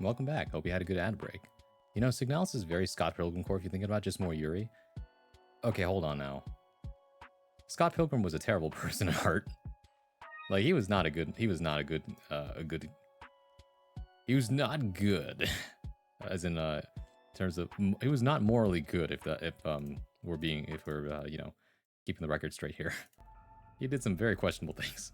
[SPEAKER 2] Welcome back. Hope you had a good ad break. You know, Signalis is very Scott Pilgrim core if you're thinking about just more Yuri. Okay, hold on now. Scott Pilgrim was a terrible person at heart. Like, he was not good. As in, terms of, he was not morally good. If we're you know, keeping the record straight here. He did some very questionable things.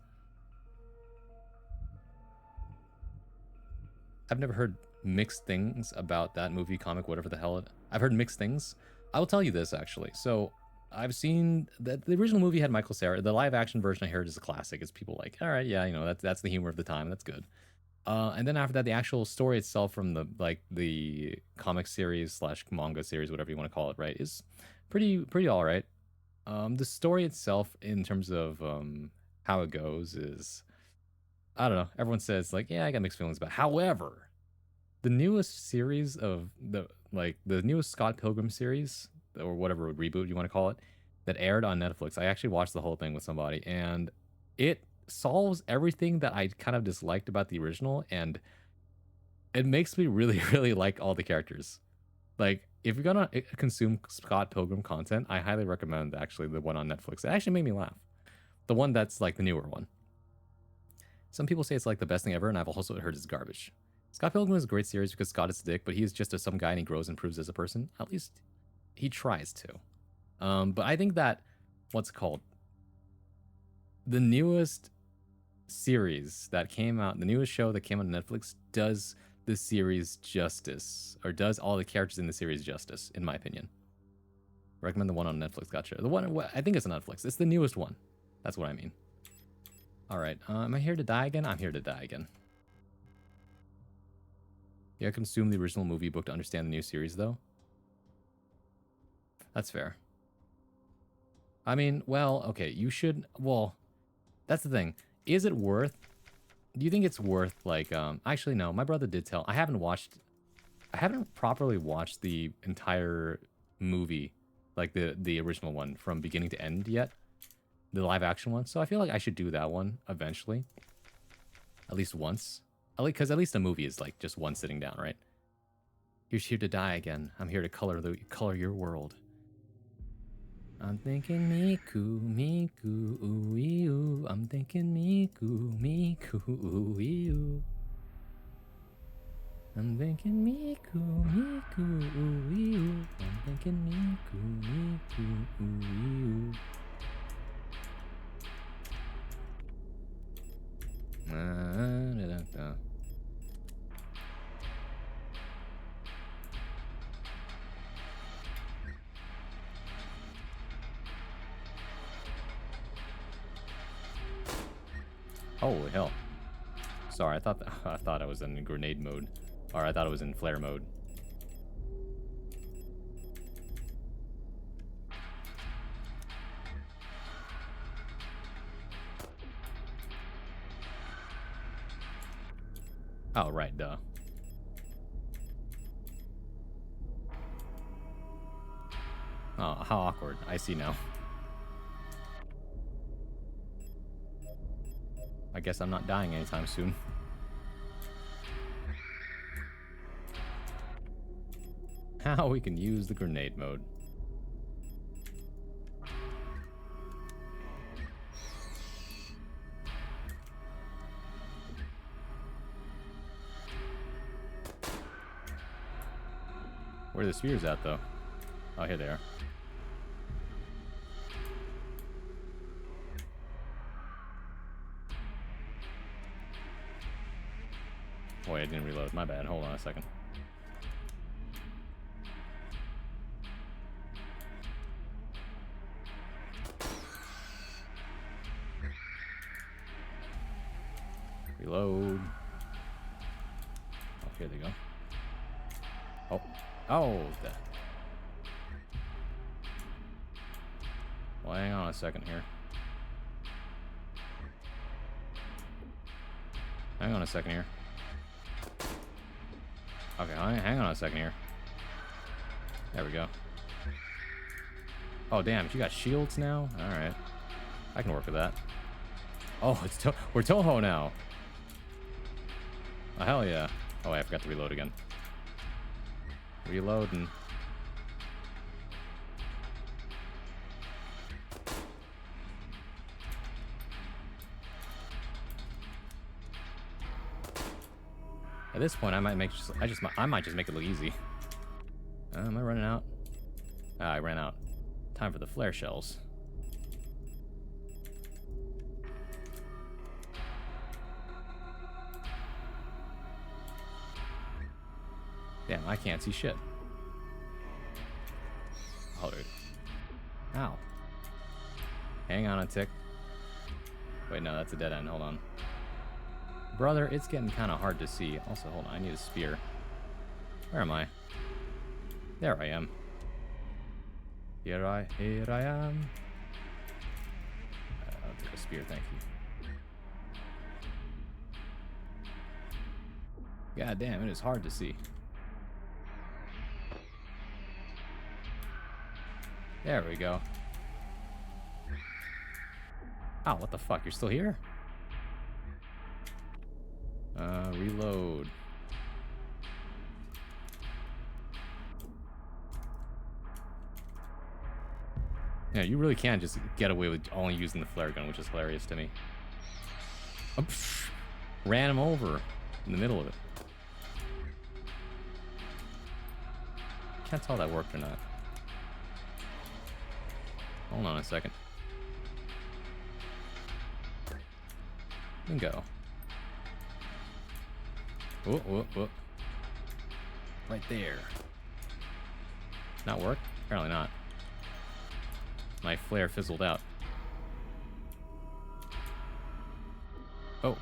[SPEAKER 2] I've never heard mixed things about that movie, comic, whatever the hell I've heard mixed things. I will tell you this, actually. So, I've seen that the original movie had Michael Cera. The live action version I heard is a classic. It's people like, all right, yeah, you know, that's the humor of the time. That's good. And then after that, the actual story itself from the comic series / manga series, whatever you want to call it, right, is pretty all right. The story itself, in terms of how it goes, is, I don't know. Everyone says like, yeah, I got mixed feelings about it. However, the newest series of the newest Scott Pilgrim series, or whatever reboot you want to call it, that aired on Netflix. I actually watched the whole thing with somebody, and it solves everything that I kind of disliked about the original, and it makes me really, really like all the characters. Like, if you're gonna consume Scott Pilgrim content, I highly recommend actually the one on Netflix. It actually made me laugh. The one that's like the newer one. Some people say it's like the best thing ever, and I've also heard it's garbage. Scott Pilgrim is a great series because Scott is a dick, but he's just some guy and he grows and improves as a person. At least he tries to. But I think that, what's it called? The newest series that came out, the newest show that came on Netflix, does the series justice, or does all the characters in the series justice, in my opinion. Recommend the one on Netflix. Gotcha. The one, I think it's on Netflix. It's the newest one. That's what I mean. All right. Am I here to die again? I'm here to die again. You gotta consume the original movie book to understand the new series, though. That's fair. I mean, well, okay, you should, well, that's the thing. Is it worth, do you think it's worth, like, actually, no, my brother did tell, I haven't properly watched the entire movie, like the original one from beginning to end yet, the live action one, so I feel like I should do that one eventually, at least once, because at least a movie is like just one sitting down, right? You're here to die again. I'm here to color your world. I'm thinking Miku, Miku, ooh, ooh. I'm thinking Miku, Miku, ooh, ooh. I'm thinking Miku, Miku, ooh, ooh. I'm thinking Miku, Miku, ooh, ooh. Holy hell. Sorry, I thought I was in grenade mode. Or I thought it was in flare mode. Oh, right, duh. Oh, how awkward. I see now. I guess I'm not dying anytime soon. How we can use the grenade mode. Where are the spheres at, though? Oh, here they are. Wait, I didn't reload. My bad. Hold on a second. Reload. Oh, here they go. Oh. Oh, that. Well, hang on a second here. Hang on a second here. Okay, hang on a second here. There we go. Oh, damn, you got shields now? Alright. I can work with that. Oh, we're Toho now. Oh, hell yeah. Oh, I forgot to reload again. Reloading. At this point, I might make I might just make it look easy. Am I running out? Ah, I ran out. Time for the flare shells. Damn, I can't see shit. Oh, dude. Ow. Hang on a tick. Wait, no, that's a dead end. Hold on. Brother, it's getting kind of hard to see. Also, hold on. I need a spear. Where am I? There I am. Here I am. I'll take a spear, thank you. God damn, it is hard to see. There we go. Oh, what the fuck? You're still here? Reload. Yeah, you really can just get away with only using the flare gun, which is hilarious to me. Oh, ran him over in the middle of it. Can't tell if that worked or not. Hold on a second. Bingo. Whoa, whoa, whoa. Right there. Not work? Apparently not. My flare fizzled out. Oh.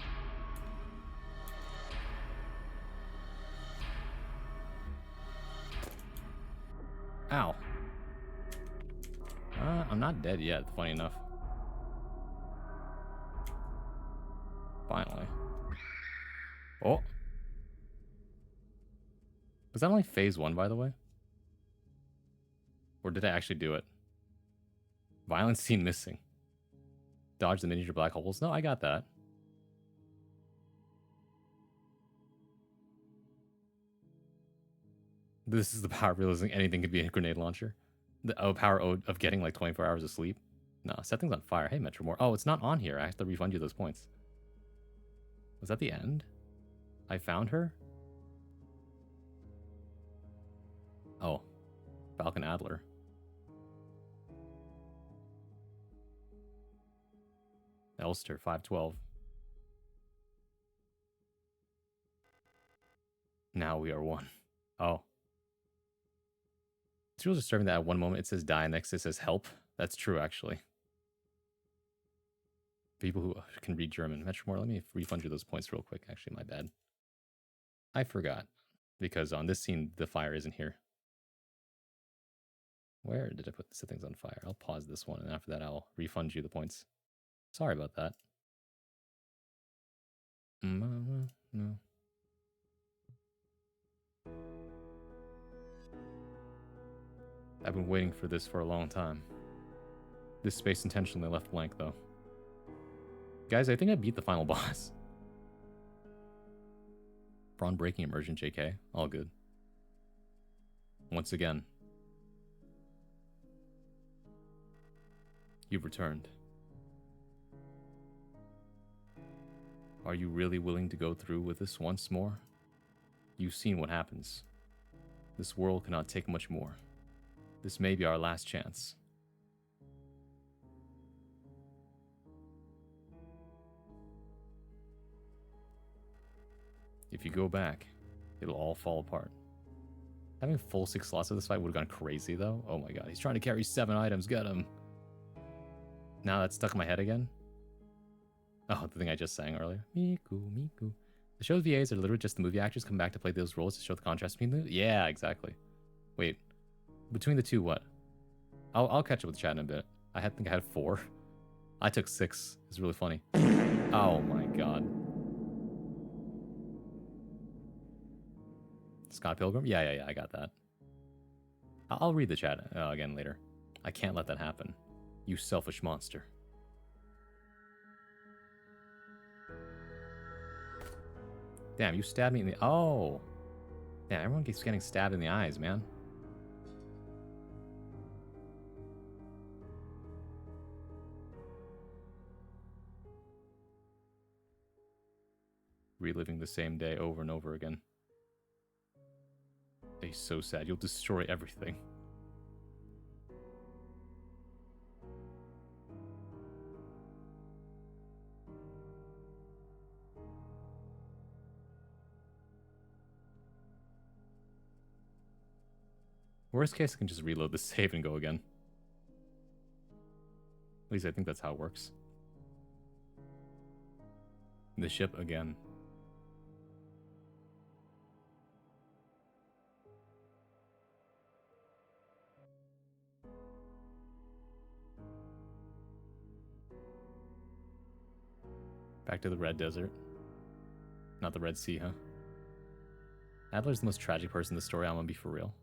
[SPEAKER 2] Ow. I'm not dead yet, funny enough. Finally. Oh. Was that only phase 1, by the way? Or did I actually do it? Violence scene missing. Dodge the miniature black holes. No, I got that. This is the power of realizing anything could be a grenade launcher. The power of getting like 24 hours of sleep. No, set things on fire. Hey, Metromore. Oh, it's not on here. I have to refund you those points. Was that the end? I found her? Oh. Falcon Adler. Elster, 512. Now we are one. Oh. It's real disturbing that at one moment it says die and next it says help. That's true, actually. People who can read German. Metromore, let me refund you those points real quick. Actually, my bad. I forgot. Because on this scene, the fire isn't here. Where did I put the things on fire? I'll pause this one, and after that, I'll refund you the points. Sorry about that. No. I've been waiting for this for a long time. This space intentionally left blank, though. Guys, I think I beat the final boss. Brawn breaking immersion, JK. All good. Once again. You've returned. Are you really willing to go through with this once more? You've seen what happens. This world cannot take much more. This may be our last chance. If you go back, it'll all fall apart. Having full 6 slots of this fight would have gone crazy, though. Oh my god, he's trying to carry 7 items. Get him. Now that's stuck in my head again. Oh, the thing I just sang earlier. Miku, Miku. The show's VAs are literally just the movie actors come back to play those roles to show the contrast between them. Yeah, exactly. Wait, between the two, what? I'll catch up with the chat in a bit. I think I had 4. I took 6. It's really funny. Oh my god. Scott Pilgrim? Yeah, I got that. I'll read the chat again later. I can't let that happen. You selfish monster. Damn, you stabbed me in the... Oh! Damn, everyone keeps getting stabbed in the eyes, man. Reliving the same day over and over again. He's so sad. You'll destroy everything. Worst case, I can just reload the save and go again. At least I think that's how it works. The ship again. Back to the Red Desert. Not the Red Sea, huh? Adler's the most tragic person in the story, I'm gonna be for real.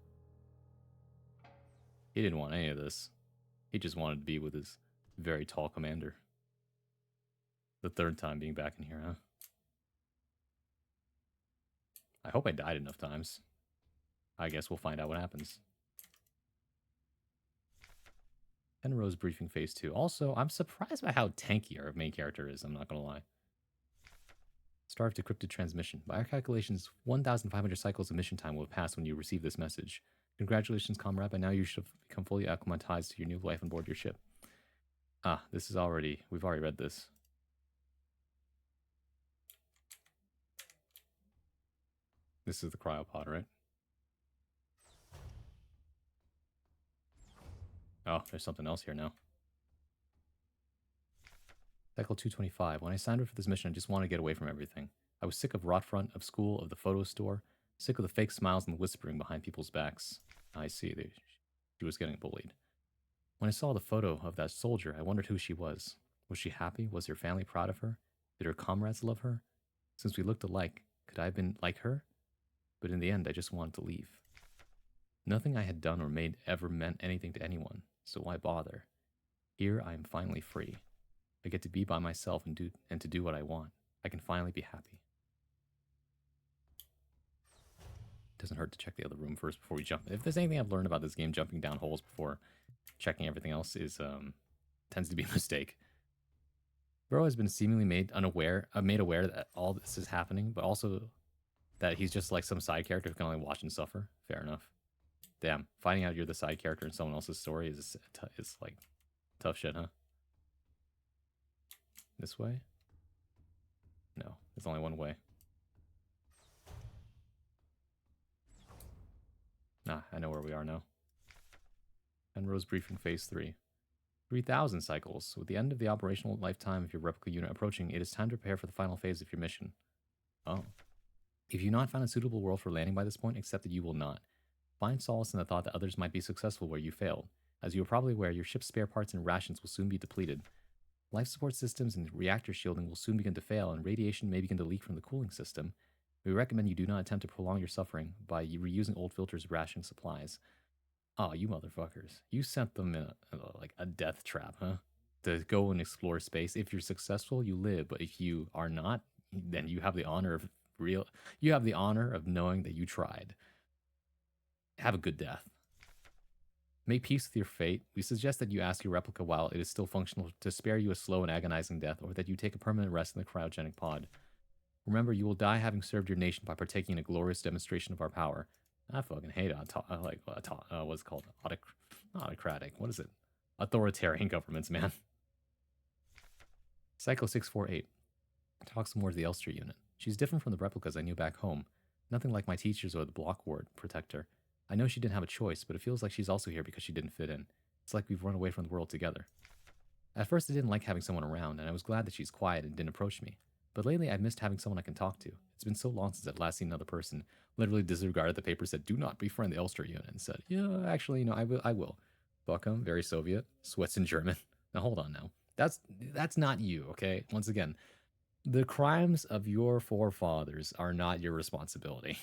[SPEAKER 2] He didn't want any of this. He just wanted to be with his very tall commander. The third time being back in here, huh? I hope I died enough times. I guess we'll find out what happens. Penrose briefing phase 2. Also, I'm surprised by how tanky our main character is, I'm not gonna lie. Starved decrypted transmission. By our calculations, 1,500 cycles of mission time will have passed when you receive this message. Congratulations, comrade. By now you should have become fully acclimatized to your new life on board your ship. Ah, this is already... We've already read this. This is the cryopod, right? Oh, there's something else here now. Cycle 225. When I signed up for this mission, I just wanted to get away from everything. I was sick of Rotfront, of school, of the photo store, sick of the fake smiles and the whispering behind people's backs. I see. She was getting bullied. When I saw the photo of that soldier, I wondered who she was. Was she happy? Was her family proud of her? Did her comrades love her? Since we looked alike, could I have been like her? But in the end, I just wanted to leave. Nothing I had done or made ever meant anything to anyone, so why bother? Here I am finally free. I get to be by myself and to do what I want. I can finally be happy. Doesn't hurt to check the other room first before we jump. If there's anything I've learned about this game, jumping down holes before checking everything else is tends to be a mistake. Bro has been seemingly made aware that all this is happening, but also that he's just like some side character who can only watch and suffer. Fair enough. Damn, finding out you're the side character in someone else's story is like tough shit, huh? This way? No, there's only one way. Nah, I know where we are now. Penrose briefing phase 3. 3,000 cycles. With the end of the operational lifetime of your replica unit approaching, it is time to prepare for the final phase of your mission. Oh. If you've not found a suitable world for landing by this point, accept that you will not. Find solace in the thought that others might be successful where you failed. As you are probably aware, your ship's spare parts and rations will soon be depleted. Life support systems and reactor shielding will soon begin to fail, and radiation may begin to leak from the cooling system. We recommend you do not attempt to prolong your suffering by reusing old filters of ration supplies. Oh, you motherfuckers. You sent them in like a death trap, huh? To go and explore space. If you're successful, you live, but if you are not, then you have the honor of knowing that you tried. Have a good death. Make peace with your fate. We suggest that you ask your replica while it is still functional to spare you a slow and agonizing death, or that you take a permanent rest in the cryogenic pod. Remember, you will die having served your nation by partaking in a glorious demonstration of our power. I fucking hate what's it called? Autocratic. What is it? Authoritarian governments, man. Cycle 648. Talk some more to the Elster unit. She's different from the replicas I knew back home. Nothing like my teachers or the block ward protector. I know she didn't have a choice, but it feels like she's also here because she didn't fit in. It's like we've run away from the world together. At first, I didn't like having someone around, and I was glad that she's quiet and didn't approach me. But lately, I've missed having someone I can talk to. It's been so long since I've last seen another person. Literally disregarded the paper, said, "Do not befriend the Elster unit," and said, "Yeah, actually, I will. Fuck 'em, very Soviet, sweats in German. Now, hold on now. That's not you, okay? Once again, the crimes of your forefathers are not your responsibility,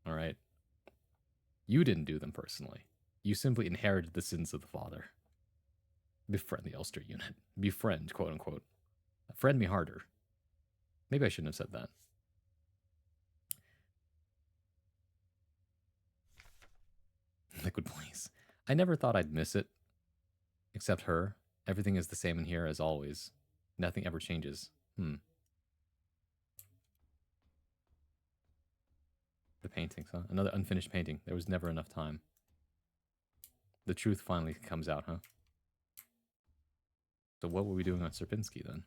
[SPEAKER 2] all right? You didn't do them personally. You simply inherited the sins of the father. Befriend the Elster unit. Befriend, quote unquote. Friend me harder. Maybe I shouldn't have said that. Liquid, please. I never thought I'd miss it. Except her. Everything is the same in here as always. Nothing ever changes. The paintings, huh? Another unfinished painting. There was never enough time. The truth finally comes out, huh? So what were we doing on Sierpinski then?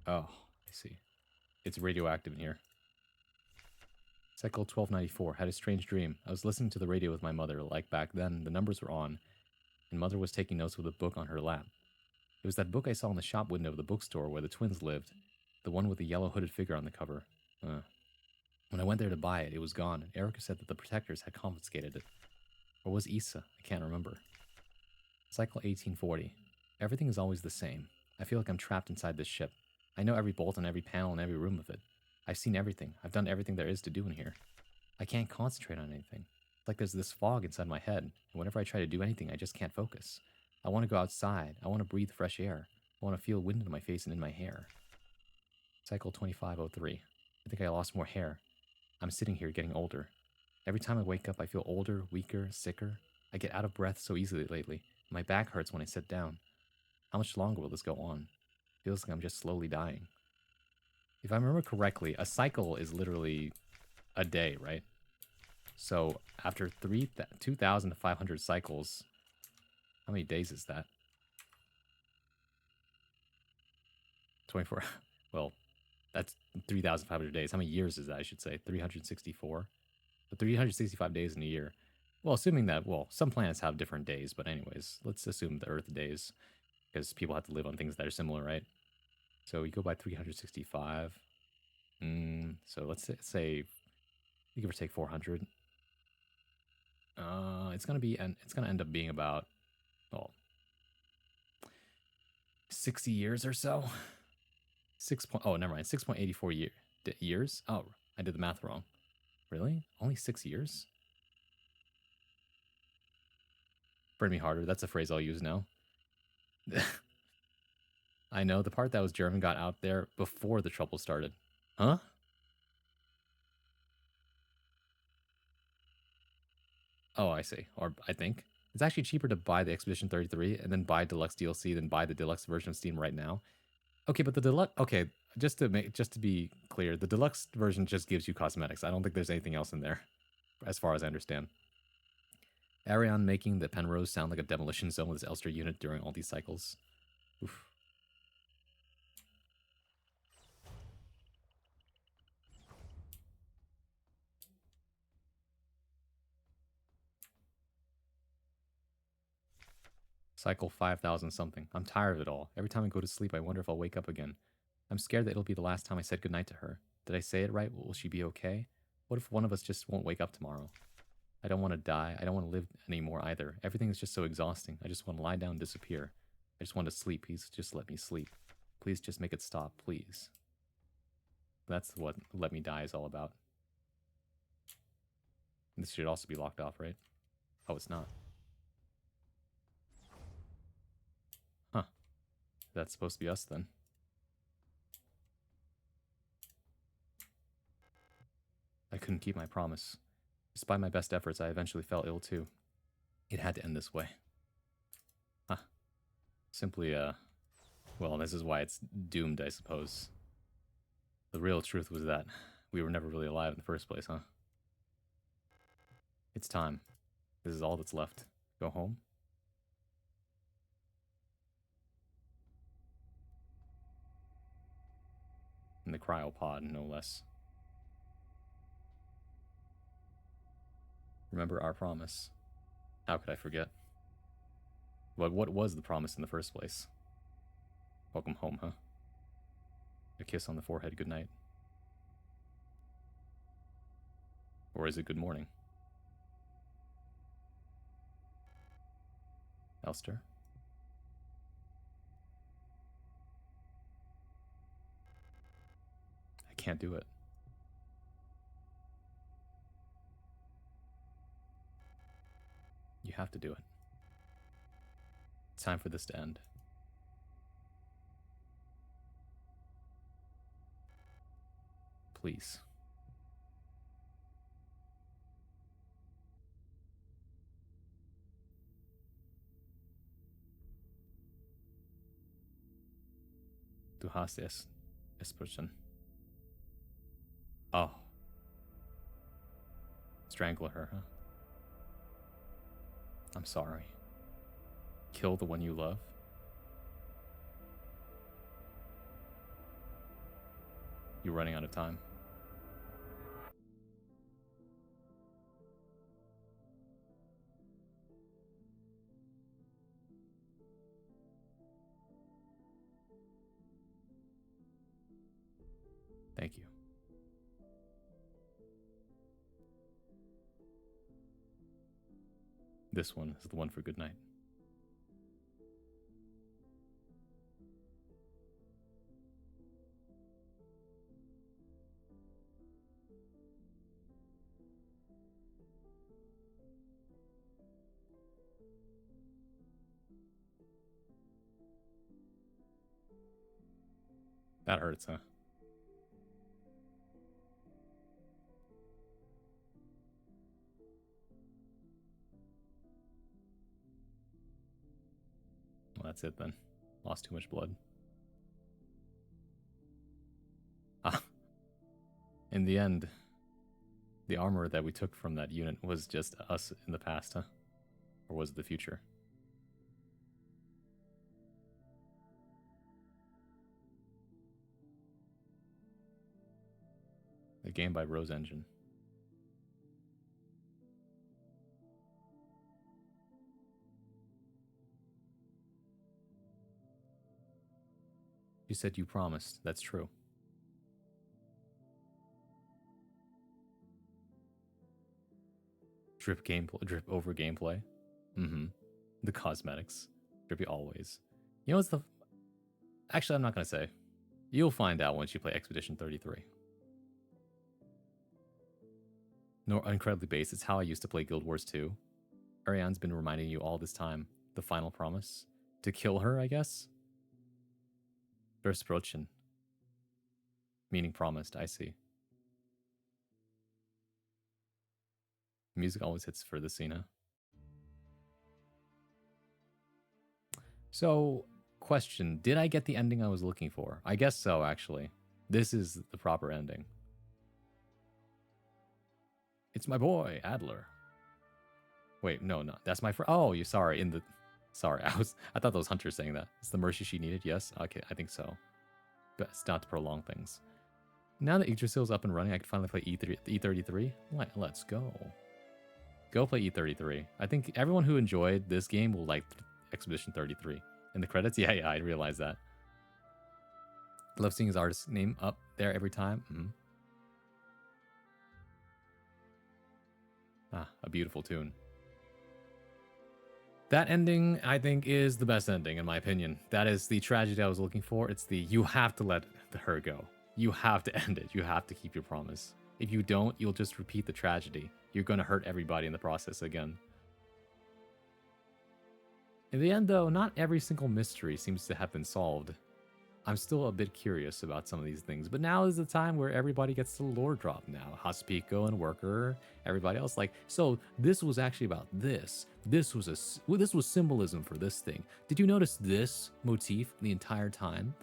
[SPEAKER 2] Oh, I see. It's radioactive in here. Cycle 1294. Had a strange dream. I was listening to the radio with my mother. Like back then, the numbers were on, and mother was taking notes with a book on her lap. It was that book I saw in the shop window of the bookstore where the twins lived. The one with the yellow hooded figure on the cover. When I went there to buy it, it was gone, and Erica said that the protectors had confiscated it. Or was Issa? I can't remember. Cycle 1840. Everything is always the same. I feel like I'm trapped inside this ship. I know every bolt and every panel and every room of it. I've seen everything. I've done everything there is to do in here. I can't concentrate on anything. It's like there's this fog inside my head, and whenever I try to do anything, I just can't focus. I want to go outside. I want to breathe fresh air. I want to feel wind in my face and in my hair. Cycle 2503. I think I lost more hair. I'm sitting here getting older. Every time I wake up, I feel older, weaker, sicker. I get out of breath so easily lately. My back hurts when I sit down. How much longer will this go on? Feels like I'm just slowly dying. If I remember correctly, a cycle is literally a day, right? So after 2,500 cycles, how many days is that? 24. Well, that's 3,500 days. How many years is that, I should say? 364? So 365 days in a year. Well, assuming that, well, some planets have different days, but anyways, let's assume the Earth days, because people have to live on things that are similar, right? So we go by 365. So let's say, give or take 400. It's gonna end up being about, well, 60 years or so. Never mind. 6.84 years. Oh, I did the math wrong. Really? Only 6 years? Burn me harder. That's a phrase I'll use now. I know, the part that was German got out there before the trouble started. Huh? Oh, I see. Or I think. It's actually cheaper to buy the Expedition 33 and then buy deluxe DLC than buy the deluxe version of Steam right now. Okay, but the deluxe... Okay, just to be clear, the deluxe version just gives you cosmetics. I don't think there's anything else in there, as far as I understand. Arion making the Penrose sound like a demolition zone with his Elster unit during all these cycles. Oof. Cycle 5,000 something. I'm tired of it all. Every time I go to sleep, I wonder if I'll wake up again. I'm scared that it'll be the last time I said goodnight to her. Did I say it right? Will she be okay? What if one of us just won't wake up tomorrow? I don't want to die. I don't want to live anymore either. Everything is just so exhausting. I just want to lie down and disappear. I just want to sleep. Please just let me sleep. Please just make it stop, please. That's what Let Me Die is all about. This should also be locked off, right? Oh, it's not. Huh. That's supposed to be us then. I couldn't keep my promise. Despite my best efforts, I eventually fell ill too. It had to end this way. Huh. Simply, well, this is why it's doomed, I suppose. The real truth was that we were never really alive in the first place, huh? It's time. This is all that's left. Go home? In the cryopod, no less. Remember our promise. How could I forget? But what was the promise in the first place? Welcome home, huh? A kiss on the forehead, good night. Or is it good morning? Elster? I can't do it. You have to do it. It's time for this to end. Please. hast es Espressen. Oh. Strangle her, huh? I'm sorry. Kill the one you love? You're running out of time. Thank you. This one is the one for good night. That hurts, huh? Well, that's it then. Lost too much blood. Ah. In the end, the armor that we took from that unit was just us in the past, huh? Or was it the future? A game by Rose Engine. You said you promised. That's true. Drip over gameplay. Mm-hmm. The cosmetics. Drippy always. You know what's the... Actually, I'm not going to say. You'll find out once you play Expedition 33. Nor incredibly base. It's how I used to play Guild Wars 2. Ariane's been reminding you all this time. The final promise. To kill her, I guess? Versprochen. Meaning promised, I see. Music always hits for the Cena. So, question. Did I get the ending I was looking for? I guess so, actually. This is the proper ending. It's my boy, Adler. Wait, no, that's my friend. Oh, you sorry, in the... Sorry, I thought that was Hunter saying that. It's the mercy she needed, yes? Okay, I think so. Best not to prolong things. Now that Yggdrasil's up and running, I can finally play E33. Let's go. Go play E33. I think everyone who enjoyed this game will like Expedition 33. In the credits? Yeah, I realize that. Love seeing his artist's name up there every time. Mm-hmm. Ah, a beautiful tune. That ending, I think, is the best ending, in my opinion. That is the tragedy I was looking for. It's the, you have to let her go. You have to end it. You have to keep your promise. If you don't, you'll just repeat the tragedy. You're going to hurt everybody in the process again. In the end, though, not every single mystery seems to have been solved. I'm still a bit curious about some of these things, but now is the time where everybody gets to lore drop now. Hospico and Worker, everybody else. Like, so this was actually about this. This was symbolism for this thing. Did you notice this motif the entire time?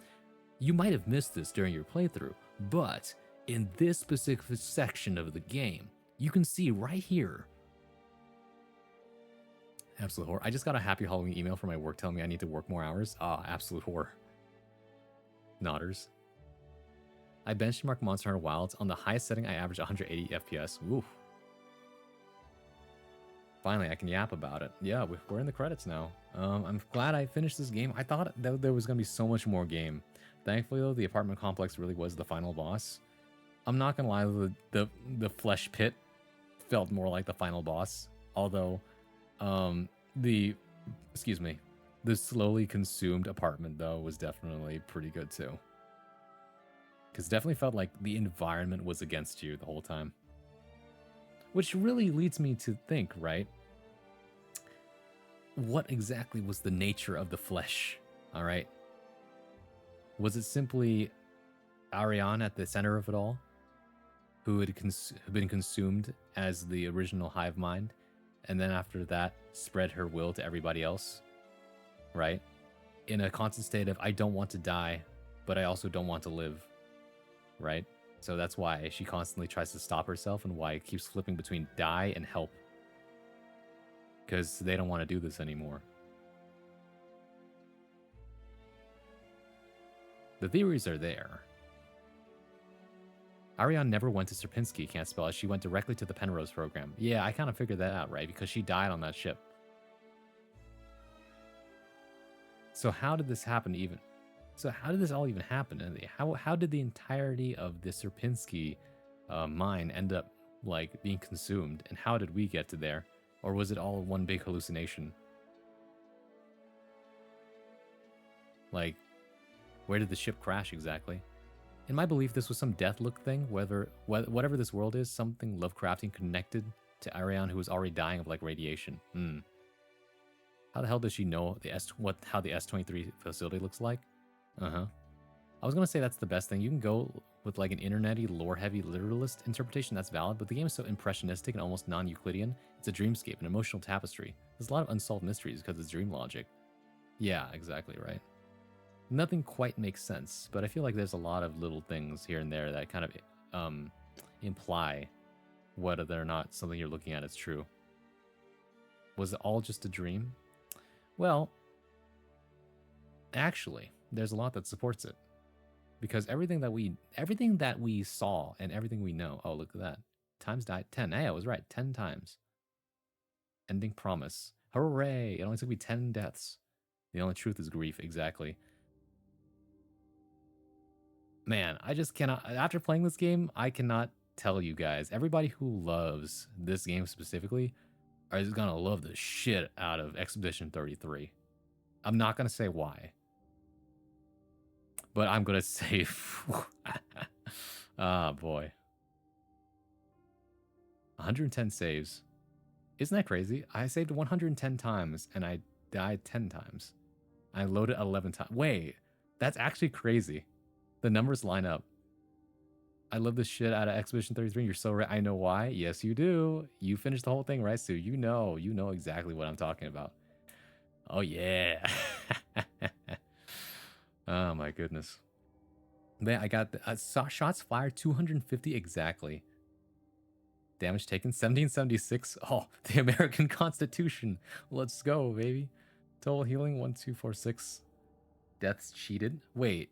[SPEAKER 2] You might have missed this during your playthrough, but in this specific section of the game, you can see right here. Absolute horror. I just got a happy Halloween email from my work telling me I need to work more hours. Ah, absolute horror. Nodders. I benchmarked Monster Hunter Wilds. On the highest setting, I averaged 180 FPS. Woo. Finally, I can yap about it. Yeah, we're in the credits now. I'm glad I finished this game. I thought that there was going to be so much more game. Thankfully, though, the apartment complex really was the final boss. I'm not going to lie, the flesh pit felt more like the final boss. Although, the slowly consumed apartment, though, was definitely pretty good, too. Because it definitely felt like the environment was against you the whole time. Which really leads me to think, right? What exactly was the nature of the flesh, all right? Was it simply Ariane at the center of it all? Who had been consumed as the original hive mind, and then after that, spread her will to everybody else? Right? In a constant state of, I don't want to die, but I also don't want to live, right? So that's why she constantly tries to stop herself and why it keeps flipping between die and help. Because they don't want to do this anymore. The theories are there. Ariane never went to Sierpinski, can't spell it. She went directly to the Penrose program. Yeah, I kind of figured that out, right? Because she died on that ship. So how did this happen even? So how did this all even happen? How did the entirety of the Sierpinski mine end up like being consumed? And how did we get to there? Or was it all one big hallucination? Like, where did the ship crash exactly? In my belief, this was some Deathlook thing, whatever this world is, something Lovecraftian connected to Ariane who was already dying of like radiation. How the hell does she know how the S-23 facility looks like? I was gonna say that's the best thing. You can go with like an internet-y, lore-heavy literalist interpretation, that's valid, but the game is so impressionistic and almost non-Euclidean. It's a dreamscape, an emotional tapestry. There's a lot of unsolved mysteries because it's dream logic. Yeah, exactly right. Nothing quite makes sense, but I feel like there's a lot of little things here and there that kind of imply whether or not something you're looking at is true. Was it all just a dream? Well, actually, there's a lot that supports it. Because everything that we saw and everything we know, oh, look at that. Times died 10. Hey, I was right, 10 times. Ending promise. Hooray! It only took me 10 deaths. The only truth is grief, exactly. Man, I just cannot, after playing this game, I cannot tell you guys, everybody who loves this game specifically is gonna love the shit out of Expedition 33. I'm not gonna say why, but I'm gonna say, ah, boy. 110 saves. Isn't that crazy? I saved 110 times and I died 10 times. I loaded 11 times. Wait, that's actually crazy. The numbers line up. I love the shit out of Expedition 33. You're so right. I know why. Yes, you do. You finished the whole thing, right, Sue? You know exactly what I'm talking about. Oh, yeah. Oh, my goodness. Man, I got shots fired 250 exactly. Damage taken 1776. Oh, the American Constitution. Let's go, baby. Total healing 1246. Deaths cheated. Wait,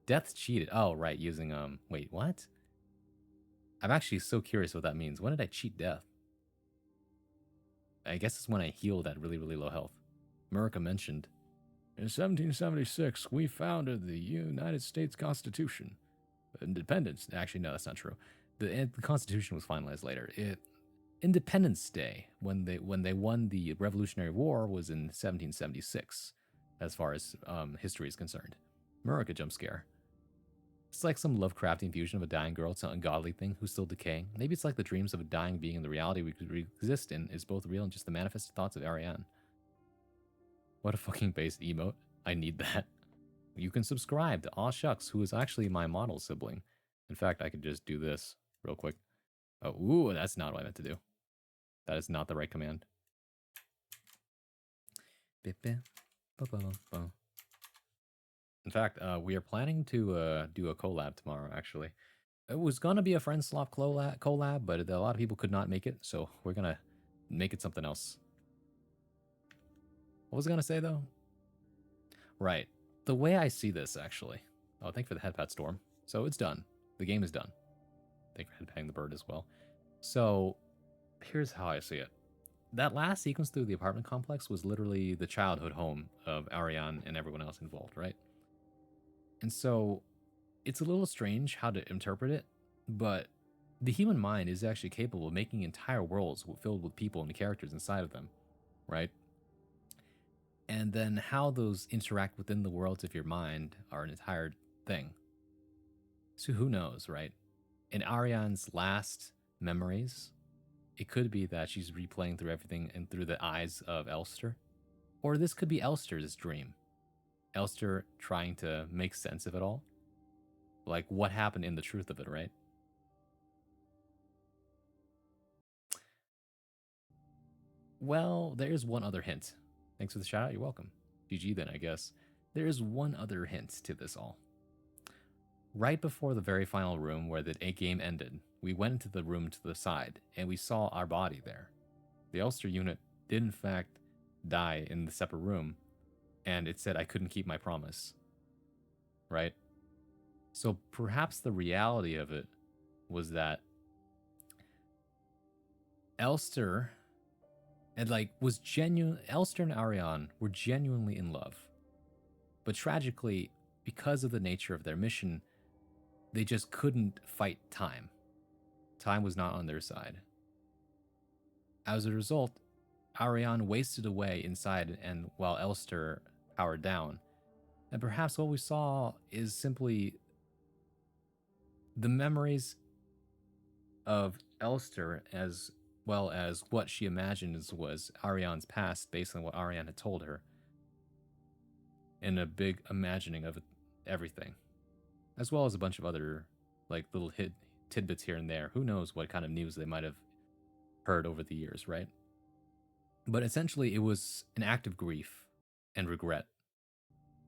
[SPEAKER 2] deaths cheated. Oh, right, using wait, what? I'm actually so curious what that means. When did I cheat death? I guess it's when I healed at really, really low health. America mentioned. In 1776, we founded the United States Constitution. Independence. Actually, no, that's not true. The Constitution was finalized later. Independence Day, when they won the Revolutionary War, was in 1776, as far as history is concerned. America jump scare. It's like some Lovecraftian fusion of a dying girl to an ungodly thing who's still decaying. Maybe it's like the dreams of a dying being and the reality we could exist in is both real and just the manifested thoughts of Ariane. What a fucking base emote. I need that. You can subscribe to Aw Shucks, who is actually my model sibling. In fact, I could just do this real quick. Oh, ooh, that's not what I meant to do. That is not the right command. In fact, we are planning to do a collab tomorrow, actually. It was going to be a Friend Slop collab, but a lot of people could not make it, so we're going to make it something else. What was I going to say, though? Right. The way I see this, actually. Oh, thank you for the headpat storm. So it's done. The game is done. Thank you for headpatting the bird as well. So here's how I see it. That last sequence through the apartment complex was literally the childhood home of Ariane and everyone else involved, right? And so it's a little strange how to interpret it, but the human mind is actually capable of making entire worlds filled with people and characters inside of them, right? And then how those interact within the worlds of your mind are an entire thing. So who knows, right? In Ariane's last memories, it could be that she's replaying through everything and through the eyes of Elster. Or this could be Elster's dream. Elster trying to make sense of it all. Like, what happened in the truth of it, right? Well, there's one other hint. Thanks for the shout out, you're welcome. GG then, I guess. There is one other hint to this all. right before the very final room where the game ended, we went into the room to the side and we saw our body there. The Elster unit did in fact die in the separate room, and it said I couldn't keep my promise. Right? So perhaps the reality of it was that Elster and was genuine. Elster and Ariane were genuinely in love. But tragically, because of the nature of their mission, they just couldn't fight time. Time was not on their side. As a result, Ariane wasted away inside and while Elster powered down. And perhaps what we saw is simply the memories of Elster as well as what she imagines was Ariane's past based on what Ariane had told her. In a big imagining of everything. As well as a bunch of other little tidbits here and there. Who knows what kind of news they might have heard over the years, right? But essentially, it was an act of grief and regret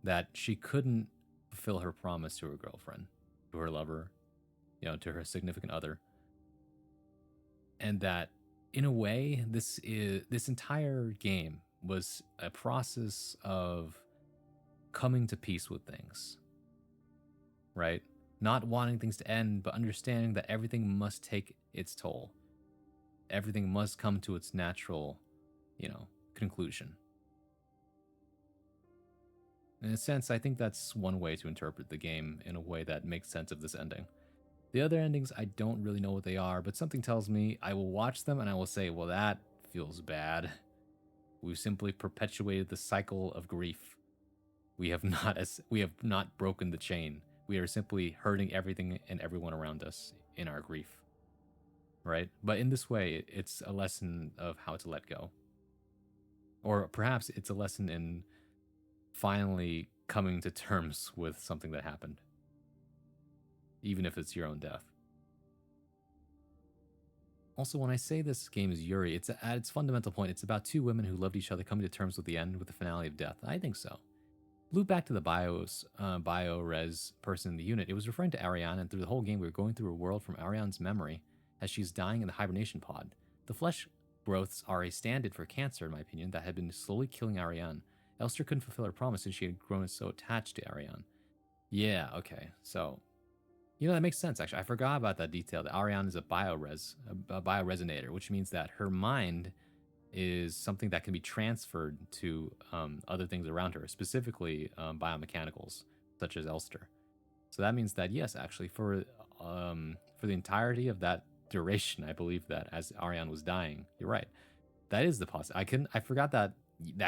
[SPEAKER 2] that she couldn't fulfill her promise to her girlfriend, to her lover, to her significant other. And that, in a way, this entire game was a process of coming to peace with things, right? Not wanting things to end, but understanding that everything must take its toll. Everything must come to its natural, conclusion. In a sense, I think that's one way to interpret the game in a way that makes sense of this ending. The other endings, I don't really know what they are, but something tells me I will watch them and I will say, well, that feels bad. We've simply perpetuated the cycle of grief. We have not broken the chain. We are simply hurting everything and everyone around us in our grief. Right? But in this way, it's a lesson of how to let go. Or perhaps it's a lesson in finally coming to terms with something that happened. Even if it's your own death. Also, when I say this game is Yuri, it's at its fundamental point, it's about two women who loved each other coming to terms with the end, with the finale of death. I think so. Loop back to the bio-res person in the unit. It was referring to Ariane, and through the whole game, we were going through a world from Ariane's memory as she's dying in the hibernation pod. The flesh growths are a stand-in for cancer, in my opinion, that had been slowly killing Ariane. Elster couldn't fulfill her promise since she had grown so attached to Ariane. Yeah, okay, so... that makes sense, actually. I forgot about that detail, that Ariane is a bioresonator, which means that her mind is something that can be transferred to other things around her, specifically biomechanicals, such as Elster. So that means that, yes, actually, for the entirety of that duration, I believe that as Ariane was dying, you're right. That is the possibility. I forgot that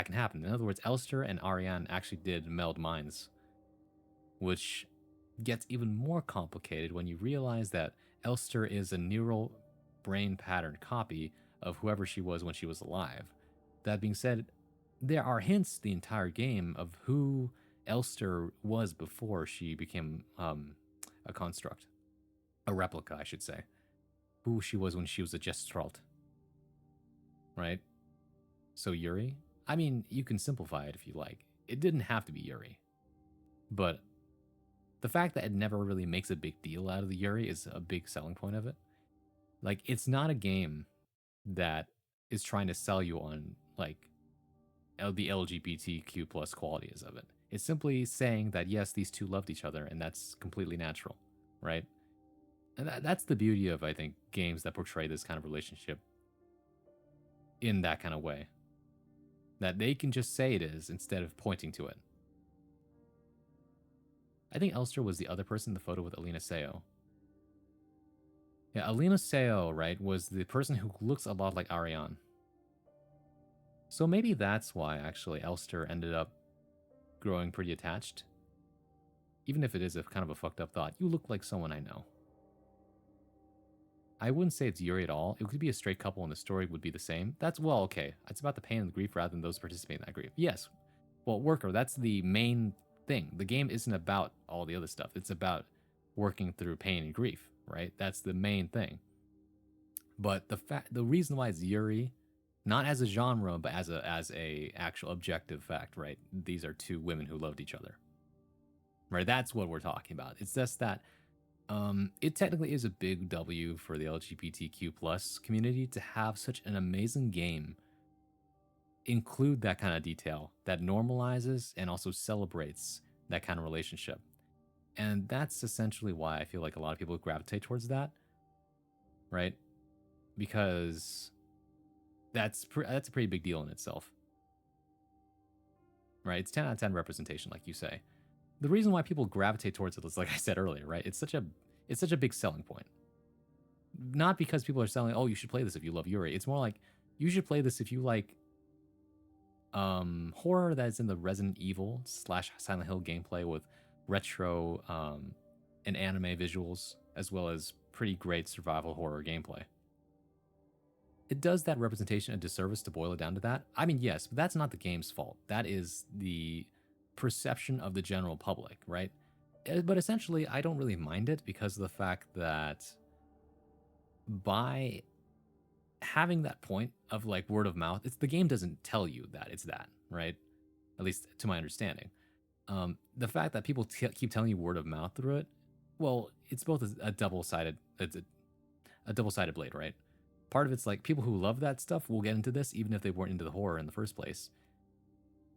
[SPEAKER 2] can happen. In other words, Elster and Ariane actually did meld minds, which gets even more complicated when you realize that Elster is a neural brain pattern copy of whoever she was when she was alive. That being said, there are hints the entire game of who Elster was before she became a construct. A replica, I should say. Who she was when she was a Gestalt. Right? So Yuri? I mean, you can simplify it if you like. It didn't have to be Yuri. But the fact that it never really makes a big deal out of the Yuri is a big selling point of it. It's not a game that is trying to sell you on, the LGBTQ plus qualities of it. It's simply saying that, yes, these two loved each other, and that's completely natural, right? And that's the beauty of, I think, games that portray this kind of relationship in that kind of way. That they can just say it is instead of pointing to it. I think Elster was the other person in the photo with Alina Seo. Yeah, Alina Seo, right, was the person who looks a lot like Ariane. So maybe that's why, actually, Elster ended up growing pretty attached. Even if it is a kind of a fucked up thought, you look like someone I know. I wouldn't say it's Yuri at all. It could be a straight couple and the story would be the same. That's, well, okay. It's about the pain and the grief rather than those participating in that grief. Yes. Well, worker, that's the main thing. The game isn't about all the other stuff. It's about working through pain and grief, right? That's the main thing. But the reason why it's Yuri, not as a genre, but as a actual objective fact, right? These are two women who loved each other. right? That's what we're talking about. It's just that it technically is a big W for the LGBTQ plus community to have such an amazing game include that kind of detail that normalizes and also celebrates that kind of relationship. And that's essentially why I feel like a lot of people gravitate towards that, right? Because that's a pretty big deal in itself, right? It's 10 out of 10 representation, like you say. The reason why people gravitate towards it is, like I said earlier, right? It's such a big selling point. Not because people are selling, oh, you should play this if you love Yuri. It's more like you should play this if you like horror that's in the Resident Evil / Silent Hill gameplay with retro and anime visuals, as well as pretty great survival horror gameplay. It does that representation a disservice to boil it down to that. I mean, yes, but that's not the game's fault. That is the perception of the general public, right? But essentially, I don't really mind it because of the fact that by having that point of like word of mouth, the game doesn't tell you that it's that, right? At least to my understanding. The fact that people keep telling you word of mouth through it, well, it's both a double-sided, it's a double-sided blade, right? Part of it's like people who love that stuff will get into this even if they weren't into the horror in the first place.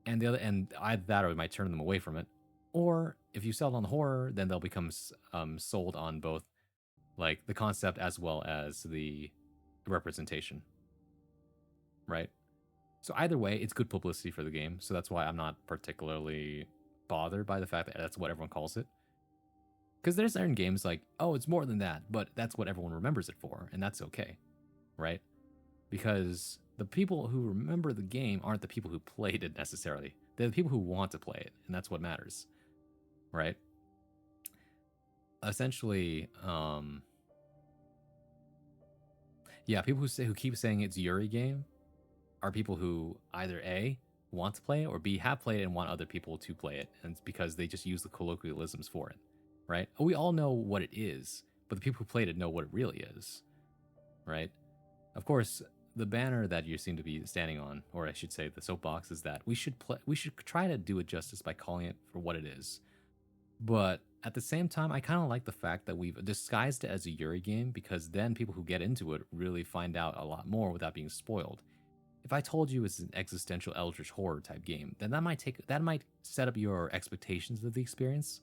[SPEAKER 2] And the other, and either that or it might turn them away from it. Or if you sell it on the horror, then they'll become sold on both like the concept as well as the representation, right? So either way, it's good publicity for the game. So that's why I'm not particularly bothered by the fact that that's what everyone calls it. Because there's certain games like, oh, it's more than that, but that's what everyone remembers it for, and that's okay, right? Because the people who remember the game aren't the people who played it necessarily. They're the people who want to play it, and that's what matters, right? Essentially, yeah, people who keep saying it's Yuri game are people who either A, want to play it, or B, have played it and want other people to play it. And it's because they just use the colloquialisms for it, right? We all know what it is, but the people who played it know what it really is, right? Of course, the banner that you seem to be standing on, or I should say the soapbox, is that we should try to do it justice by calling it for what it is. But at the same time, I kind of like the fact that we've disguised it as a Yuri game, because then people who get into it really find out a lot more without being spoiled. If I told you it's an existential eldritch horror type game, then that might set up your expectations of the experience.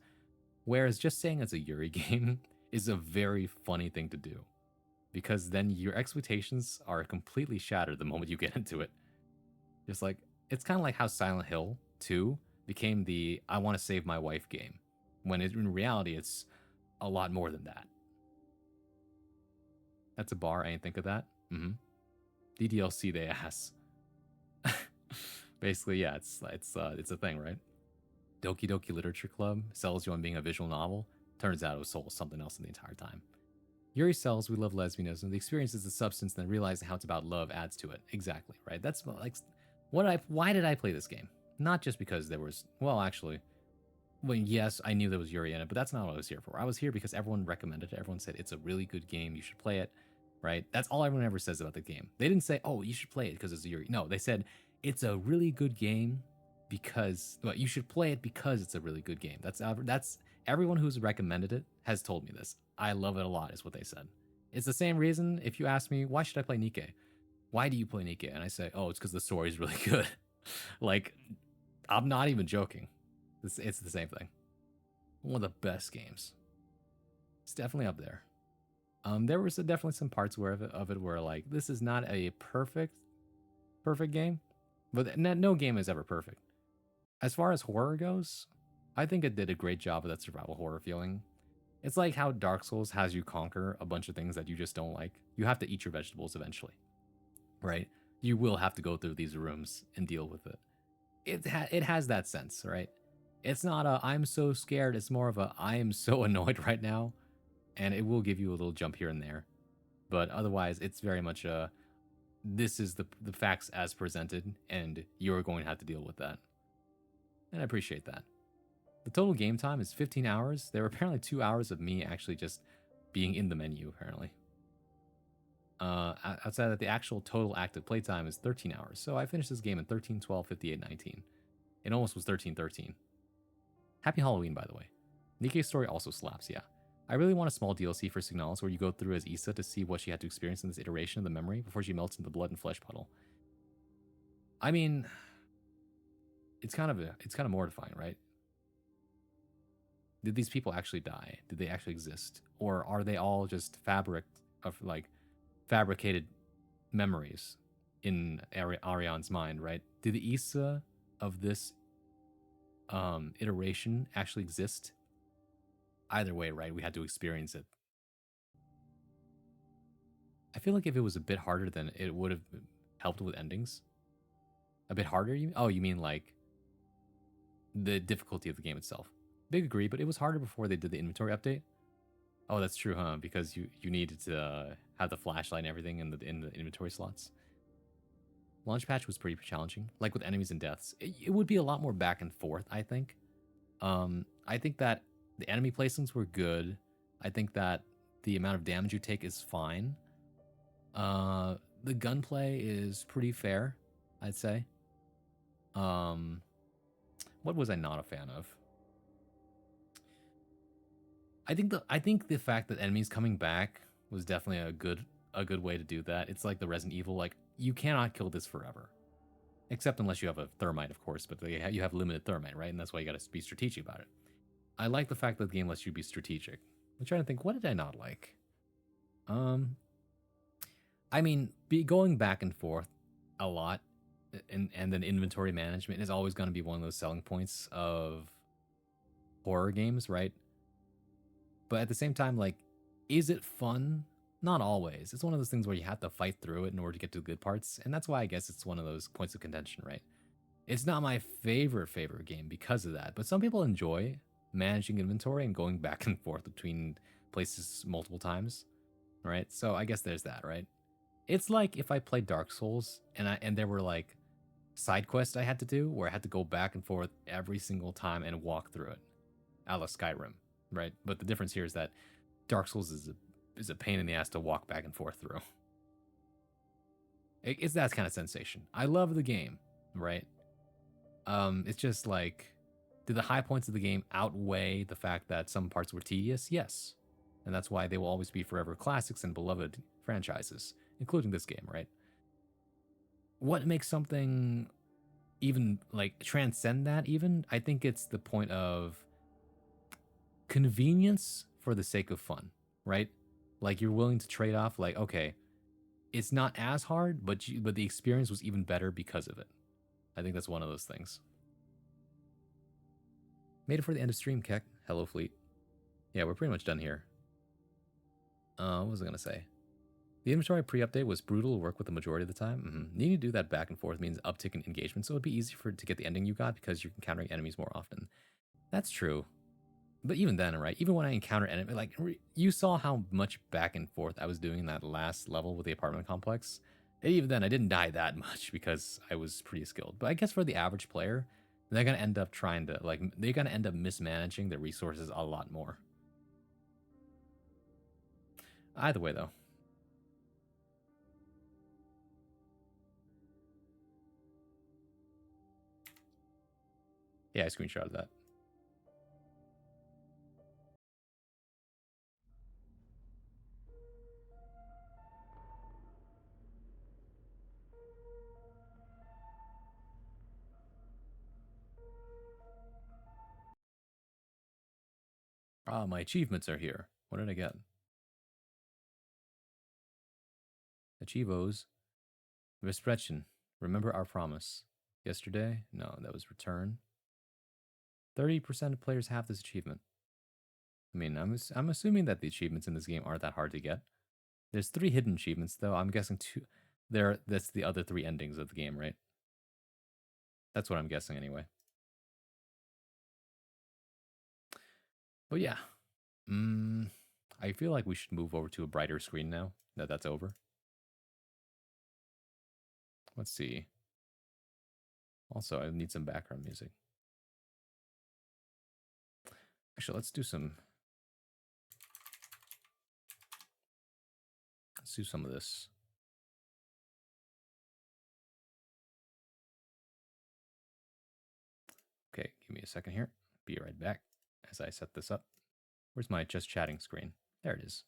[SPEAKER 2] Whereas just saying it's a Yuri game is a very funny thing to do, because then your expectations are completely shattered the moment you get into it. Just like, it's kind of like how Silent Hill 2 became the I want to save my wife game, when in reality it's a lot more than that. That's a bar, I ain't think of that. DDLC they ass. Basically, yeah, it's a thing, right? Doki Doki Literature Club sells you on being a visual novel. Turns out it was sold something else in the entire time. Yuri sells we love lesbianism. The experience is the substance, then realizing how it's about love adds to it. Exactly, right? That's like why did I play this game? Not just because there was, well, actually, well, yes, I knew there was Yuri in it, but that's not what I was here for. I was here because everyone recommended it. Everyone said it's a really good game. You should play it, right? That's all everyone ever says about the game. They didn't say, oh, you should play it because it's Yuri. No, they said it's a really good game because, well, you should play it because it's a really good game. That's everyone who's recommended it has told me this. I love it a lot, is what they said. It's the same reason if you ask me, why should I play Nikke? Why do you play Nikke? And I say, oh, it's because the story is really good. Like, I'm not even joking. It's the same thing. One of the best games. It's definitely up there. There was definitely some parts of it where like, this is not a perfect game, but no game is ever perfect. As far as horror goes, I think it did a great job of that survival horror feeling. It's like how Dark Souls has you conquer a bunch of things that you just don't like. You have to eat your vegetables eventually, right? You will have to go through these rooms and deal with it. It has that sense, right? It's not a I'm so scared. It's more of a I am so annoyed right now, and it will give you a little jump here and there. But otherwise, it's very much a this is the facts as presented, and you're going to have to deal with that. And I appreciate that. The total game time is 15 hours. There were apparently 2 hours of me actually just being in the menu, apparently. Outside that, the actual total active playtime is 13 hours. So I finished this game in 13, 12, 58, 19. It almost was 13, 13. Happy Halloween, by the way. Nikke's story also slaps, yeah. I really want a small DLC for Signalis where you go through as Issa to see what she had to experience in this iteration of the memory before she melts into the blood and flesh puddle. I mean, it's kind of mortifying, right? Did these people actually die? Did they actually exist? Or are they all just fabricated memories in Ariane's mind, right? Did the Issa of this iteration actually exist? Either way, right? We had to experience it. I feel like if it was a bit harder, then it would have helped with endings. A bit harder? You mean like the difficulty of the game itself? Big agree, but it was harder before they did the inventory update. Oh, that's true, huh? Because you needed to have the flashlight and everything in the inventory slots. Launch patch was pretty challenging, like with enemies and deaths. It would be a lot more back and forth, I think. I think that the enemy placements were good. I think that the amount of damage you take is fine. The gunplay is pretty fair, I'd say. What was I not a fan of? I think the fact that enemies coming back was definitely a good way to do that. It's like the Resident Evil, like you cannot kill this forever, except unless you have a thermite, of course. But you have limited thermite, right? And that's why you got to be strategic about it. I like the fact that the game lets you be strategic. I'm trying to think, what did I not like? I mean, going back and forth a lot, and then inventory management is always going to be one of those selling points of horror games, right? But at the same time, like, is it fun? Not always. It's one of those things where you have to fight through it in order to get to the good parts, and that's why I guess it's one of those points of contention, right? It's not my favorite game because of that, but some people enjoy managing inventory and going back and forth between places multiple times, right? So I guess there's that, right? It's like if I played Dark Souls and there were like side quests I had to do where I had to go back and forth every single time and walk through it, a la Skyrim, right? But the difference here is that Dark Souls is a pain in the ass to walk back and forth through. It's that kind of sensation. I love the game, right? It's just like, did the high points of the game outweigh the fact that some parts were tedious? Yes. And that's why they will always be forever classics and beloved franchises, including this game, right? What makes something even like transcend that even? I think it's the point of convenience for the sake of fun, right? Like you're willing to trade off like, okay, it's not as hard, but the experience was even better because of it. I think that's one of those things. Made it for the end of stream, Keck. Hello, Fleet. Yeah, we're pretty much done here. What was I gonna say? The inventory pre-update was brutal to work with the majority of the time. Needing to do that back and forth means uptick in engagement, so it'd be easy to get the ending you got because you're encountering enemies more often. That's true. But even then, right? Even when I encounter enemy, like you saw how much back and forth I was doing in that last level with the apartment complex. And even then, I didn't die that much because I was pretty skilled. But I guess for the average player, they're gonna end up mismanaging their resources a lot more. Either way, though. Yeah, I screenshotted that. Ah, my achievements are here. What did I get? Achievos. Versprechen. Remember our promise. Yesterday? No, that was return. 30% of players have this achievement. I mean, I'm assuming that the achievements in this game aren't that hard to get. There's 3 hidden achievements, though. I'm guessing 2. That's the other 3 endings of the game, right? That's what I'm guessing, anyway. But yeah. I feel like we should move over to a brighter screen now that that's over. Let's see. Also, I need some background music. Actually, let's do some of this. Okay, give me a second here. Be right back. because I set this up. Where's my just chatting screen? There it is.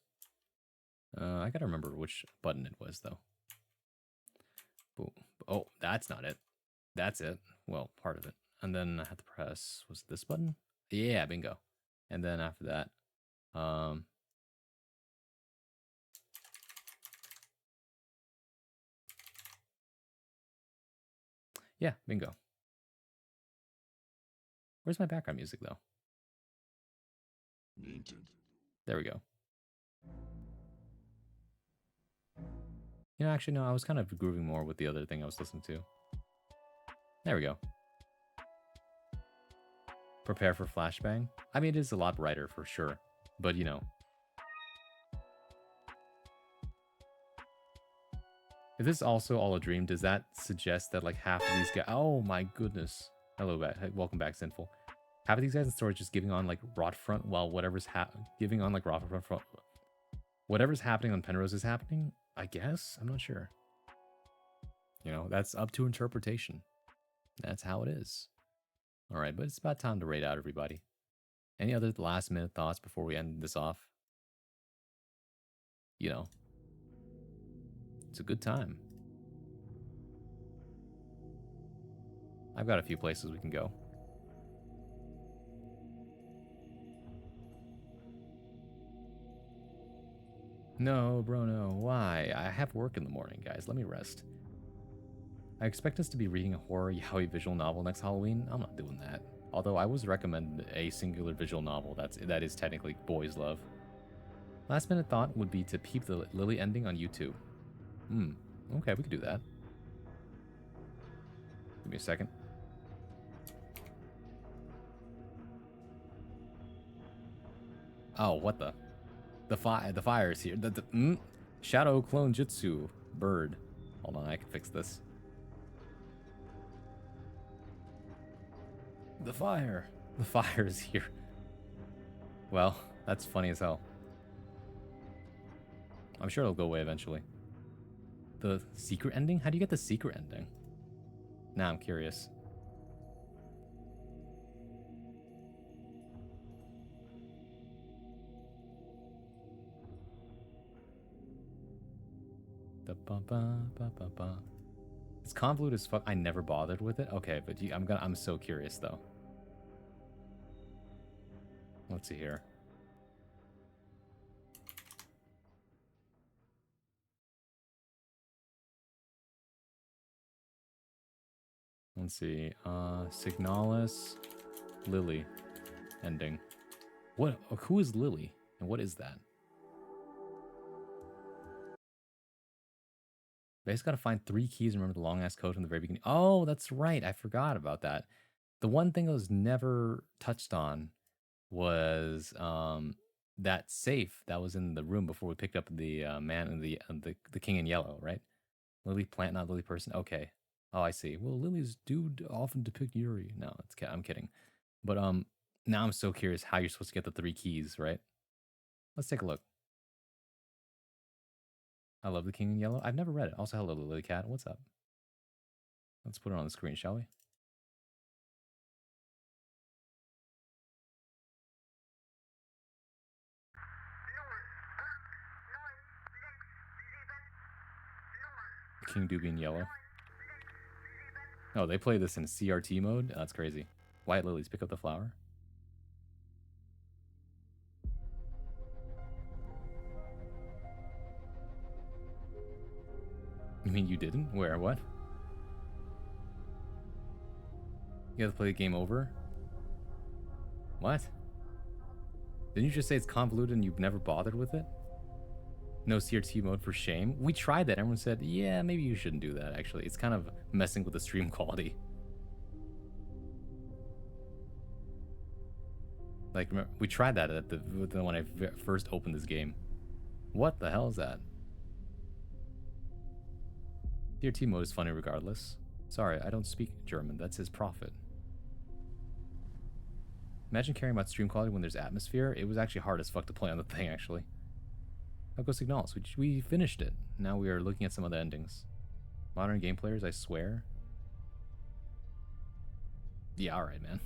[SPEAKER 2] I gotta remember which button it was, though. Boom. Oh, that's not it. That's it. Well, part of it. And then I had to press, was it this button? Yeah, bingo. And then after that, yeah, bingo. Where's my background music, though? There we go. You know, actually, no, I was kind of grooving more with the other thing I was listening to. There we go. Prepare for flashbang. I mean, it is a lot brighter for sure, but you know. If this is also all a dream, does that suggest that like half of these guys... Oh my goodness. Hello, welcome back, Sinful. Half of these guys in storage just giving on like rot front while whatever's giving on like rot front. Whatever's happening on Penrose is happening, I guess? I'm not sure. You know, that's up to interpretation. That's how it is. All right, but it's about time to raid out everybody. Any other last minute thoughts before we end this off? You know, it's a good time. I've got a few places we can go. No, bro, no. Why? I have work in the morning, guys. Let me rest. I expect us to be reading a horror yaoi visual novel next Halloween. I'm not doing that. Although I was recommended a singular visual novel that is technically boys' love. Last minute thought would be to peep the Lily ending on YouTube. Okay, we could do that. Give me a second. Oh, what the? The fire is here. Shadow clone jutsu. Bird. Hold on, I can fix this. The fire is here. Well, that's funny as hell. I'm sure it'll go away eventually. The secret ending? How do you get the secret ending? Now I'm curious. It's convoluted as fuck. I never bothered with it. Okay, but I'm so curious though. Let's see here. Let's see. Signalis, Lily, ending. What? Who is Lily, and what is that? They just gotta find 3 keys and remember the long ass code from the very beginning. Oh, that's right. I forgot about that. The one thing that was never touched on was that safe that was in the room before we picked up the man and the king in yellow, right? Lily plant, not Lily person. Okay. Oh, I see. Well, lilies do often depict Yuri. No, I'm kidding. But now I'm so curious how you're supposed to get the 3 keys, right? Let's take a look. I love the king in yellow. I've never read it. Also, hello, Lily Cat. What's up? Let's put it on the screen, shall we? King Doobie in yellow. Oh, they play this in CRT mode? That's crazy. White lilies, pick up the flower. You mean you didn't? Where? What? You have to play the game over? What? Didn't you just say it's convoluted and you've never bothered with it? No CRT mode for shame? We tried that. Everyone said, yeah, maybe you shouldn't do that, actually. It's kind of messing with the stream quality. Like, remember, we tried that at when I first opened this game. What the hell is that? CRT mode is funny regardless. Sorry, I don't speak German. That's his profit. Imagine caring about stream quality when there's atmosphere. It was actually hard as fuck to play on the thing, actually. I'll go Signalis. We finished it. Now we are looking at some other endings. Modern game players, I swear. Yeah, alright, man.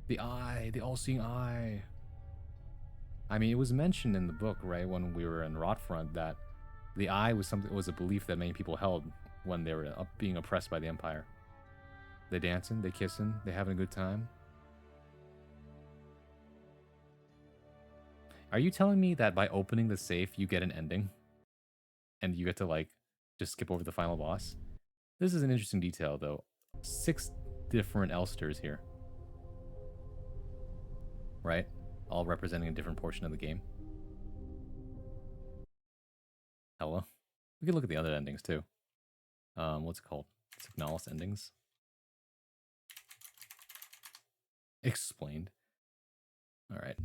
[SPEAKER 2] The eye, the all-seeing eye. I mean, it was mentioned in the book, right, when we were in Rotfront, that the eye was a belief that many people held when they were being oppressed by the Empire. They dancing, they kissing, they having a good time. Are you telling me that by opening the safe, you get an ending? And you get to, like, just skip over the final boss? This is an interesting detail, though. 6 different Elsters here. Right? All representing a different portion of the game. Hello? We could look at the other endings, too. What's it called? Signalis endings. Explained. Alright.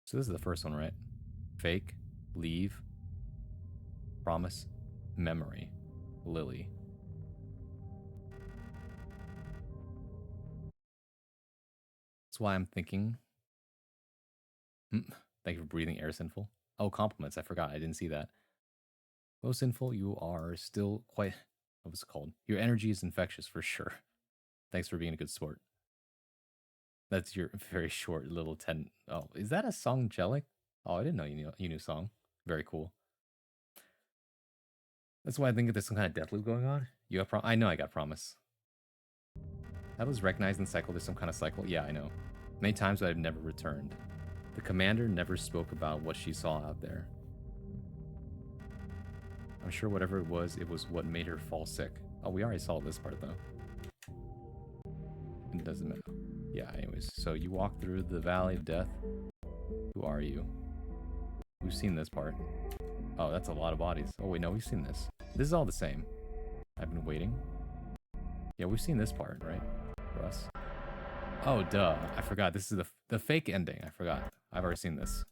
[SPEAKER 2] So this is the first one, right? Fake, leave, promise, memory, Lily. That's why I'm thinking. Thank you for breathing air, Sinful. Oh, compliments. I forgot. I didn't see that. Well, Sinful, you are still quite... What was it called? Your energy is infectious for sure. Thanks for being a good sport. That's your very short little 10... Oh, is that a song, Jellic? Oh, I didn't know you knew song. Very cool. That's why I think there's some kind of death loop going on. You got I know I got promise. That was recognized in the cycle. There's some kind of cycle. Yeah, I know. Many times, but I've never returned. The commander never spoke about what she saw out there. I'm sure whatever it was what made her fall sick. Oh, we already saw this part, though. It doesn't matter. Yeah, anyways. So you walk through the Valley of Death. Who are you? We've seen this part. Oh, that's a lot of bodies. Oh, wait, no, we've seen this. This is all the same. I've been waiting. Yeah, we've seen this part, right? For us. Oh, duh. I forgot. This is the fake ending. I forgot. I've already seen this.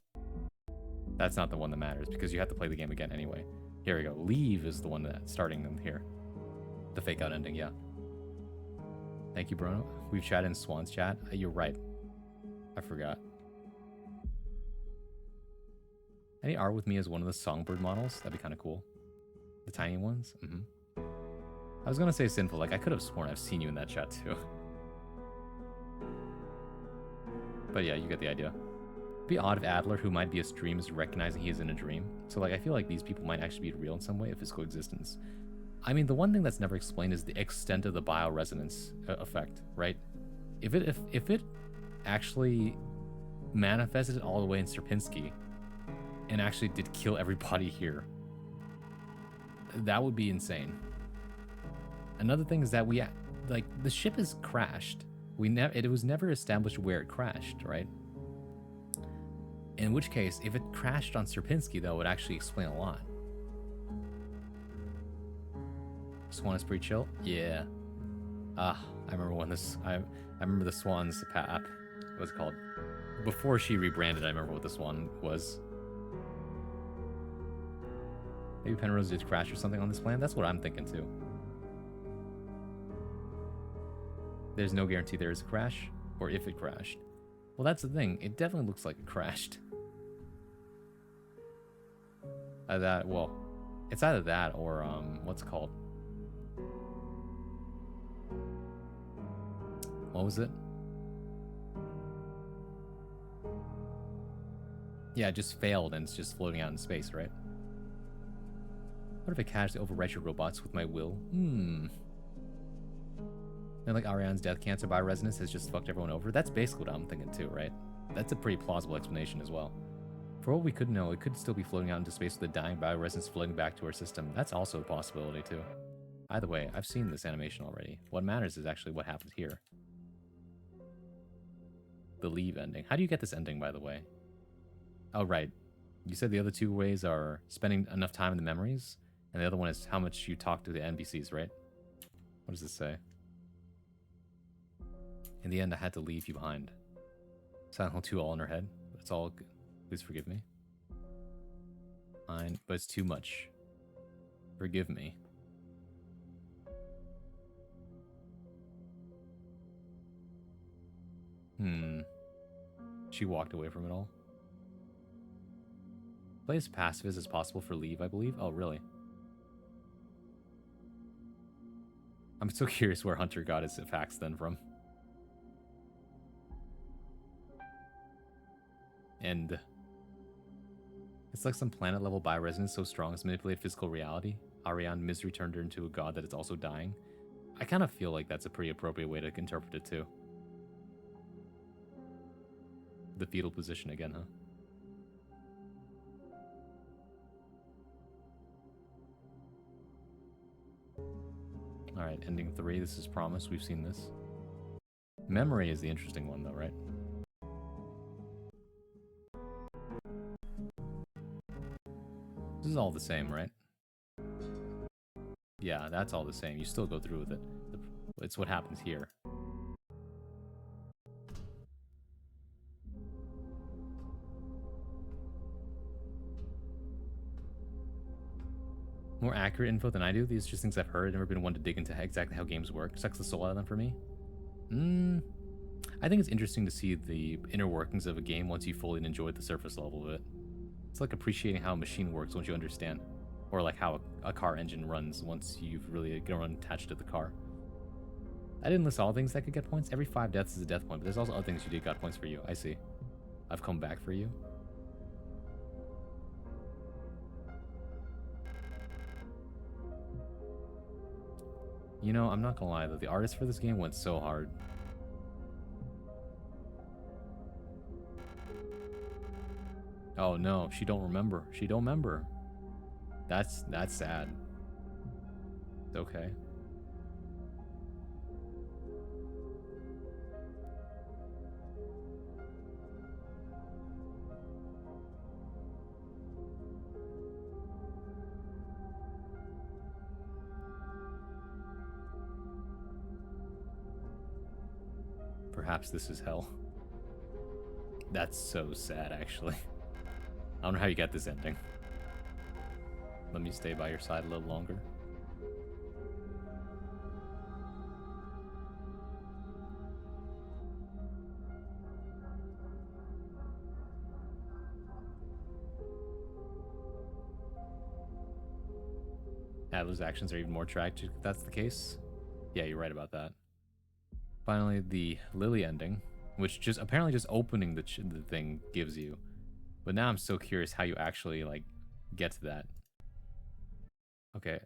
[SPEAKER 2] That's not the one that matters, because you have to play the game again anyway. Here we go. Leave is the one that's starting them here. The fake out ending, yeah. Thank you, Bruno. We've chatted in Swan's chat. You're right. I forgot. Any art with me as one of the Songbird models? That'd be kind of cool. The tiny ones? I was gonna say Sinful. Like, I could have sworn I've seen you in that chat, too. But yeah, you get the idea. It'd be odd if Adler, who might be a stream, is recognizing he is in a dream. So, like, I feel like these people might actually be real in some way, a physical existence. I mean, the one thing that's never explained is the extent of the bioresonance effect, right? If it actually manifested all the way in Sierpinski and actually did kill everybody here, that would be insane. Another thing is that the ship is crashed. It was never established where it crashed, right? In which case, if it crashed on Sierpinski, though, it would actually explain a lot. Swan is pretty chill? Yeah. I remember when I remember the Swan's app. What's it called? Before she rebranded, I remember what the Swan was. Maybe Penrose did crash or something on this plan? That's what I'm thinking, too. There's no guarantee there is a crash, or if it crashed. Well, that's the thing. It definitely looks like it crashed. Well, it's either that or, what's it called? What was it? Yeah, it just failed and it's just floating out in space, right? What if I casually overwrite your robots with my will? Then like Ariane's death cancer bioresonance has just fucked everyone over? That's basically what I'm thinking too, right? That's a pretty plausible explanation as well. For all we could know, it could still be floating out into space with a dying bioresonance floating back to our system. That's also a possibility too. Either way, I've seen this animation already. What matters is actually what happens here. The leave ending. How do you get this ending, by the way? Oh, right. You said the other two ways are spending enough time in the memories, and the other one is how much you talk to the NPCs, right? What does this say? In the end, I had to leave you behind. Silent Hill 2 all in her head, but it's all good. Please forgive me. Fine, but it's too much. Forgive me. She walked away from it all. Play as passive as possible for leave, I believe. Oh, really? I'm so curious where Hunter got his facts then from. And it's like some planet level bioresonance so strong as to manipulate physical reality. Ariane misery turned her into a god that is also dying. I kind of feel like that's a pretty appropriate way to interpret it too. The fetal position again, huh? Alright, ending 3. This is promise. We've seen this. Memory is the interesting one though, right? This is all the same, right? Yeah, that's all the same. You still go through with it. It's what happens here. More accurate info than I do. These are just things I've heard. I've never been one to dig into exactly how games work. Sucks the soul out of them for me. I think it's interesting to see the inner workings of a game once you fully enjoyed the surface level of it. It's like appreciating how a machine works once you understand. Or like how a car engine runs once you've really grown attached to the car. I didn't list all things that could get points. Every 5 deaths is a death point, but there's also other things you did got points for you. I see. I've come back for you. You know, I'm not gonna lie though, the artist for this game went so hard. Oh no, she don't remember. She don't remember. That's sad. It's okay. Perhaps this is hell. That's so sad, actually. I don't know how you get this ending. Let me stay by your side a little longer. Adler's actions are even more tragic if that's the case. Yeah, you're right about that. Finally, the Lily ending, which just apparently just opening the thing gives you. But now I'm so curious how you actually like get to that. Okay.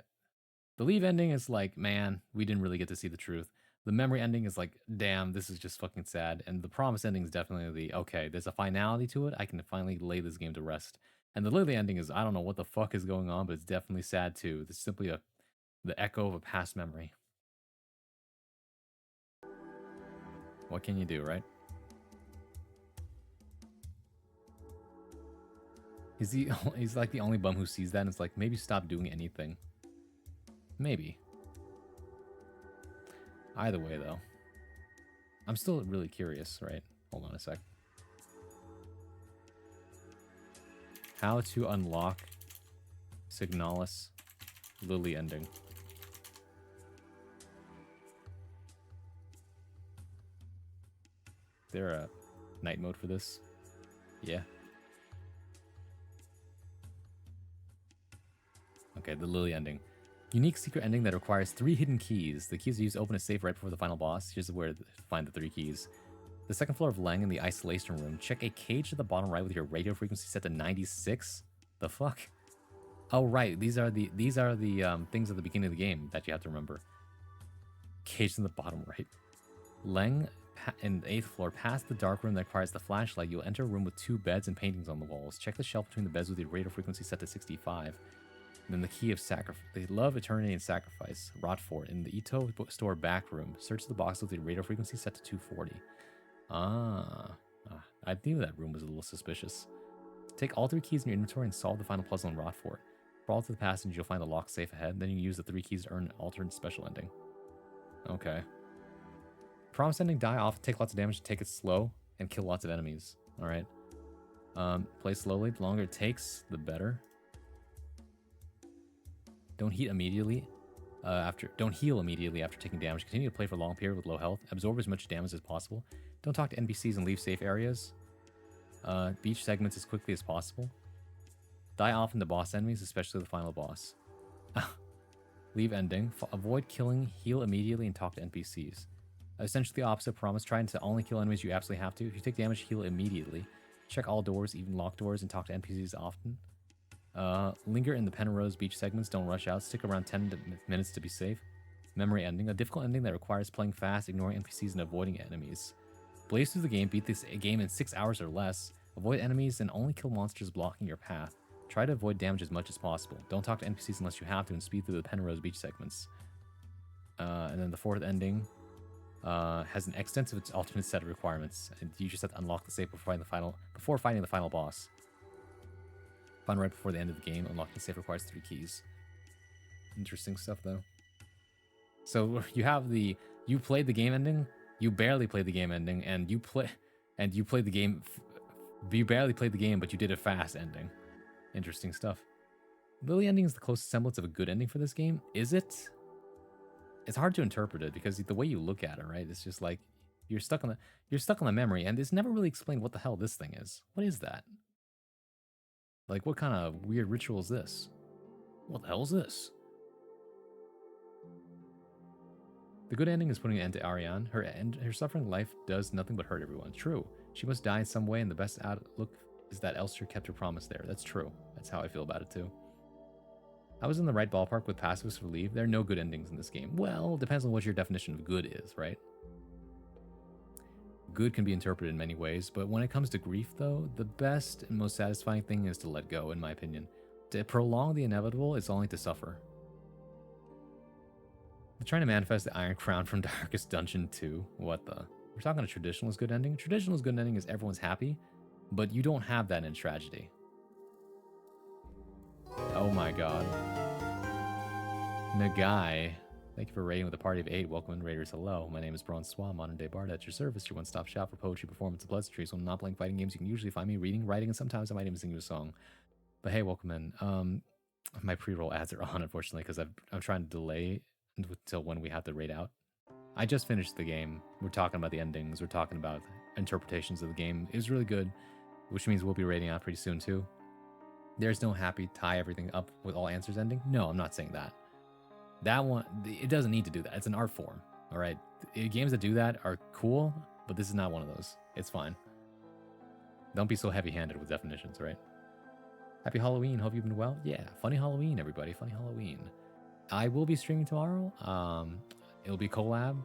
[SPEAKER 2] The leave ending is like, man, we didn't really get to see the truth. The memory ending is like, damn, this is just fucking sad. And the promise ending is definitely the, okay, there's a finality to it. I can finally lay this game to rest. And the Lily ending is, I don't know what the fuck is going on, but it's definitely sad too. It's simply the echo of a past memory. What can you do, right? He's like the only bum who sees that and it's like, maybe stop doing anything. Maybe. Either way, though. I'm still really curious, right? Hold on a sec. How to unlock Signalis Lily ending. Is there a night mode for this? Yeah. Okay, the Lily ending. Unique secret ending that requires 3 hidden keys. The keys are used to open a safe right before the final boss. Here's where to find the 3 keys. The second floor of Leng in the isolation room. Check a cage at the bottom right with your radio frequency set to 96. The fuck? Oh right, these are the things at the beginning of the game that you have to remember. Cage in the bottom right. Leng in the 8th floor, past the dark room that requires the flashlight. You'll enter a room with 2 beds and paintings on the walls. Check the shelf between the beds with your radio frequency set to 65. And then the key of sacrifice. They love eternity and sacrifice. Rotfort in the Ito store back room. Search the box with the radio frequency set to 240. I knew that room was a little suspicious. Take all 3 keys in your inventory and solve the final puzzle in Rotfort. Crawl to the passage, you'll find the locked safe ahead. Then you use the 3 keys to earn an alternate special ending. Okay. Promise ending, die off, take lots of damage, take it slow, and kill lots of enemies. Alright. Play slowly. The longer it takes, the better. Don't heal immediately after taking damage. Continue to play for a long period with low health. Absorb as much damage as possible. Don't talk to NPCs and leave safe areas. Beach segments as quickly as possible. Die often to boss enemies, especially the final boss. Leave ending. Avoid killing, heal immediately, and talk to NPCs. Essentially the opposite promise. Trying to only kill enemies you absolutely have to. If you take damage, heal immediately. Check all doors, even locked doors, and talk to NPCs often. Linger in the Penrose Beach segments. Don't rush out. Stick around 10 minutes to be safe. Memory ending. A difficult ending that requires playing fast, ignoring NPCs, and avoiding enemies. Blaze through the game. Beat this game in 6 hours or less. Avoid enemies and only kill monsters blocking your path. Try to avoid damage as much as possible. Don't talk to NPCs unless you have to, and speed through the Penrose Beach segments. And then the fourth ending has an extensive alternate set of requirements, and you just have to unlock the safe before fighting the final boss. Find right before the end of the game. Unlocking the safe requires 3 keys. Interesting stuff, though. So you played the game ending, you barely played the game ending, and you played the game. You barely played the game, but you did a fast ending. Interesting stuff. Lily ending is the closest semblance of a good ending for this game. Is it? It's hard to interpret it because the way you look at it, right? It's just like you're stuck on the memory, and it's never really explained what the hell this thing is. What is that? Like, what kind of weird ritual is this? What the hell is this? The good ending is putting an end to Ariane. Her suffering life does nothing but hurt everyone. True. She must die in some way, and the best outlook is that Elster kept her promise there. That's true. That's how I feel about it, too. I was in the right ballpark with passives for Leave. There are no good endings in this game. Well, it depends on what your definition of good is, right? Good can be interpreted in many ways, but when it comes to grief, though, the best and most satisfying thing is to let go, in my opinion. To prolong the inevitable is only to suffer. I'm trying to manifest the Iron Crown from Darkest Dungeon 2. What the? We're talking a traditionalist good ending? Traditionalist good ending is everyone's happy, but you don't have that in tragedy. Oh my god. Nagai. Thank you for raiding with a party of 8. Welcome in, Raiders. Hello. My name is Bronsois, modern day bard at your service, your one-stop shop for poetry, performance, and pleasantries. When I'm not playing fighting games, you can usually find me reading, writing, and sometimes I might even sing you a song. But hey, welcome in. My pre-roll ads are on, unfortunately, because I'm trying to delay until when we have to raid out. I just finished the game. We're talking about the endings. We're talking about interpretations of the game. It was really good, which means we'll be raiding out pretty soon, too. There's no happy tie everything up with all answers ending. No, I'm not saying that. That one, it doesn't need to do that. It's an art form, all right? Games that do that are cool, but this is not one of those. It's fine. Don't be so heavy-handed with definitions, right? Happy Halloween. Hope you've been well. Yeah, funny Halloween, everybody. Funny Halloween. I will be streaming tomorrow. It'll be collab.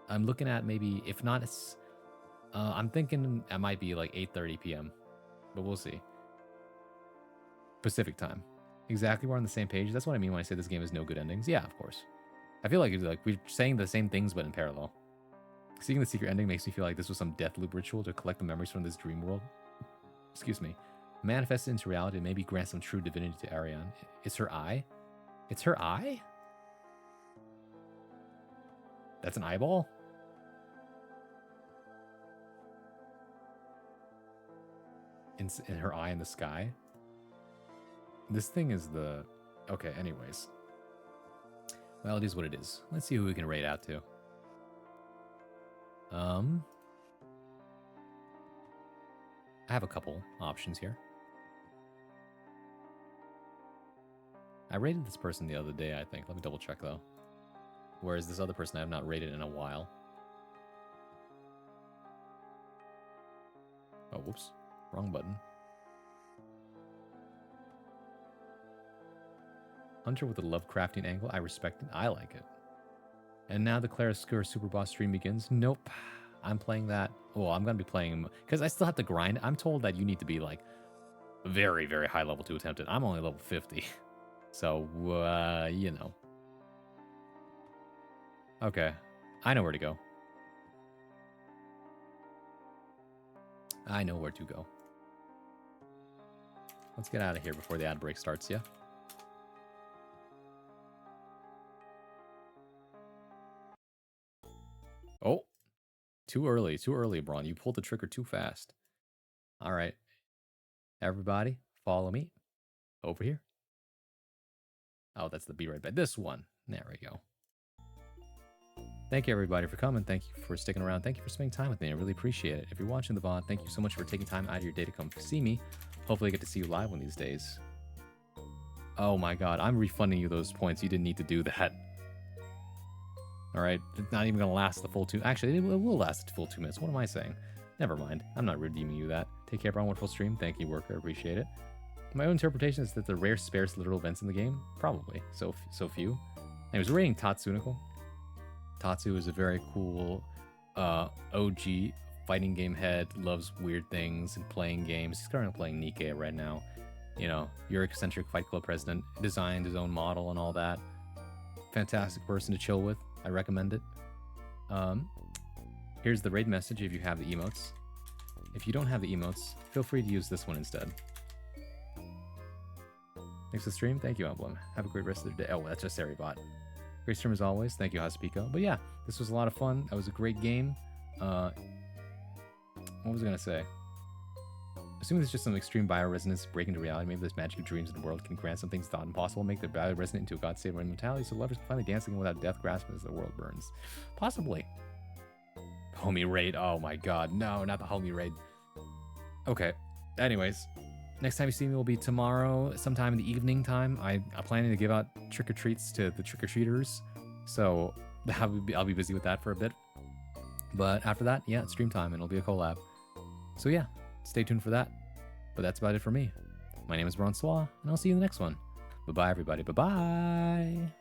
[SPEAKER 2] I'm looking at maybe, if not, I'm thinking it might be like 8:30 p.m., but we'll see. Pacific time. Exactly, we're on the same page. That's what I mean when I say this game has no good endings. Yeah, of course. I feel like we're saying the same things, but in parallel. Seeing the secret ending makes me feel like this was some death loop ritual to collect the memories from this dream world. Excuse me. Manifest it into reality and maybe grant some true divinity to Ariane. It's her eye? It's her eye? That's an eyeball? In her eye in the sky? This thing is the... Okay, anyways. Well, it is what it is. Let's see who we can raid out to. I have a couple options here. I rated this person the other day, I think. Let me double check, though. Whereas this other person I have not rated in a while. Oh, whoops. Wrong button. Hunter with a Lovecraftian angle. I respect it. I like it. And now the Claroscure Super Boss stream begins. Nope. I'm playing that. Well, I'm going to be playing... Because I still have to grind. I'm told that you need to be, like, very, very high level to attempt it. I'm only level 50. So, you know. Okay. I know where to go. I know where to go. Let's get out of here before the ad break starts, yeah? Oh. Too early, Braun. You pulled the trigger too fast. All right. Everybody, follow me. Over here. Oh, that's the B right back. This one. There we go. Thank you, everybody, for coming. Thank you for sticking around. Thank you for spending time with me. I really appreciate it. If you're watching the VOD, thank you so much for taking time out of your day to come see me. Hopefully I get to see you live one of these days. Oh my god, I'm refunding you those points. You didn't need to do that. Alright, it's not even gonna last the full 2... Actually, it will last the full 2 minutes. What am I saying? Never mind. I'm not redeeming you that. Take care, everyone. Wonderful stream. Thank you, worker. Appreciate it. My own interpretation is that the rare sparse literal events in the game? Probably. So few. Anyways, we're rating Tatsunoko. Tatsu is a very cool OG fighting game head, loves weird things and playing games. He's currently playing Nikkei right now. You know, your eccentric Fight Club president, designed his own model and all that. Fantastic person to chill with. I recommend it. Here's the raid message if you have the emotes. If you don't have the emotes, feel free to use this one instead. Thanks for the stream. Thank you, Emblem. Have a great rest of the day. Oh, that's just Saribot. Great stream as always. Thank you, Hospico. But yeah, this was a lot of fun. That was a great game. What was I going to say? Assuming there's just some extreme bioresonance break into reality, maybe this magic of dreams in the world can grant some things thought impossible, make the bioresonant into a god state of immortality, so lovers can finally dance again without death grasping as the world burns. Possibly. Homie raid. Oh my god. No, not the homie raid. Okay. Anyways, next time you see me will be tomorrow, sometime in the evening time. I'm planning to give out trick-or-treats to the trick-or-treaters, so I'll be busy with that for a bit. But after that, yeah, it's stream time, and it'll be a collab. So yeah, stay tuned for that. But that's about it for me. My name is Francois, and I'll see you in the next one. Bye-bye, everybody. Bye-bye.